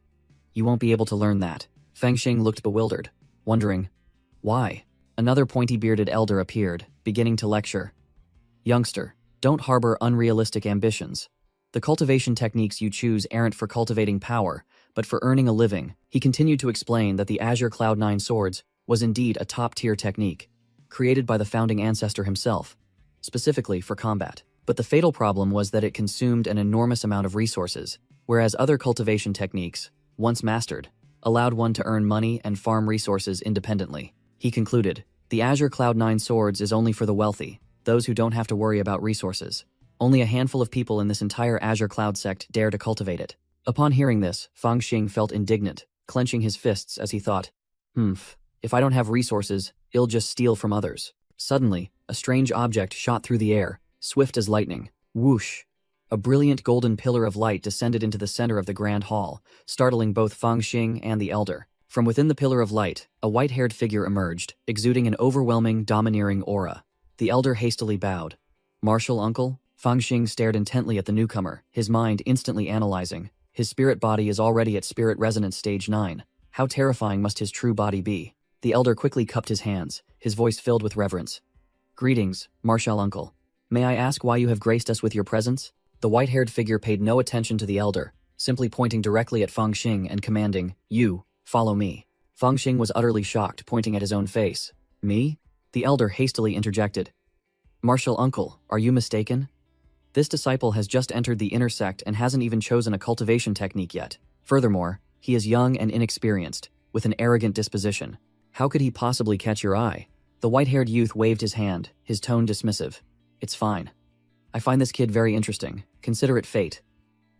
You won't be able to learn that. Fang Xing looked bewildered, wondering, why? Another pointy-bearded elder appeared, beginning to lecture. Youngster, don't harbor unrealistic ambitions. The cultivation techniques you choose aren't for cultivating power, but for earning a living. He continued to explain that the Azure Cloud9 Swords was indeed a top-tier technique, created by the founding ancestor himself, specifically for combat. But the fatal problem was that it consumed an enormous amount of resources, whereas other cultivation techniques, once mastered, allowed one to earn money and farm resources independently. He concluded, the Azure Cloud9 Swords is only for the wealthy, those who don't have to worry about resources. Only a handful of people in this entire Azure Cloud sect dare to cultivate it. Upon hearing this, Fang Xing felt indignant, clenching his fists as he thought, if I don't have resources, I'll just steal from others. Suddenly, a strange object shot through the air, swift as lightning. Whoosh! A brilliant golden pillar of light descended into the center of the grand hall, startling both Fang Xing and the elder. From within the pillar of light, a white-haired figure emerged, exuding an overwhelming, domineering aura. The elder hastily bowed. Martial uncle? Fang Xing stared intently at the newcomer, his mind instantly analyzing. His spirit body is already at spirit resonance stage 9. How terrifying must his true body be? The elder quickly cupped his hands, his voice filled with reverence. Greetings, Martial uncle. May I ask why you have graced us with your presence? The white-haired figure paid no attention to the elder, simply pointing directly at Fang Xing and commanding, You, follow me. Fang Xing was utterly shocked, pointing at his own face. Me? The elder hastily interjected. Martial uncle, are you mistaken? This disciple has just entered the inner sect and hasn't even chosen a cultivation technique yet. Furthermore, he is young and inexperienced, with an arrogant disposition. How could he possibly catch your eye? The white-haired youth waved his hand, his tone dismissive. It's fine. I find this kid very interesting. Consider it fate.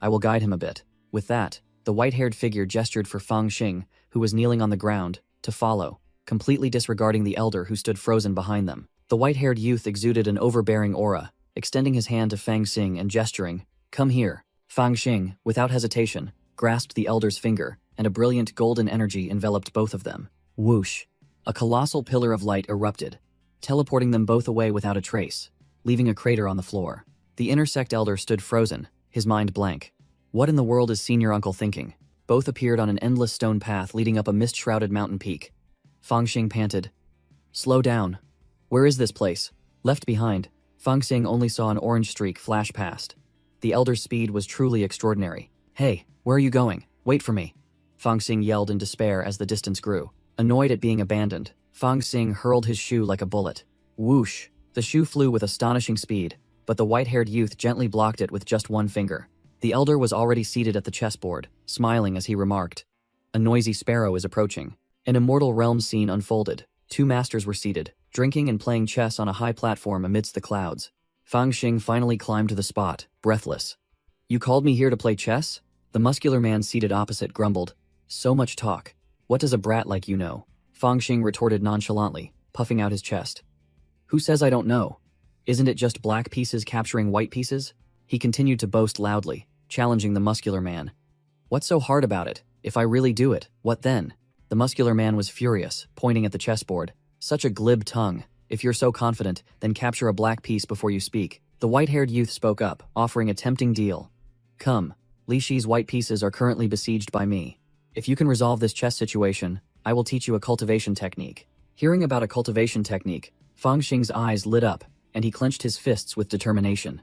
I will guide him a bit. With that, the white-haired figure gestured for Fang Xing, who was kneeling on the ground, to follow, completely disregarding the elder who stood frozen behind them. The white-haired youth exuded an overbearing aura, extending his hand to Fang Xing and gesturing, Come here. Fang Xing, without hesitation, grasped the elder's finger, and a brilliant golden energy enveloped both of them. Whoosh! A colossal pillar of light erupted, teleporting them both away without a trace, leaving a crater on the floor. The inner sect elder stood frozen, his mind blank. What in the world is senior uncle thinking? Both appeared on an endless stone path leading up a mist-shrouded mountain peak. Fang Xing panted. Slow down. Where is this place? Left behind, Fang Xing only saw an orange streak flash past. The elder's speed was truly extraordinary. Hey, where are you going? Wait for me. Fang Xing yelled in despair as the distance grew. Annoyed at being abandoned, Fang Xing hurled his shoe like a bullet. Whoosh! The shoe flew with astonishing speed, but the white-haired youth gently blocked it with just one finger. The elder was already seated at the chessboard, smiling as he remarked, A noisy sparrow is approaching. An immortal realm scene unfolded. Two masters were seated, drinking and playing chess on a high platform amidst the clouds. Fang Xing finally climbed to the spot, breathless. You called me here to play chess? The muscular man seated opposite grumbled. So much talk. What does a brat like you know? Fang Xing retorted nonchalantly, puffing out his chest. Who says I don't know? Isn't it just black pieces capturing white pieces? He continued to boast loudly, challenging the muscular man. What's so hard about it? If I really do it, what then? The muscular man was furious, pointing at the chessboard. Such a glib tongue. If you're so confident, then capture a black piece before you speak. The white-haired youth spoke up, offering a tempting deal. Come, Li Shi's white pieces are currently besieged by me. If you can resolve this chess situation, I will teach you a cultivation technique. Hearing about a cultivation technique, Fang Xing's eyes lit up, and he clenched his fists with determination.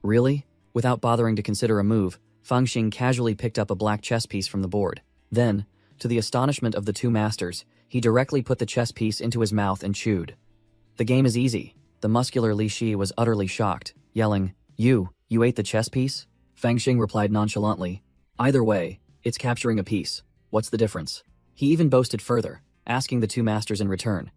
Really? Without bothering to consider a move, Fang Xing casually picked up a black chess piece from the board. Then, to the astonishment of the two masters, he directly put the chess piece into his mouth and chewed. The game is easy. The muscular Li Shi was utterly shocked, yelling, You ate the chess piece? Fang Xing replied nonchalantly, Either way, it's capturing a piece. What's the difference? He even boasted further, asking the two masters in return,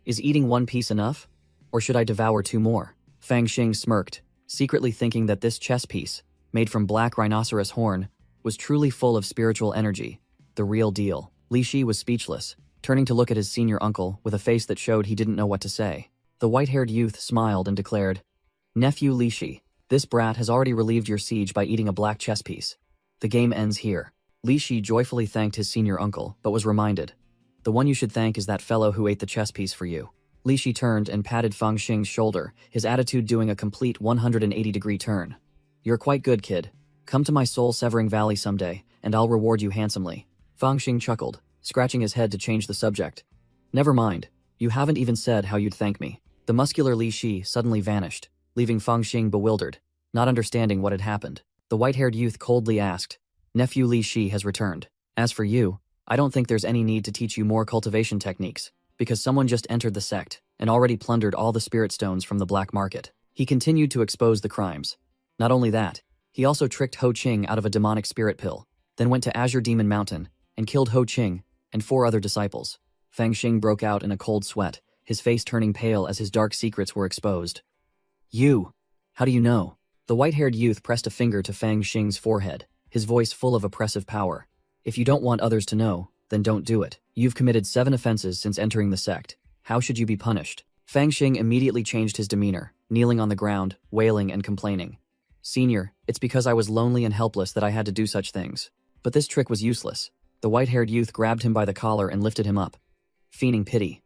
Is eating one piece enough? Or should I devour two more? Fang Xing smirked, secretly thinking that this chess piece, made from black rhinoceros horn, was truly full of spiritual energy, the real deal. Li Shi was speechless, turning to look at his senior uncle with a face that showed he didn't know what to say. The white-haired youth smiled and declared, Nephew Li Shi, this brat has already relieved your siege by eating a black chess piece. The game ends here. Li Shi joyfully thanked his senior uncle, but was reminded, The one you should thank is that fellow who ate the chess piece for you. Li Shi turned and patted Fang Xing's shoulder, his attitude doing a complete 180-degree turn. You're quite good, kid. Come to my soul-severing valley someday, and I'll reward you handsomely. Fang Xing chuckled, scratching his head to change the subject. Never mind, you haven't even said how you'd thank me. The muscular Li Shi suddenly vanished, leaving Fang Xing bewildered, not understanding what had happened. The white-haired youth coldly asked, Nephew Li Shi has returned. As for you, I don't think there's any need to teach you more cultivation techniques, because someone just entered the sect and already plundered all the spirit stones from the black market. He continued to expose the crimes. Not only that, he also tricked Ho Qing out of a demonic spirit pill, then went to Azure Demon Mountain and killed Ho Qing and 4 other disciples. Fang Xing broke out in a cold sweat, his face turning pale as his dark secrets were exposed. You! How do you know? The white-haired youth pressed a finger to Fang Xing's forehead, his voice full of oppressive power. If you don't want others to know, then don't do it. You've committed 7 offenses since entering the sect. How should you be punished? Fang Xing immediately changed his demeanor, kneeling on the ground, wailing and complaining. Senior, it's because I was lonely and helpless that I had to do such things. But this trick was useless. The white-haired youth grabbed him by the collar and lifted him up, feigning pity.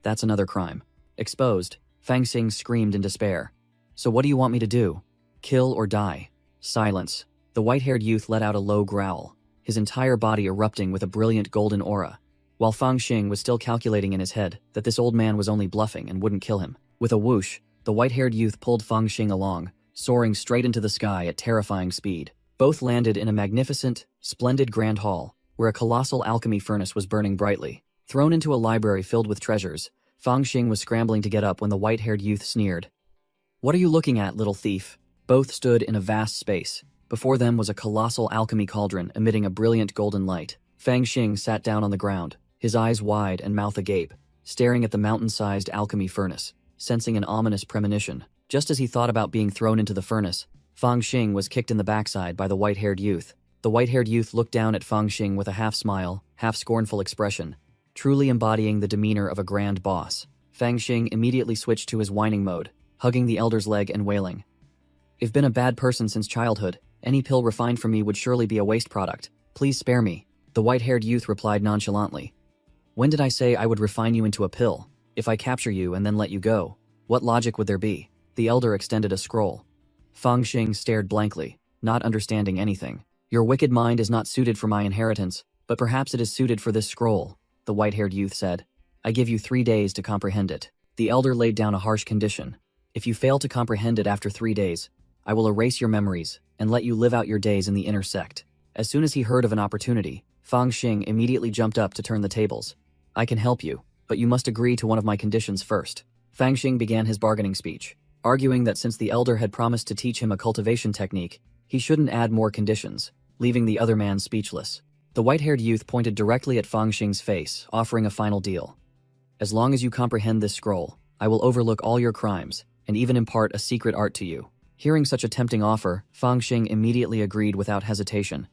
That's another crime. Exposed, Fang Xing screamed in despair. So what do you want me to do? Kill or die? Silence. The white-haired youth let out a low growl, his entire body erupting with a brilliant golden aura, while Fang Xing was still calculating in his head that this old man was only bluffing and wouldn't kill him. With a whoosh, the white-haired youth pulled Fang Xing along, soaring straight into the sky at terrifying speed. Both landed in a magnificent, splendid grand hall, where a colossal alchemy furnace was burning brightly. Thrown into a library filled with treasures, Fang Xing was scrambling to get up when the white-haired youth sneered. What are you looking at, little thief? Both stood in a vast space. Before them was a colossal alchemy cauldron emitting a brilliant golden light. Fang Xing sat down on the ground, his eyes wide and mouth agape, staring at the mountain-sized alchemy furnace, sensing an ominous premonition. Just as he thought about being thrown into the furnace, Fang Xing was kicked in the backside by the white-haired youth. The white-haired youth looked down at Fang Xing with a half-smile, half-scornful expression, truly embodying the demeanor of a grand boss. Fang Xing immediately switched to his whining mode, hugging the elder's leg and wailing. I've been a bad person since childhood. Any pill refined for me would surely be a waste product. Please spare me. The white-haired youth replied nonchalantly. When did I say I would refine you into a pill? If I capture you and then let you go, what logic would there be? The elder extended a scroll. Fang Xing stared blankly, not understanding anything. Your wicked mind is not suited for my inheritance, but perhaps it is suited for this scroll, the white-haired youth said. I give you 3 days to comprehend it. The elder laid down a harsh condition. If you fail to comprehend it after 3 days, I will erase your memories and let you live out your days in the inner sect. As soon as he heard of an opportunity, Fang Xing immediately jumped up to turn the tables. I can help you, but you must agree to one of my conditions first. Fang Xing began his bargaining speech, arguing that since the elder had promised to teach him a cultivation technique, he shouldn't add more conditions, leaving the other man speechless. The white-haired youth pointed directly at Fang Xing's face, offering a final deal. As long as you comprehend this scroll, I will overlook all your crimes, and even impart a secret art to you. Hearing such a tempting offer, Fang Xing immediately agreed without hesitation.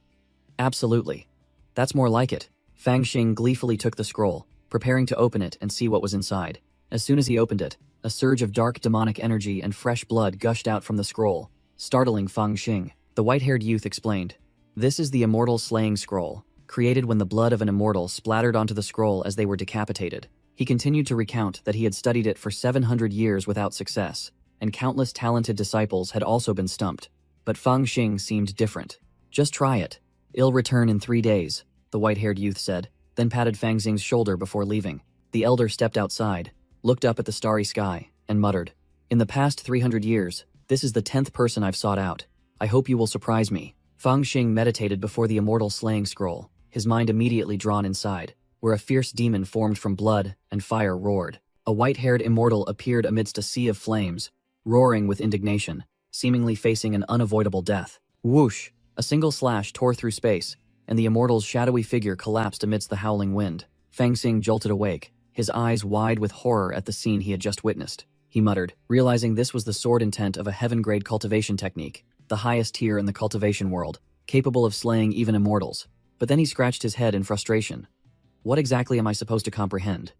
Absolutely. That's more like it. Fang Xing gleefully took the scroll, preparing to open it and see what was inside. As soon as he opened it, a surge of dark demonic energy and fresh blood gushed out from the scroll, startling Fang Xing. The white-haired youth explained, This is the immortal slaying scroll, created when the blood of an immortal splattered onto the scroll as they were decapitated. He continued to recount that he had studied it for 700 years without success, and countless talented disciples had also been stumped. But Fang Xing seemed different. Just try it. It'll return in 3 days. the white-haired youth said, then patted Fang Xing's shoulder before leaving. The elder stepped outside, looked up at the starry sky, and muttered, "In the past 300 years, this is the 10th person I've sought out. I hope you will surprise me." Fang Xing meditated before the immortal slaying scroll, his mind immediately drawn inside, where a fierce demon formed from blood and fire roared. A white-haired immortal appeared amidst a sea of flames, roaring with indignation, seemingly facing an unavoidable death. Whoosh! A single slash tore through space, and the immortal's shadowy figure collapsed amidst the howling wind. Fang Xing jolted awake, his eyes wide with horror at the scene he had just witnessed. He muttered, realizing this was the sword intent of a heaven-grade cultivation technique, the highest tier in the cultivation world, capable of slaying even immortals. But then he scratched his head in frustration. What exactly am I supposed to comprehend?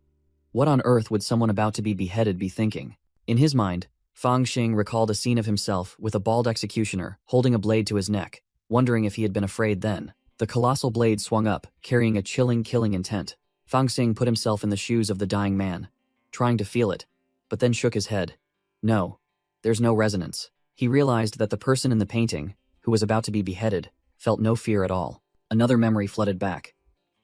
What on earth would someone about to be beheaded be thinking? In his mind, Fang Xing recalled a scene of himself with a bald executioner holding a blade to his neck, wondering if he had been afraid then. The colossal blade swung up, carrying a chilling, killing intent. Fang Xing put himself in the shoes of the dying man, trying to feel it, but then shook his head. No, there's no resonance. He realized that the person in the painting, who was about to be beheaded, felt no fear at all. Another memory flooded back.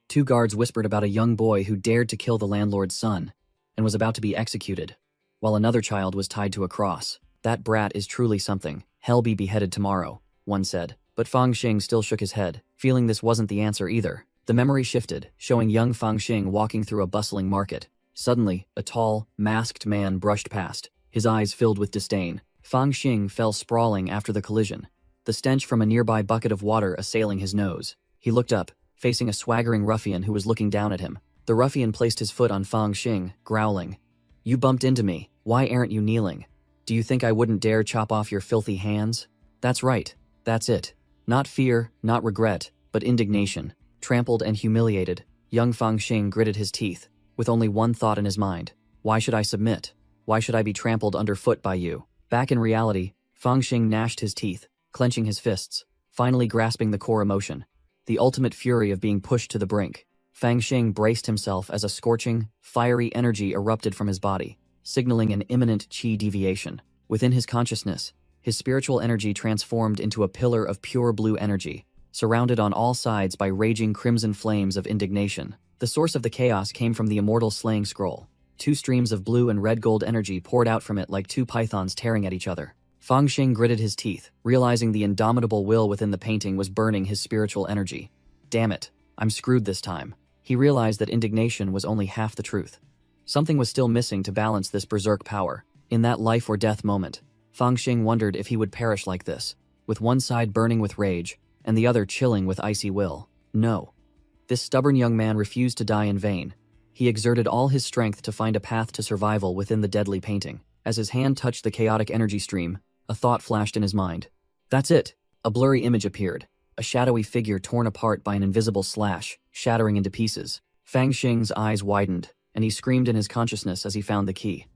2 guards whispered about a young boy who dared to kill the landlord's son and was about to be executed, while another child was tied to a cross. That brat is truly something. Hell be beheaded tomorrow, one said. But Fang Xing still shook his head, feeling this wasn't the answer either. The memory shifted, showing young Fang Xing walking through a bustling market. Suddenly, a tall, masked man brushed past, his eyes filled with disdain. Fang Xing fell sprawling after the collision, the stench from a nearby bucket of water assailing his nose. He looked up, facing a swaggering ruffian who was looking down at him. The ruffian placed his foot on Fang Xing, growling, "You bumped into me. Why aren't you kneeling? Do you think I wouldn't dare chop off your filthy hands?" That's right. That's it. Not fear, not regret, but indignation. Trampled and humiliated, young Fang Xing gritted his teeth, with only one thought in his mind. Why should I submit? Why should I be trampled underfoot by you? Back in reality, Fang Xing gnashed his teeth, clenching his fists, finally grasping the core emotion. The ultimate fury of being pushed to the brink. Fang Xing braced himself as a scorching, fiery energy erupted from his body, signaling an imminent chi deviation. Within his consciousness, his spiritual energy transformed into a pillar of pure blue energy, surrounded on all sides by raging crimson flames of indignation. The source of the chaos came from the immortal slaying scroll. 2 streams of blue and red gold energy poured out from it like 2 pythons tearing at each other. Fang Xing gritted his teeth, realizing the indomitable will within the painting was burning his spiritual energy. Damn it, I'm screwed this time. He realized that indignation was only half the truth. Something was still missing to balance this berserk power. In that life or death moment, Fang Xing wondered if he would perish like this, with one side burning with rage, and the other chilling with icy will. No. This stubborn young man refused to die in vain. He exerted all his strength to find a path to survival within the deadly painting. As his hand touched the chaotic energy stream, a thought flashed in his mind. That's it! A blurry image appeared, a shadowy figure torn apart by an invisible slash, shattering into pieces. Fang Xing's eyes widened, and he screamed in his consciousness as he found the key.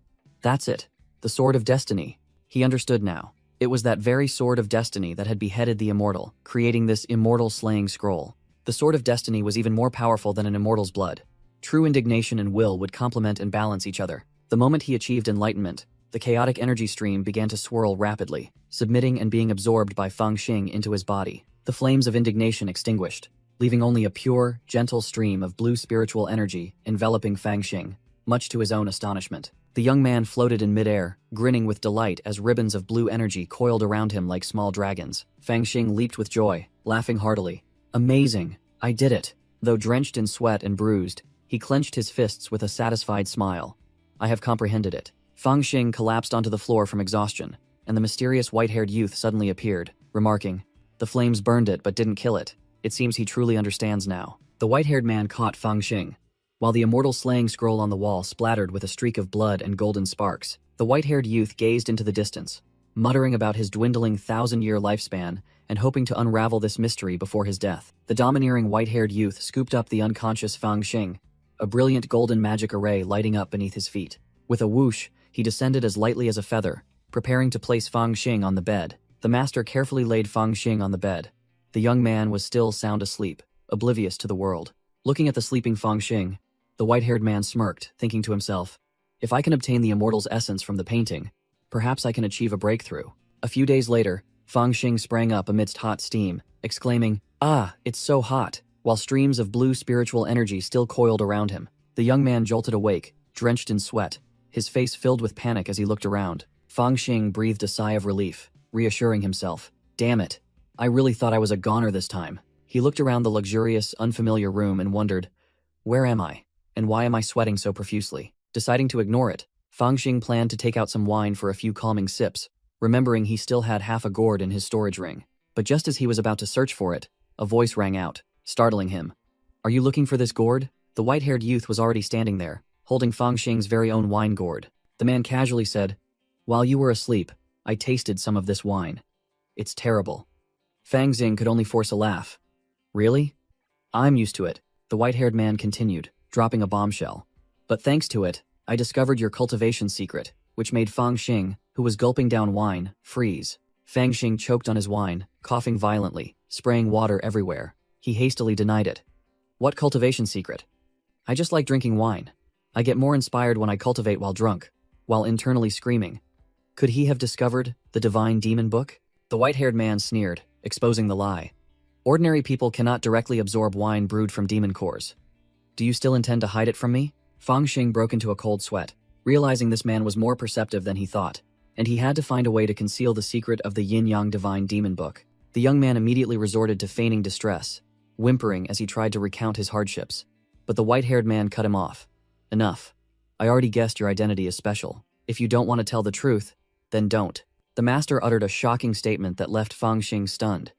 That's it! The Sword of Destiny. He understood now. It was that very Sword of Destiny that had beheaded the immortal, creating this immortal slaying scroll. The Sword of Destiny was even more powerful than an immortal's blood. True indignation and will would complement and balance each other. The moment he achieved enlightenment, the chaotic energy stream began to swirl rapidly, submitting and being absorbed by Fang Xing into his body. The flames of indignation extinguished, leaving only a pure, gentle stream of blue spiritual energy enveloping Fang Xing, much to his own astonishment. The young man floated in midair, grinning with delight as ribbons of blue energy coiled around him like small dragons. Fang Xing leaped with joy, laughing heartily. Amazing! I did it! Though drenched in sweat and bruised, he clenched his fists with a satisfied smile. I have comprehended it. Fang Xing collapsed onto the floor from exhaustion, and the mysterious white-haired youth suddenly appeared, remarking, "The flames burned it but didn't kill it. It seems he truly understands now." The white-haired man caught Fang Xing, while the immortal slaying scroll on the wall splattered with a streak of blood and golden sparks. The white-haired youth gazed into the distance, muttering about his dwindling 1,000-year lifespan and hoping to unravel this mystery before his death. The domineering white-haired youth scooped up the unconscious Fang Xing, a brilliant golden magic array lighting up beneath his feet. With a whoosh, he descended as lightly as a feather, preparing to place Fang Xing on the bed. The master carefully laid Fang Xing on the bed. The young man was still sound asleep, oblivious to the world. Looking at the sleeping Fang Xing, the white-haired man smirked, thinking to himself, if I can obtain the immortal's essence from the painting, perhaps I can achieve a breakthrough. A few days later, Fang Xing sprang up amidst hot steam, exclaiming, "Ah, it's so hot! while streams of blue spiritual energy still coiled around him. The young man jolted awake, drenched in sweat, his face filled with panic as he looked around. Fang Xing breathed a sigh of relief, reassuring himself. Damn it. I really thought I was a goner this time. He looked around the luxurious, unfamiliar room and wondered, where am I? And why am I sweating so profusely? Deciding to ignore it, Fang Xing planned to take out some wine for a few calming sips, remembering he still had half a gourd in his storage ring. But just as he was about to search for it, a voice rang out, startling him. Are you looking for this gourd? The white-haired youth was already standing there, holding Fang Xing's very own wine gourd. The man casually said, while you were asleep, I tasted some of this wine. It's terrible. Fang Xing could only force a laugh. Really? I'm used to it, the white-haired man continued, dropping a bombshell. But thanks to it, I discovered your cultivation secret, which made Fang Xing, who was gulping down wine, freeze. Fang Xing choked on his wine, coughing violently, spraying water everywhere. He hastily denied it. What cultivation secret? I just like drinking wine. I get more inspired when I cultivate while drunk, while internally screaming. Could he have discovered the divine demon book? The white-haired man sneered, exposing the lie. Ordinary people cannot directly absorb wine brewed from demon cores. Do you still intend to hide it from me? Fang Xing broke into a cold sweat, realizing this man was more perceptive than he thought, and he had to find a way to conceal the secret of the yin-yang divine demon book. The young man immediately resorted to feigning distress, whimpering as he tried to recount his hardships. But the white-haired man cut him off. Enough. I already guessed your identity is special. If you don't want to tell the truth, then don't. The master uttered a shocking statement that left Fang Xing stunned.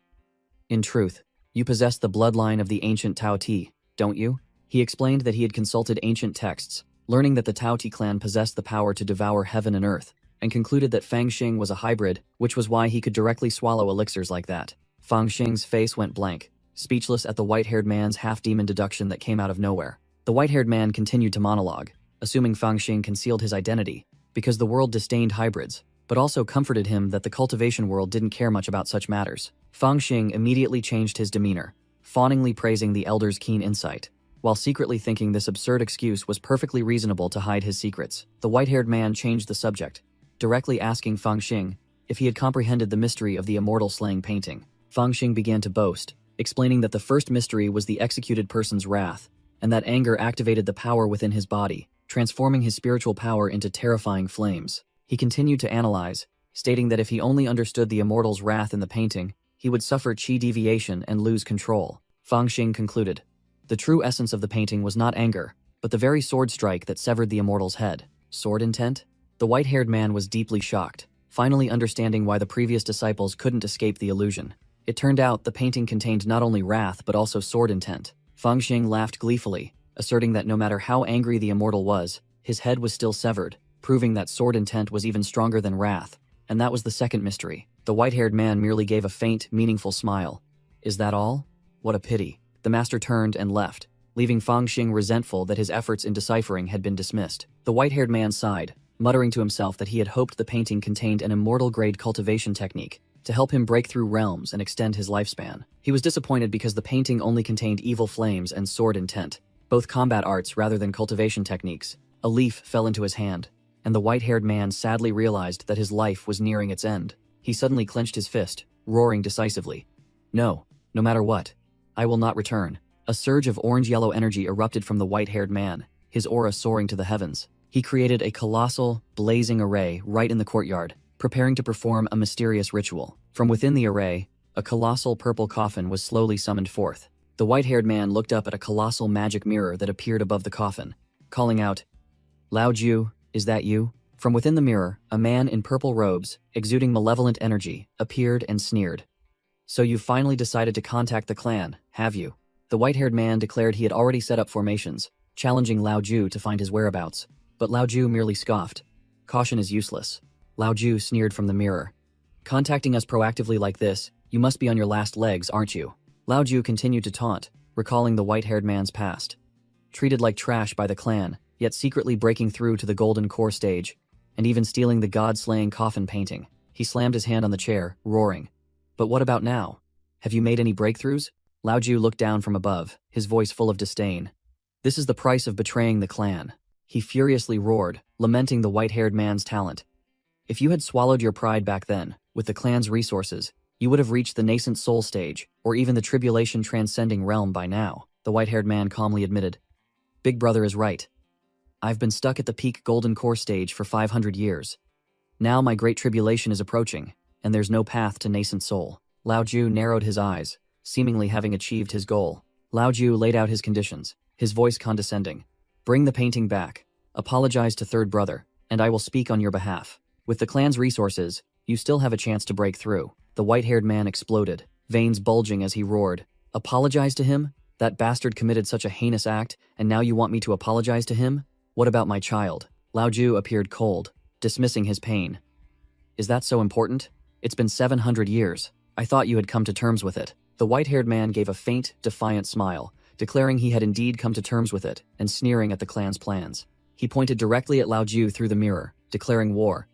In truth, you possess the bloodline of the ancient Tao Ti, don't you? He explained that he had consulted ancient texts, learning that the Tao Ti clan possessed the power to devour heaven and earth, and concluded that Fang Xing was a hybrid, which was why he could directly swallow elixirs like that. Fang Xing's face went blank, speechless at the white-haired man's half-demon deduction that came out of nowhere. The white-haired man continued to monologue, assuming Fang Xing concealed his identity, because the world disdained hybrids, but also comforted him that the cultivation world didn't care much about such matters. Fang Xing immediately changed his demeanor, fawningly praising the elder's keen insight, while secretly thinking this absurd excuse was perfectly reasonable to hide his secrets. The white-haired man changed the subject, directly asking Fang Xing if he had comprehended the mystery of the immortal slaying painting. Fang Xing began to boast, explaining that the first mystery was the executed person's wrath, and that anger activated the power within his body, transforming his spiritual power into terrifying flames. He continued to analyze, stating that if he only understood the immortal's wrath in the painting, he would suffer chi deviation and lose control. Fang Xing concluded. The true essence of the painting was not anger, but the very sword strike that severed the immortal's head. Sword intent? The white-haired man was deeply shocked, finally understanding why the previous disciples couldn't escape the illusion. It turned out the painting contained not only wrath but also sword intent. Fang Xing laughed gleefully, asserting that no matter how angry the immortal was, his head was still severed, proving that sword intent was even stronger than wrath. And that was the second mystery. The white-haired man merely gave a faint, meaningful smile. Is that all? What a pity. The master turned and left, leaving Fang Xing resentful that his efforts in deciphering had been dismissed. The white-haired man sighed, muttering to himself that he had hoped the painting contained an immortal-grade cultivation technique to help him break through realms and extend his lifespan. He was disappointed because the painting only contained evil flames and sword intent, both combat arts rather than cultivation techniques. A leaf fell into his hand, and the white-haired man sadly realized that his life was nearing its end. He suddenly clenched his fist, roaring decisively. No matter what, I will not return. A surge of orange-yellow energy erupted from the white-haired man, his aura soaring to the heavens. He created a colossal, blazing array right in the courtyard, preparing to perform a mysterious ritual. From within the array, a colossal purple coffin was slowly summoned forth. The white-haired man looked up at a colossal magic mirror that appeared above the coffin, calling out, Lao Ju, is that you? From within the mirror, a man in purple robes, exuding malevolent energy, appeared and sneered. So you've finally decided to contact the clan, have you? The white-haired man declared he had already set up formations, challenging Lao Ju to find his whereabouts. But Lao Ju merely scoffed. Caution is useless. Lao Ju sneered from the mirror. Contacting us proactively like this, you must be on your last legs, aren't you? Lao Ju continued to taunt, recalling the white-haired man's past. Treated like trash by the clan, yet secretly breaking through to the golden core stage, and even stealing the god-slaying coffin painting. He slammed his hand on the chair, roaring. But what about now? Have you made any breakthroughs? Lao Ju looked down from above, his voice full of disdain. This is the price of betraying the clan. He furiously roared, lamenting the white-haired man's talent. If you had swallowed your pride back then, with the clan's resources, You would have reached the nascent soul stage, or even the tribulation transcending realm by now, the white-haired man calmly admitted. Big brother is right. I've been stuck at the peak golden core stage for 500 years. Now my great tribulation is approaching, and there's no path to nascent soul. Lao Ju narrowed his eyes, seemingly having achieved his goal. Lao Ju laid out his conditions, his voice condescending. Bring the painting back. Apologize to third brother, and I will speak on your behalf. With the clan's resources, you still have a chance to break through. The white-haired man exploded, veins bulging as he roared. Apologize to him? That bastard committed such a heinous act, and now you want me to apologize to him? What about my child? Lao Ju appeared cold, dismissing his pain. Is that so important? It's been 700 years. I thought you had come to terms with it. The white-haired man gave a faint, defiant smile, declaring he had indeed come to terms with it, and sneering at the clan's plans. He pointed directly at Lao Ju through the mirror, declaring war.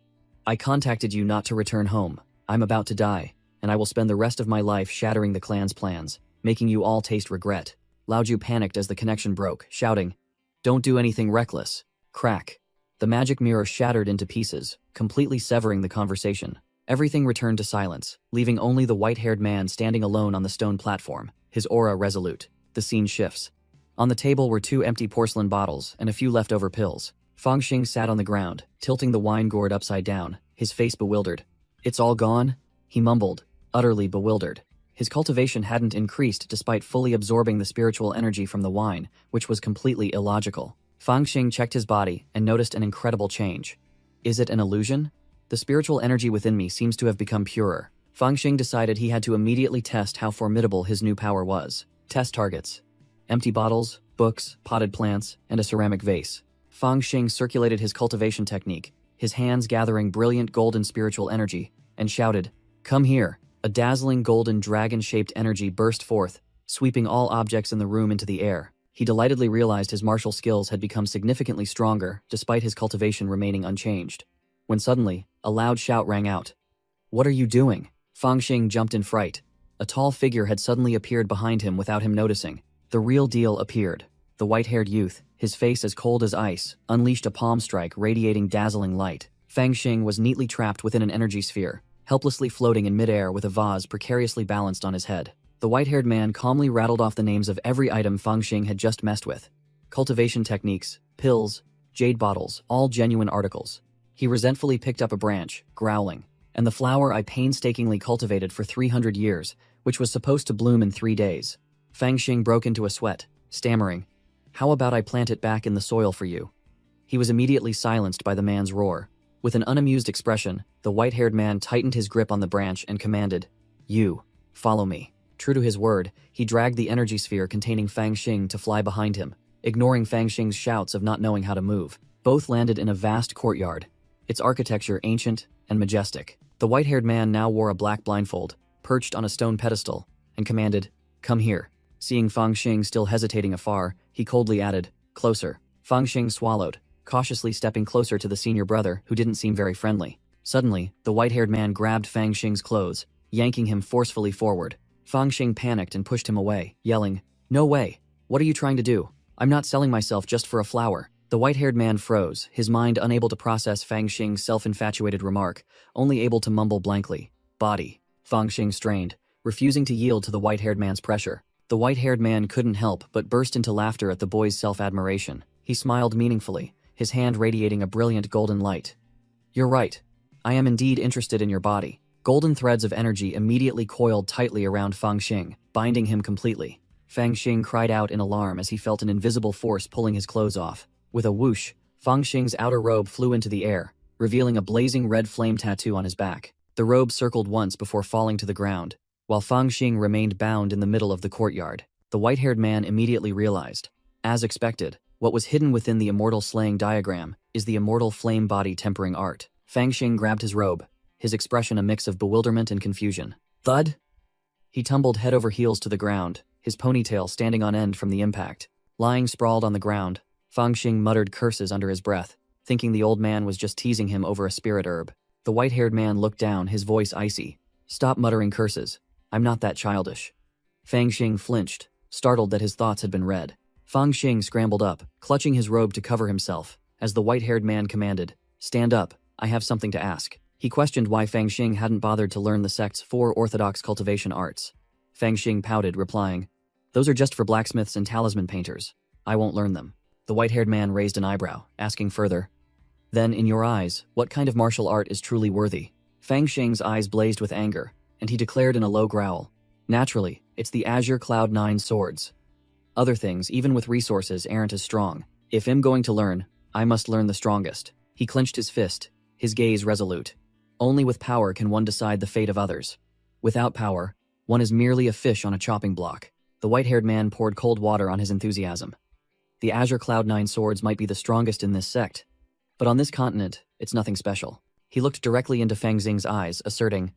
I contacted you not to return home. I'm about to die, and I will spend the rest of my life shattering the clan's plans, making you all taste regret. Lao Ju panicked as the connection broke, shouting, Don't do anything reckless. Crack. The magic mirror shattered into pieces, completely severing the conversation. Everything returned to silence, leaving only the white-haired man standing alone on the stone platform, his aura resolute. The scene shifts. On the table were 2 empty porcelain bottles and a few leftover pills. Fang Xing sat on the ground, tilting the wine gourd upside down, his face bewildered. It's all gone? He mumbled, utterly bewildered. His cultivation hadn't increased despite fully absorbing the spiritual energy from the wine, which was completely illogical. Fang Xing checked his body and noticed an incredible change. Is it an illusion? The spiritual energy within me seems to have become purer. Fang Xing decided he had to immediately test how formidable his new power was. Test targets. Empty bottles, books, potted plants, and a ceramic vase. Fang Xing circulated his cultivation technique, his hands gathering brilliant golden spiritual energy, and shouted, Come here. A dazzling golden dragon-shaped energy burst forth, sweeping all objects in the room into the air. He delightedly realized his martial skills had become significantly stronger, despite his cultivation remaining unchanged. When suddenly, a loud shout rang out. What are you doing? Fang Xing jumped in fright. A tall figure had suddenly appeared behind him without him noticing. The real deal appeared. The white-haired youth, his face as cold as ice, unleashed a palm strike radiating dazzling light. Fang Xing was neatly trapped within an energy sphere, helplessly floating in midair with a vase precariously balanced on his head. The white-haired man calmly rattled off the names of every item Fang Xing had just messed with. Cultivation techniques, pills, jade bottles, all genuine articles. He resentfully picked up a branch, growling. And the flower I painstakingly cultivated for 300 years, which was supposed to bloom in 3 days. Fang Xing broke into a sweat, stammering, How about I plant it back in the soil for you? He was immediately silenced by the man's roar. With an unamused expression, the white-haired man tightened his grip on the branch and commanded, You, follow me. True to his word, he dragged the energy sphere containing Fang Xing to fly behind him, ignoring Fang Xing's shouts of not knowing how to move. Both landed in a vast courtyard, its architecture ancient and majestic. The white-haired man now wore a black blindfold, perched on a stone pedestal, and commanded, Come here. Seeing Fang Xing still hesitating afar, he coldly added, Closer. Fang Xing swallowed, cautiously stepping closer to the senior brother who didn't seem very friendly. Suddenly, the white-haired man grabbed Fang Xing's clothes, yanking him forcefully forward. Fang Xing panicked and pushed him away, yelling, No way! What are you trying to do? I'm not selling myself just for a flower. The white-haired man froze, his mind unable to process Fang Xing's self-infatuated remark, only able to mumble blankly, Body. Fang Xing strained, refusing to yield to the white-haired man's pressure. The white-haired man couldn't help but burst into laughter at the boy's self-admiration. He smiled meaningfully, his hand radiating a brilliant golden light. You're right. I am indeed interested in your body. Golden threads of energy immediately coiled tightly around Fang Xing, binding him completely. Fang Xing cried out in alarm as he felt an invisible force pulling his clothes off. With a whoosh, Fang Xing's outer robe flew into the air, revealing a blazing red flame tattoo on his back. The robe circled once before falling to the ground, while Fang Xing remained bound in the middle of the courtyard. The white-haired man immediately realized, as expected, what was hidden within the immortal slaying diagram is the immortal flame body tempering art. Fang Xing grabbed his robe, his expression a mix of bewilderment and confusion. Thud! He tumbled head over heels to the ground, his ponytail standing on end from the impact. Lying sprawled on the ground, Fang Xing muttered curses under his breath, thinking the old man was just teasing him over a spirit herb. The white-haired man looked down, his voice icy. Stop muttering curses. I'm not that childish. Fang Xing flinched, startled that his thoughts had been read. Fang Xing scrambled up, clutching his robe to cover himself, as the white-haired man commanded, Stand up, I have something to ask. He questioned why Fang Xing hadn't bothered to learn the sect's 4 orthodox cultivation arts. Fang Xing pouted, replying, "Those are just for blacksmiths and talisman painters. I won't learn them." The white-haired man raised an eyebrow, asking further, "Then, in your eyes, what kind of martial art is truly worthy?" Fang Xing's eyes blazed with anger, and he declared in a low growl, "Naturally, it's the Azure Cloud 9 swords. Other things, even with resources, aren't as strong. If I'm going to learn, I must learn the strongest." He clenched his fist, his gaze resolute. Only with power can one decide the fate of others. Without power, one is merely a fish on a chopping block. The white-haired man poured cold water on his enthusiasm. The Azure Cloud 9 swords might be the strongest in this sect, but on this continent, it's nothing special. He looked directly into Fang Xing's eyes, asserting,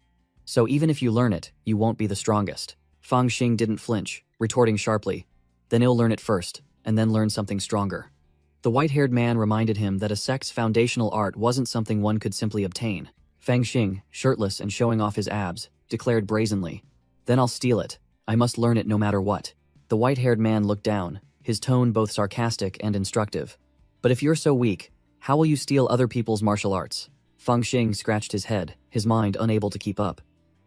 "So even if you learn it, you won't be the strongest." Fang Xing didn't flinch, retorting sharply, "Then I'll learn it first, and then learn something stronger." The white-haired man reminded him that a sect's foundational art wasn't something one could simply obtain. Fang Xing, shirtless and showing off his abs, declared brazenly, "Then I'll steal it. I must learn it no matter what." The white-haired man looked down, his tone both sarcastic and instructive. "But if you're so weak, how will you steal other people's martial arts?" Fang Xing scratched his head, his mind unable to keep up.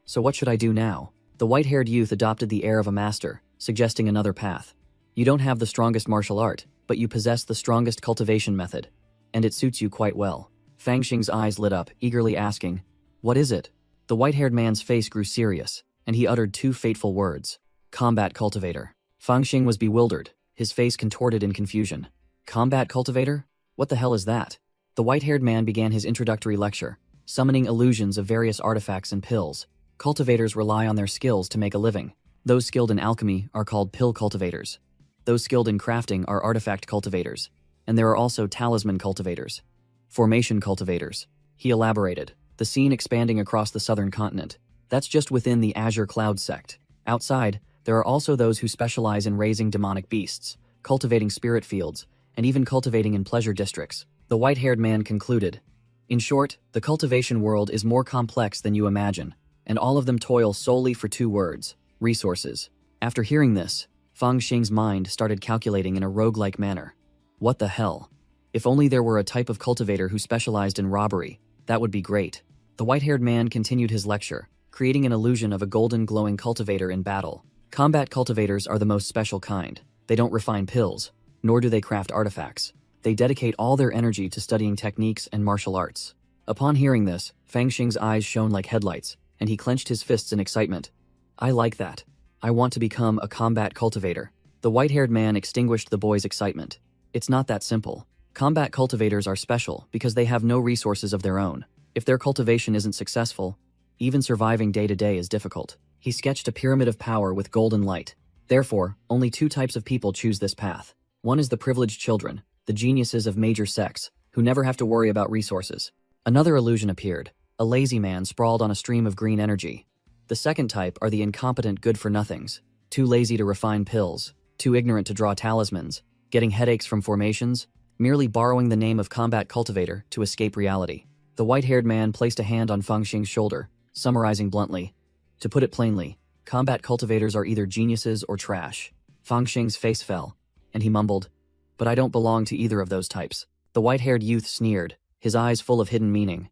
"So what should I do now?" The white-haired youth adopted the air of a master, suggesting another path. "You don't have the strongest martial art, but you possess the strongest cultivation method, and it suits you quite well." Fang Xing's eyes lit up, eagerly asking, "What is it?" The white-haired man's face grew serious, and he uttered 2 fateful words, "Combat cultivator." Fang Xing was bewildered, his face contorted in confusion. "Combat cultivator? What the hell is that?" The white-haired man began his introductory lecture, summoning illusions of various artifacts and pills. Cultivators rely on their skills to make a living. Those skilled in alchemy are called pill cultivators. Those skilled in crafting are artifact cultivators. And there are also talisman cultivators. Formation cultivators. He elaborated, the scene expanding across the southern continent. That's just within the Azure Cloud sect. Outside, there are also those who specialize in raising demonic beasts, cultivating spirit fields, and even cultivating in pleasure districts. The white-haired man concluded, "In short, the cultivation world is more complex than you imagine, and all of them toil solely for 2 words, resources." After hearing this, Fang Xing's mind started calculating in a roguelike manner. What the hell? If only there were a type of cultivator who specialized in robbery, that would be great. The white-haired man continued his lecture, creating an illusion of a golden glowing cultivator in battle. Combat cultivators are the most special kind. They don't refine pills, nor do they craft artifacts. They dedicate all their energy to studying techniques and martial arts. Upon hearing this, Fang Xing's eyes shone like headlights, and he clenched his fists in excitement. "I like that. I want to become a combat cultivator." The white-haired man extinguished the boy's excitement. "It's not that simple. Combat cultivators are special because they have no resources of their own. If their cultivation isn't successful, even surviving day to day is difficult." He sketched a pyramid of power with golden light. Therefore, only 2 types of people choose this path. One is the privileged children, the geniuses of major sects, who never have to worry about resources. Another illusion appeared, a lazy man sprawled on a stream of green energy. The second type are the incompetent good-for-nothings, too lazy to refine pills, too ignorant to draw talismans, getting headaches from formations, merely borrowing the name of combat cultivator to escape reality. The white-haired man placed a hand on Fang Xing's shoulder, summarizing bluntly, "To put it plainly, combat cultivators are either geniuses or trash." Fang Xing's face fell, and he mumbled, "But I don't belong to either of those types." The white-haired youth sneered, his eyes full of hidden meaning.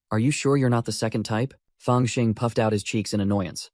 "Are you sure you're not the second type?" Fang Xing puffed out his cheeks in annoyance.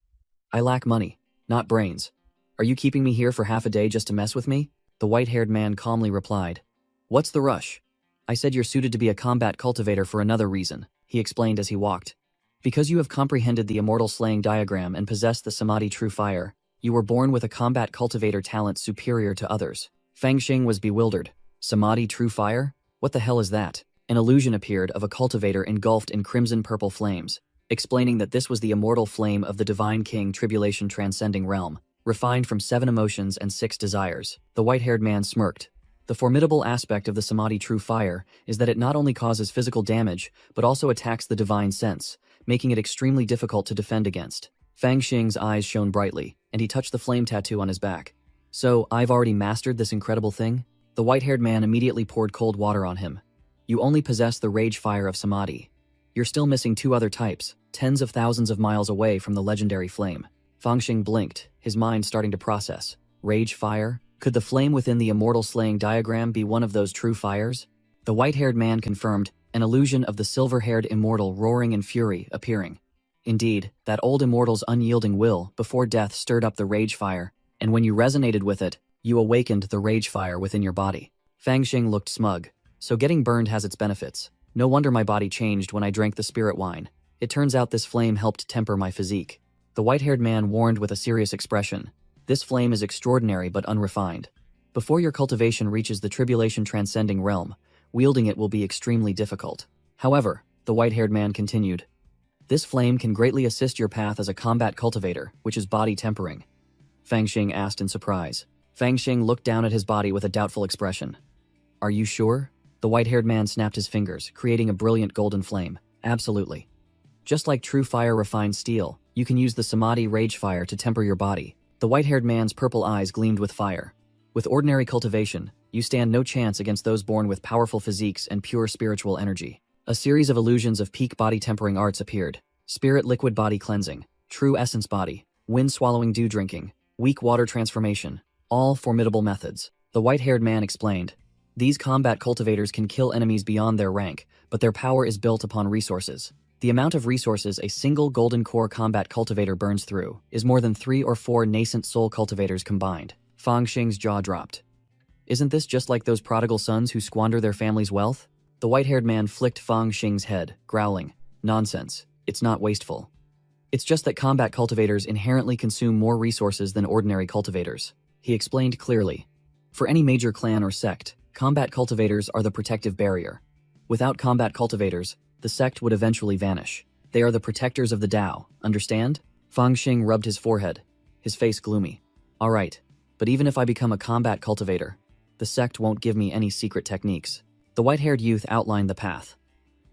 "I lack money, not brains. Are you keeping me here for half a day just to mess with me?" The white-haired man calmly replied, "What's the rush? I said you're suited to be a combat cultivator for another reason," he explained as he walked. "Because you have comprehended the immortal slaying diagram and possess the Samadhi true fire, you were born with a combat cultivator talent superior to others." Fang Xing was bewildered. Samadhi true fire? What the hell is that? An illusion appeared of a cultivator engulfed in crimson-purple flames, explaining that this was the immortal flame of the Divine King Tribulation transcending realm, refined from 7 emotions and 6 desires. The white-haired man smirked. The formidable aspect of the Samadhi true fire is that it not only causes physical damage, but also attacks the divine sense, making it extremely difficult to defend against. Fang Xing's eyes shone brightly, and he touched the flame tattoo on his back. "So, I've already mastered this incredible thing?" The white-haired man immediately poured cold water on him. "You only possess the rage fire of Samadhi. You're still missing 2 other types, tens of thousands of miles away from the legendary flame." Fang Xing blinked, his mind starting to process. Rage fire? Could the flame within the immortal slaying diagram be one of those true fires? The white-haired man confirmed, an illusion of the silver-haired immortal roaring in fury appearing. Indeed, that old immortal's unyielding will before death stirred up the rage fire, and when you resonated with it, you awakened the rage fire within your body. Fangxing looked smug. So getting burned has its benefits. No wonder my body changed when I drank the spirit wine. It turns out this flame helped temper my physique. The white-haired man warned with a serious expression. This flame is extraordinary but unrefined. Before your cultivation reaches the tribulation-transcending realm, wielding it will be extremely difficult. However, the white-haired man continued, this flame can greatly assist your path as a combat cultivator, which is body tempering. Fangxing asked in surprise. Fangxing looked down at his body with a doubtful expression. Are you sure? The white-haired man snapped his fingers, creating a brilliant golden flame. Absolutely. Just like true fire refined steel, you can use the samadhi rage fire to temper your body. The white-haired man's purple eyes gleamed with fire. With ordinary cultivation, you stand no chance against those born with powerful physiques and pure spiritual energy. A series of illusions of peak body tempering arts appeared. Spirit liquid body cleansing, true essence body, wind swallowing dew drinking, weak water transformation, all formidable methods. The white-haired man explained. These combat cultivators can kill enemies beyond their rank, but their power is built upon resources. The amount of resources a single golden core combat cultivator burns through is more than 3 or 4 nascent soul cultivators combined. Fangxing's jaw dropped. Isn't this just like those prodigal sons who squander their family's wealth? The white-haired man flicked Fangxing's head, growling, nonsense, it's not wasteful. It's just that combat cultivators inherently consume more resources than ordinary cultivators. He explained clearly. For any major clan or sect, combat cultivators are the protective barrier. Without combat cultivators, the sect would eventually vanish. They are the protectors of the Tao, understand? Fangxing rubbed his forehead, his face gloomy. All right, but even if I become a combat cultivator, the sect won't give me any secret techniques. The white-haired youth outlined the path.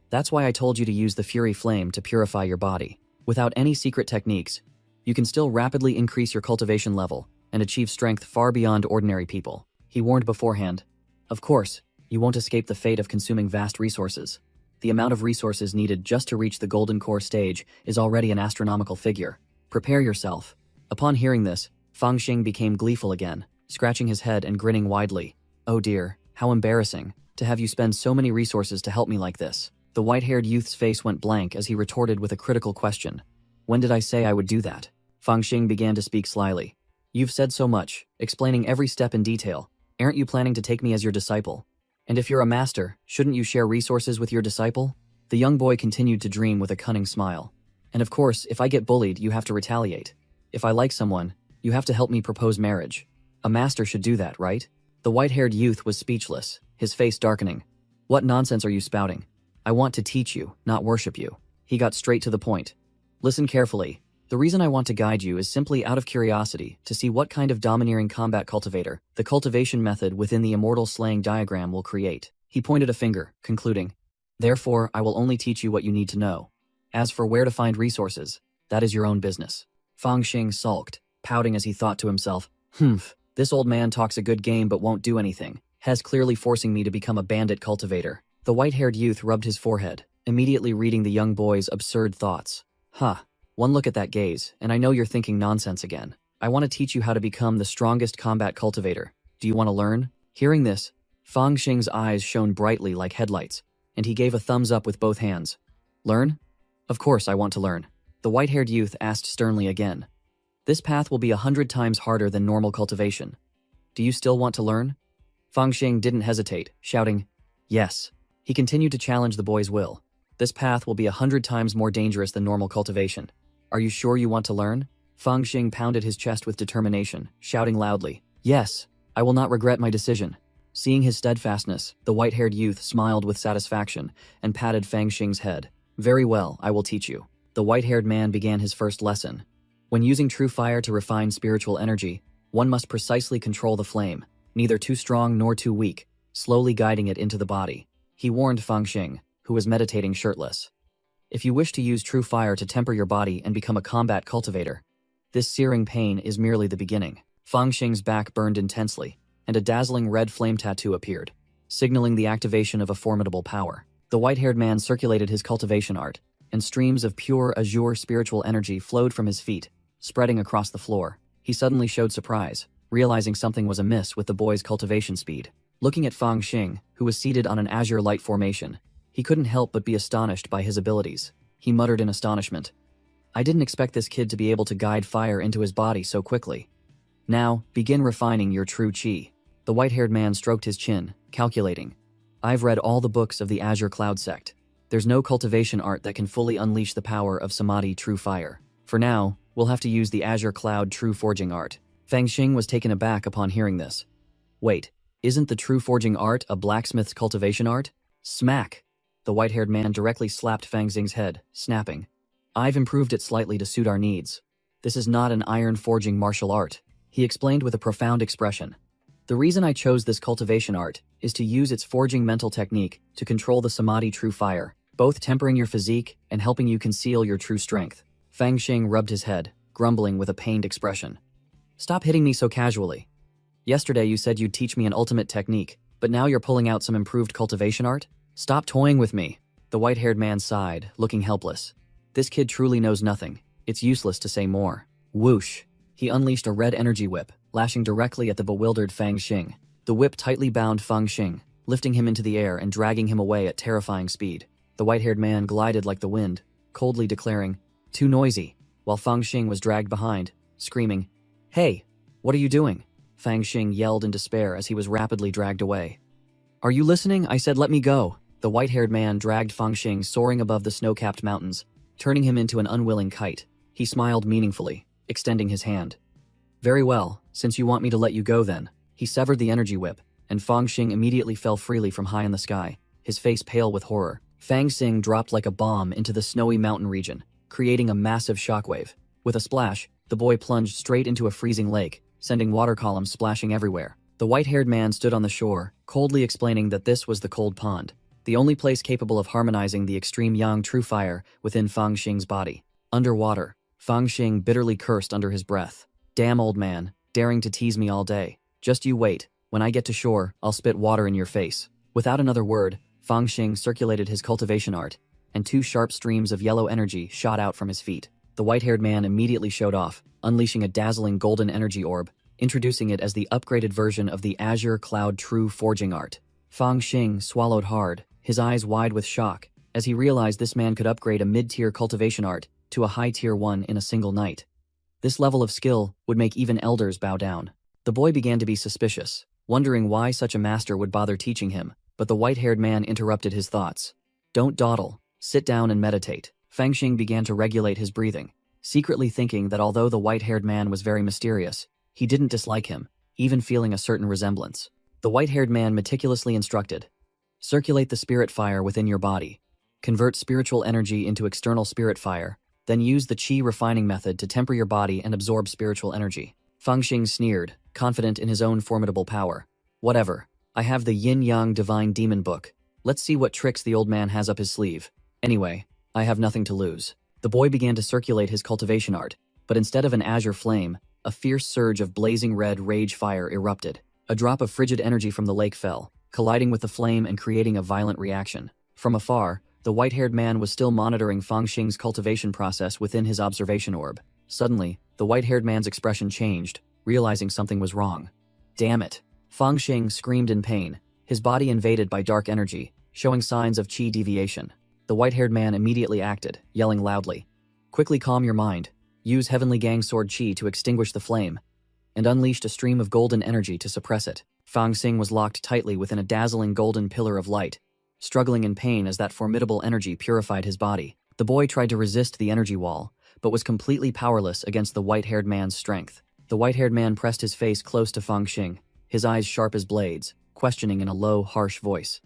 That's why I told you to use the Fury Flame to purify your body. Without any secret techniques, you can still rapidly increase your cultivation level and achieve strength far beyond ordinary people. He warned beforehand. Of course, you won't escape the fate of consuming vast resources. The amount of resources needed just to reach the golden core stage is already an astronomical figure. Prepare yourself. Upon hearing this, Fangxing became gleeful again, scratching his head and grinning widely. Oh dear, how embarrassing, to have you spend so many resources to help me like this. The white-haired youth's face went blank as he retorted with a critical question. When did I say I would do that? Fangxing began to speak slyly. You've said so much, explaining every step in detail. Aren't you planning to take me as your disciple? And if you're a master, shouldn't you share resources with your disciple? The young boy continued to dream with a cunning smile. And of course, if I get bullied, you have to retaliate. If I like someone, you have to help me propose marriage. A master should do that, right? The white-haired youth was speechless, his face darkening. What nonsense are you spouting? I want to teach you, not worship you. He got straight to the point. Listen carefully. The reason I want to guide you is simply out of curiosity to see what kind of domineering combat cultivator the cultivation method within the immortal slaying diagram will create. He pointed a finger, concluding, therefore, I will only teach you what you need to know. As for where to find resources, that is your own business. Fangxing sulked, pouting as he thought to himself, this old man talks a good game but won't do anything. Has clearly forcing me to become a bandit cultivator. The white-haired youth rubbed his forehead, immediately reading the young boy's absurd thoughts. One look at that gaze, and I know you're thinking nonsense again. I want to teach you how to become the strongest combat cultivator. Do you want to learn? Hearing this, Fangxing's eyes shone brightly like headlights, and he gave a thumbs up with both hands. Learn? Of course I want to learn. The white-haired youth asked sternly again. This path will be 100 times harder than normal cultivation. Do you still want to learn? Fangxing didn't hesitate, shouting, yes. He continued to challenge the boy's will. This path will be 100 times more dangerous than normal cultivation. Are you sure you want to learn? Fangxing pounded his chest with determination, shouting loudly, yes, I will not regret my decision. Seeing his steadfastness, the white-haired youth smiled with satisfaction and patted Fangxing's head. Very well, I will teach you. The white-haired man began his first lesson. When using true fire to refine spiritual energy, one must precisely control the flame, neither too strong nor too weak, slowly guiding it into the body. He warned Fangxing, who was meditating shirtless. If you wish to use true fire to temper your body and become a combat cultivator, this searing pain is merely the beginning. Fangxing's back burned intensely, and a dazzling red flame tattoo appeared, signaling the activation of a formidable power. The white-haired man circulated his cultivation art, and streams of pure azure spiritual energy flowed from his feet, spreading across the floor. He suddenly showed surprise, realizing something was amiss with the boy's cultivation speed. Looking at Fangxing, who was seated on an azure light formation, He couldn't help but be astonished by his abilities. He muttered in astonishment. I didn't expect this kid to be able to guide fire into his body so quickly. Now, begin refining your true chi. The white-haired man stroked his chin, calculating. I've read all the books of the Azure Cloud sect. There's no cultivation art that can fully unleash the power of Samadhi True Fire. For now, we'll have to use the Azure Cloud True Forging art. Fang Xing was taken aback upon hearing this. Wait, isn't the True Forging art a blacksmith's cultivation art? Smack! The white-haired man directly slapped Fang Xing's head, snapping. I've improved it slightly to suit our needs. This is not an iron forging martial art, he explained with a profound expression. The reason I chose this cultivation art is to use its forging mental technique to control the Samadhi True Fire, both tempering your physique and helping you conceal your true strength. Fang Xing rubbed his head, grumbling with a pained expression. Stop hitting me so casually. Yesterday you said you'd teach me an ultimate technique, but now you're pulling out some improved cultivation art? Stop toying with me. The white-haired man sighed, looking helpless. This kid truly knows nothing. It's useless to say more. Whoosh! He unleashed a red energy whip, lashing directly at the bewildered Fang Xing. The whip tightly bound Fang Xing, lifting him into the air and dragging him away at terrifying speed. The white-haired man glided like the wind, coldly declaring, too noisy, while Fang Xing was dragged behind, screaming, Hey, what are you doing? Fang Xing yelled in despair as he was rapidly dragged away. Are you listening? I said let me go. The white-haired man dragged Fang Xing soaring above the snow-capped mountains, turning him into an unwilling kite. He smiled meaningfully, extending his hand. Very well, since you want me to let you go then. He severed the energy whip, and Fang Xing immediately fell freely from high in the sky, his face pale with horror. Fang Xing dropped like a bomb into the snowy mountain region, creating a massive shockwave. With a splash, the boy plunged straight into a freezing lake, sending water columns splashing everywhere. The white-haired man stood on the shore, coldly explaining that this was the cold pond, the only place capable of harmonizing the extreme yang true fire within Fang Xing's body. Underwater, Fang Xing bitterly cursed under his breath. Damn old man, daring to tease me all day. Just you wait, when I get to shore, I'll spit water in your face. Without another word, Fang Xing circulated his cultivation art, and two sharp streams of yellow energy shot out from his feet. The white-haired man immediately showed off, unleashing a dazzling golden energy orb, introducing it as the upgraded version of the Azure Cloud True Forging art. Fang Xing swallowed hard, his eyes wide with shock, as he realized this man could upgrade a mid-tier cultivation art to a high-tier one in a single night. This level of skill would make even elders bow down. The boy began to be suspicious, wondering why such a master would bother teaching him, but the white-haired man interrupted his thoughts. Don't dawdle, sit down and meditate. Fang Xing began to regulate his breathing, secretly thinking that although the white-haired man was very mysterious, he didn't dislike him, even feeling a certain resemblance. The white-haired man meticulously instructed, circulate the spirit fire within your body. Convert spiritual energy into external spirit fire, then use the chi refining method to temper your body and absorb spiritual energy. Fang Xing sneered, confident in his own formidable power. Whatever, I have the yin-yang divine demon book. Let's see what tricks the old man has up his sleeve. Anyway, I have nothing to lose. The boy began to circulate his cultivation art, but instead of an azure flame, a fierce surge of blazing red rage fire erupted. A drop of frigid energy from the lake fell, colliding with the flame and creating a violent reaction. From afar, the white-haired man was still monitoring Fang Xing's cultivation process within his observation orb. Suddenly, the white-haired man's expression changed, realizing something was wrong. Damn it! Fang Xing screamed in pain, his body invaded by dark energy, showing signs of chi deviation. The white-haired man immediately acted, yelling loudly. Quickly calm your mind. Use Heavenly Gang Sword Chi to extinguish the flame, and unleashed a stream of golden energy to suppress it. Fang Xing was locked tightly within a dazzling golden pillar of light, struggling in pain as that formidable energy purified his body. The boy tried to resist the energy wall, but was completely powerless against the white-haired man's strength. The white-haired man pressed his face close to Fang Xing, his eyes sharp as blades, questioning in a low, harsh voice.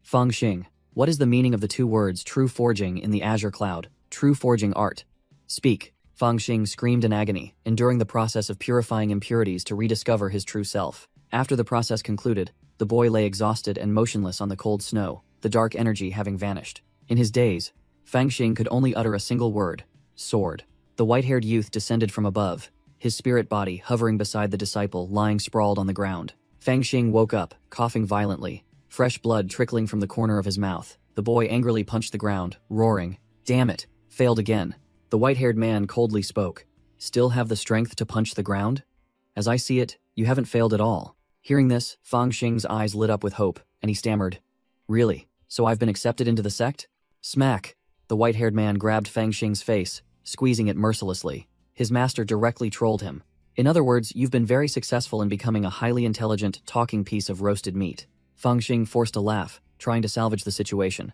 Fang Xing, what is the meaning of the two words true forging in the Azure Cloud, true forging art? Speak. Fang Xing screamed in agony, enduring the process of purifying impurities to rediscover his true self. After the process concluded, the boy lay exhausted and motionless on the cold snow, the dark energy having vanished. In his daze, Fang Xing could only utter a single word, sword. The white-haired youth descended from above, his spirit body hovering beside the disciple lying sprawled on the ground. Fang Xing woke up, coughing violently, fresh blood trickling from the corner of his mouth. The boy angrily punched the ground, roaring, Damn it! Failed again. The white-haired man coldly spoke. Still have the strength to punch the ground? As I see it, you haven't failed at all. Hearing this, Fang Xing's eyes lit up with hope, and he stammered, Really? So I've been accepted into the sect? Smack! The white-haired man grabbed Fang Xing's face, squeezing it mercilessly. His master directly trolled him. In other words, you've been very successful in becoming a highly intelligent, talking piece of roasted meat. Fang Xing forced a laugh, trying to salvage the situation.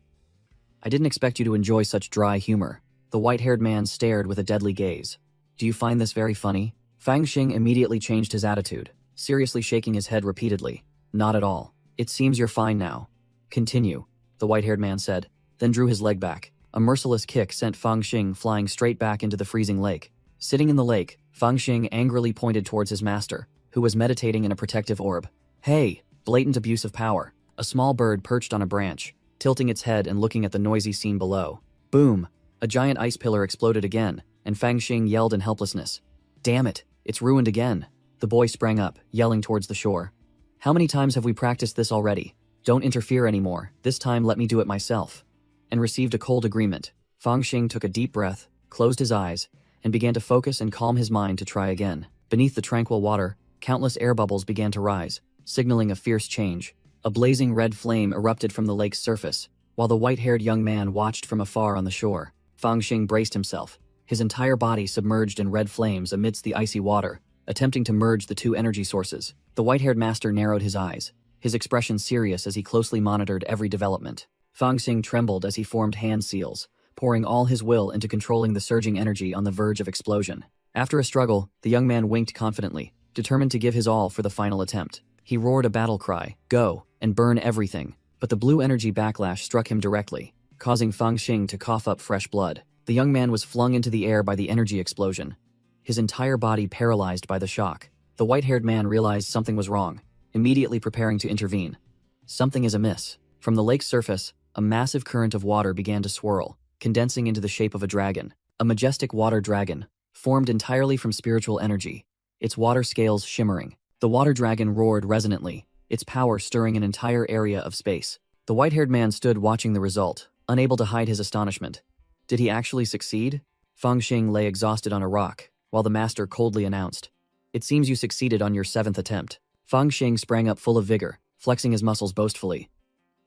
I didn't expect you to enjoy such dry humor. The white-haired man stared with a deadly gaze. Do you find this very funny? Fang Xing immediately changed his attitude, seriously shaking his head repeatedly. Not at all. It seems you're fine now. Continue, the white-haired man said, then drew his leg back. A merciless kick sent Fang Xing flying straight back into the freezing lake. Sitting in the lake, Fang Xing angrily pointed towards his master, who was meditating in a protective orb. Hey! Blatant abuse of power. A small bird perched on a branch, tilting its head and looking at the noisy scene below. Boom! A giant ice pillar exploded again, and Fang Xing yelled in helplessness. Damn it! It's ruined again. The boy sprang up, yelling towards the shore. How many times have we practiced this already? Don't interfere anymore, this time let me do it myself. And received a cold agreement. Fang Xing took a deep breath, closed his eyes, and began to focus and calm his mind to try again. Beneath the tranquil water, countless air bubbles began to rise, signaling a fierce change. A blazing red flame erupted from the lake's surface, while the white-haired young man watched from afar on the shore. Fang Xing braced himself, his entire body submerged in red flames amidst the icy water, attempting to merge the two energy sources. The white-haired master narrowed his eyes, his expression serious as he closely monitored every development. Fang Xing trembled as he formed hand seals, pouring all his will into controlling the surging energy on the verge of explosion. After a struggle, the young man winked confidently, determined to give his all for the final attempt. He roared a battle cry, "Go, and burn everything." But the blue energy backlash struck him directly, causing Fang Xing to cough up fresh blood. The young man was flung into the air by the energy explosion, his entire body paralyzed by the shock. The white-haired man realized something was wrong, immediately preparing to intervene. Something is amiss. From the lake's surface, a massive current of water began to swirl, condensing into the shape of a dragon. A majestic water dragon, formed entirely from spiritual energy, its water scales shimmering. The water dragon roared resonantly, its power stirring an entire area of space. The white-haired man stood watching the result, unable to hide his astonishment. Did he actually succeed? Fang Xing lay exhausted on a rock, while the master coldly announced, "It seems you succeeded on your 7th attempt." Fang Xing sprang up full of vigor, flexing his muscles boastfully.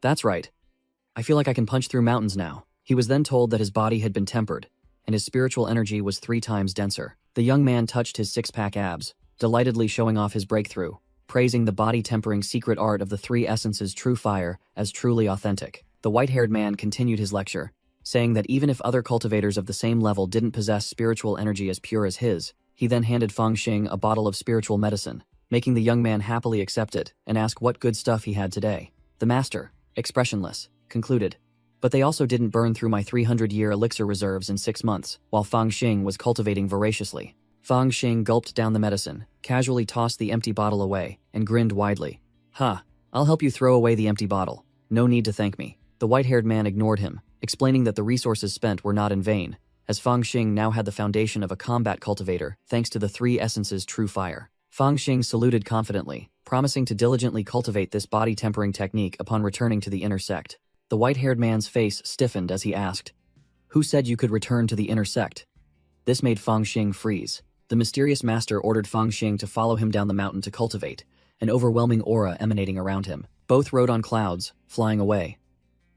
"That's right. I feel like I can punch through mountains now." He was then told that his body had been tempered, and his spiritual energy was 3 times denser. The young man touched his 6-pack abs, delightedly showing off his breakthrough, praising the body-tempering secret art of the 3 essences true fire as truly authentic. The white-haired man continued his lecture, saying that even if other cultivators of the same level didn't possess spiritual energy as pure as his, he then handed Fang Xing a bottle of spiritual medicine, making the young man happily accept it and ask what good stuff he had today. The master, expressionless, concluded, "But they also didn't burn through my 300-year elixir reserves in 6 months, while Fang Xing was cultivating voraciously." Fang Xing gulped down the medicine, casually tossed the empty bottle away, and grinned widely. "Ha, I'll help you throw away the empty bottle. No need to thank me." The white-haired man ignored him, explaining that the resources spent were not in vain, as Fang Xing now had the foundation of a combat cultivator thanks to the 3 essences true fire. Fang Xing saluted confidently, promising to diligently cultivate this body-tempering technique upon returning to the inner sect. The white-haired man's face stiffened as he asked, "Who said you could return to the inner sect?" This made Fang Xing freeze. The mysterious master ordered Fang Xing to follow him down the mountain to cultivate, an overwhelming aura emanating around him. Both rode on clouds, flying away.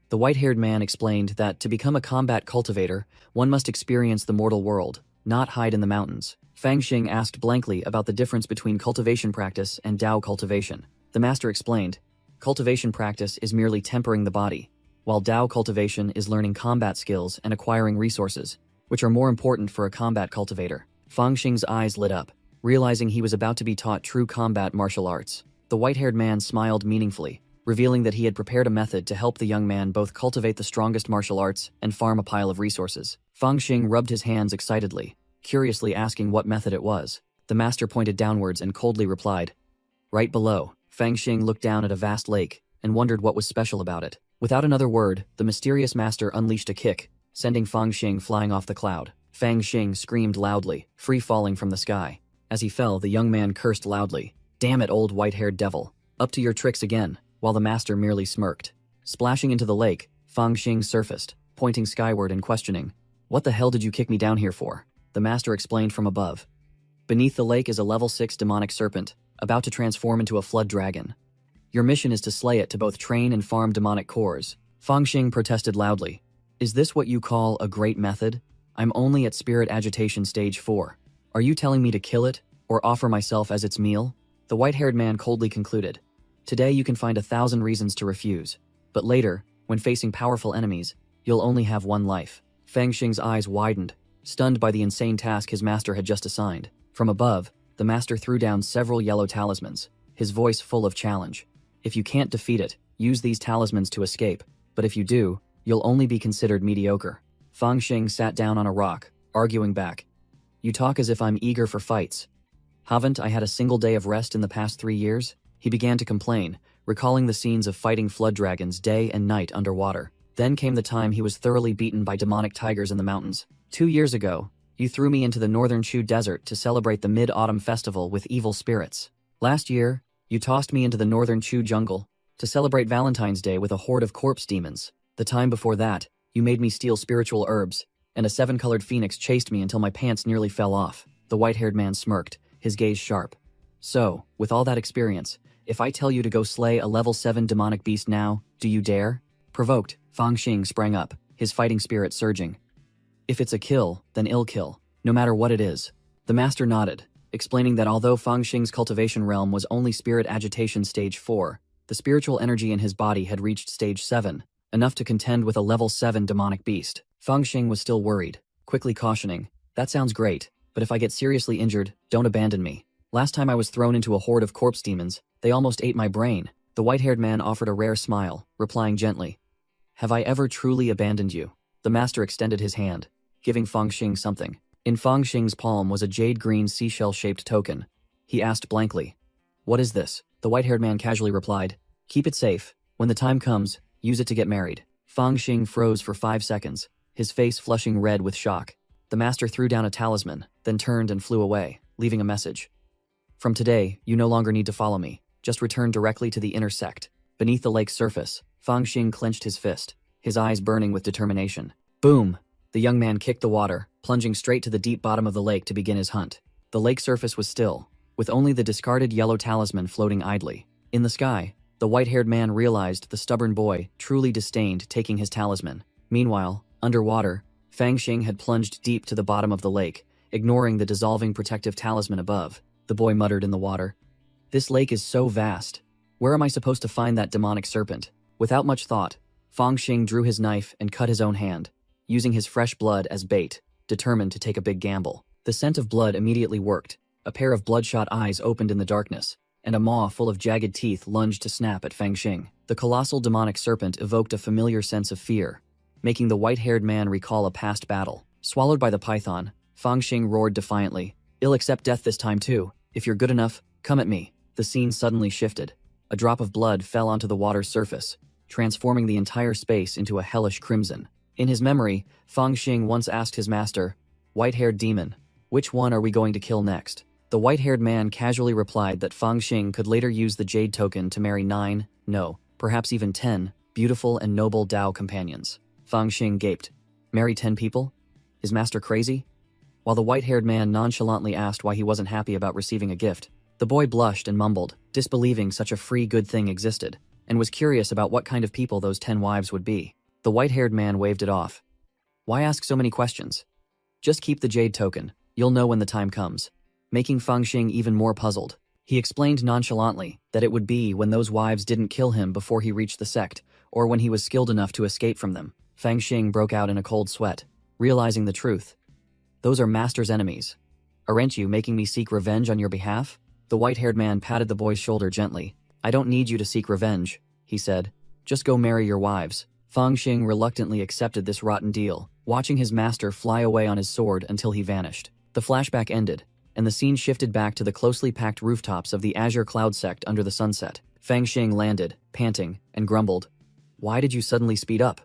The white-haired man explained that to become a combat cultivator, one must experience the mortal world, not hide in the mountains. Fang Xing asked blankly about the difference between cultivation practice and Dao cultivation. The master explained, "Cultivation practice is merely tempering the body, while Dao cultivation is learning combat skills and acquiring resources, which are more important for a combat cultivator." Fang Xing's eyes lit up, realizing he was about to be taught true combat martial arts. The white-haired man smiled meaningfully, revealing that he had prepared a method to help the young man both cultivate the strongest martial arts and farm a pile of resources. Fang Xing rubbed his hands excitedly, curiously asking what method it was. The master pointed downwards and coldly replied, "Right below." Fang Xing looked down at a vast lake and wondered what was special about it. Without another word, the mysterious master unleashed a kick, sending Fang Xing flying off the cloud. Fang Xing screamed loudly, free-falling from the sky. As he fell, the young man cursed loudly. "Damn it, old white-haired devil. Up to your tricks again," while the master merely smirked. Splashing into the lake, Fang Xing surfaced, pointing skyward and questioning, "What the hell did you kick me down here for?" The master explained from above. "Beneath the lake is a level 6 demonic serpent, about to transform into a flood dragon. Your mission is to slay it to both train and farm demonic cores. Fangxing protested loudly. Is this what you call a great method? I'm only at spirit agitation stage 4. Are you telling me to kill it, or offer myself as its meal? The white-haired man coldly concluded. Today you can find 1,000 reasons to refuse, but later, when facing powerful enemies, you'll only have one life. Fangxing's eyes widened, stunned by the insane task his master had just assigned. From above, the master threw down several yellow talismans, his voice full of challenge. If you can't defeat it, use these talismans to escape, but if you do, you'll only be considered mediocre. Fangxing sat down on a rock, arguing back. You talk as if I'm eager for fights. Haven't I had a single day of rest in the past 3 years? He began to complain, recalling the scenes of fighting flood dragons day and night underwater. Then came the time he was thoroughly beaten by demonic tigers in the mountains. 2 years ago, you threw me into the northern Chu desert to celebrate the Mid-Autumn Festival with evil spirits. Last year, you tossed me into the northern Chu jungle to celebrate Valentine's Day with a horde of corpse demons. The time before that, you made me steal spiritual herbs, and a 7-colored phoenix chased me until my pants nearly fell off. The white-haired man smirked, his gaze sharp. So, with all that experience, if I tell you to go slay a level 7 demonic beast now, do you dare? Provoked, Fangxing sprang up, his fighting spirit surging. If it's a kill, then ill kill, no matter what it is. The master nodded, explaining that although Fangxing's cultivation realm was only spirit agitation stage 4, the spiritual energy in his body had reached stage 7, enough to contend with a level 7 demonic beast. Fangxing was still worried, quickly cautioning, that sounds great, but if I get seriously injured, don't abandon me. Last time I was thrown into a horde of corpse demons, they almost ate my brain. The white-haired man offered a rare smile, replying gently. Have I ever truly abandoned you? The master extended his hand, giving Fangxing something. In Fangxing's palm was a jade-green seashell-shaped token. He asked blankly, What is this? The white-haired man casually replied, Keep it safe. When the time comes, use it to get married. Fangxing froze for 5 seconds, his face flushing red with shock. The master threw down a talisman, then turned and flew away, leaving a message. From today, you no longer need to follow me. Just return directly to the inner sect. Beneath the lake's surface, Fangxing clenched his fist, his eyes burning with determination. Boom! The young man kicked the water, plunging straight to the deep bottom of the lake to begin his hunt. The lake surface was still, with only the discarded yellow talisman floating idly. In the sky, the white-haired man realized the stubborn boy truly disdained taking his talisman. Meanwhile, underwater, Fangxing had plunged deep to the bottom of the lake, ignoring the dissolving protective talisman above. The boy muttered in the water. This lake is so vast. Where am I supposed to find that demonic serpent? Without much thought, Fangxing drew his knife and cut his own hand, using his fresh blood as bait, determined to take a big gamble. The scent of blood immediately worked. A pair of bloodshot eyes opened in the darkness, and a maw full of jagged teeth lunged to snap at Fangxing. The colossal demonic serpent evoked a familiar sense of fear, making the white-haired man recall a past battle. Swallowed by the python, Fangxing roared defiantly, I'll accept death this time too. If you're good enough, come at me. The scene suddenly shifted. A drop of blood fell onto the water's surface, transforming the entire space into a hellish crimson. In his memory, Fangxing once asked his master, White-haired demon, which one are we going to kill next? The white-haired man casually replied that Fangxing could later use the jade token to marry 9, no, perhaps even 10, beautiful and noble Dao companions. Fangxing gaped. Marry 10 people? Is master crazy? While the white-haired man nonchalantly asked why he wasn't happy about receiving a gift, the boy blushed and mumbled, disbelieving such a free good thing existed, and was curious about what kind of people those 10 wives would be. The white-haired man waved it off. Why ask so many questions? Just keep the jade token, you'll know when the time comes. Making Fangxing even more puzzled, he explained nonchalantly that it would be when those wives didn't kill him before he reached the sect, or when he was skilled enough to escape from them. Fangxing broke out in a cold sweat, realizing the truth. Those are master's enemies. Aren't you making me seek revenge on your behalf? The white-haired man patted the boy's shoulder gently. I don't need you to seek revenge, he said. Just go marry your wives. Fangxing reluctantly accepted this rotten deal, watching his master fly away on his sword until he vanished. The flashback ended, and the scene shifted back to the closely packed rooftops of the Azure Cloud sect under the sunset. Fangxing landed, panting, and grumbled. Why did you suddenly speed up?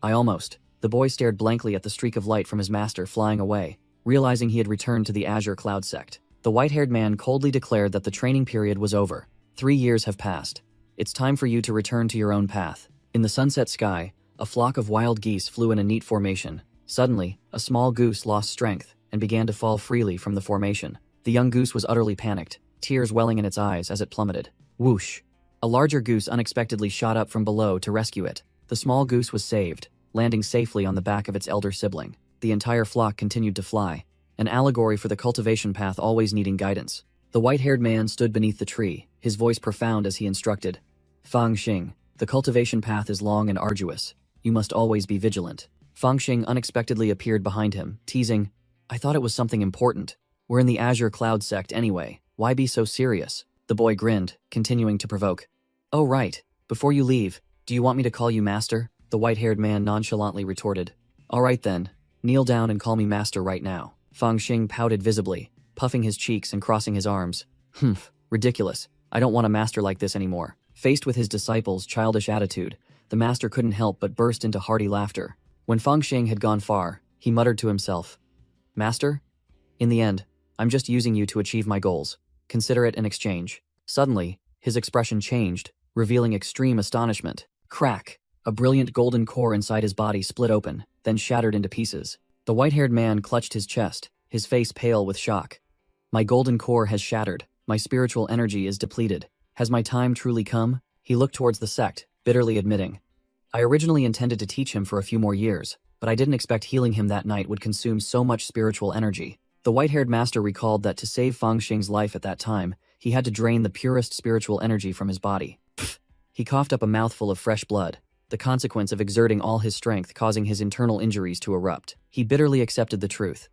I almost. The boy stared blankly at the streak of light from his master flying away, realizing he had returned to the Azure Cloud sect. The white-haired man coldly declared that the training period was over. 3 years have passed. It's time for you to return to your own path. In the sunset sky, a flock of wild geese flew in a neat formation. Suddenly, a small goose lost strength and began to fall freely from the formation. The young goose was utterly panicked, tears welling in its eyes as it plummeted. Whoosh! A larger goose unexpectedly shot up from below to rescue it. The small goose was saved, landing safely on the back of its elder sibling. The entire flock continued to fly, an allegory for the cultivation path always needing guidance. The white-haired man stood beneath the tree, his voice profound as he instructed. Fang Xing, the cultivation path is long and arduous. You must always be vigilant. Fang Xing unexpectedly appeared behind him, teasing, I thought it was something important. We're in the Azure Cloud sect anyway. Why be so serious? The boy grinned, continuing to provoke. Oh right, before you leave, do you want me to call you master? The white-haired man nonchalantly retorted. All right then, kneel down and call me master right now. Fang Xing pouted visibly, puffing his cheeks and crossing his arms. Humph, ridiculous. I don't want a master like this anymore. Faced with his disciple's childish attitude, the master couldn't help but burst into hearty laughter. When Fang Xing had gone far, he muttered to himself. Master? In the end, I'm just using you to achieve my goals. Consider it an exchange. Suddenly, his expression changed, revealing extreme astonishment. Crack! A brilliant golden core inside his body split open, then shattered into pieces. The white-haired man clutched his chest, his face pale with shock. My golden core has shattered. My spiritual energy is depleted. Has my time truly come? He looked towards the sect, bitterly admitting. I originally intended to teach him for a few more years, but I didn't expect healing him that night would consume so much spiritual energy. The white-haired master recalled that to save Fang Xing's life at that time, he had to drain the purest spiritual energy from his body. Pfft. He coughed up a mouthful of fresh blood, the consequence of exerting all his strength causing his internal injuries to erupt. He bitterly accepted the truth.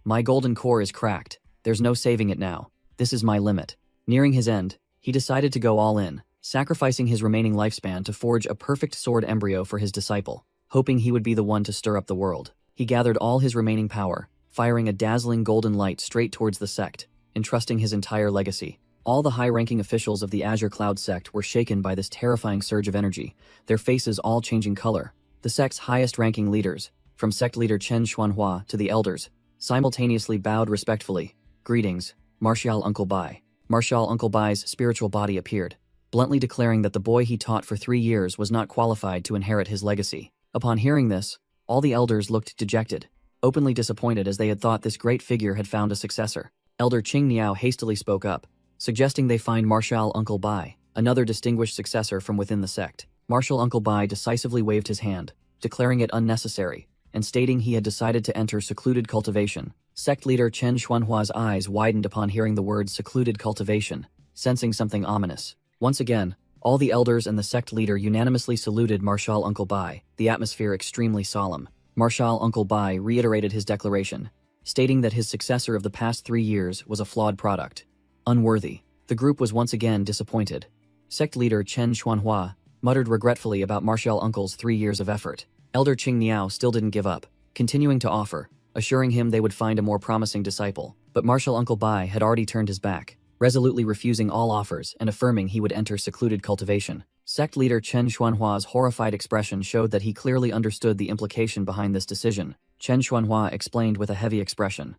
My golden core is cracked. There's no saving it now. This is my limit. Nearing his end, he decided to go all in, sacrificing his remaining lifespan to forge a perfect sword embryo for his disciple, hoping he would be the one to stir up the world. He gathered all his remaining power, firing a dazzling golden light straight towards the sect, entrusting his entire legacy. All the high-ranking officials of the Azure Cloud sect were shaken by this terrifying surge of energy, their faces all changing color. The sect's highest-ranking leaders, from sect leader Chen Xuanhua to the elders, simultaneously bowed respectfully. Greetings, Martial Uncle Bai. Martial Uncle Bai's spiritual body appeared, bluntly declaring that the boy he taught for 3 years was not qualified to inherit his legacy. Upon hearing this, all the elders looked dejected, openly disappointed as they had thought this great figure had found a successor. Elder Qing Niao hastily spoke up, suggesting they find Martial Uncle Bai, another distinguished successor from within the sect. Martial Uncle Bai decisively waved his hand, declaring it unnecessary, and stating he had decided to enter secluded cultivation. Sect leader Chen Xuanhua's eyes widened upon hearing the word secluded cultivation, sensing something ominous. Once again, all the elders and the sect leader unanimously saluted Martial Uncle Bai, the atmosphere extremely solemn. Martial Uncle Bai reiterated his declaration, stating that his successor of the past 3 years was a flawed product. Unworthy. The group was once again disappointed. Sect leader Chen Xuanhua muttered regretfully about Martial Uncle's 3 years of effort. Elder Qing Niao still didn't give up, continuing to offer, assuring him they would find a more promising disciple. But Martial Uncle Bai had already turned his back, resolutely refusing all offers and affirming he would enter secluded cultivation. Sect leader Chen Xuanhua's horrified expression showed that he clearly understood the implication behind this decision. Chen Xuanhua explained with a heavy expression.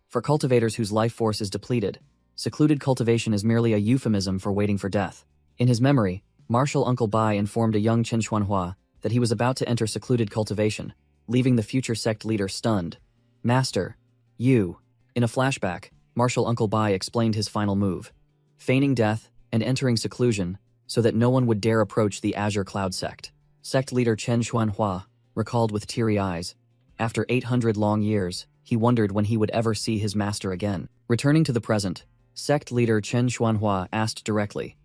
For cultivators whose life force is depleted, secluded cultivation is merely a euphemism for waiting for death. In his memory, Martial Uncle Bai informed a young Chen Xuanhua that he was about to enter secluded cultivation, leaving the future sect leader stunned. Master, you. In a flashback, Martial Uncle Bai explained his final move, feigning death and entering seclusion so that no one would dare approach the Azure Cloud sect. Sect leader Chen Xuanhua recalled with teary eyes. After 800 long years, he wondered when he would ever see his master again. Returning to the present, sect leader Chen Xuanhua asked directly,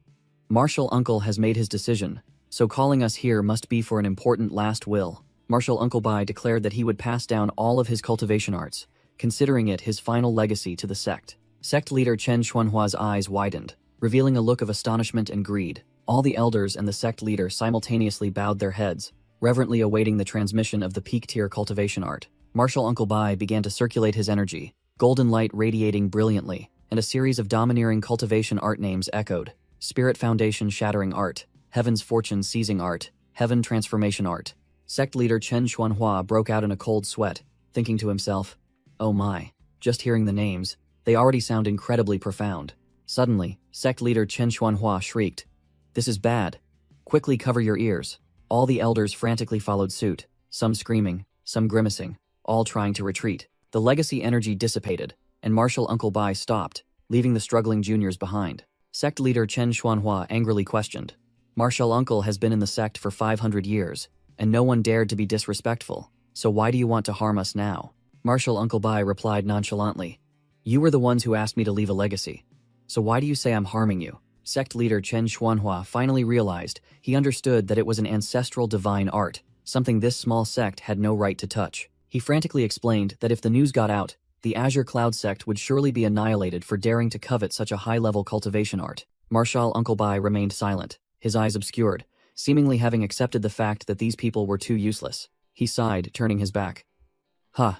Martial Uncle has made his decision, so calling us here must be for an important last will. Martial Uncle Bai declared that he would pass down all of his cultivation arts, considering it his final legacy to the sect. Sect leader Chen Xuanhua's eyes widened, revealing a look of astonishment and greed. All the elders and the sect leader simultaneously bowed their heads, reverently awaiting the transmission of the peak-tier cultivation art. Martial Uncle Bai began to circulate his energy, golden light radiating brilliantly, and a series of domineering cultivation art names echoed. Spirit Foundation Shattering Art, Heaven's Fortune Seizing Art, Heaven Transformation Art. Sect leader Chen Xuanhua broke out in a cold sweat, thinking to himself, oh my, just hearing the names, they already sound incredibly profound. Suddenly, sect leader Chen Xuanhua shrieked, this is bad. Quickly cover your ears. All the elders frantically followed suit, some screaming, some grimacing, all trying to retreat. The legacy energy dissipated, and Martial Uncle Bai stopped, leaving the struggling juniors behind. Sect leader Chen Xuanhua angrily questioned, Martial Uncle has been in the sect for 500 years, and no one dared to be disrespectful. So why do you want to harm us now? Martial Uncle Bai replied nonchalantly. You were the ones who asked me to leave a legacy. So why do you say I'm harming you? Sect leader Chen Xuanhua finally realized he understood that it was an ancestral divine art, something this small sect had no right to touch. He frantically explained that if the news got out, the Azure Cloud sect would surely be annihilated for daring to covet such a high-level cultivation art. Martial Uncle Bai remained silent, his eyes obscured, seemingly having accepted the fact that these people were too useless. He sighed, turning his back.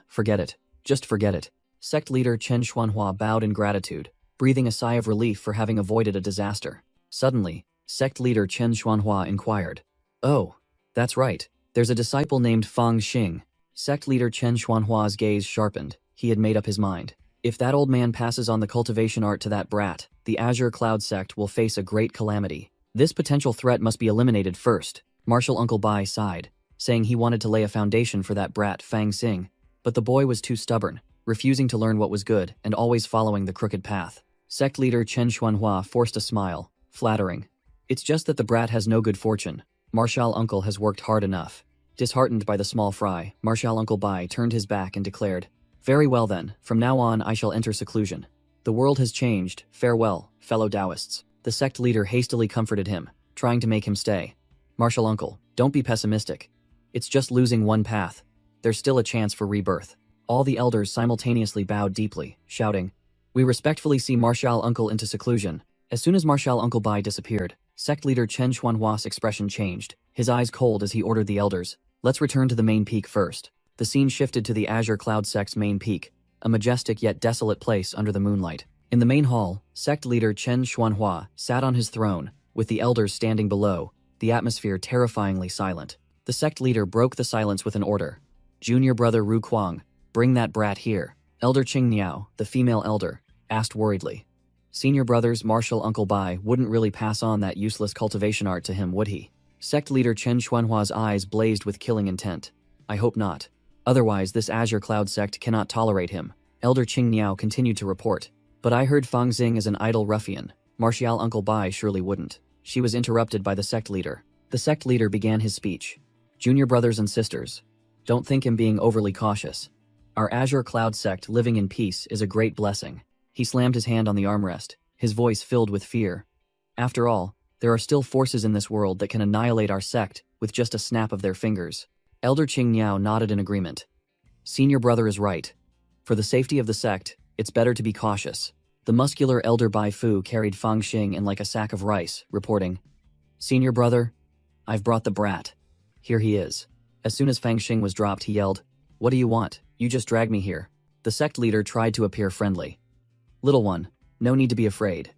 Forget it. Just forget it. Sect leader Chen Xuanhua bowed in gratitude, breathing a sigh of relief for having avoided a disaster. Suddenly, sect leader Chen Xuanhua inquired. Oh, that's right. There's a disciple named Fang Xing. Sect leader Chen Xuanhua's gaze sharpened. He had made up his mind. If that old man passes on the cultivation art to that brat, the Azure Cloud sect will face a great calamity. This potential threat must be eliminated first. Martial Uncle Bai sighed, saying he wanted to lay a foundation for that brat Fang Xing, but the boy was too stubborn, refusing to learn what was good and always following the crooked path. Sect leader Chen Xuanhua forced a smile, flattering. It's just that the brat has no good fortune. Martial Uncle has worked hard enough. Disheartened by the small fry, Martial Uncle Bai turned his back and declared, Very well then, from now on I shall enter seclusion. The world has changed, farewell, fellow Taoists. The sect leader hastily comforted him, trying to make him stay. Martial Uncle, don't be pessimistic. It's just losing one path. There's still a chance for rebirth. All the elders simultaneously bowed deeply, shouting, We respectfully see Martial Uncle into seclusion. As soon as Martial Uncle Bai disappeared, sect leader Chen Xuanhua's expression changed, his eyes cold as he ordered the elders, Let's return to the main peak first. The scene shifted to the Azure Cloud sect's main peak, a majestic yet desolate place under the moonlight. In the main hall, sect leader Chen Xuanhua sat on his throne, with the elders standing below, the atmosphere terrifyingly silent. The sect leader broke the silence with an order. Junior brother Ru Kuang, bring that brat here. Elder Qing Niao, the female elder, asked worriedly. Senior brother's Martial Uncle Bai wouldn't really pass on that useless cultivation art to him, would he? Sect leader Chen Xuanhua's eyes blazed with killing intent. I hope not. Otherwise, this Azure Cloud sect cannot tolerate him. Elder Qing Niao continued to report. But I heard Fang Xing is an idle ruffian. Martial Uncle Bai surely wouldn't. She was interrupted by the sect leader. The sect leader began his speech. Junior brothers and sisters, don't think him being overly cautious. Our Azure Cloud sect living in peace is a great blessing. He slammed his hand on the armrest, his voice filled with fear. After all, there are still forces in this world that can annihilate our sect with just a snap of their fingers. Elder Qing Niao nodded in agreement. Senior brother is right. For the safety of the sect, it's better to be cautious. The muscular Elder Bai Fu carried Fang Xing in like a sack of rice, reporting, Senior brother, I've brought the brat. Here he is. As soon as Fang Xing was dropped, he yelled, What do you want? You just dragged me here. The sect leader tried to appear friendly. Little one, no need to be afraid.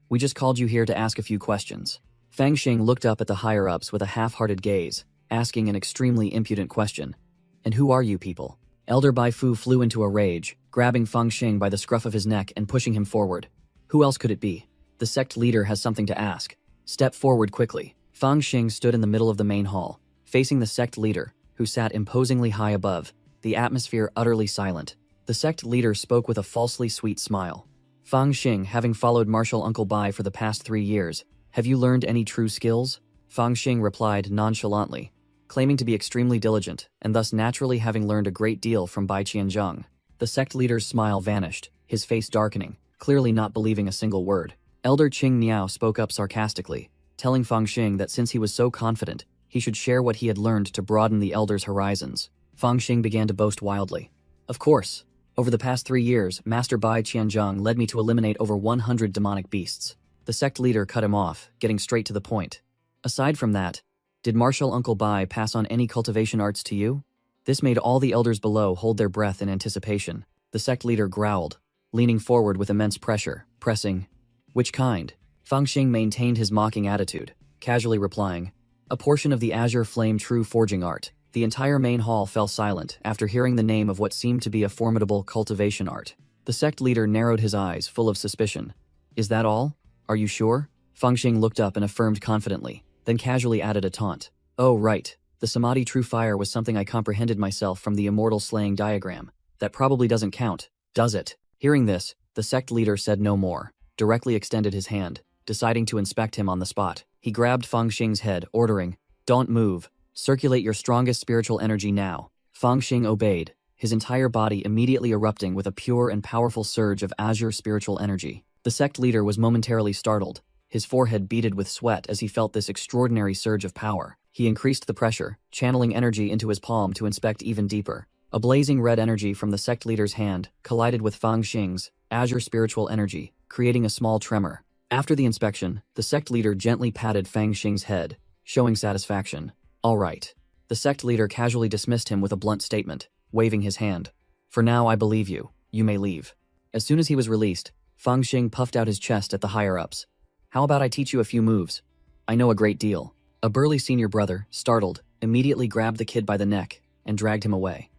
We just called you here to ask a few questions. Fang Xing looked up at the higher-ups with a half-hearted gaze, asking an extremely impudent question. And who are you people? Elder Bai Fu flew into a rage, grabbing Fang Xing by the scruff of his neck and pushing him forward. Who else could it be? The sect leader has something to ask. Step forward quickly. Fang Xing stood in the middle of the main hall, facing the sect leader, who sat imposingly high above, the atmosphere utterly silent. The sect leader spoke with a falsely sweet smile. Fang Xing, having followed Martial Uncle Bai for the past 3 years, have you learned any true skills? Fang Xing replied nonchalantly, claiming to be extremely diligent, and thus naturally having learned a great deal from Bai Qianzheng. The sect leader's smile vanished, his face darkening, clearly not believing a single word. Elder Qing Niao spoke up sarcastically, telling Fang Xing that since he was so confident, he should share what he had learned to broaden the elder's horizons. Fang Xing began to boast wildly. Of course, over the past 3 years, Master Bai Qianzheng led me to eliminate over 100 demonic beasts. The sect leader cut him off, getting straight to the point. Aside from that, did Martial Uncle Bai pass on any cultivation arts to you? This made all the elders below hold their breath in anticipation. The sect leader growled, leaning forward with immense pressure, pressing, Which kind? Fang Xing maintained his mocking attitude, casually replying, A portion of the Azure Flame True Forging Art. The entire main hall fell silent after hearing the name of what seemed to be a formidable cultivation art. The sect leader narrowed his eyes, full of suspicion. Is that all? Are you sure? Fang Xing looked up and affirmed confidently, then casually added a taunt. Oh right, the Samadhi True Fire was something I comprehended myself from the immortal slaying diagram. That probably doesn't count, does it? Hearing this, the sect leader said no more, directly extended his hand, deciding to inspect him on the spot. He grabbed Fang Xing's head, ordering, "Don't move. Circulate your strongest spiritual energy now." Fang Xing obeyed, his entire body immediately erupting with a pure and powerful surge of azure spiritual energy. The sect leader was momentarily startled, his forehead beaded with sweat as he felt this extraordinary surge of power. He increased the pressure, channeling energy into his palm to inspect even deeper. A blazing red energy from the sect leader's hand collided with Fang Xing's azure spiritual energy, creating a small tremor. After the inspection, the sect leader gently patted Fang Xing's head, showing satisfaction. "All right." The sect leader casually dismissed him with a blunt statement, waving his hand. "For now, I believe you. You may leave." As soon as he was released, Fang Xing puffed out his chest at the higher-ups. "How about I teach you a few moves? I know a great deal." A burly senior brother, startled, immediately grabbed the kid by the neck and dragged him away.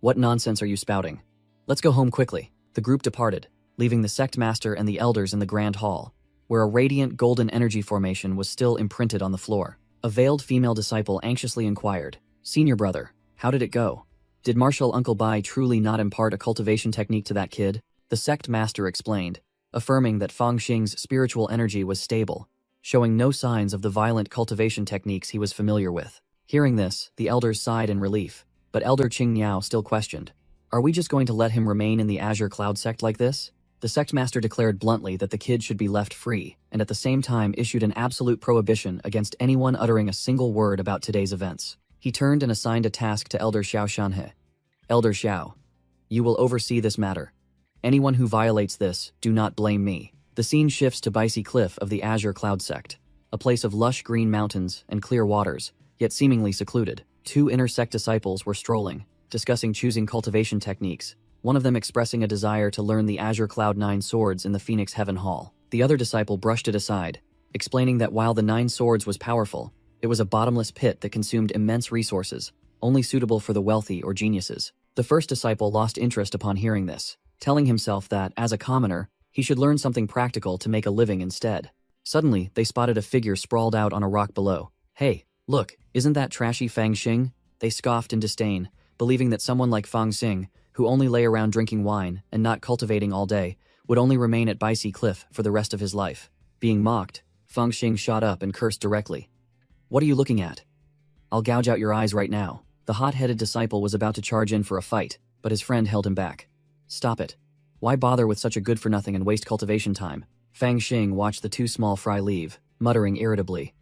"What nonsense are you spouting? Let's go home quickly." The group departed, leaving the sect master and the elders in the grand hall, where a radiant golden energy formation was still imprinted on the floor. A veiled female disciple anxiously inquired, "Senior brother, how did it go? Did Marshal Uncle Bai truly not impart a cultivation technique to that kid?" The sect master explained, affirming that Fang Xing's spiritual energy was stable, showing no signs of the violent cultivation techniques he was familiar with. Hearing this, the elders sighed in relief, but Elder Qing Niao still questioned, "Are we just going to let him remain in the Azure Cloud sect like this?" The sect master declared bluntly that the kid should be left free, and at the same time issued an absolute prohibition against anyone uttering a single word about today's events. He turned and assigned a task to Elder Xiao Shanhe. "Elder Xiao, you will oversee this matter. Anyone who violates this, do not blame me." The scene shifts to Bicey Cliff of the Azure Cloud sect, a place of lush green mountains and clear waters, yet seemingly secluded. Two inner sect disciples were strolling, discussing choosing cultivation techniques, one of them expressing a desire to learn the Azure Cloud 9 swords in the Phoenix Heaven Hall. The other disciple brushed it aside, explaining that while the 9 swords was powerful, it was a bottomless pit that consumed immense resources, only suitable for the wealthy or geniuses. The first disciple lost interest upon hearing this, telling himself that, as a commoner, he should learn something practical to make a living instead. Suddenly, they spotted a figure sprawled out on a rock below. "Hey, look, isn't that trashy Fang Xing?" They scoffed in disdain, believing that someone like Fang Xing, who only lay around drinking wine and not cultivating all day, would only remain at Bicey Cliff for the rest of his life. Being mocked, Fang Xing shot up and cursed directly. "What are you looking at? I'll gouge out your eyes right now." The hot-headed disciple was about to charge in for a fight, but his friend held him back. "Stop it. Why bother with such a good for nothing and waste cultivation time?" Fang Xing watched the two small fry leave, muttering irritably.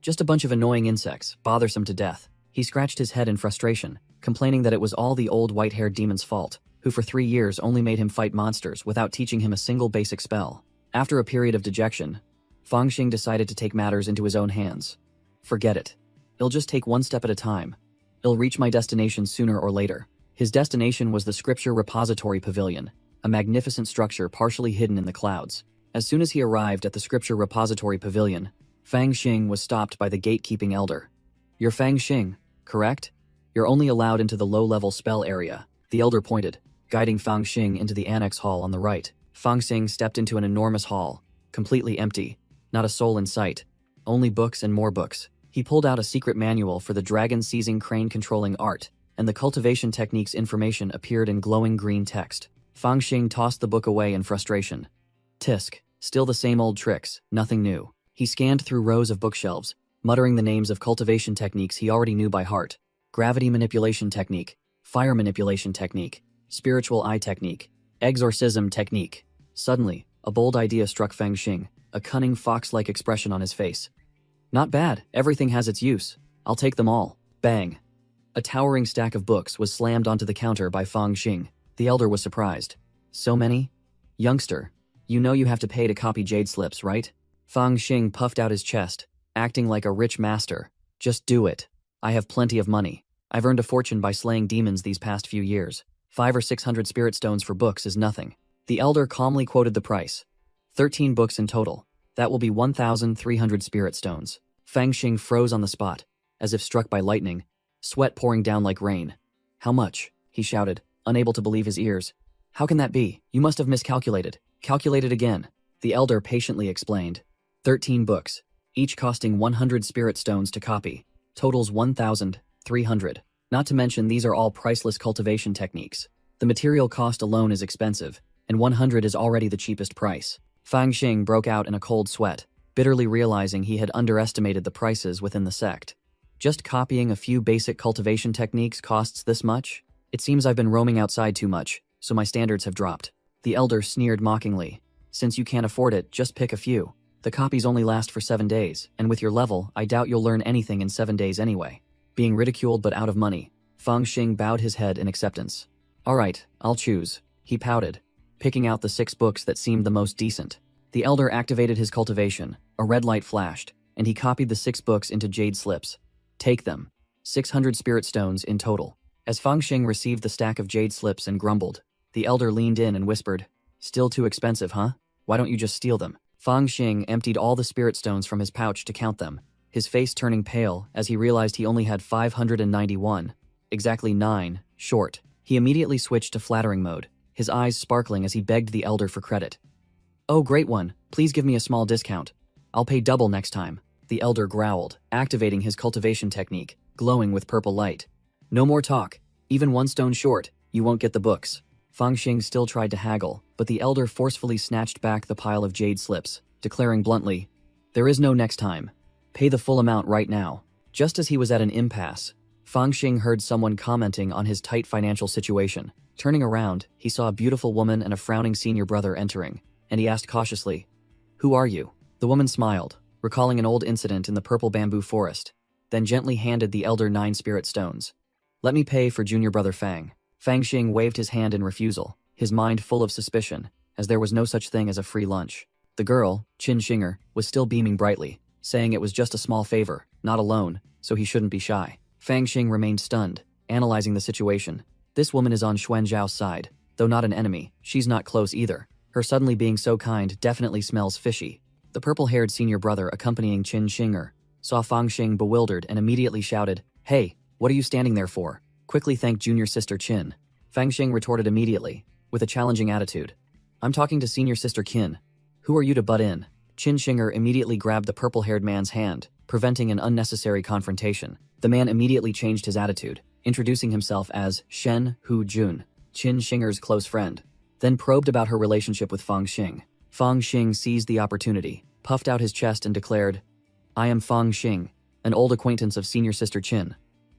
"Just a bunch of annoying insects, bothersome to death." He scratched his head in frustration, complaining that it was all the old white-haired demon's fault, who for 3 years only made him fight monsters without teaching him a single basic spell. After a period of dejection, Fang Xing decided to take matters into his own hands. "Forget it. It'll just take one step at a time. It'll reach my destination sooner or later." His destination was the Scripture Repository Pavilion, a magnificent structure partially hidden in the clouds. As soon as he arrived at the Scripture Repository Pavilion, Fang Xing was stopped by the gatekeeping elder. "You're Fang Xing, correct? You're only allowed into the low-level spell area." The elder pointed, guiding Fang Xing into the annex hall on the right. Fang Xing stepped into an enormous hall, completely empty, not a soul in sight, only books and more books. He pulled out a secret manual for the dragon-seizing crane-controlling art, and the cultivation techniques information appeared in glowing green text. Fang Xing tossed the book away in frustration. Tisk, still the same old tricks, nothing new. He scanned through rows of bookshelves, muttering the names of cultivation techniques he already knew by heart. Gravity manipulation technique, fire manipulation technique, spiritual eye technique, exorcism technique. Suddenly, a bold idea struck Fang Xing, a cunning fox-like expression on his face. "Not bad, everything has its use. I'll take them all." Bang! A towering stack of books was slammed onto the counter by Fang Xing. The elder was surprised. "So many? Youngster, you know you have to pay to copy jade slips, right?" Fang Xing puffed out his chest, acting like a rich master. "Just do it. I have plenty of money. I've earned a fortune by slaying demons these past few years. 500 or 600 spirit stones for books is nothing." The elder calmly quoted the price. 13 books in total. That will be 1,300 spirit stones. Fang Xing froze on the spot, as if struck by lightning, sweat pouring down like rain. "How much?" he shouted, unable to believe his ears. "How can that be? You must have miscalculated. Calculate it again." The elder patiently explained. 13 books, each costing 100 spirit stones to copy. Totals 1,300. Not to mention these are all priceless cultivation techniques. The material cost alone is expensive, and 100 is already the cheapest price. Fang Xing broke out in a cold sweat. bitterly realizing he had underestimated the prices within the sect. Just copying a few basic cultivation techniques costs this much? It seems I've been roaming outside too much, so my standards have dropped. The elder sneered mockingly. Since you can't afford it, just pick a few. The copies only last for 7 days, and with your level, I doubt you'll learn anything in 7 days anyway. Being ridiculed but out of money, Fang Xing bowed his head in acceptance. Alright, I'll choose. He pouted, picking out the 6 books that seemed the most decent. The elder activated his cultivation, a red light flashed, and he copied the 6 books into jade slips. Take them. 600 spirit stones in total. As Fang Xing received the stack of jade slips and grumbled, the elder leaned in and whispered, Still too expensive, huh? Why don't you just steal them? Fang Xing emptied all the spirit stones from his pouch to count them, his face turning pale as he realized he only had 591, exactly 9, short. He immediately switched to flattering mode, his eyes sparkling as he begged the elder for credit. Oh, great one, please give me a small discount. I'll pay double next time, the elder growled, activating his cultivation technique, glowing with purple light. No more talk. Even 1 stone short, you won't get the books. Fang Xing still tried to haggle, but the elder forcefully snatched back the pile of jade slips, declaring bluntly, There is no next time. Pay the full amount right now. Just as he was at an impasse, Fang Xing heard someone commenting on his tight financial situation. Turning around, he saw a beautiful woman and a frowning senior brother entering, and he asked cautiously, Who are you? The woman smiled, recalling an old incident in the purple bamboo forest, then gently handed the elder 9 spirit stones. Let me pay for junior brother Fang. Fang Xing waved his hand in refusal, his mind full of suspicion, as there was no such thing as a free lunch. The girl, Qin Xinger, was still beaming brightly, saying it was just a small favor, not a loan, so he shouldn't be shy. Fang Xing remained stunned, analyzing the situation. This woman is on Xuan Zhao's side, though not an enemy, she's not close either. Her suddenly being so kind definitely smells fishy. The purple-haired senior brother accompanying Qin Xinger saw Fang Xing bewildered and immediately shouted, Hey, what are you standing there for? Quickly thank junior sister Qin. Fang Xing retorted immediately, with a challenging attitude. I'm talking to senior sister Qin. Who are you to butt in? Qin Xinger immediately grabbed the purple-haired man's hand, preventing an unnecessary confrontation. The man immediately changed his attitude, introducing himself as Shen Hu Jun, Qin Xinger's close friend, then probed about her relationship with Fang Xing. Fang Xing seized the opportunity, puffed out his chest and declared, I am Fang Xing, an old acquaintance of senior sister Qin.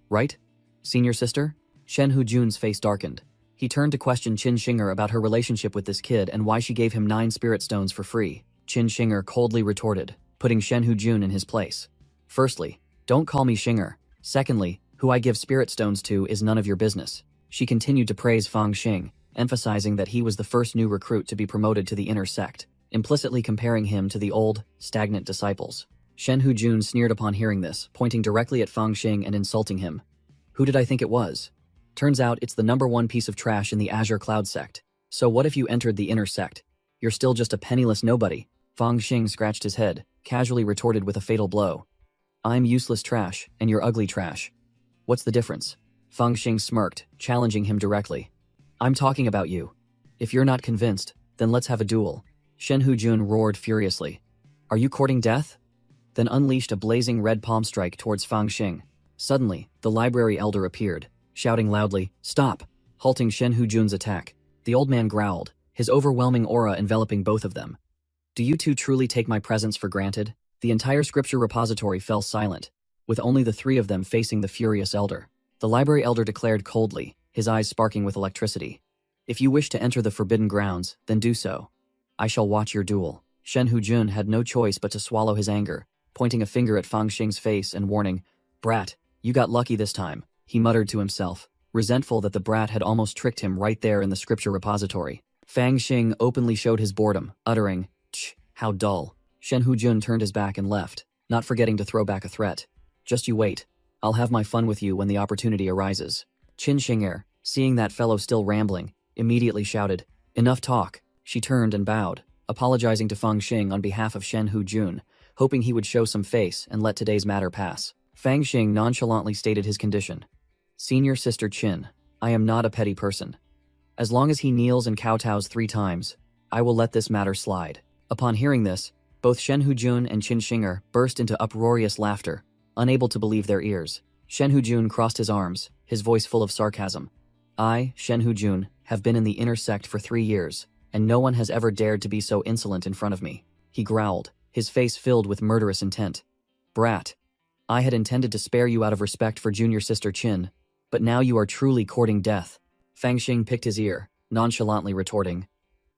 Right? Senior sister? Shen Hu Jun's face darkened. He turned to question Qin Xinger about her relationship with this kid and why she gave him 9 spirit stones for free. Qin Xinger coldly retorted, putting Shen Hu Jun in his place. Firstly, don't call me Xinger. Secondly, who I give spirit stones to is none of your business. She continued to praise Fang Xing, emphasizing that he was the first new recruit to be promoted to the inner sect, implicitly comparing him to the old, stagnant disciples. Shen Hu Jun sneered upon hearing this, pointing directly at Fang Xing and insulting him. Who did I think it was? Turns out it's the #1 piece of trash in the Azure Cloud sect. So what if you entered the inner sect? You're still just a penniless nobody. Fang Xing scratched his head, casually retorted with a fatal blow. I'm useless trash, and you're ugly trash. What's the difference? Fang Xing smirked, challenging him directly. I'm talking about you. If you're not convinced, then let's have a duel. Shen Hu Jun roared furiously. Are you courting death? Then unleashed a blazing red palm strike towards Fang Xing. Suddenly, the library elder appeared, shouting loudly, Stop! Halting Shen Hu Jun's attack. The old man growled, his overwhelming aura enveloping both of them. Do you two truly take my presence for granted? The entire scripture repository fell silent, with only the 3 of them facing the furious elder. The library elder declared coldly, his eyes sparking with electricity. If you wish to enter the forbidden grounds, then do so. I shall watch your duel. Shen Hu Jun had no choice but to swallow his anger, pointing a finger at Fang Xing's face and warning, Brat, you got lucky this time, he muttered to himself, resentful that the brat had almost tricked him right there in the scripture repository. Fang Xing openly showed his boredom, uttering, Tch, how dull. Shen Hu Jun turned his back and left, not forgetting to throw back a threat. Just you wait. I'll have my fun with you when the opportunity arises. Qin Xinger, seeing that fellow still rambling, immediately shouted, Enough talk. She turned and bowed, apologizing to Fang Xing on behalf of Shen Hu Jun, hoping he would show some face and let today's matter pass. Fang Xing nonchalantly stated his condition. Senior sister Qin, I am not a petty person. As long as he kneels and kowtows 3 times, I will let this matter slide. Upon hearing this, both Shen Hu Jun and Qin Xinger burst into uproarious laughter, unable to believe their ears. Shen Hu Jun crossed his arms, his voice full of sarcasm. I, Shen Hu Jun, have been in the inner sect for 3 years, and no one has ever dared to be so insolent in front of me. He growled, his face filled with murderous intent. Brat. I had intended to spare you out of respect for junior sister Qin, but now you are truly courting death. Fangxing picked his ear, nonchalantly retorting.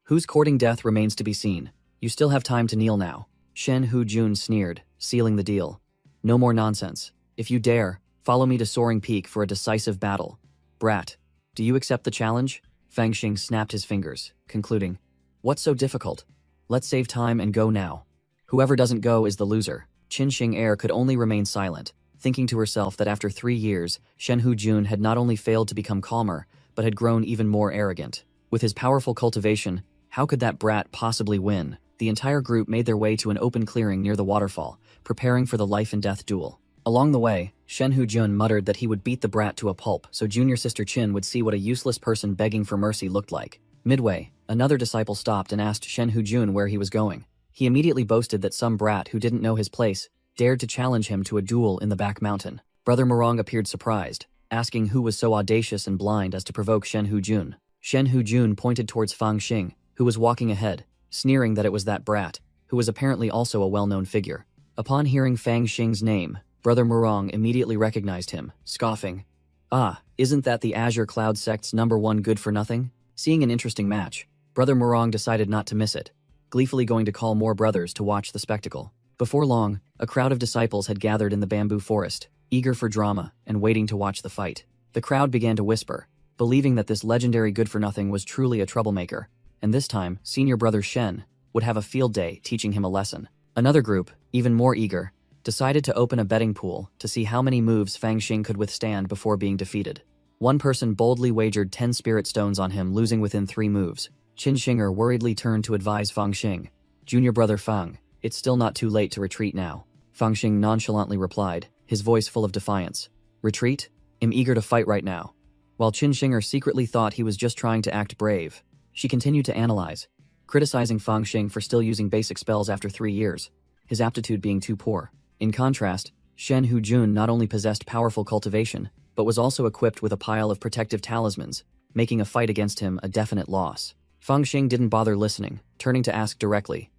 Whose courting death remains to be seen. You still have time to kneel now. Shen Hujun sneered, sealing the deal. No more nonsense. If you dare, follow me to Soaring Peak for a decisive battle. Brat, do you accept the challenge? Fangxing snapped his fingers, concluding. What's so difficult? Let's save time and go now. Whoever doesn't go is the loser. Qin Xing'er could only remain silent, thinking to herself that after 3 years, Shen Hujun had not only failed to become calmer, but had grown even more arrogant. With his powerful cultivation, how could that brat possibly win? The entire group made their way to an open clearing near the waterfall, preparing for the life and death duel. Along the way, Shen Hujun muttered that he would beat the brat to a pulp so junior sister Qin would see what a useless person begging for mercy looked like. Midway, another disciple stopped and asked Shen Hujun where he was going. He immediately boasted that some brat who didn't know his place dared to challenge him to a duel in the back mountain. Brother Morong appeared surprised, asking who was so audacious and blind as to provoke Shen Hujun. Shen Hujun pointed towards Fangxing, who was walking ahead, sneering that it was that brat, who was apparently also a well-known figure. Upon hearing Fangxing's name, Brother Morong immediately recognized him, scoffing. Ah, isn't that the Azure Cloud sect's #1 good-for-nothing? Seeing an interesting match, Brother Morong decided not to miss it, gleefully going to call more brothers to watch the spectacle. Before long, a crowd of disciples had gathered in the bamboo forest, eager for drama and waiting to watch the fight. The crowd began to whisper, believing that this legendary good-for-nothing was truly a troublemaker, and this time, senior brother Shen would have a field day teaching him a lesson. Another group, even more eager, decided to open a betting pool to see how many moves Fangxing could withstand before being defeated. One person boldly wagered 10 spirit stones on him, losing within 3 moves. Qin Xing'er worriedly turned to advise Fangxing. Junior brother Fang, it's still not too late to retreat now. Fangxing nonchalantly replied, his voice full of defiance. Retreat? I'm eager to fight right now. While Qin Xing'er secretly thought he was just trying to act brave, she continued to analyze, criticizing Fangxing for still using basic spells after 3 years, his aptitude being too poor. In contrast, Shen Hujun not only possessed powerful cultivation, but was also equipped with a pile of protective talismans, making a fight against him a definite loss. Fangxing didn't bother listening, turning to ask directly,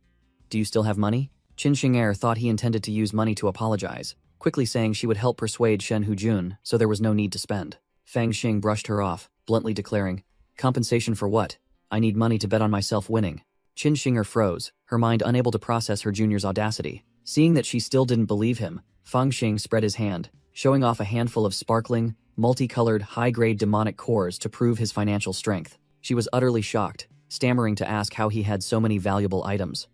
do you still have money? Qin Xing'er thought he intended to use money to apologize, quickly saying she would help persuade Shen Hujun, so there was no need to spend. Fangxing brushed her off, bluntly declaring, compensation for what? I need money to bet on myself winning. Qin Xing'er froze, her mind unable to process her junior's audacity. Seeing that she still didn't believe him, Fangxing spread his hand, showing off a handful of sparkling, multicolored, high-grade demonic cores to prove his financial strength. She was utterly shocked, stammering to ask how he had so many valuable items.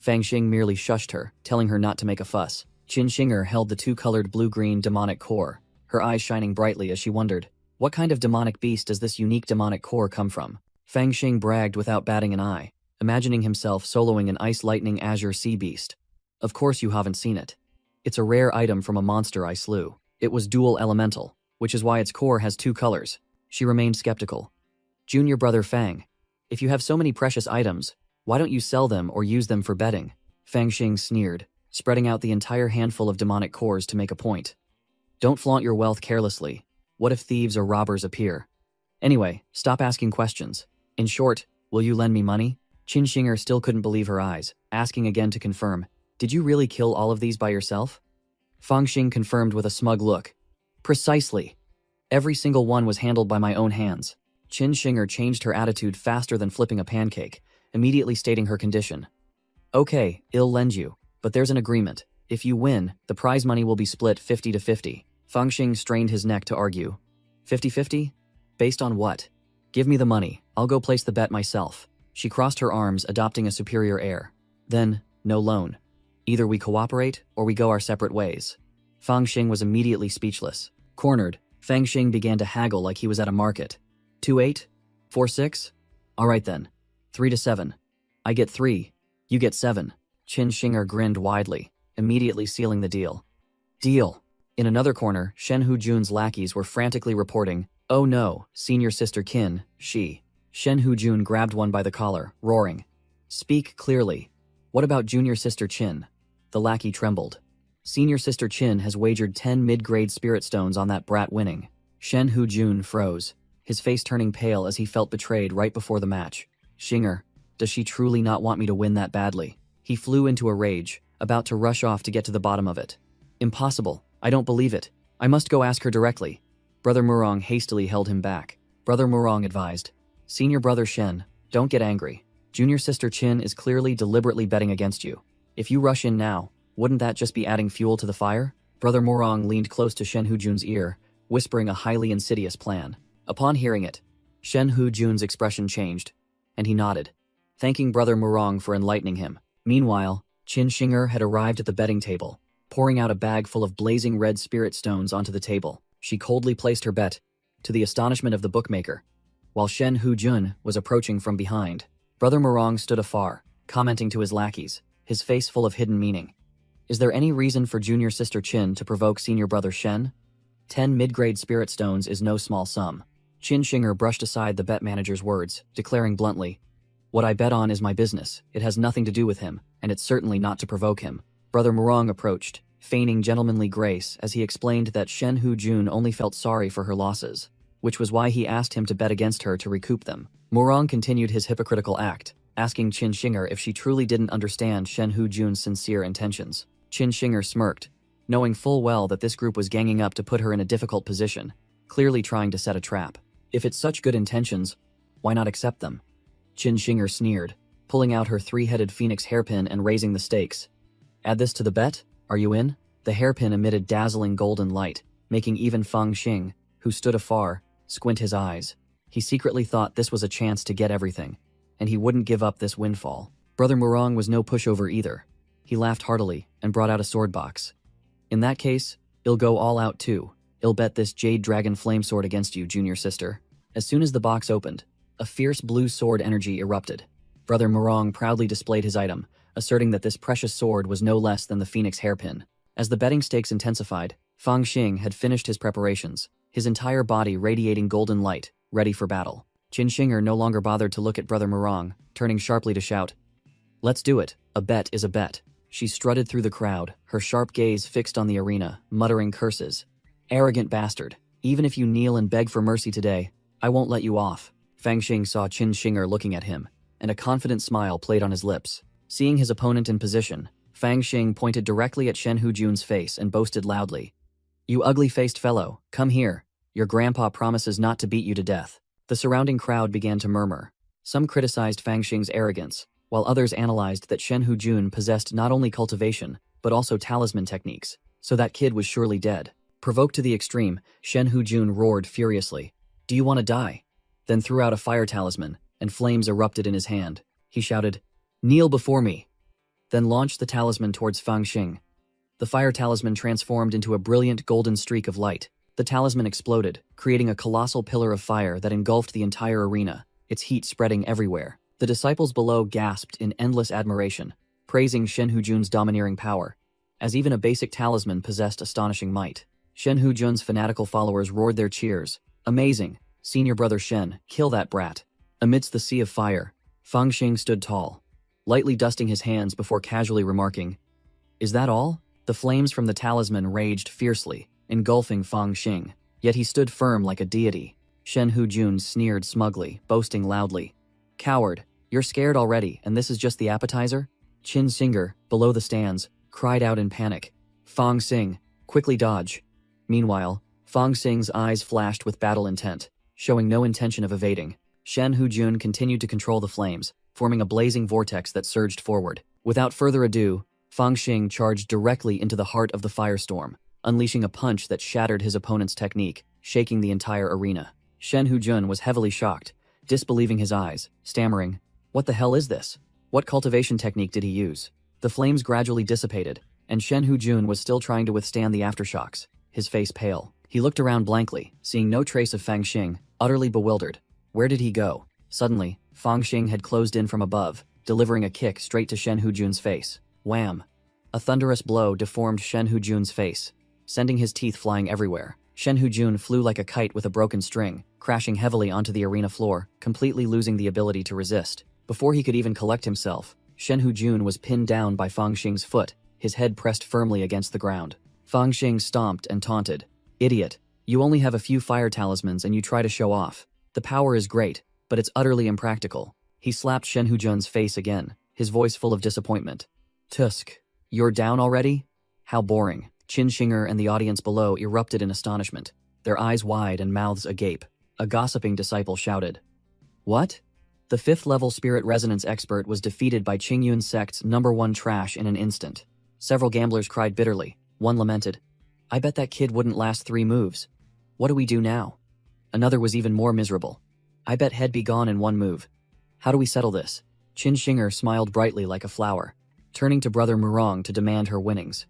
Fangxing merely shushed her, telling her not to make a fuss. Qin Xing'er held the 2-colored blue-green demonic core, her eyes shining brightly as she wondered, what kind of demonic beast does this unique demonic core come from? Fangxing bragged without batting an eye, imagining himself soloing an Ice Lightning Azure Sea Beast. Of course you haven't seen it. It's a rare item from a monster I slew. It was dual elemental, which is why its core has 2 colors. She remained skeptical. Junior brother Fang, if you have so many precious items, why don't you sell them or use them for betting? Fangxing sneered, spreading out the entire handful of demonic cores to make a point. Don't flaunt your wealth carelessly. What if thieves or robbers appear? Anyway, stop asking questions. In short, will you lend me money? Qin Xing'er still couldn't believe her eyes, asking again to confirm, did you really kill all of these by yourself? Fangxing confirmed with a smug look. Precisely. Every single one was handled by my own hands. Qin Xing'er changed her attitude faster than flipping a pancake, immediately stating her condition. Okay, I'll lend you, but there's an agreement. If you win, the prize money will be split 50-50. Fangxing strained his neck to argue. 50-50? Based on what? Give me the money, I'll go place the bet myself. She crossed her arms, adopting a superior air. Then, no loan. Either we cooperate, or we go our separate ways. Fangxing was immediately speechless. Cornered, Fangxing began to haggle like he was at a market. 2-8? 4-6? Alright then. 3-7. I get 3. You get 7. Qin Xing'er grinned widely, immediately sealing the deal. Deal. In another corner, Shen Hujun's lackeys were frantically reporting, oh no, senior sister Qin, she. Shen Hujun grabbed one by the collar, roaring. Speak clearly. What about junior sister Qin? The lackey trembled. Senior sister Qin has wagered 10 mid-grade spirit stones on that brat winning. Shen Hujun froze, his face turning pale as he felt betrayed right before the match. Xing'er, does she truly not want me to win that badly? He flew into a rage, about to rush off to get to the bottom of it. Impossible. I don't believe it. I must go ask her directly. Brother Murong hastily held him back. Brother Murong advised, Senior brother Shen, don't get angry. Junior sister Qin is clearly deliberately betting against you. If you rush in now, wouldn't that just be adding fuel to the fire? Brother Murong leaned close to Shen Hujun's ear, whispering a highly insidious plan. Upon hearing it, Shen Hujun's expression changed, and he nodded, thanking Brother Murong for enlightening him. Meanwhile, Qin Shinger had arrived at the betting table, pouring out a bag full of blazing red spirit stones onto the table. She coldly placed her bet, to the astonishment of the bookmaker, while Shen Hujun was approaching from behind. Brother Murong stood afar, commenting to his lackeys, his face full of hidden meaning. Is there any reason for junior sister Qin to provoke senior brother Shen? 10 mid-grade spirit stones is no small sum. Qin Shinger brushed aside the bet manager's words, declaring bluntly, what I bet on is my business. It has nothing to do with him, and it's certainly not to provoke him. Brother Murong approached, feigning gentlemanly grace as he explained that Shen Hujun only felt sorry for her losses, which was why he asked him to bet against her to recoup them. Murong continued his hypocritical act, asking Qin Shinger if she truly didn't understand Shen Hujun's sincere intentions. Qin Shinger smirked, knowing full well that this group was ganging up to put her in a difficult position, clearly trying to set a trap. If it's such good intentions, why not accept them? Qin Shinger sneered, pulling out her three-headed phoenix hairpin and raising the stakes. Add this to the bet? Are you in? The hairpin emitted dazzling golden light, making even Fang Xing, who stood afar, squint his eyes. He secretly thought this was a chance to get everything, and he wouldn't give up this windfall. Brother Murong was no pushover either. He laughed heartily and brought out a sword box. In that case, I'll go all out too. I'll bet this jade dragon flame sword against you, junior sister. As soon as the box opened, a fierce blue sword energy erupted. Brother Murong proudly displayed his item, asserting that this precious sword was no less than the phoenix hairpin. As the betting stakes intensified, Fang Xing had finished his preparations, his entire body radiating golden light, ready for battle. Qin Shinger no longer bothered to look at Brother Murong, turning sharply to shout, let's do it. A bet is a bet. She strutted through the crowd, her sharp gaze fixed on the arena, muttering curses. Arrogant bastard. Even if you kneel and beg for mercy today, I won't let you off. Fang Xing saw Qin Shinger looking at him, and a confident smile played on his lips. Seeing his opponent in position, Fang Xing pointed directly at Shen Hujun's face and boasted loudly, you ugly-faced fellow, come here. Your grandpa promises not to beat you to death. The surrounding crowd began to murmur. Some criticized Fang Xing's arrogance, while others analyzed that Shen Hujun possessed not only cultivation, but also talisman techniques, so that kid was surely dead. Provoked to the extreme, Shen Hujun roared furiously, do you want to die? Then threw out a fire talisman, and flames erupted in his hand. He shouted, kneel before me. Then launched the talisman towards Fang Xing. The fire talisman transformed into a brilliant golden streak of light. The talisman exploded, creating a colossal pillar of fire that engulfed the entire arena, its heat spreading everywhere. The disciples below gasped in endless admiration, praising Shen Hujun's domineering power, as even a basic talisman possessed astonishing might. Shen Hujun's fanatical followers roared their cheers. Amazing! Senior brother Shen, kill that brat. Amidst the sea of fire, Fang Xing stood tall, lightly dusting his hands before casually remarking, is that all? The flames from the talisman raged fiercely, engulfing Fang Xing, yet he stood firm like a deity. Shen Hujun sneered smugly, boasting loudly, coward, you're scared already, and this is just the appetizer? Qin Shinger, below the stands, cried out in panic, Fang Xing, quickly dodge. Meanwhile, Fang Xing's eyes flashed with battle intent, showing no intention of evading. Shen Hujun continued to control the flames, forming a blazing vortex that surged forward. Without further ado, Fang Xing charged directly into the heart of the firestorm, unleashing a punch that shattered his opponent's technique, shaking the entire arena. Shen Hujun was heavily shocked, disbelieving his eyes, stammering, what the hell is this? What cultivation technique did he use? The flames gradually dissipated, and Shen Hujun was still trying to withstand the aftershocks, his face pale. He looked around blankly, seeing no trace of Fang Xing, utterly bewildered. Where did he go? Suddenly, Fang Xing had closed in from above, delivering a kick straight to Shen Hujun's face. Wham! A thunderous blow deformed Shen Hujun's face, sending his teeth flying everywhere. Shen Hujun flew like a kite with a broken string, crashing heavily onto the arena floor, completely losing the ability to resist. Before he could even collect himself, Shen Hujun was pinned down by Fang Xing's foot, his head pressed firmly against the ground. Fang Xing stomped and taunted, idiot, you only have a few fire talismans and you try to show off. The power is great, but it's utterly impractical. He slapped Shen Hujun's face again, his voice full of disappointment. Tusk, you're down already? How boring. Qin Shinger and the audience below erupted in astonishment, their eyes wide and mouths agape. A gossiping disciple shouted. What? The 5th level spirit resonance expert was defeated by Qingyun's sect's #1 trash in an instant. Several gamblers cried bitterly. One lamented, I bet that kid wouldn't last 3 moves. What do we do now? Another was even more miserable. I bet he'd be gone in 1 move. How do we settle this? Qin Shinger smiled brightly like a flower, turning to Brother Murong to demand her winnings.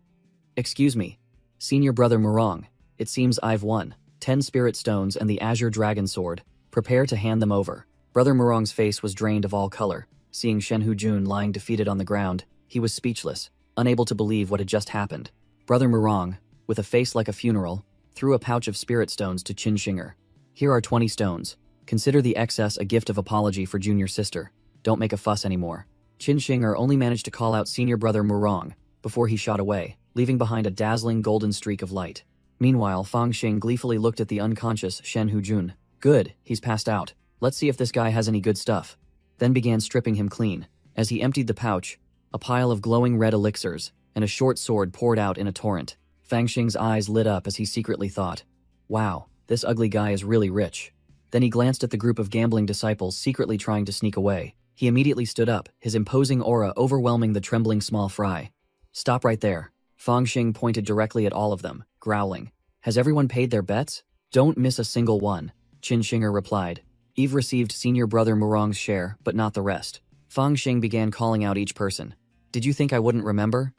Excuse me, Senior Brother Murong, it seems I've won. 10 spirit stones and the azure dragon sword. Prepare to hand them over. Brother Murong's face was drained of all color. Seeing Shenhu Jun lying defeated on the ground, he was speechless, unable to believe what had just happened. Brother Murong, with a face like a funeral, threw a pouch of spirit stones to Qin Shinger. Here are 20 stones. Consider the excess a gift of apology for junior sister. Don't make a fuss anymore. Qin Shinger only managed to call out Senior Brother Murong before he shot away, leaving behind a dazzling golden streak of light. Meanwhile, Fang Xing gleefully looked at the unconscious Shenhu Jun. Good, he's passed out. Let's see if this guy has any good stuff. Then began stripping him clean. As he emptied the pouch, a pile of glowing red elixirs and a short sword poured out in a torrent. Fang Xing's eyes lit up as he secretly thought, wow, this ugly guy is really rich. Then he glanced at the group of gambling disciples secretly trying to sneak away. He immediately stood up, his imposing aura overwhelming the trembling small fry. Stop right there. Fang Xing pointed directly at all of them, growling. Has everyone paid their bets? Don't miss a single one. Qin Shinger replied. Eve received Senior Brother Murong's share, but not the rest. Fang Xing began calling out each person. Did you think I wouldn't remember?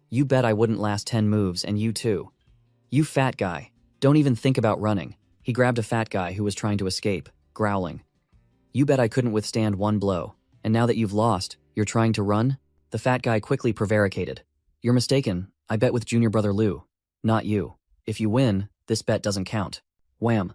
You bet I wouldn't last 10 moves, and you too. You fat guy. Don't even think about running. He grabbed a fat guy who was trying to escape, growling. You bet I couldn't withstand 1 blow. And now that you've lost, you're trying to run? The fat guy quickly prevaricated. You're mistaken. I bet with Junior Brother Liu. Not you. If you win, this bet doesn't count. Wham.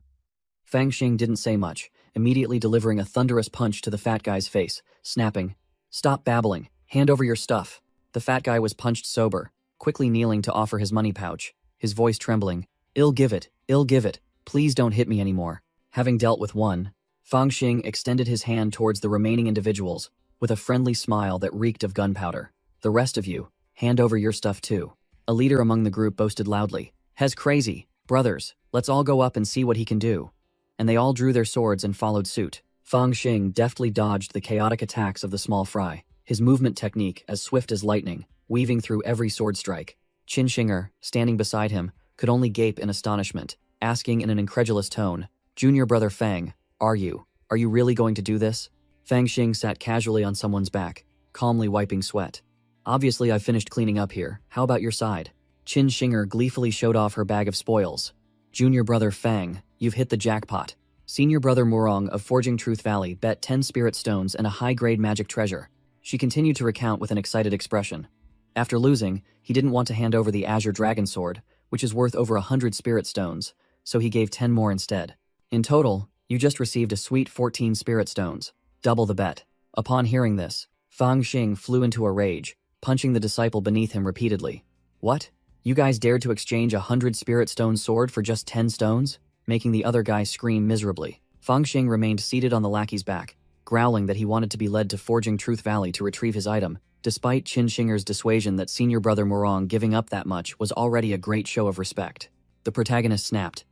Fang Xing didn't say much, immediately delivering a thunderous punch to the fat guy's face, snapping. Stop babbling. Hand over your stuff. The fat guy was punched sober, quickly kneeling to offer his money pouch, his voice trembling. I'll give it. Please don't hit me anymore. Having dealt with one, Fang Xing extended his hand towards the remaining individuals, with a friendly smile that reeked of gunpowder. The rest of you, hand over your stuff too. A leader among the group boasted loudly. Hez crazy. Brothers, let's all go up and see what he can do. And they all drew their swords and followed suit. Fang Xing deftly dodged the chaotic attacks of the small fry, his movement technique as swift as lightning, weaving through every sword strike. Qin Shinger, standing beside him, could only gape in astonishment, asking in an incredulous tone, Junior Brother Fang, are you really going to do this? Fang Xing sat casually on someone's back, calmly wiping sweat. Obviously I've finished cleaning up here, how about your side? Qin Shinger gleefully showed off her bag of spoils. Junior Brother Fang, you've hit the jackpot. Senior Brother Murong of Forging Truth Valley bet 10 spirit stones and a high-grade magic treasure. She continued to recount with an excited expression. After losing, he didn't want to hand over the Azure Dragon Sword, which is worth over 100 spirit stones, so he gave 10 more instead. In total, you just received a sweet 14 spirit stones, double the bet. Upon hearing this, Fang Xing flew into a rage, punching the disciple beneath him repeatedly. What? You guys dared to exchange a 100 spirit stone sword for just 10 stones? Making the other guy scream miserably. Fang Xing remained seated on the lackey's back, growling that he wanted to be led to Forging Truth Valley to retrieve his item, despite Qin Shinger's dissuasion that Senior Brother Murong giving up that much was already a great show of respect. The protagonist snapped.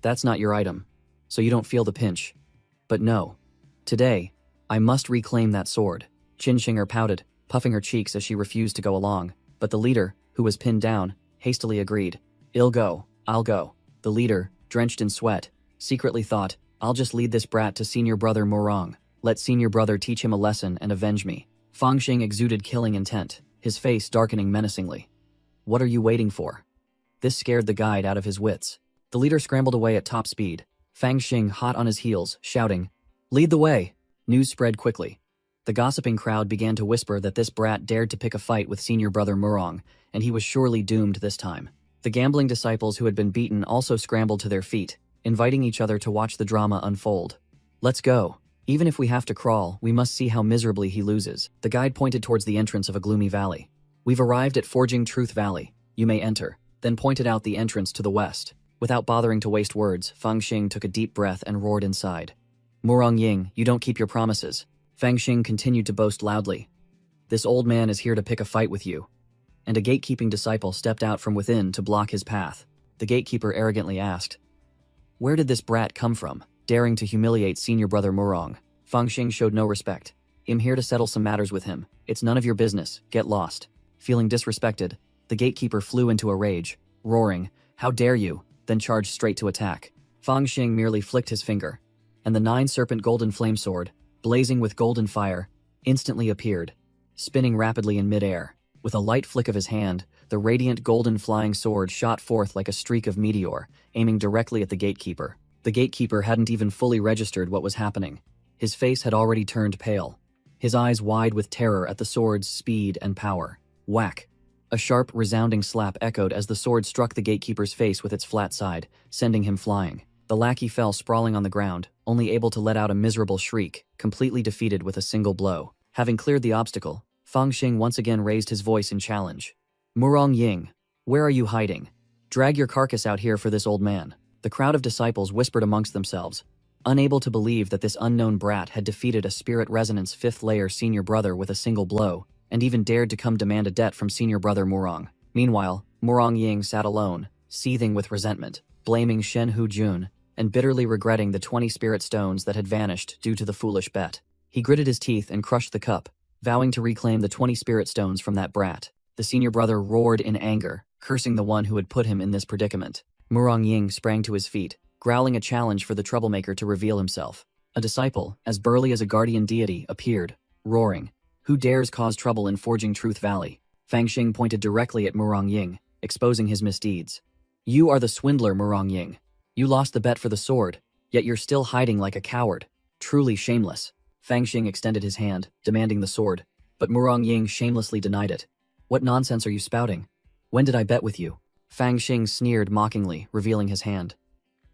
That's not your item, so you don't feel the pinch. But no. Today, I must reclaim that sword. Qin Shinger pouted, puffing her cheeks as she refused to go along, but the leader, who was pinned down, hastily agreed. I'll go. The leader, drenched in sweat, secretly thought, I'll just lead this brat to Senior Brother Murong. Let Senior Brother teach him a lesson and avenge me. Fang Xing exuded killing intent, his face darkening menacingly. What are you waiting for? This scared the guide out of his wits. The leader scrambled away at top speed, Fang Xing hot on his heels, shouting, Lead the way! News spread quickly. The gossiping crowd began to whisper that this brat dared to pick a fight with Senior Brother Murong, and he was surely doomed this time. The gambling disciples who had been beaten also scrambled to their feet, inviting each other to watch the drama unfold. Let's go. Even if we have to crawl, we must see how miserably he loses. The guide pointed towards the entrance of a gloomy valley. We've arrived at Forging Truth Valley. You may enter. Then pointed out the entrance to the west. Without bothering to waste words, Fang Xing took a deep breath and roared inside. Murong Ying, you don't keep your promises. Fang Xing continued to boast loudly. This old man is here to pick a fight with you. and a gatekeeping disciple stepped out from within to block his path. The gatekeeper arrogantly asked, "Where did this brat come from, daring to humiliate senior brother Murong?" Fangxing showed no respect. "I'm here to settle some matters with him. It's none of your business. Get lost." Feeling disrespected, the gatekeeper flew into a rage, roaring, "How dare you!" then charged straight to attack. Fangxing merely flicked his finger, and the 9-serpent golden flame sword, blazing with golden fire, instantly appeared, spinning rapidly in midair. With a light flick of his hand, the radiant golden flying sword shot forth like a streak of meteor, aiming directly at the gatekeeper. The gatekeeper hadn't even fully registered what was happening. His face had already turned pale, his eyes wide with terror at the sword's speed and power. Whack! A sharp, resounding slap echoed as the sword struck the gatekeeper's face with its flat side, sending him flying. The lackey fell sprawling on the ground, only able to let out a miserable shriek, completely defeated with a single blow. Having cleared the obstacle, Fangxing once again raised his voice in challenge. "Murong Ying, where are you hiding? Drag your carcass out here for this old man." The crowd of disciples whispered amongst themselves, unable to believe that this unknown brat had defeated a spirit resonance 5th layer senior brother with a single blow, and even dared to come demand a debt from senior brother Murong. Meanwhile, Murong Ying sat alone, seething with resentment, blaming Shen Hujun, and bitterly regretting the 20 spirit stones that had vanished due to the foolish bet. He gritted his teeth and crushed the cup, vowing to reclaim the 20 spirit stones from that brat. The senior brother roared in anger, cursing the one who had put him in this predicament. Murong Ying sprang to his feet, growling a challenge for the troublemaker to reveal himself. A disciple, as burly as a guardian deity, appeared, roaring, "Who dares cause trouble in Forging Truth Valley?" Fangxing pointed directly at Murong Ying, exposing his misdeeds. "You are the swindler, Murong Ying. You lost the bet for the sword, yet you're still hiding like a coward. Truly shameless." Fangxing extended his hand, demanding the sword, but Murong Ying shamelessly denied it. "What nonsense are you spouting? When did I bet with you?" Fangxing sneered mockingly, revealing his hand.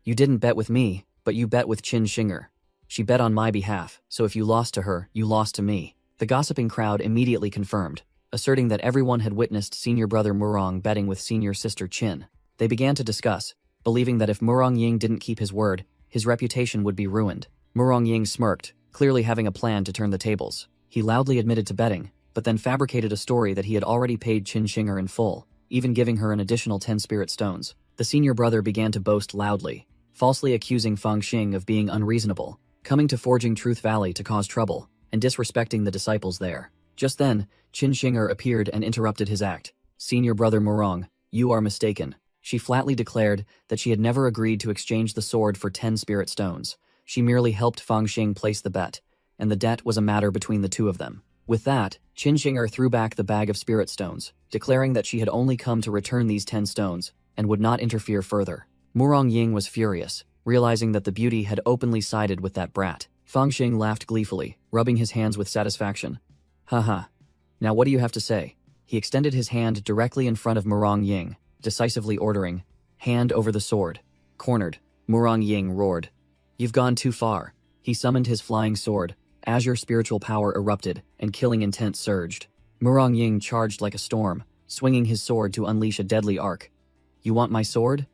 "You didn't bet with me, but you bet with Qin Shinger. She bet on my behalf, so if you lost to her, you lost to me." The gossiping crowd immediately confirmed, asserting that everyone had witnessed senior brother Murong betting with senior sister Qin. They began to discuss, believing that if Murong Ying didn't keep his word, his reputation would be ruined. Murong Ying smirked, clearly having a plan to turn the tables. He loudly admitted to betting, but then fabricated a story that he had already paid Qin Shinger in full, even giving her an additional 10 spirit stones. The senior brother began to boast loudly, falsely accusing Fangxing of being unreasonable, coming to Forging Truth Valley to cause trouble, and disrespecting the disciples there. Just then, Qin Shinger appeared and interrupted his act. "Senior brother Murong, you are mistaken." She flatly declared that she had never agreed to exchange the sword for 10 spirit stones. She merely helped Fangxing place the bet, and the debt was a matter between the two of them. With that, Qin Shinger threw back the bag of spirit stones, declaring that she had only come to return these 10 stones, and would not interfere further. Murong Ying was furious, realizing that the beauty had openly sided with that brat. Fangxing laughed gleefully, rubbing his hands with satisfaction. "Haha. Now what do you have to say?" He extended his hand directly in front of Murong Ying, decisively ordering, "Hand over the sword." Cornered, Murong Ying roared, "You've gone too far." He summoned his flying sword, azure spiritual power erupted, and killing intent surged. Murong Ying charged like a storm, swinging his sword to unleash a deadly arc. "You want my sword?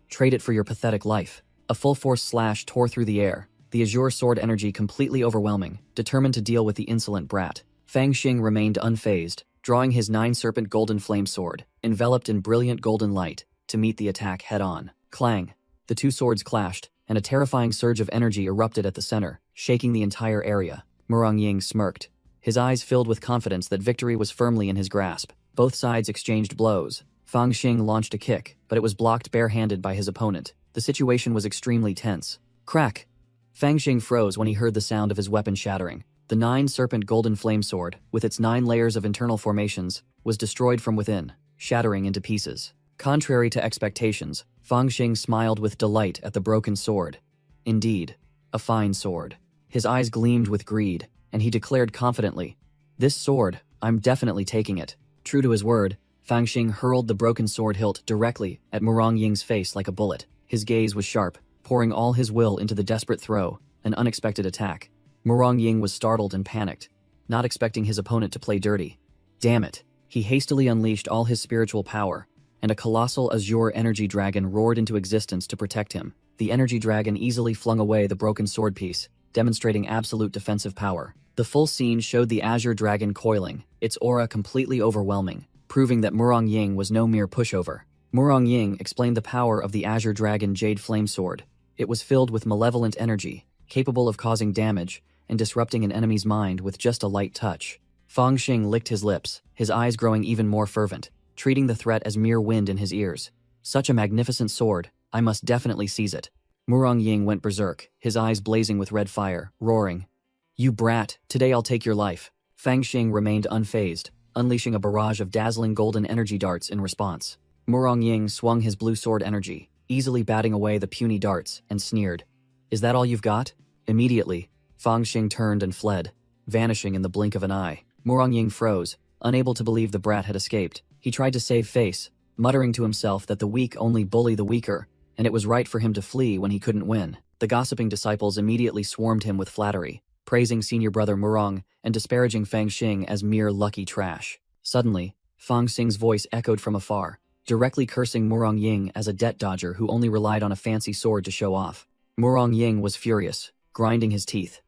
Trade it for your pathetic life." A full-force slash tore through the air, the azure sword energy completely overwhelming, determined to deal with the insolent brat. Fangxing remained unfazed, drawing his 9-serpent golden flame sword, enveloped in brilliant golden light, to meet the attack head-on. Clang! The two swords clashed, and a terrifying surge of energy erupted at the center, shaking the entire area. Murong Ying smirked, his eyes filled with confidence that victory was firmly in his grasp. Both sides exchanged blows. Fangxing launched a kick, but it was blocked bare-handed by his opponent. The situation was extremely tense. Crack! Fangxing froze when he heard the sound of his weapon shattering. The 9-serpent golden flame sword, with its 9 layers of internal formations, was destroyed from within, shattering into pieces. Contrary to expectations, Fangxing smiled with delight at the broken sword. Indeed, a fine sword. His eyes gleamed with greed, and he declared confidently, "This sword, I'm definitely taking it." True to his word, Fangxing hurled the broken sword hilt directly at Murong Ying's face like a bullet. His gaze was sharp, pouring all his will into the desperate throw, an unexpected attack. Murong Ying was startled and panicked, not expecting his opponent to play dirty. Damn it! He hastily unleashed all his spiritual power, and a colossal azure energy dragon roared into existence to protect him. The energy dragon easily flung away the broken sword piece, demonstrating absolute defensive power. The full scene showed the azure dragon coiling, its aura completely overwhelming, proving that Murong Ying was no mere pushover. Murong Ying explained the power of the Azure Dragon Jade Flame Sword. It was filled with malevolent energy, capable of causing damage and disrupting an enemy's mind with just a light touch. Fang Xing licked his lips, his eyes growing even more fervent, treating the threat as mere wind in his ears. Such a magnificent sword, I must definitely seize it. Murong Ying went berserk, his eyes blazing with red fire, roaring, "You brat, today I'll take your life." Fang Xing remained unfazed, unleashing a barrage of dazzling golden energy darts in response. Murong Ying swung his blue sword energy, easily batting away the puny darts, and sneered, "Is that all you've got?" Immediately, Fang Xing turned and fled, vanishing in the blink of an eye. Murong Ying froze, unable to believe the brat had escaped. He tried to save face, muttering to himself that the weak only bully the weaker, and it was right for him to flee when he couldn't win. The gossiping disciples immediately swarmed him with flattery, praising senior brother Murong and disparaging Fang Xing as mere lucky trash. Suddenly, Fang Xing's voice echoed from afar, directly cursing Murong Ying as a debt dodger who only relied on a fancy sword to show off. Murong Ying was furious, grinding his teeth.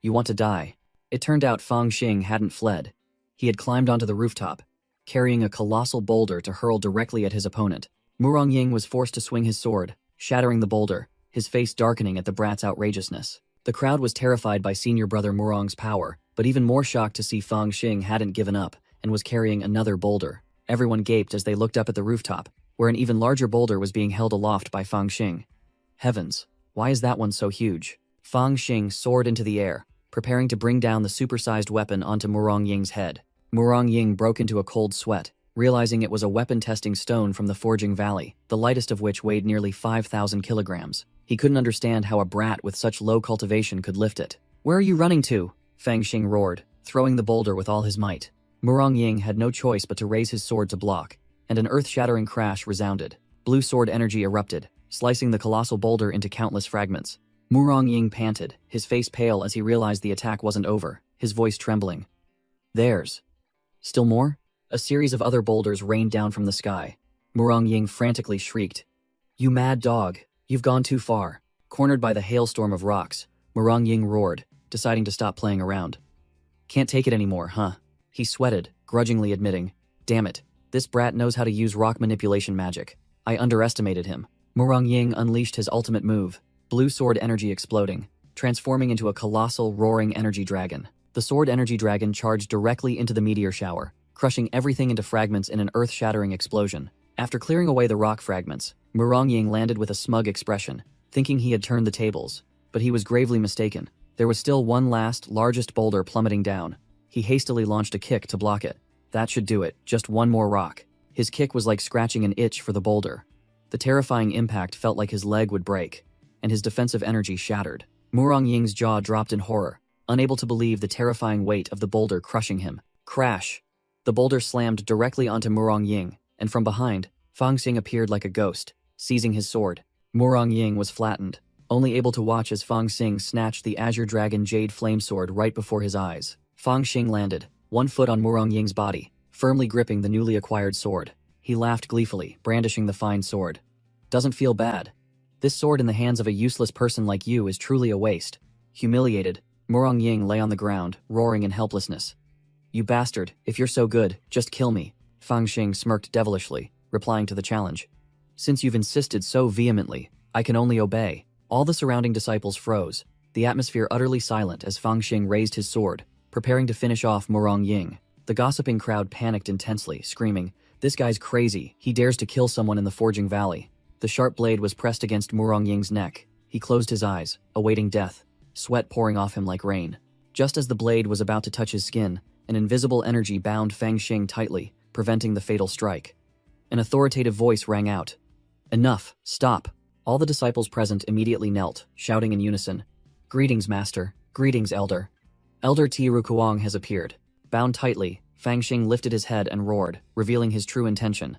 "You want to die?" It turned out Fang Xing hadn't fled. He had climbed onto the rooftop, carrying a colossal boulder to hurl directly at his opponent. Murong Ying was forced to swing his sword, shattering the boulder, his face darkening at the brat's outrageousness. The crowd was terrified by senior brother Murong's power, but even more shocked to see Fang Xing hadn't given up and was carrying another boulder. Everyone gaped as they looked up at the rooftop, where an even larger boulder was being held aloft by Fang Xing. Heavens, why is that one so huge? Fang Xing soared into the air, preparing to bring down the supersized weapon onto Murong Ying's head. Murong Ying broke into a cold sweat, realizing it was a weapon-testing stone from the Forging Valley, the lightest of which weighed nearly 5,000 kilograms. He couldn't understand how a brat with such low cultivation could lift it. "Where are you running to?" Fang Xing roared, throwing the boulder with all his might. Murong Ying had no choice but to raise his sword to block, and an earth-shattering crash resounded. Blue sword energy erupted, slicing the colossal boulder into countless fragments. Murong Ying panted, his face pale as he realized the attack wasn't over, his voice trembling. "There's still more?" A series of other boulders rained down from the sky. Murong Ying frantically shrieked, "You mad dog, you've gone too far." Cornered by the hailstorm of rocks, Murong Ying roared, deciding to stop playing around. "Can't take it anymore, huh?" He sweated, grudgingly admitting, "Damn it, this brat knows how to use rock manipulation magic. I underestimated him." Murong Ying unleashed his ultimate move, blue sword energy exploding, transforming into a colossal, roaring energy dragon. The sword energy dragon charged directly into the meteor shower, crushing everything into fragments in an earth-shattering explosion. After clearing away the rock fragments, Murong Ying landed with a smug expression, thinking he had turned the tables, but he was gravely mistaken. There was still one last, largest boulder plummeting down. He hastily launched a kick to block it. That should do it, just one more rock. His kick was like scratching an itch for the boulder. The terrifying impact felt like his leg would break, and his defensive energy shattered. Murong Ying's jaw dropped in horror, unable to believe the terrifying weight of the boulder crushing him. Crash! The boulder slammed directly onto Murong Ying, and from behind, Fang Xing appeared like a ghost, seizing his sword. Murong Ying was flattened, only able to watch as Fang Xing snatched the Azure Dragon Jade Flame Sword right before his eyes. Fang Xing landed, one foot on Murong Ying's body, firmly gripping the newly acquired sword. He laughed gleefully, brandishing the fine sword. "Doesn't feel bad. This sword in the hands of a useless person like you is truly a waste." Humiliated, Murong Ying lay on the ground, roaring in helplessness. "You bastard, if you're so good, just kill me." Fang Xing smirked devilishly, replying to the challenge. "Since you've insisted so vehemently, I can only obey." All the surrounding disciples froze, the atmosphere utterly silent as Fang Xing raised his sword, preparing to finish off Murong Ying. The gossiping crowd panicked intensely, screaming, "This guy's crazy, he dares to kill someone in the Forging Valley." The sharp blade was pressed against Murong Ying's neck. He closed his eyes, awaiting death, sweat pouring off him like rain. Just as the blade was about to touch his skin, an invisible energy bound Fang Xing tightly, preventing the fatal strike. An authoritative voice rang out. "Enough, stop." All the disciples present immediately knelt, shouting in unison, "Greetings, Master. Greetings, Elder." Elder T. Rukuang has appeared. Bound tightly, Fang Xing lifted his head and roared, revealing his true intention.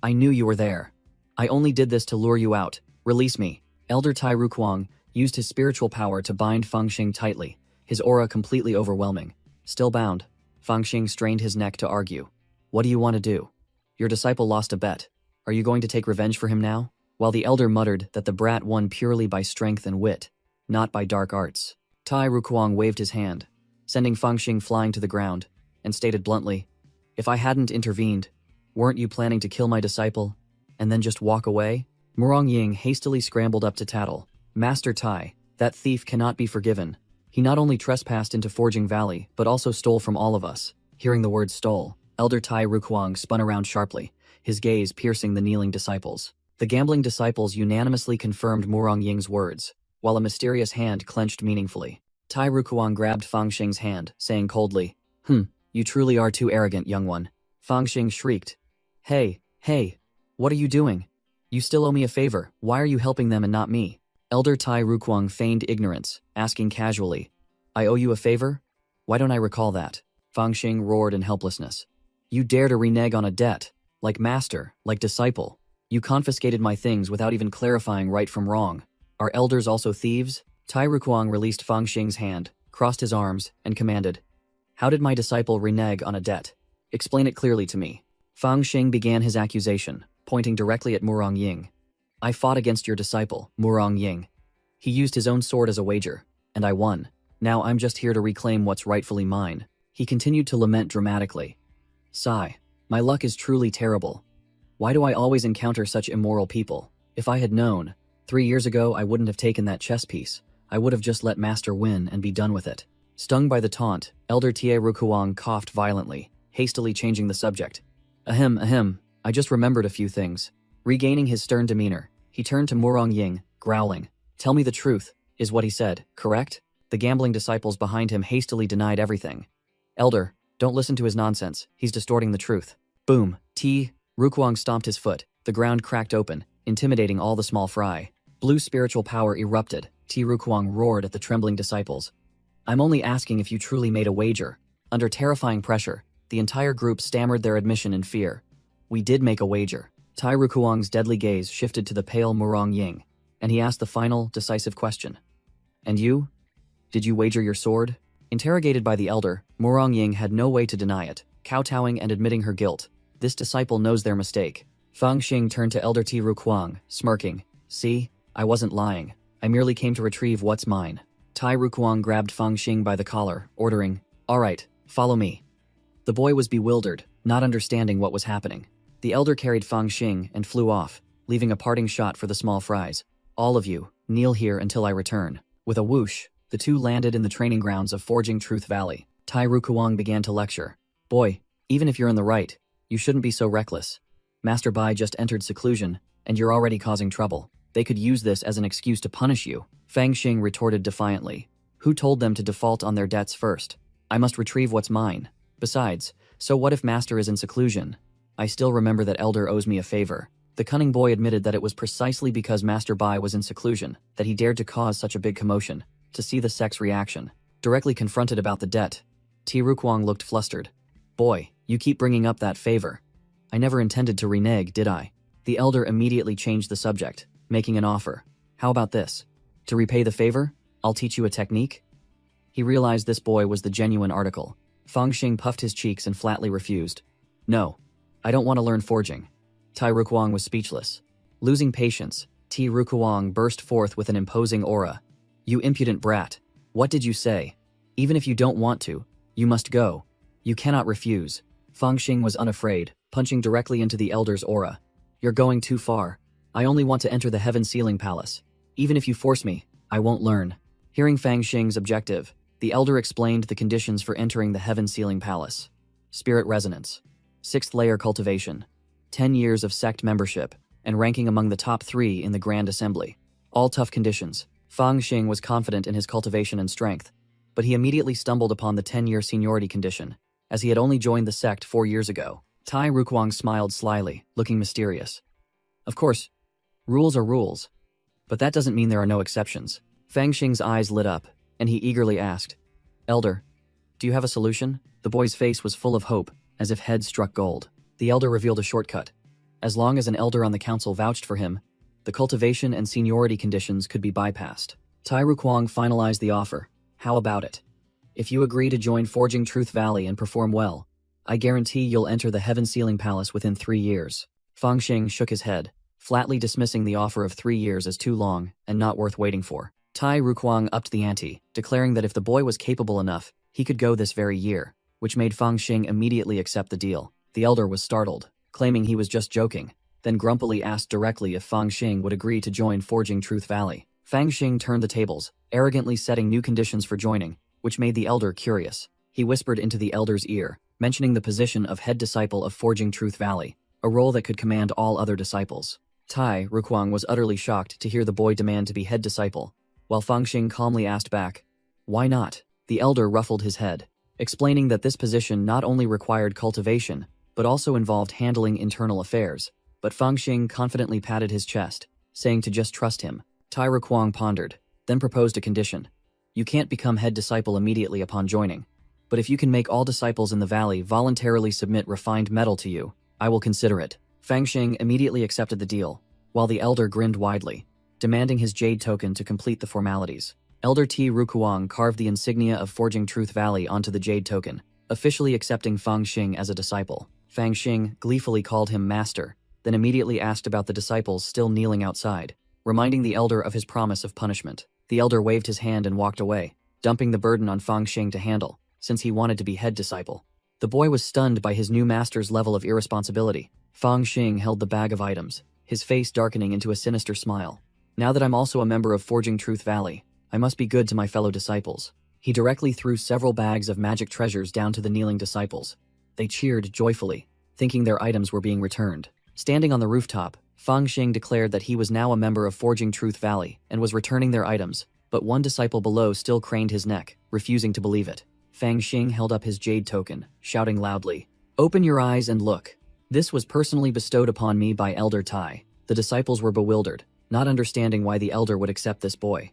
"I knew you were there. I only did this to lure you out. Release me." Elder Tai Rukuang used his spiritual power to bind Fang Xing tightly, his aura completely overwhelming. Still bound, Fang Xing strained his neck to argue. "What do you want to do? Your disciple lost a bet. Are you going to take revenge for him now?" While the elder muttered that the brat won purely by strength and wit, not by dark arts. Tai Rukuang waved his hand, sending Fang Xing flying to the ground, and stated bluntly, "If I hadn't intervened, Weren't you planning to kill my disciple and then just walk away? Murong Ying hastily scrambled up to tattle. Master Tai, that thief cannot be forgiven. He not only trespassed into Forging Valley, but also stole from all of us. Hearing the word stole, Elder Tai Rukwang spun around sharply, his gaze piercing the kneeling disciples. The gambling disciples unanimously confirmed Murong Ying's words, while a mysterious hand clenched meaningfully. Tai Rukwang grabbed Fang Xing's hand, saying coldly, You truly are too arrogant, young one." Fang Xing shrieked. Hey, what are you doing? You still owe me a favor. Why are you helping them and not me?" Elder Tai Rukwang feigned ignorance, asking casually, "I owe you a favor? Why don't I recall that?" Fang Xing roared in helplessness. "You dare to renege on a debt, like master, like disciple. You confiscated my things without even clarifying right from wrong. Are elders also thieves?" Tai Rukwang released Fang Xing's hand, crossed his arms, and commanded, "How did my disciple renege on a debt? Explain it clearly to me." Fang Xing began his accusation, pointing directly at Murong Ying. "I fought against your disciple, Murong Ying. He used his own sword as a wager, and I won. Now I'm just here to reclaim what's rightfully mine." He continued to lament dramatically. "Sigh, my luck is truly terrible. Why do I always encounter such immoral people? If I had known, 3 years ago I wouldn't have taken that chess piece. I would have just let Master win and be done with it." Stung by the taunt, Elder Tie Rukuang coughed violently, hastily changing the subject. Ahem, I just remembered a few things." Regaining his stern demeanor, he turned to Murong Ying, growling. "Tell me the truth," is what he said, correct? The gambling disciples behind him hastily denied everything. "Elder, don't listen to his nonsense, he's distorting the truth." Boom, Rukuang stomped his foot, the ground cracked open, intimidating all the small fry. Blue spiritual power erupted. Rukuang roared at the trembling disciples. "I'm only asking if you truly made a wager." Under terrifying pressure, the entire group stammered their admission in fear. "We did make a wager." Tai Rukuang's deadly gaze shifted to the pale Murong Ying, and he asked the final, decisive question. "And you? Did you wager your sword?" Interrogated by the elder, Murong Ying had no way to deny it, kowtowing and admitting her guilt. This disciple knows their mistake. Fang Xing turned to Elder Ti Rukuang, smirking. "See, I wasn't lying. I merely came to retrieve what's mine." Tai Rukuang grabbed Fang Xing by the collar, ordering, "All right, follow me." The boy was bewildered, not understanding what was happening. The elder carried Fang Xing and flew off, leaving a parting shot for the small fries. "All of you, kneel here until I return." With a whoosh, the two landed in the training grounds of Forging Truth Valley. Tai Rukuang began to lecture. "Boy, even if you're in the right, you shouldn't be so reckless. Master Bai just entered seclusion, and you're already causing trouble. They could use this as an excuse to punish you." Fang Xing retorted defiantly. "Who told them to default on their debts first? I must retrieve what's mine. Besides, so what if Master is in seclusion? I still remember that Elder owes me a favor." The cunning boy admitted that it was precisely because Master Bai was in seclusion that he dared to cause such a big commotion. To see the sect's reaction, directly confronted about the debt, Ti Rukuang looked flustered. "Boy, you keep bringing up that favor. I never intended to renege, did I?" The elder immediately changed the subject, making an offer. "How about this? To repay the favor, I'll teach you a technique." He realized this boy was the genuine article. Fang Xing puffed his cheeks and flatly refused. "No, I don't want to learn forging." Tai Rukuang was speechless. Losing patience, Ti Rukuang burst forth with an imposing aura. "You impudent brat. What did you say? Even if you don't want to, you must go. You cannot refuse." Fang Xing was unafraid, punching directly into the elder's aura. "You're going too far. I only want to enter the Heaven Sealing Palace. Even if you force me, I won't learn." Hearing Fang Xing's objective, the elder explained the conditions for entering the Heaven Sealing Palace. Spirit resonance, 6th layer cultivation, 10 years of sect membership, and ranking among the top 3 in the Grand Assembly. All tough conditions. Fang Xing was confident in his cultivation and strength, but he immediately stumbled upon the 10-year seniority condition, as he had only joined the sect 4 years ago. Tai Rukuang smiled slyly, looking mysterious. "Of course, rules are rules, but that doesn't mean there are no exceptions." Fang Xing's eyes lit up, and he eagerly asked, "Elder, do you have a solution?" The boy's face was full of hope, as if head struck gold. The elder revealed a shortcut. As long as an elder on the council vouched for him, the cultivation and seniority conditions could be bypassed. Tai Rukuang finalized the offer. "How about it? If you agree to join Forging Truth Valley and perform well, I guarantee you'll enter the Heaven Sealing Palace within 3 years." Fang Xing shook his head, flatly dismissing the offer of 3 years as too long and not worth waiting for. Tai Rukuang upped the ante, declaring that if the boy was capable enough, he could go this very year, which made Fang Xing immediately accept the deal. The elder was startled. claiming he was just joking, then grumpily asked directly if Fang Xing would agree to join Forging Truth Valley. Fang Xing turned the tables, arrogantly setting new conditions for joining, which made the elder curious. He whispered into the elder's ear, mentioning the position of head disciple of Forging Truth Valley, a role that could command all other disciples. Tai Rukwang was utterly shocked to hear the boy demand to be head disciple, while Fang Xing calmly asked back, "Why not?" The elder ruffled his head, explaining that this position not only required cultivation, but also involved handling internal affairs. But Fang Xing confidently patted his chest, saying to just trust him. Tai Rukwang pondered, then proposed a condition. "You can't become head disciple immediately upon joining, but if you can make all disciples in the valley voluntarily submit refined metal to you, I will consider it." Fang Xing immediately accepted the deal, while the elder grinned widely, demanding his jade token to complete the formalities. Elder T. Rukuang carved the insignia of Forging Truth Valley onto the jade token, officially accepting Fang Xing as a disciple. Fang Xing gleefully called him master, then immediately asked about the disciples still kneeling outside, reminding the elder of his promise of punishment. The elder waved his hand and walked away, dumping the burden on Fang Xing to handle, since he wanted to be head disciple. The boy was stunned by his new master's level of irresponsibility. Fang Xing held the bag of items, his face darkening into a sinister smile. "Now that I'm also a member of Forging Truth Valley, I must be good to my fellow disciples." He directly threw several bags of magic treasures down to the kneeling disciples. They cheered joyfully, thinking their items were being returned. Standing on the rooftop, Fang Xing declared that he was now a member of Forging Truth Valley and was returning their items, but one disciple below still craned his neck, refusing to believe it. Fang Xing held up his jade token, shouting loudly, "Open your eyes and look. This was personally bestowed upon me by Elder Tai." The disciples were bewildered, not understanding why the elder would accept this boy.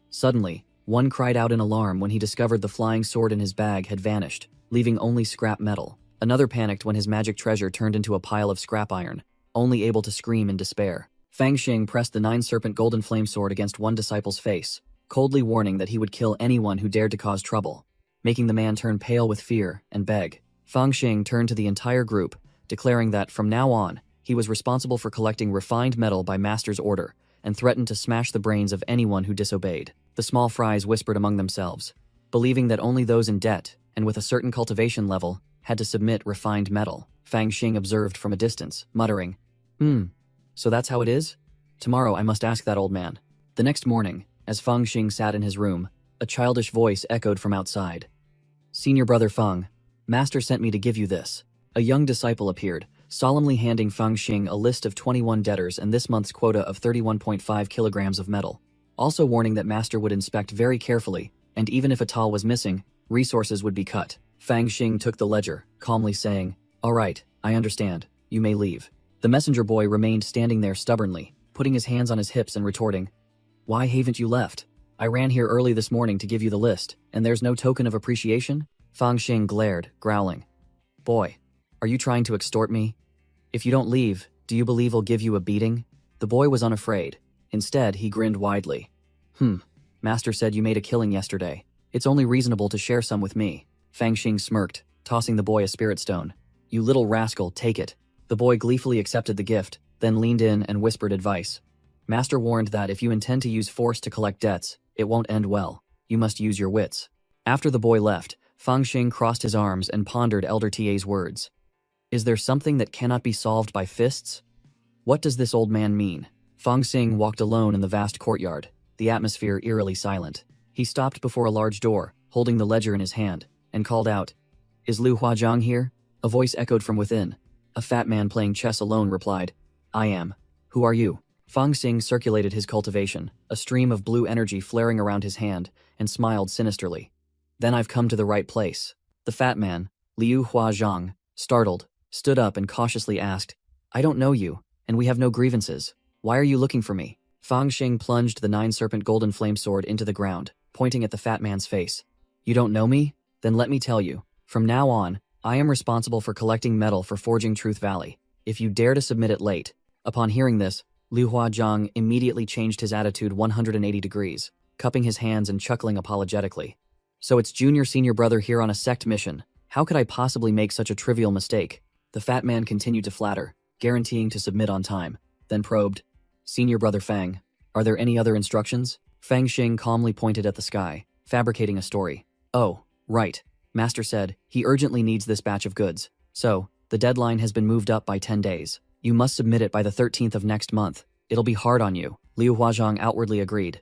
Suddenly, one cried out in alarm when he discovered the flying sword in his bag had vanished, leaving only scrap metal. Another panicked when his magic treasure turned into a pile of scrap iron, only able to scream in despair. Fang Xing pressed the 9-serpent golden flame sword against one disciple's face, coldly warning that he would kill anyone who dared to cause trouble, making the man turn pale with fear and beg. Fang Xing turned to the entire group, declaring that from now on, he was responsible for collecting refined metal by master's order, and threatened to smash the brains of anyone who disobeyed. The small fries whispered among themselves, believing that only those in debt, and with a certain cultivation level, had to submit refined metal. Fang Xing observed from a distance, muttering, "So that's how it is? Tomorrow I must ask that old man." The next morning, as Fang Xing sat in his room, a childish voice echoed from outside. "Senior brother Fang, master sent me to give you this." A young disciple appeared, solemnly handing Fang Xing a list of 21 debtors and this month's quota of 31.5 kilograms of metal, also warning that master would inspect very carefully, and even if a tal was missing, resources would be cut. Fang Xing took the ledger, calmly saying, "All right, I understand. You may leave." The messenger boy remained standing there stubbornly, putting his hands on his hips and retorting, "Why haven't you left? I ran here early this morning to give you the list, and there's no token of appreciation?" Fang Xing glared, growling, "Boy, are you trying to extort me? If you don't leave, do you believe I'll give you a beating?" The boy was unafraid. Instead, he grinned widely. Master said you made a killing yesterday. It's only reasonable to share some with me." Fang Xing smirked, tossing the boy a spirit stone. "You little rascal, take it." The boy gleefully accepted the gift, then leaned in and whispered advice. "Master warned that if you intend to use force to collect debts, it won't end well. You must use your wits." After the boy left, Fang Xing crossed his arms and pondered Elder TA's words. Is there something that cannot be solved by fists? What does this old man mean? Fang Xing walked alone in the vast courtyard, the atmosphere eerily silent. He stopped before a large door, holding the ledger in his hand, and called out, "Is Lu Huazhang here?" A voice echoed from within. A fat man playing chess alone replied, "I am. Who are you?" Fang Xing circulated his cultivation, a stream of blue energy flaring around his hand, and smiled sinisterly. "Then I've come to the right place." The fat man, Liu Huazhang, startled, stood up and cautiously asked, "I don't know you, and we have no grievances. Why are you looking for me?" Fang Xing plunged the 9-serpent golden flame sword into the ground, pointing at the fat man's face. "You don't know me? Then let me tell you. From now on, I am responsible for collecting metal for Forging Truth Valley. If you dare to submit it late." Upon hearing this, Liu Huazhang immediately changed his attitude 180 degrees, cupping his hands and chuckling apologetically. "So it's junior senior brother here on a sect mission. How could I possibly make such a trivial mistake?" The fat man continued to flatter, guaranteeing to submit on time, then probed, "Senior brother Fang, are there any other instructions?" Fang Xing calmly pointed at the sky, fabricating a story. "Oh, right. Master said he urgently needs this batch of goods. So, The deadline has been moved up by 10 days. You must submit it by the 13th of next month. It'll be hard on you. Liu Huazhang outwardly agreed.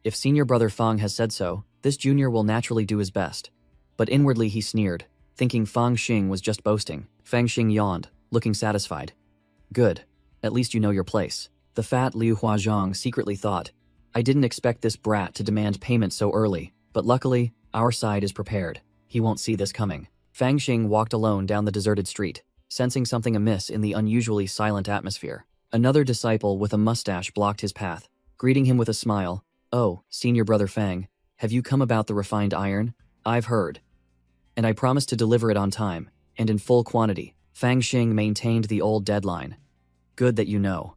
If senior brother Fang has said so, this junior will naturally do his best. But inwardly he sneered, thinking Fang Xing was just boasting. Fang Xing yawned, looking satisfied. Good. At least you know your place. The fat Liu Huazhang secretly thought, I didn't expect this brat to demand payment so early, but luckily, our side is prepared. He won't see this coming. Fang Xing walked alone down the deserted street, sensing something amiss in the unusually silent atmosphere. Another disciple with a mustache blocked his path, greeting him with a smile. Oh, senior brother Fang, have you come about the refined iron? I've heard. And I promised to deliver it on time, and in full quantity. Fang Xing maintained the old deadline. Good that you know.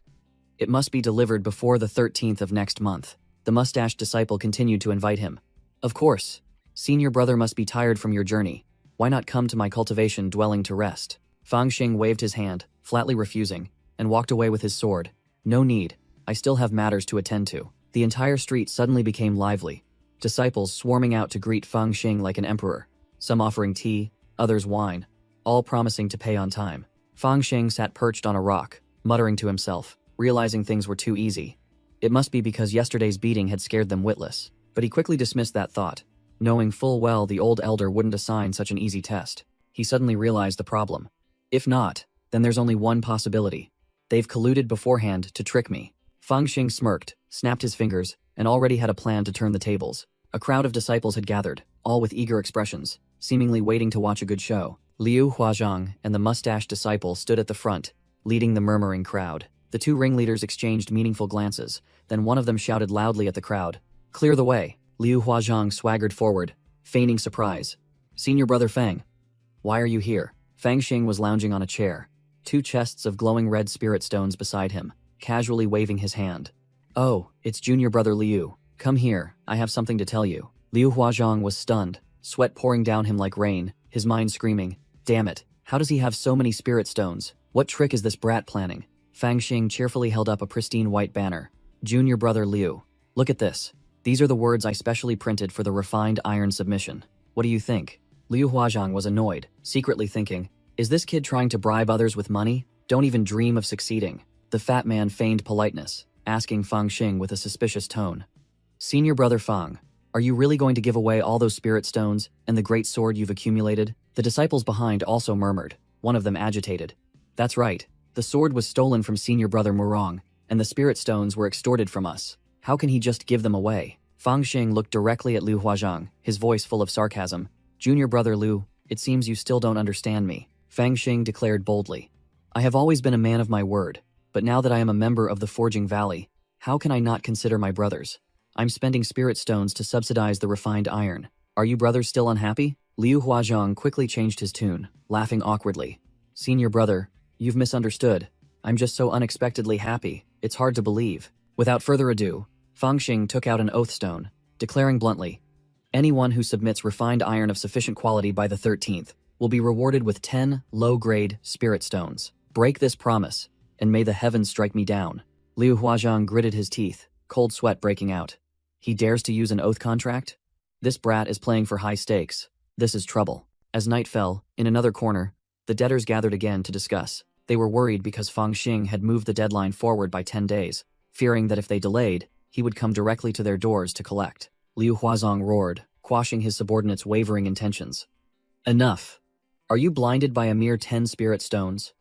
It must be delivered before the 13th of next month. The mustached disciple continued to invite him. Of course. Senior brother must be tired from your journey. Why not come to my cultivation dwelling to rest? Fang Xing waved his hand, flatly refusing, and walked away with his sword. No need. I still have matters to attend to. The entire street suddenly became lively. Disciples swarming out to greet Fang Xing like an emperor. Some offering tea, others wine, all promising to pay on time. Fang Xing sat perched on a rock, muttering to himself, realizing things were too easy. It must be because yesterday's beating had scared them witless. But he quickly dismissed that thought, knowing full well the old elder wouldn't assign such an easy test. He suddenly realized the problem. If not, then there's only one possibility. They've colluded beforehand to trick me. Fang Xing smirked, snapped his fingers, and already had a plan to turn the tables. A crowd of disciples had gathered, all with eager expressions, seemingly waiting to watch a good show. Liu Huazhang and the mustached disciple stood at the front, leading the murmuring crowd. The two ringleaders exchanged meaningful glances, then one of them shouted loudly at the crowd, "Clear the way!" Liu Huazhang swaggered forward, feigning surprise. "Senior brother Fang, why are you here?" Fang Xing was lounging on a chair, two chests of glowing red spirit stones beside him, casually waving his hand. "Oh, it's junior brother Liu. Come here, I have something to tell you." Liu Huazhang was stunned, sweat pouring down him like rain, his mind screaming, "Damn it, how does he have so many spirit stones? What trick is this brat planning?" Fang Xing cheerfully held up a pristine white banner. "Junior brother Liu, look at this. These are the words I specially printed for the refined iron submission. What do you think?" Liu Huazhang was annoyed, secretly thinking, is this kid trying to bribe others with money? Don't even dream of succeeding. The fat man feigned politeness, asking Fang Xing with a suspicious tone. "Senior brother Fang, are you really going to give away all those spirit stones and the great sword you've accumulated?" The disciples behind also murmured, one of them agitated. "That's right. The sword was stolen from senior brother Murong, and the spirit stones were extorted from us. How can he just give them away?" Fang Xing looked directly at Liu Huazhang, his voice full of sarcasm. "Junior brother Liu, it seems you still don't understand me," Fang Xing declared boldly. "I have always been a man of my word, but now that I am a member of the Forging Valley, how can I not consider my brothers? I'm spending spirit stones to subsidize the refined iron. Are you brothers still unhappy?" Liu Huazhang quickly changed his tune, laughing awkwardly. "Senior brother, you've misunderstood. I'm just so unexpectedly happy, it's hard to believe." Without further ado, Fang Xing took out an oath stone, declaring bluntly, "Anyone who submits refined iron of sufficient quality by the 13th will be rewarded with 10 low-grade spirit stones. Break this promise, and may the heavens strike me down." Liu Huazhang gritted his teeth, cold sweat breaking out. He dares to use an oath contract? This brat is playing for high stakes. This is trouble. As night fell, in another corner, the debtors gathered again to discuss. They were worried because Fang Xing had moved the deadline forward by 10 days, fearing that if they delayed, he would come directly to their doors to collect. Liu Huazhang roared, quashing his subordinates' wavering intentions. "Enough! Are you blinded by a mere 10 spirit stones?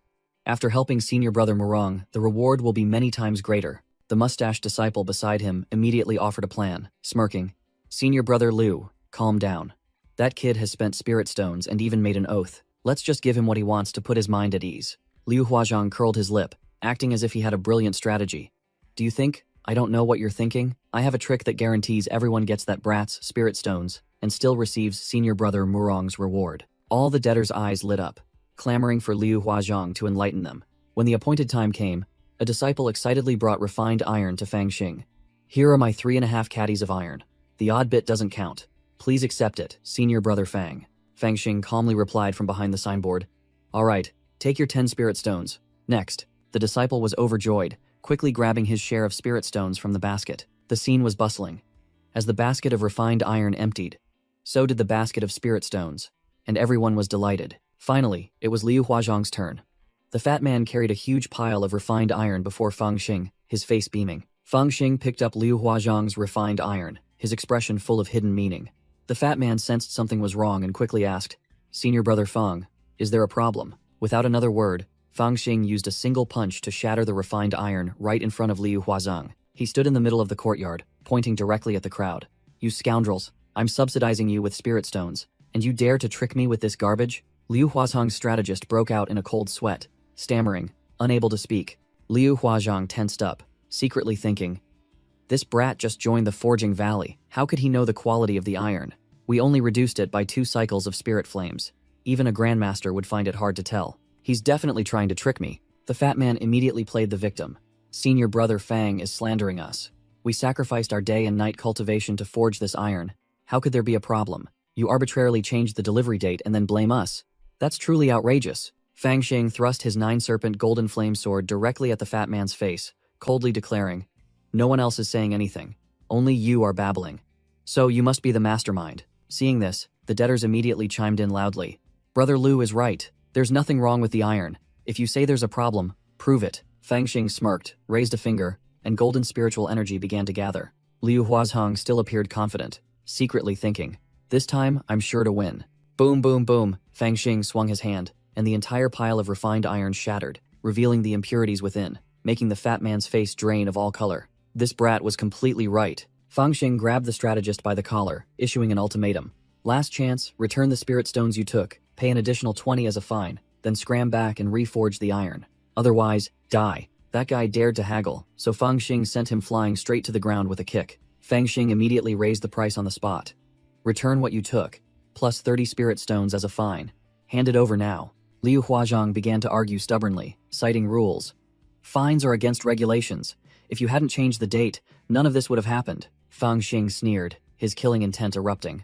After helping senior brother Murong, the reward will be many times greater." The mustached disciple beside him immediately offered a plan, smirking. "Senior brother Liu, calm down. That kid has spent spirit stones and even made an oath. Let's just give him what he wants to put his mind at ease." Liu Huazhang curled his lip, acting as if he had a brilliant strategy. "Do you think I don't know what you're thinking? I have a trick that guarantees everyone gets that brat's spirit stones and still receives senior brother Murong's reward." All the debtors' eyes lit up, clamoring for Liu Huazhang to enlighten them. When the appointed time came, a disciple excitedly brought refined iron to Fang Xing. "Here are my 3.5 caddies of iron. The odd bit doesn't count. Please accept it, senior brother Fang." Fang Xing calmly replied from behind the signboard. "All right, take your 10 spirit stones. Next." The disciple was overjoyed, quickly grabbing his share of spirit stones from the basket. The scene was bustling. As the basket of refined iron emptied, so did the basket of spirit stones, and everyone was delighted. Finally, it was Liu Huazhang's turn. The fat man carried a huge pile of refined iron before Feng Xing, his face beaming. Feng Xing picked up Liu Huazhang's refined iron, his expression full of hidden meaning. The fat man sensed something was wrong and quickly asked, "Senior brother Feng, is there a problem?" Without another word, Feng Xing used a single punch to shatter the refined iron right in front of Liu Huazhang. He stood in the middle of the courtyard, pointing directly at the crowd. "You scoundrels, I'm subsidizing you with spirit stones, and you dare to trick me with this garbage?" Liu Huazhang's strategist broke out in a cold sweat, stammering, unable to speak. Liu Huazhang tensed up, secretly thinking, "This brat just joined the Forging Valley. How could he know the quality of the iron? We only reduced it by 2 cycles of spirit flames. Even a grandmaster would find it hard to tell. He's definitely trying to trick me." The fat man immediately played the victim. "Senior brother Fang is slandering us. We sacrificed our day and night cultivation to forge this iron. How could there be a problem? You arbitrarily changed the delivery date and then blame us. That's truly outrageous." Fang Xing thrust his 9-serpent golden flame sword directly at the fat man's face, coldly declaring, "No one else is saying anything. Only you are babbling. So you must be the mastermind." Seeing this, the debtors immediately chimed in loudly. "Brother Liu is right. There's nothing wrong with the iron. If you say there's a problem, prove it." Fang Xing smirked, raised a finger, and golden spiritual energy began to gather. Liu Huazhang still appeared confident, secretly thinking, "This time, I'm sure to win." Boom, boom, boom, Fang Xing swung his hand, and the entire pile of refined iron shattered, revealing the impurities within, making the fat man's face drain of all color. This brat was completely right. Fang Xing grabbed the strategist by the collar, issuing an ultimatum. "Last chance, return the spirit stones you took, pay an additional 20 as a fine, then scram back and reforge the iron. Otherwise, die." That guy dared to haggle, so Fang Xing sent him flying straight to the ground with a kick. Fang Xing immediately raised the price on the spot. "Return what you took, plus 30 spirit stones as a fine. Hand it over now." Liu Huazhang began to argue stubbornly, citing rules. "Fines are against regulations. If you hadn't changed the date, none of this would have happened." Fang Xing sneered, his killing intent erupting.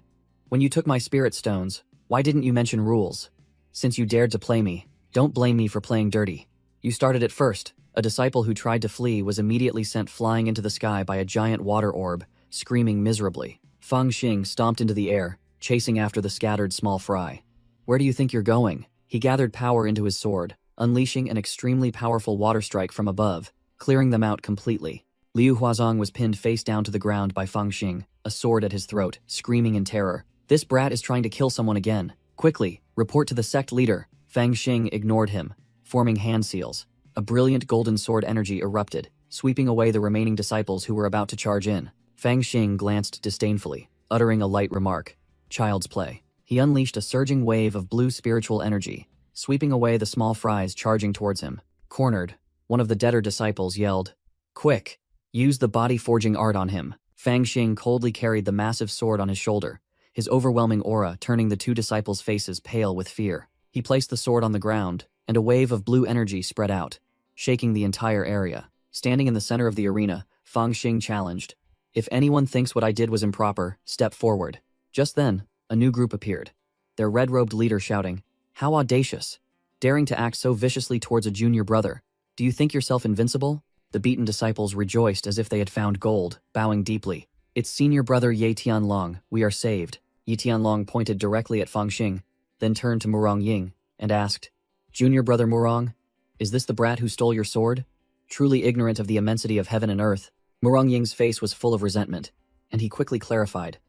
"When you took my spirit stones, why didn't you mention rules? Since you dared to play me, don't blame me for playing dirty. You started it first." A disciple who tried to flee was immediately sent flying into the sky by a giant water orb, screaming miserably. Fang Xing stomped into the air, chasing after the scattered small fry. "Where do you think you're going?" He gathered power into his sword, unleashing an extremely powerful water strike from above, clearing them out completely. Liu Huazhang was pinned face down to the ground by Fang Xing, a sword at his throat, screaming in terror. "This brat is trying to kill someone again. Quickly, report to the sect leader." Fang Xing ignored him, forming hand seals. A brilliant golden sword energy erupted, sweeping away the remaining disciples who were about to charge in. Fang Xing glanced disdainfully, uttering a light remark. "Child's play." He unleashed a surging wave of blue spiritual energy, sweeping away the small fries charging towards him. Cornered, one of the debtor disciples yelled, "Quick! Use the body-forging art on him." Fang Xing coldly carried the massive sword on his shoulder, his overwhelming aura turning the 2 disciples' faces pale with fear. He placed the sword on the ground, and a wave of blue energy spread out, shaking the entire area. Standing in the center of the arena, Fang Xing challenged, "If anyone thinks what I did was improper, step forward." Just then, a new group appeared, their red-robed leader shouting, "How audacious! Daring to act so viciously towards a junior brother. Do you think yourself invincible?" The beaten disciples rejoiced as if they had found gold, bowing deeply. "It's senior brother Ye Tianlong, we are saved." Ye Tianlong pointed directly at Fang Xing, then turned to Murong Ying, and asked, "Junior brother Murong, is this the brat who stole your sword?" Truly ignorant of the immensity of heaven and earth, Murong Ying's face was full of resentment, and he quickly clarified,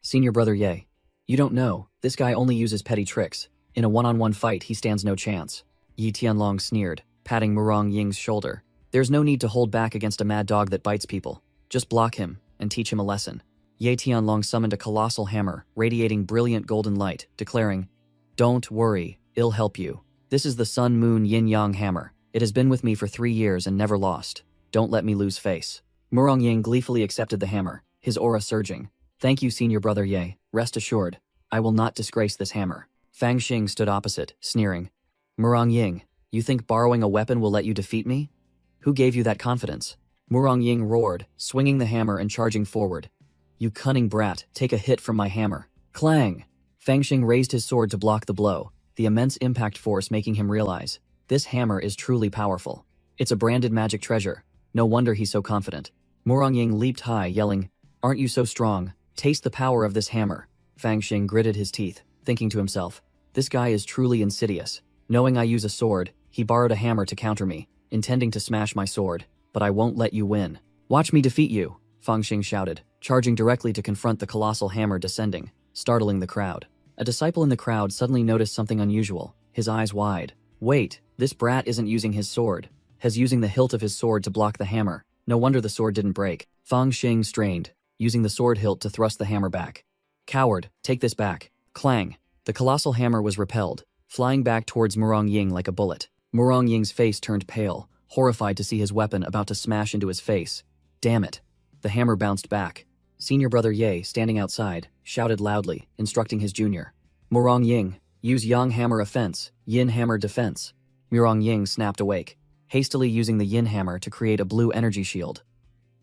"Senior brother Ye, you don't know, this guy only uses petty tricks. In a one-on-one fight, he stands no chance." Yi Tianlong sneered, patting Murong Ying's shoulder. "There's no need to hold back against a mad dog that bites people. Just block him and teach him a lesson." Ye Tianlong summoned a colossal hammer, radiating brilliant golden light, declaring, "Don't worry, it'll help you. This is the Sun Moon Yin Yang hammer. It has been with me for 3 years and never lost. Don't let me lose face." Murong Ying gleefully accepted the hammer, his aura surging. "Thank you, senior brother Ye. Rest assured, I will not disgrace this hammer." Fang Xing stood opposite, sneering. "Murong Ying, you think borrowing a weapon will let you defeat me? Who gave you that confidence?" Murong Ying roared, swinging the hammer and charging forward. "You cunning brat, take a hit from my hammer." Clang! Fang Xing raised his sword to block the blow, the immense impact force making him realize, this hammer is truly powerful. It's a branded magic treasure. No wonder he's so confident. Murong Ying leaped high, yelling, "Aren't you so strong? Taste the power of this hammer." Fang Xing gritted his teeth, thinking to himself, This guy is truly insidious. Knowing I use a sword, he borrowed a hammer to counter me, intending to smash my sword. But I won't let you win. Watch me defeat you, Fang Xing shouted, charging directly to confront the colossal hammer descending, startling the crowd. A disciple in the crowd suddenly noticed something unusual, his eyes wide. Wait, this brat isn't using his sword. He's using the hilt of his sword to block the hammer. No wonder the sword didn't break. Fang Xing strained, using the sword hilt to thrust the hammer back. Coward, take this back. Clang. The colossal hammer was repelled, flying back towards Murong Ying like a bullet. Murong Ying's face turned pale, horrified to see his weapon about to smash into his face. Damn it. The hammer bounced back. Senior brother Ye, standing outside, shouted loudly, instructing his junior. Murong Ying, use Yang hammer offense, Yin hammer defense. Murong Ying snapped awake, hastily using the Yin hammer to create a blue energy shield.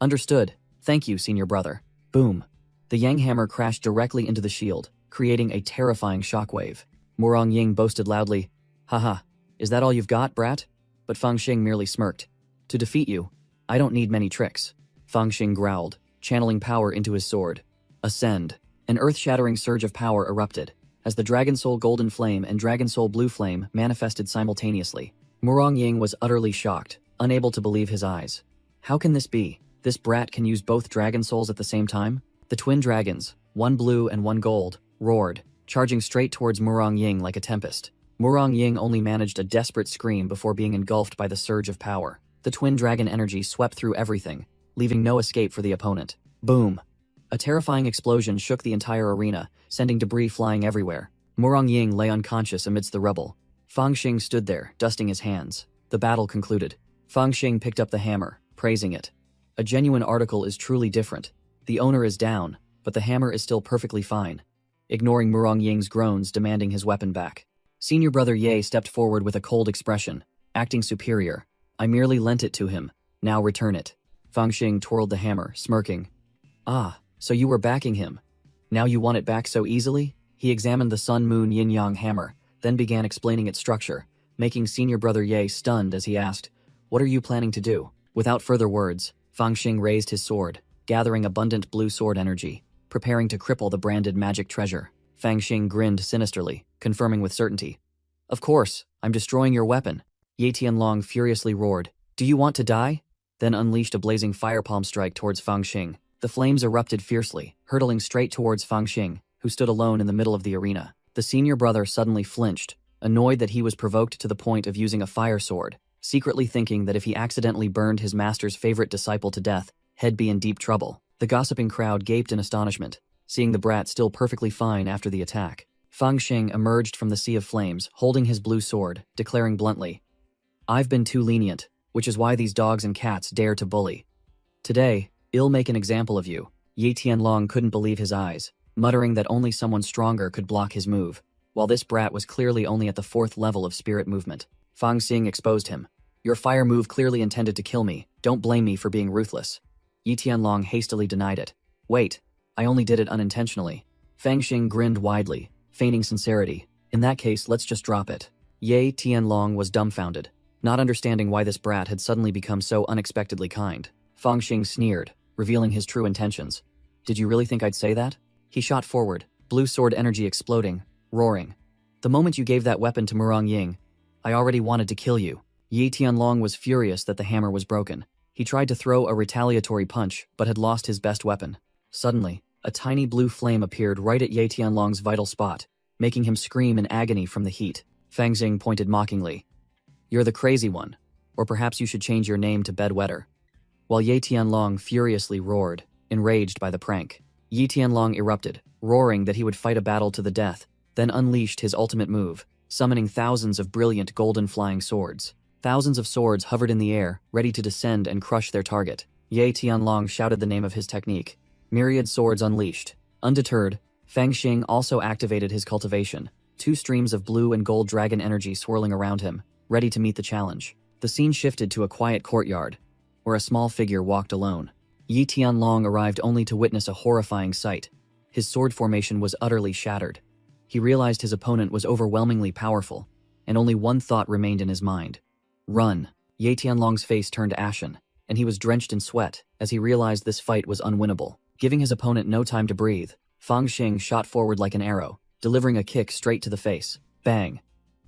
Understood. Thank you, senior brother. Boom. The Yang hammer crashed directly into the shield, creating a terrifying shockwave. Murong Ying boasted loudly, Haha, is that all you've got, brat? But Fang Xing merely smirked. To defeat you, I don't need many tricks. Fang Xing growled, channeling power into his sword. Ascend. An earth-shattering surge of power erupted, as the Dragon Soul Golden Flame and Dragon Soul Blue Flame manifested simultaneously. Murong Ying was utterly shocked, unable to believe his eyes. How can this be? This brat can use both Dragon Souls at the same time? The twin dragons, one blue and one gold, roared, charging straight towards Murong Ying like a tempest. Murong Ying only managed a desperate scream before being engulfed by the surge of power. The twin dragon energy swept through everything, leaving no escape for the opponent. Boom! A terrifying explosion shook the entire arena, sending debris flying everywhere. Murong Ying lay unconscious amidst the rubble. Fang Xing stood there, dusting his hands. The battle concluded. Fang Xing picked up the hammer, praising it. A genuine article is truly different. The owner is down, but the hammer is still perfectly fine. Ignoring Murong Ying's groans demanding his weapon back. Senior brother Ye stepped forward with a cold expression, acting superior. I merely lent it to him. Now return it. Fang Xing twirled the hammer, smirking. Ah, so you were backing him. Now you want it back so easily? He examined the Sun Moon Yin Yang hammer, then began explaining its structure, making senior brother Ye stunned as he asked, What are you planning to do? Without further words, Fang Xing raised his sword, gathering abundant blue sword energy, preparing to cripple the branded magic treasure. Fang Xing grinned sinisterly, confirming with certainty. Of course, I'm destroying your weapon. Ye Tianlong furiously roared. Do you want to die? Then unleashed a blazing fire palm strike towards Fang Xing. The flames erupted fiercely, hurtling straight towards Fang Xing, who stood alone in the middle of the arena. The senior brother suddenly flinched, annoyed that he was provoked to the point of using a fire sword, secretly thinking that if he accidentally burned his master's favorite disciple to death, he'd be in deep trouble. The gossiping crowd gaped in astonishment, seeing the brat still perfectly fine after the attack. Fang Xing emerged from the sea of flames, holding his blue sword, declaring bluntly, I've been too lenient, which is why these dogs and cats dare to bully. Today, I'll make an example of you. Ye Tianlong couldn't believe his eyes, muttering that only someone stronger could block his move, while this brat was clearly only at the 4th level of spirit movement. Fang Xing exposed him. Your fire move clearly intended to kill me. Don't blame me for being ruthless. Ye Tianlong hastily denied it. Wait, I only did it unintentionally. Fang Xing grinned widely, feigning sincerity. In that case, let's just drop it. Ye Tianlong was dumbfounded, not understanding why this brat had suddenly become so unexpectedly kind. Fang Xing sneered, revealing his true intentions. Did you really think I'd say that? He shot forward, blue sword energy exploding, roaring. The moment you gave that weapon to Murong Ying, I already wanted to kill you. Ye Tianlong was furious that the hammer was broken. He tried to throw a retaliatory punch, but had lost his best weapon. Suddenly, a tiny blue flame appeared right at Ye Tianlong's vital spot, making him scream in agony from the heat. Fang Xing pointed mockingly. You're the crazy one, or perhaps you should change your name to Bedwetter. While Ye Tianlong furiously roared, enraged by the prank. Ye Tianlong erupted, roaring that he would fight a battle to the death, then unleashed his ultimate move, summoning thousands of brilliant golden flying swords. Thousands of swords hovered in the air, ready to descend and crush their target. Ye Tianlong shouted the name of his technique. Myriad swords unleashed. Undeterred, Fang Xing also activated his cultivation, 2 streams of blue and gold dragon energy swirling around him, ready to meet the challenge. The scene shifted to a quiet courtyard, where a small figure walked alone. Ye Tianlong arrived only to witness a horrifying sight. His sword formation was utterly shattered. He realized his opponent was overwhelmingly powerful, and only one thought remained in his mind. Run. Ye Tianlong's face turned ashen, and he was drenched in sweat as he realized this fight was unwinnable. Giving his opponent no time to breathe, Fang Xing shot forward like an arrow, delivering a kick straight to the face. Bang!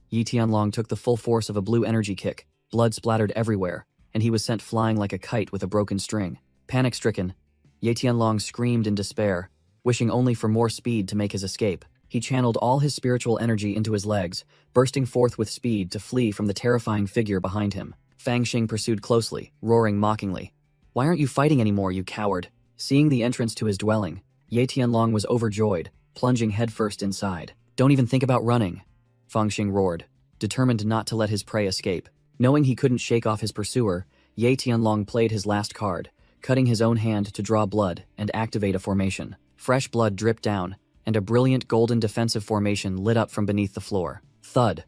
Yi Tianlong took the full force of a blue energy kick, blood splattered everywhere, and he was sent flying like a kite with a broken string. Panic-stricken, Yi Tianlong screamed in despair, wishing only for more speed to make his escape. He channeled all his spiritual energy into his legs, bursting forth with speed to flee from the terrifying figure behind him. Fang Xing pursued closely, roaring mockingly. "Why aren't you fighting anymore, you coward?" Seeing the entrance to his dwelling, Yi Tianlong was overjoyed, plunging headfirst inside. "Don't even think about running," Fang Xing roared, determined not to let his prey escape. Knowing he couldn't shake off his pursuer, Yi Tianlong played his last card, cutting his own hand to draw blood and activate a formation. Fresh blood dripped down, and a brilliant golden defensive formation lit up from beneath the floor. Thud!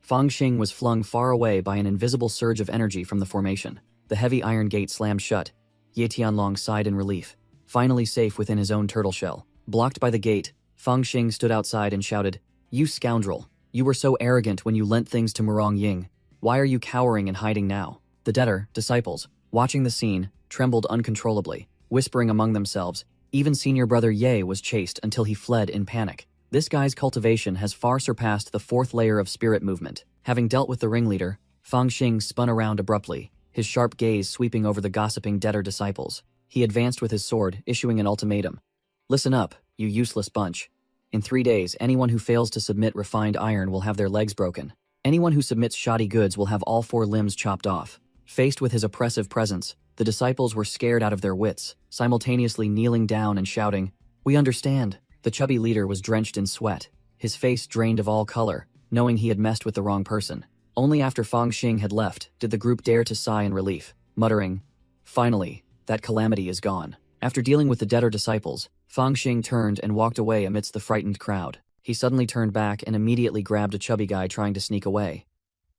Fang Xing was flung far away by an invisible surge of energy from the formation. The heavy iron gate slammed shut. Yi Tianlong sighed in relief, finally safe within his own turtle shell. Blocked by the gate, Fang Xing stood outside and shouted, "You scoundrel! You were so arrogant when you lent things to Murong Ying. Why are you cowering and hiding now?" The debtor, disciples, watching the scene, trembled uncontrollably, whispering among themselves. Even senior brother Ye was chased until he fled in panic. This guy's cultivation has far surpassed the fourth layer of spirit movement. Having dealt with the ringleader, Fang Xing spun around abruptly, his sharp gaze sweeping over the gossiping debtor disciples. He advanced with his sword, issuing an ultimatum. "Listen up, you useless bunch. In 3 days, anyone who fails to submit refined iron will have their legs broken. Anyone who submits shoddy goods will have all 4 limbs chopped off." Faced with his oppressive presence, the disciples were scared out of their wits, simultaneously kneeling down and shouting, "We understand." The chubby leader was drenched in sweat, his face drained of all color, knowing he had messed with the wrong person. Only after Fang Xing had left did the group dare to sigh in relief, muttering, "Finally, that calamity is gone." After dealing with the debtor disciples, Fang Xing turned and walked away amidst the frightened crowd. He suddenly turned back and immediately grabbed a chubby guy trying to sneak away.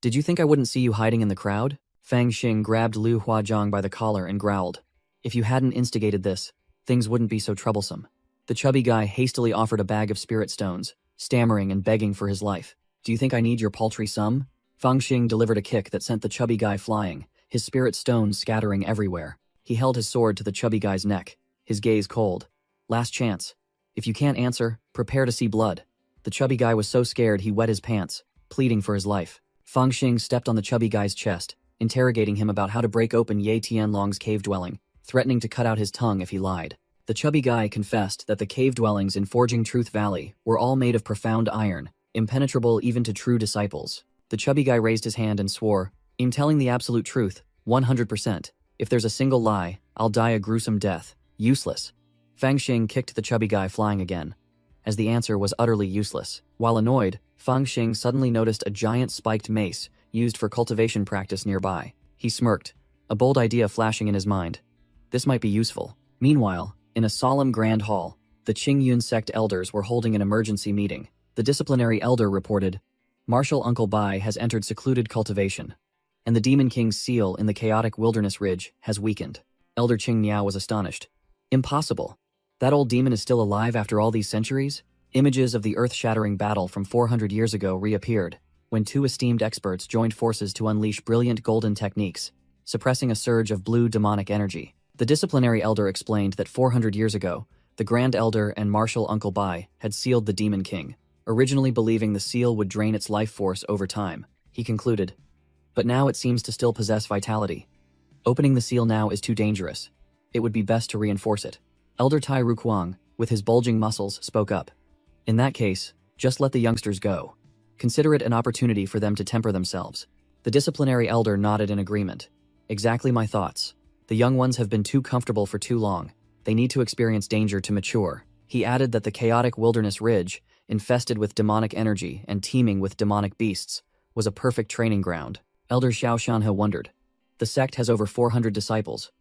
"Did you think I wouldn't see you hiding in the crowd?" Fang Xing grabbed Lu Huazhang by the collar and growled. "If you hadn't instigated this, things wouldn't be so troublesome." The chubby guy hastily offered a bag of spirit stones, stammering and begging for his life. "Do you think I need your paltry sum?" Fang Xing delivered a kick that sent the chubby guy flying, his spirit stones scattering everywhere. He held his sword to the chubby guy's neck, his gaze cold. "Last chance. If you can't answer, prepare to see blood." The chubby guy was so scared he wet his pants, pleading for his life. Fang Xing stepped on the chubby guy's chest, interrogating him about how to break open Yi Tianlong's cave dwelling, threatening to cut out his tongue if he lied. The chubby guy confessed that the cave dwellings in Forging Truth Valley were all made of profound iron, impenetrable even to true disciples. The chubby guy raised his hand and swore, "I'm telling the absolute truth, 100%. If there's a single lie, I'll die a gruesome death. Useless." Fang Xing kicked the chubby guy flying again, as the answer was utterly useless. While annoyed, Fang Xing suddenly noticed a giant spiked mace used for cultivation practice nearby. He smirked, a bold idea flashing in his mind. This might be useful. Meanwhile, in a solemn grand hall, the Qingyun sect elders were holding an emergency meeting. The disciplinary elder reported, "Martial Uncle Bai has entered secluded cultivation, and the Demon King's seal in the chaotic wilderness ridge has weakened." Elder Qing Miao was astonished. "Impossible. That old demon is still alive after all these centuries?" Images of the earth-shattering battle from 400 years ago reappeared, when 2 esteemed experts joined forces to unleash brilliant golden techniques, suppressing a surge of blue demonic energy. The disciplinary elder explained that 400 years ago, the Grand Elder and Martial Uncle Bai had sealed the Demon King, originally believing the seal would drain its life force over time. He concluded, "But now it seems to still possess vitality. Opening the seal now is too dangerous. It would be best to reinforce it." Elder Tai Rukuang, with his bulging muscles, spoke up. "In that case, just let the youngsters go. Consider it an opportunity for them to temper themselves." The disciplinary elder nodded in agreement. "Exactly my thoughts. The young ones have been too comfortable for too long. They need to experience danger to mature." He added that the chaotic wilderness ridge, infested with demonic energy and teeming with demonic beasts, was a perfect training ground. Elder Xiao Shanhe wondered. The sect has over 400 disciples.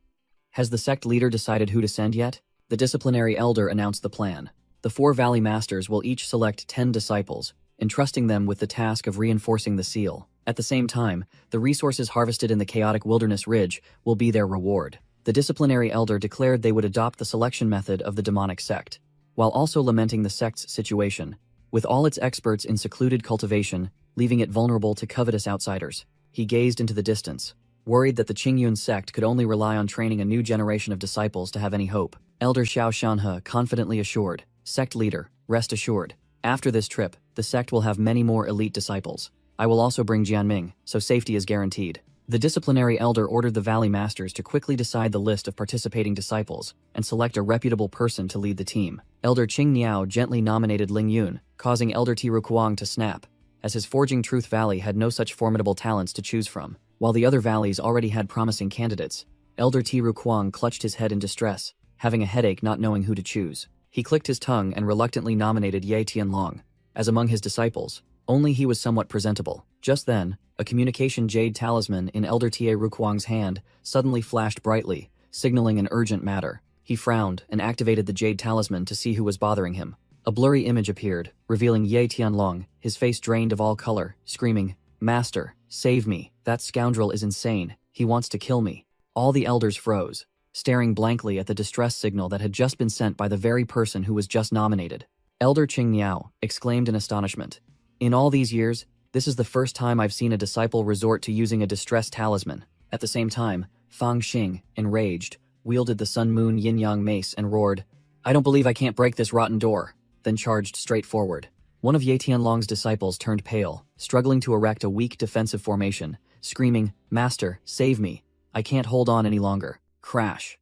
Has the sect leader decided who to send yet? The disciplinary elder announced the plan. The 4 Valley Masters will each select 10 disciples, entrusting them with the task of reinforcing the seal. At the same time, the resources harvested in the chaotic wilderness ridge will be their reward. The disciplinary elder declared they would adopt the selection method of the demonic sect, while also lamenting the sect's situation, with all its experts in secluded cultivation, leaving it vulnerable to covetous outsiders. He gazed into the distance, worried that the Qingyun sect could only rely on training a new generation of disciples to have any hope. Elder Xiao Shanhe confidently assured, "Sect leader, rest assured. After this trip, the sect will have many more elite disciples. I will also bring Jianming, so safety is guaranteed. The disciplinary elder ordered the valley masters to quickly decide the list of participating disciples and select a reputable person to lead the team. Elder Qing Niao gently nominated Ling Yun, causing Elder Tiru Kuang to snap, as his Forging Truth Valley had no such formidable talents to choose from. While the other valleys already had promising candidates, Elder Tiru Kuang clutched his head in distress, having a headache not knowing who to choose. He clicked his tongue and reluctantly nominated Ye Tianlong. As among his disciples, only he was somewhat presentable. Just then, a communication jade talisman in Elder Tiru Kuang's hand suddenly flashed brightly, signaling an urgent matter. He frowned and activated the jade talisman to see who was bothering him. A blurry image appeared, revealing Ye Tianlong, his face drained of all color, screaming, "Master, save me, that scoundrel is insane, he wants to kill me." All the elders froze, staring blankly at the distress signal that had just been sent by the very person who was just nominated. Elder Qing Niao exclaimed in astonishment. In all these years, this is the first time I've seen a disciple resort to using a distress talisman. At the same time, Fang Xing, enraged, wielded the Sun Moon Yin Yang mace and roared, "I don't believe I can't break this rotten door," then charged straight forward. One of Ye Tianlong's disciples turned pale, struggling to erect a weak defensive formation, screaming, "Master, save me. I can't hold on any longer." Crash.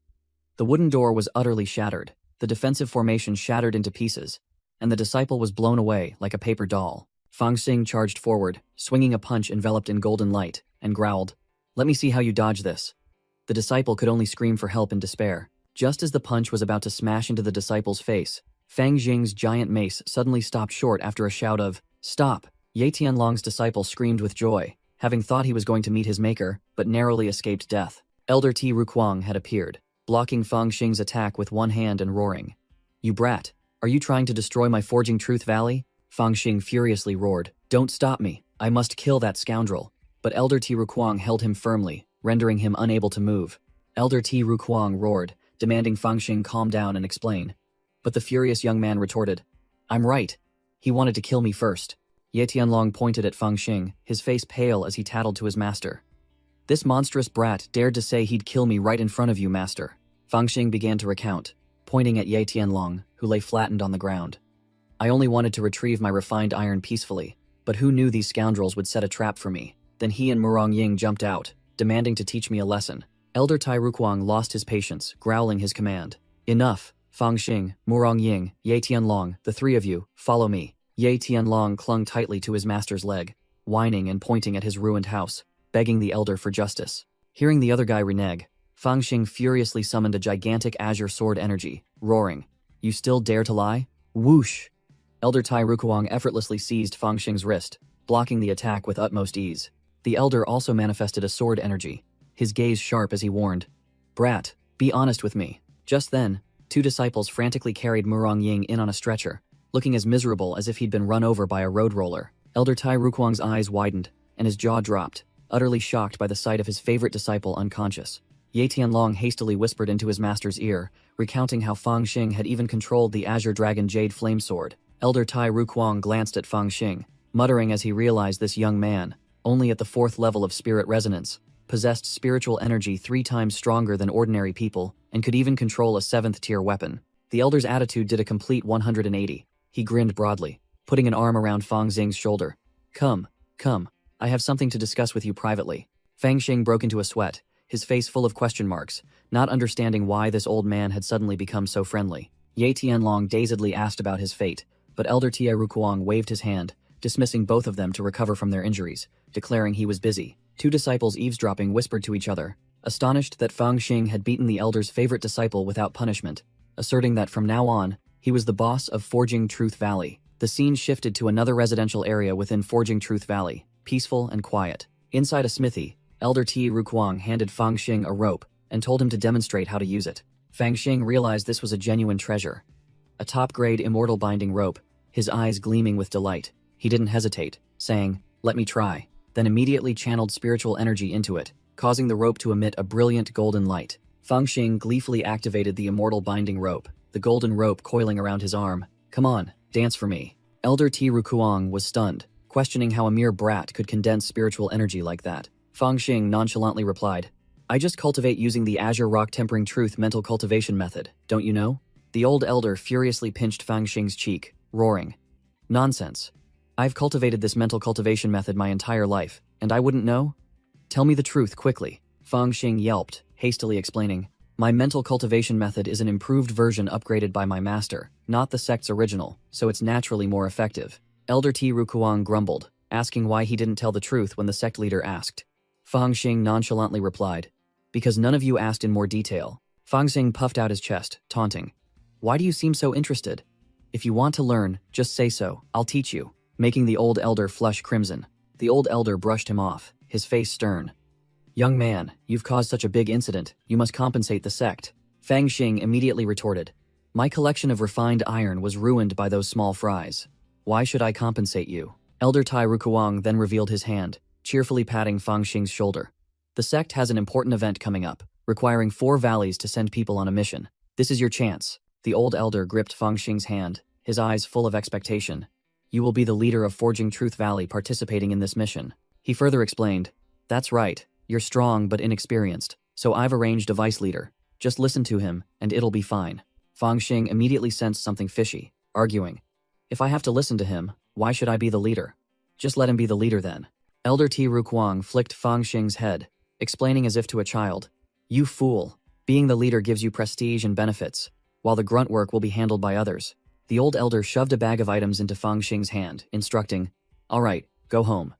The wooden door was utterly shattered, the defensive formation shattered into pieces, and the disciple was blown away like a paper doll. Fang Xing charged forward, swinging a punch enveloped in golden light, and growled, "Let me see how you dodge this." The disciple could only scream for help in despair. Just as the punch was about to smash into the disciple's face, Fang Xing's giant mace suddenly stopped short after a shout of, "Stop!" Ye Tianlong's disciple screamed with joy, having thought he was going to meet his maker, but narrowly escaped death. Elder Tiru Kuang had appeared, blocking Fang Xing's attack with one hand and roaring, "You brat, are you trying to destroy my Forging Truth Valley?" Fang Xing furiously roared, "Don't stop me, I must kill that scoundrel." But Elder Tiru Kuang held him firmly, rendering him unable to move. Elder Tiru Kuang roared, demanding Fang Xing calm down and explain. But the furious young man retorted, "I'm right. He wanted to kill me first." Ye Tianlong pointed at Fang Xing, his face pale as he tattled to his master. "This monstrous brat dared to say he'd kill me right in front of you, master." Fang Xing began to recount, pointing at Ye Tianlong, who lay flattened on the ground. "I only wanted to retrieve my refined iron peacefully, but who knew these scoundrels would set a trap for me?" Then he and Murong Ying jumped out, demanding to teach me a lesson. Elder Tai Rukuang lost his patience, growling his command. "Enough! Fang Xing, Murong Ying, Ye Tianlong, the three of you, follow me." Ye Tianlong clung tightly to his master's leg, whining and pointing at his ruined house, begging the elder for justice. Hearing the other guy renege, Fang Xing furiously summoned a gigantic azure sword energy, roaring, "You still dare to lie?" Whoosh! Elder Tai Rukuang effortlessly seized Fang Xing's wrist, blocking the attack with utmost ease. The elder also manifested a sword energy, his gaze sharp as he warned, "Brat, be honest with me." Just then, two disciples frantically carried Murong Ying in on a stretcher, looking as miserable as if he'd been run over by a road roller. Elder Tai Rukuang's eyes widened, and his jaw dropped, utterly shocked by the sight of his favorite disciple unconscious. Ye Tianlong hastily whispered into his master's ear, recounting how Fang Xing had even controlled the Azure Dragon Jade Flame Sword. Elder Tai Rukuang glanced at Fang Xing, muttering as he realized this young man, only at the 4th level of spirit resonance, possessed spiritual energy 3 times stronger than ordinary people, and could even control a 7th-tier weapon. The elder's attitude did a complete 180. He grinned broadly, putting an arm around Fang Xing's shoulder. Come, I have something to discuss with you privately." Fang Xing broke into a sweat, his face full of question marks, not understanding why this old man had suddenly become so friendly. Ye Tianlong dazedly asked about his fate, but Elder Tie Rukuang waved his hand, dismissing both of them to recover from their injuries, declaring he was busy. 2 disciples eavesdropping whispered to each other, astonished that Fang Xing had beaten the elder's favorite disciple without punishment, asserting that from now on, he was the boss of Forging Truth Valley. The scene shifted to another residential area within Forging Truth Valley, peaceful and quiet. Inside a smithy, Elder Tie Rukuang handed Fang Xing a rope and told him to demonstrate how to use it. Fang Xing realized this was a genuine treasure. A top-grade immortal binding rope, his eyes gleaming with delight. He didn't hesitate, saying, "Let me try," then immediately channeled spiritual energy into it, causing the rope to emit a brilliant golden light. Fang Xing gleefully activated the immortal binding rope, the golden rope coiling around his arm. "Come on, dance for me." Elder Ti Rukuang was stunned, questioning how a mere brat could condense spiritual energy like that. Fang Xing nonchalantly replied, "I just cultivate using the Azure Rock Tempering Truth mental cultivation method, don't you know?" The old elder furiously pinched Fang Xing's cheek, roaring, Nonsense. I've cultivated this mental cultivation method my entire life, and I wouldn't know? Tell me the truth quickly. Fang Xing yelped, hastily explaining. My mental cultivation method is an improved version upgraded by my master, not the sect's original, so it's naturally more effective. Elder T. Rukuang grumbled, asking why he didn't tell the truth when the sect leader asked. Fang Xing nonchalantly replied, because none of you asked in more detail. Fang Xing puffed out his chest, taunting. Why do you seem so interested? If you want to learn, just say so, I'll teach you, making the old elder flush crimson. The old elder brushed him off, his face stern. Young man, you've caused such a big incident, you must compensate the sect. Fang Xing immediately retorted. My collection of refined iron was ruined by those small fries. Why should I compensate you? Elder Tai Rukuang then revealed his hand, cheerfully patting Fang Xing's shoulder. The sect has an important event coming up, requiring 4 valleys to send people on a mission. This is your chance. The old elder gripped Fang Xing's hand, his eyes full of expectation. You will be the leader of Forging Truth Valley participating in this mission. He further explained, that's right, you're strong but inexperienced, so I've arranged a vice leader. Just listen to him, and it'll be fine. Fang Xing immediately sensed something fishy, arguing, if I have to listen to him, why should I be the leader? Just let him be the leader then. Elder T. Rukuang flicked Fang Xing's head, explaining as if to a child, you fool, being the leader gives you prestige and benefits, while the grunt work will be handled by others. The old elder shoved a bag of items into Fang Xing's hand, instructing, all right, go home.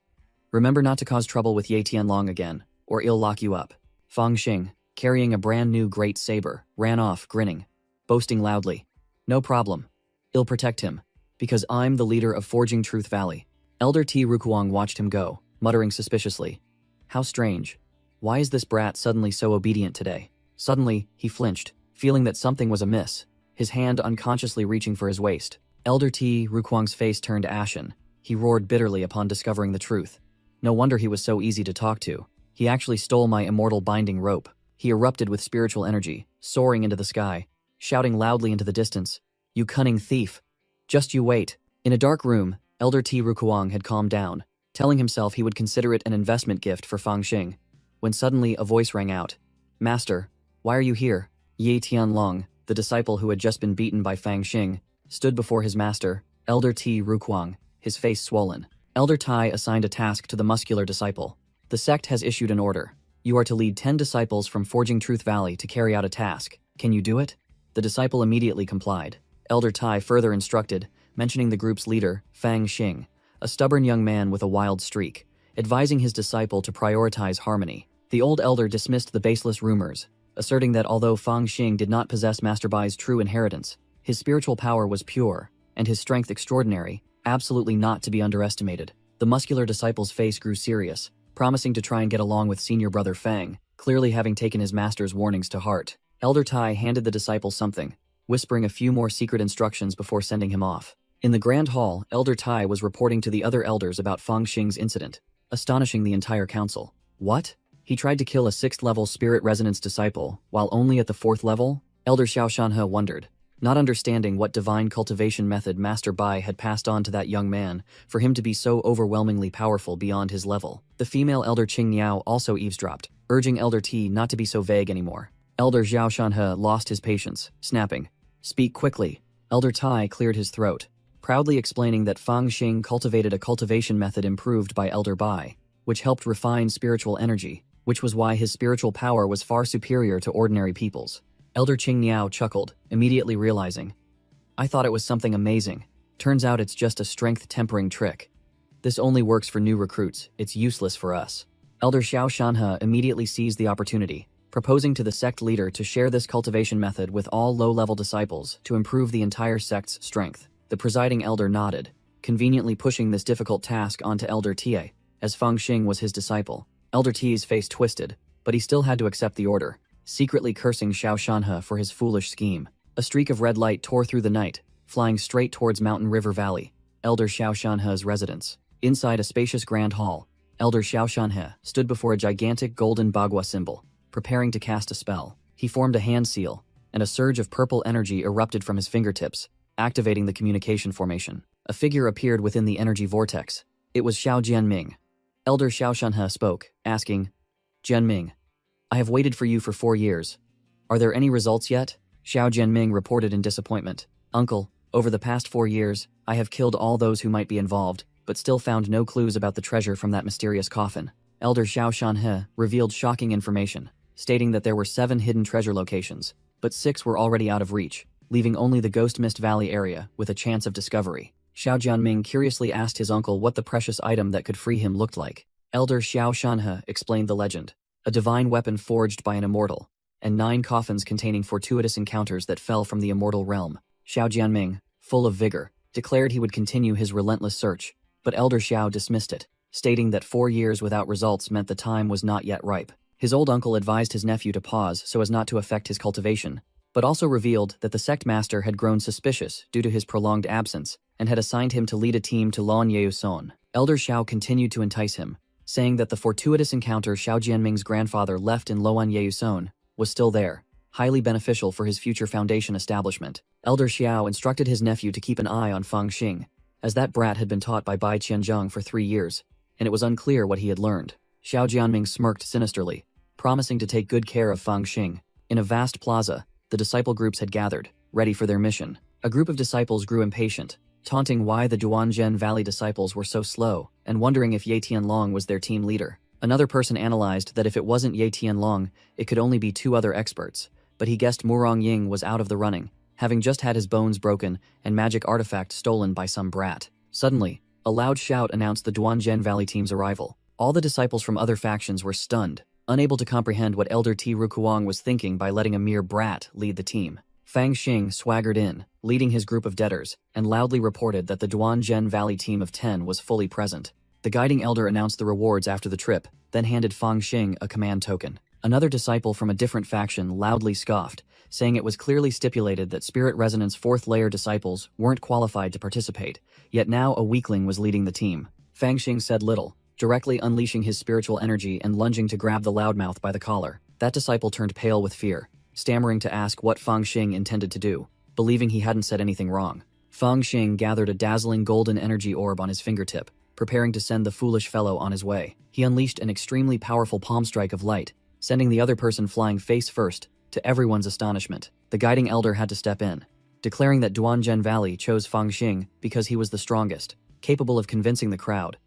Remember not to cause trouble with Ye Tianlong again, or he'll lock you up. Fang Xing, carrying a brand new great saber, ran off, grinning, boasting loudly. No problem. I'll protect him, because I'm the leader of Forging Truth Valley. Elder T. Rukuang watched him go, muttering suspiciously. How strange. Why is this brat suddenly so obedient today? Suddenly, he flinched, feeling that something was amiss, his hand unconsciously reaching for his waist. Elder T. Rukuang's face turned ashen. He roared bitterly upon discovering the truth. No wonder he was so easy to talk to. He actually stole my immortal binding rope. He erupted with spiritual energy, soaring into the sky, shouting loudly into the distance, you cunning thief. Just you wait. In a dark room, Elder T. Rukuang had calmed down, telling himself he would consider it an investment gift for Fang Xing, when suddenly a voice rang out. Master, why are you here? Ye Tianlong, the disciple who had just been beaten by Fang Xing, stood before his master, Elder T. Rukuang, his face swollen. Elder Tai assigned a task to the muscular disciple. The sect has issued an order. You are to lead 10 disciples from Forging Truth Valley to carry out a task. Can you do it? The disciple immediately complied. Elder Tai further instructed, mentioning the group's leader, Fang Xing, a stubborn young man with a wild streak, advising his disciple to prioritize harmony. The old elder dismissed the baseless rumors, asserting that although Fang Xing did not possess Master Bai's true inheritance, his spiritual power was pure, and his strength extraordinary, absolutely not to be underestimated. The muscular disciple's face grew serious, promising to try and get along with senior brother Fang, clearly having taken his master's warnings to heart. Elder Tai handed the disciple something, whispering a few more secret instructions before sending him off. In the grand hall, Elder Tai was reporting to the other elders about Fang Xing's incident, astonishing the entire council. What? He tried to kill a 6th-level spirit resonance disciple, while only at the 4th level? Elder Xiao Shanhe wondered, not understanding what divine cultivation method Master Bai had passed on to that young man for him to be so overwhelmingly powerful beyond his level. The female Elder Qing Niao also eavesdropped, urging Elder T not to be so vague anymore. Elder Xiao Shanhe lost his patience, snapping, speak quickly. Elder Tai cleared his throat, proudly explaining that Fang Xing cultivated a cultivation method improved by Elder Bai, which helped refine spiritual energy, which was why his spiritual power was far superior to ordinary people's. Elder Qing Niao chuckled, immediately realizing, I thought it was something amazing. Turns out it's just a strength-tempering trick. This only works for new recruits, it's useless for us. Elder Xiao Shanhe immediately seized the opportunity, proposing to the sect leader to share this cultivation method with all low-level disciples to improve the entire sect's strength. The presiding elder nodded, conveniently pushing this difficult task onto Elder Tie, as Fang Xing was his disciple. Elder Tie's face twisted, but he still had to accept the order, secretly cursing Xiao Shanhe for his foolish scheme. A streak of red light tore through the night, flying straight towards Mountain River Valley, Elder Xiao Shanhe's residence. Inside a spacious grand hall, Elder Xiao Shanhe stood before a gigantic golden bagua symbol, preparing to cast a spell. He formed a hand seal, and a surge of purple energy erupted from his fingertips, activating the communication formation. A figure appeared within the energy vortex. It was Xiao Jianming. Elder Xiao Shanhe spoke, asking, Jianming, I have waited for you for 4 years. Are there any results yet? Xiao Jianming reported in disappointment. Uncle, Over the past 4 years, I have killed all those who might be involved, but still found no clues about the treasure from that mysterious coffin. Elder Xiao Shanhe revealed shocking information, stating that there were 7 hidden treasure locations, but 6 were already out of reach, leaving only the Ghost Mist Valley area with a chance of discovery. Xiao Jianming curiously asked his uncle what the precious item that could free him looked like. Elder Xiao Shanhe explained the legend: a divine weapon forged by an immortal, and 9 coffins containing fortuitous encounters that fell from the immortal realm. Xiao Jianming, full of vigor, declared he would continue his relentless search, but Elder Xiao dismissed it, stating that 4 years without results meant the time was not yet ripe. His old uncle advised his nephew to pause so as not to affect his cultivation, but also revealed that the sect master had grown suspicious due to his prolonged absence and had assigned him to lead a team to Lan Yeuson. Elder Xiao continued to entice him, saying that the fortuitous encounter Xiao Jianming's grandfather left in Loan Yeuson was still there, highly beneficial for his future foundation establishment. Elder Xiao instructed his nephew to keep an eye on Fang Xing, as that brat had been taught by Bai Qianzheng for 3 years, and it was unclear what he had learned. Xiao Jianming smirked sinisterly, promising to take good care of Fang Xing. In a vast plaza, the disciple groups had gathered, ready for their mission. A group of disciples grew impatient, taunting why the Duanzhen Valley disciples were so slow, and wondering if Ye Tianlong was their team leader. Another person analyzed that if it wasn't Ye Tianlong, it could only be 2 other experts, but he guessed Murong Ying was out of the running, having just had his bones broken and magic artifact stolen by some brat. Suddenly, a loud shout announced the Duanzhen Valley team's arrival. All the disciples from other factions were stunned, unable to comprehend what Elder Ti Rukuang was thinking by letting a mere brat lead the team. Fang Xing swaggered in, leading his group of debtors, and loudly reported that the Duanzhen Valley team of 10 was fully present. The guiding elder announced the rewards after the trip, then handed Fang Xing a command token. Another disciple from a different faction loudly scoffed, saying it was clearly stipulated that Spirit Resonance 4th layer disciples weren't qualified to participate, yet now a weakling was leading the team. Fang Xing said little, directly unleashing his spiritual energy and lunging to grab the loudmouth by the collar. That disciple turned pale with fear, stammering to ask what Fang Xing intended to do, believing he hadn't said anything wrong. Fang Xing gathered a dazzling golden energy orb on his fingertip, preparing to send the foolish fellow on his way. He unleashed an extremely powerful palm strike of light, sending the other person flying face first, to everyone's astonishment. The guiding elder had to step in, declaring that Duanzhen Valley chose Fang Xing because he was the strongest, capable of convincing the crowd,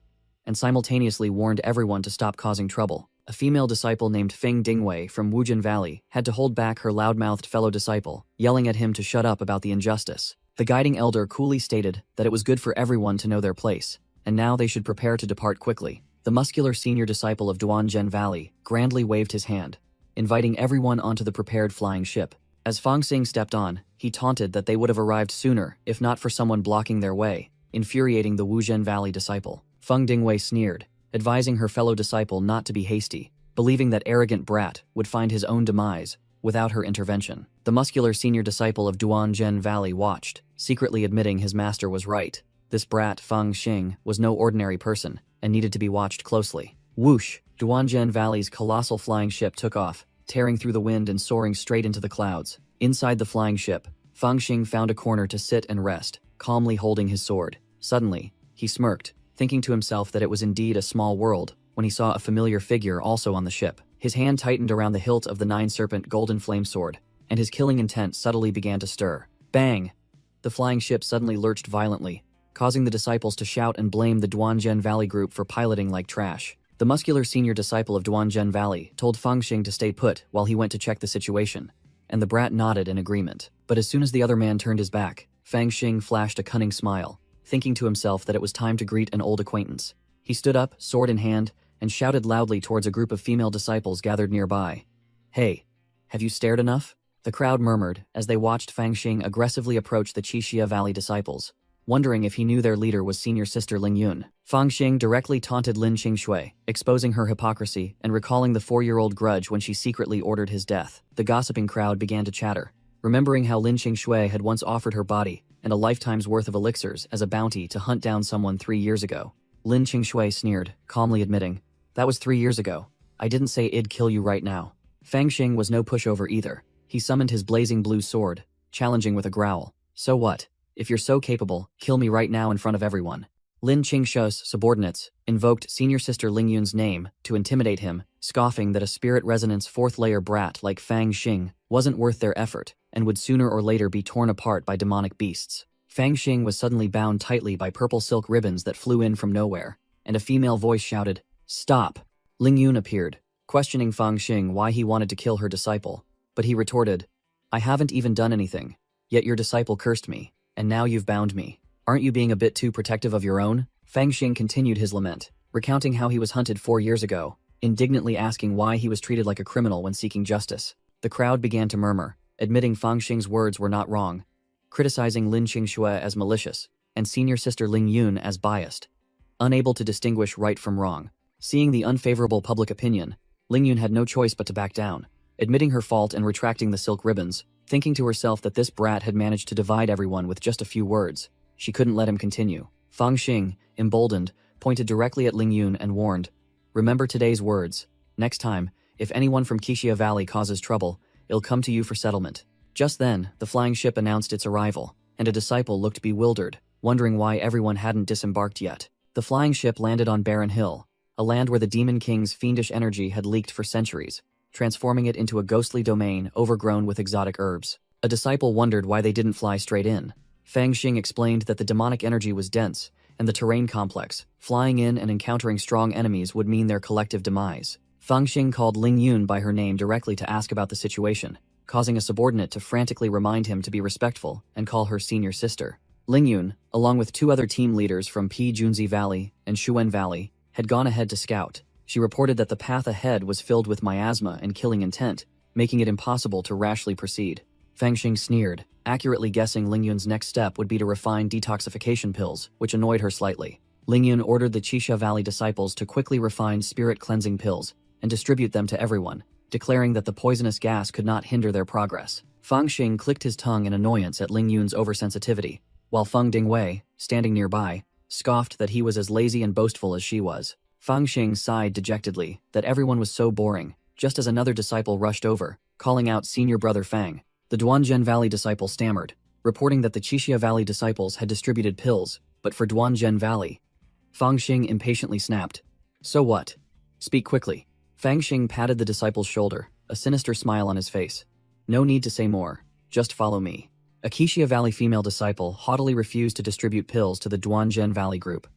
and simultaneously warned everyone to stop causing trouble. A female disciple named Feng Dingwei from Wujin Valley had to hold back her loudmouthed fellow disciple, yelling at him to shut up about the injustice. The guiding elder coolly stated that it was good for everyone to know their place, and now they should prepare to depart quickly. The muscular senior disciple of Duanzhen Valley grandly waved his hand, inviting everyone onto the prepared flying ship. As Fang Xing stepped on, he taunted that they would have arrived sooner if not for someone blocking their way, infuriating the Wuzhen Valley disciple. Feng Dingwei sneered, advising her fellow disciple not to be hasty, believing that arrogant brat would find his own demise without her intervention. The muscular senior disciple of Duanzhen Valley watched, secretly admitting his master was right. This brat, Fang Xing, was no ordinary person and needed to be watched closely. Whoosh! Duanzhen Valley's colossal flying ship took off, tearing through the wind and soaring straight into the clouds. Inside the flying ship, Fang Xing found a corner to sit and rest, calmly holding his sword. Suddenly, he smirked, thinking to himself that it was indeed a small world, when he saw a familiar figure also on the ship. His hand tightened around the hilt of the 9-serpent golden flame sword, and his killing intent subtly began to stir. Bang! The flying ship suddenly lurched violently, causing the disciples to shout and blame the Duanzhen Valley group for piloting like trash. The muscular senior disciple of Duanzhen Valley told Fang Xing to stay put while he went to check the situation, and the brat nodded in agreement. But as soon as the other man turned his back, Fang Xing flashed a cunning smile, thinking to himself that it was time to greet an old acquaintance. He stood up, sword in hand, and shouted loudly towards a group of female disciples gathered nearby. "Hey, have you stared enough?" The crowd murmured as they watched Fang Xing aggressively approach the Qixia Valley disciples, wondering if he knew their leader was senior sister Ling Yun. Fang Xing directly taunted Lin Qingshui, exposing her hypocrisy and recalling the 4-year-old grudge when she secretly ordered his death. The gossiping crowd began to chatter, remembering how Lin Qingshui had once offered her body and a lifetime's worth of elixirs as a bounty to hunt down someone 3 years ago. Lin Qingshui sneered, calmly admitting, "That was 3 years ago. I didn't say I'd kill you right now." Fang Xing was no pushover either. He summoned his blazing blue sword, challenging with a growl. "So what? If you're so capable, kill me right now in front of everyone." Lin Qingshui's subordinates invoked senior sister Ling Yun's name to intimidate him, scoffing that a spirit resonance 4th layer brat like Fang Xing wasn't worth their effort and would sooner or later be torn apart by demonic beasts. Fang Xing was suddenly bound tightly by purple silk ribbons that flew in from nowhere, and a female voice shouted, "Stop!" Ling Yun appeared, questioning Fang Xing why he wanted to kill her disciple, but he retorted, "I haven't even done anything, yet your disciple cursed me, and now you've bound me. Aren't you being a bit too protective of your own?" Fang Xing continued his lament, recounting how he was hunted 4 years ago, indignantly asking why he was treated like a criminal when seeking justice. The crowd began to murmur, admitting Fang Xing's words were not wrong, criticizing Lin Qingxue as malicious, and senior sister Ling Yun as biased. Unable to distinguish right from wrong, seeing the unfavorable public opinion, Ling Yun had no choice but to back down, admitting her fault and retracting the silk ribbons, thinking to herself that this brat had managed to divide everyone with just a few words. She couldn't let him continue. Fang Xing, emboldened, pointed directly at Ling Yun and warned, "Remember today's words. Next time, if anyone from Qixia Valley causes trouble, it'll come to you for settlement." Just then, the flying ship announced its arrival, and a disciple looked bewildered, wondering why everyone hadn't disembarked yet. The flying ship landed on Barren Hill, a land where the Demon King's fiendish energy had leaked for centuries, transforming it into a ghostly domain overgrown with exotic herbs. A disciple wondered why they didn't fly straight in. Fang Xing explained that the demonic energy was dense, and the terrain complex. Flying in and encountering strong enemies would mean their collective demise. Fang Xing called Ling Yun by her name directly to ask about the situation, causing a subordinate to frantically remind him to be respectful and call her senior sister. Ling Yun, along with 2 other team leaders from Junzi Valley and Shuwen Valley, had gone ahead to scout. She reported that the path ahead was filled with miasma and killing intent, making it impossible to rashly proceed. Fang Xing sneered, accurately guessing Ling Yun's next step would be to refine detoxification pills, which annoyed her slightly. Ling Yun ordered the Qixia Valley disciples to quickly refine spirit-cleansing pills and distribute them to everyone, declaring that the poisonous gas could not hinder their progress. Fang Xing clicked his tongue in annoyance at Ling Yun's oversensitivity, while Feng Dingwei, standing nearby, scoffed that he was as lazy and boastful as she was. Fang Xing sighed dejectedly that everyone was so boring, just as another disciple rushed over, calling out senior brother Fang. The Duanzhen Valley disciple stammered, reporting that the Qixia Valley disciples had distributed pills, but for Duanzhen Valley. Fang Xing impatiently snapped, "So what? Speak quickly." Fang Xing patted the disciple's shoulder, a sinister smile on his face. "No need to say more, just follow me." A Qixia Valley female disciple haughtily refused to distribute pills to the Duanzhen Valley group.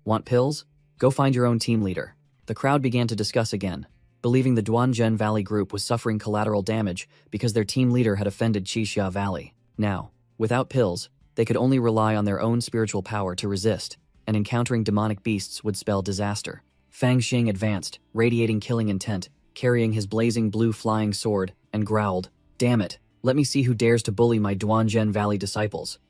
"Want pills? Go find your own team leader." The crowd began to discuss again, believing the Duanzhen Valley group was suffering collateral damage because their team leader had offended Qixia Valley. Now, without pills, they could only rely on their own spiritual power to resist, and encountering demonic beasts would spell disaster. Fang Xing advanced, radiating killing intent, carrying his blazing blue flying sword, and growled, "Damn it, let me see who dares to bully my Duanzhen Valley disciples."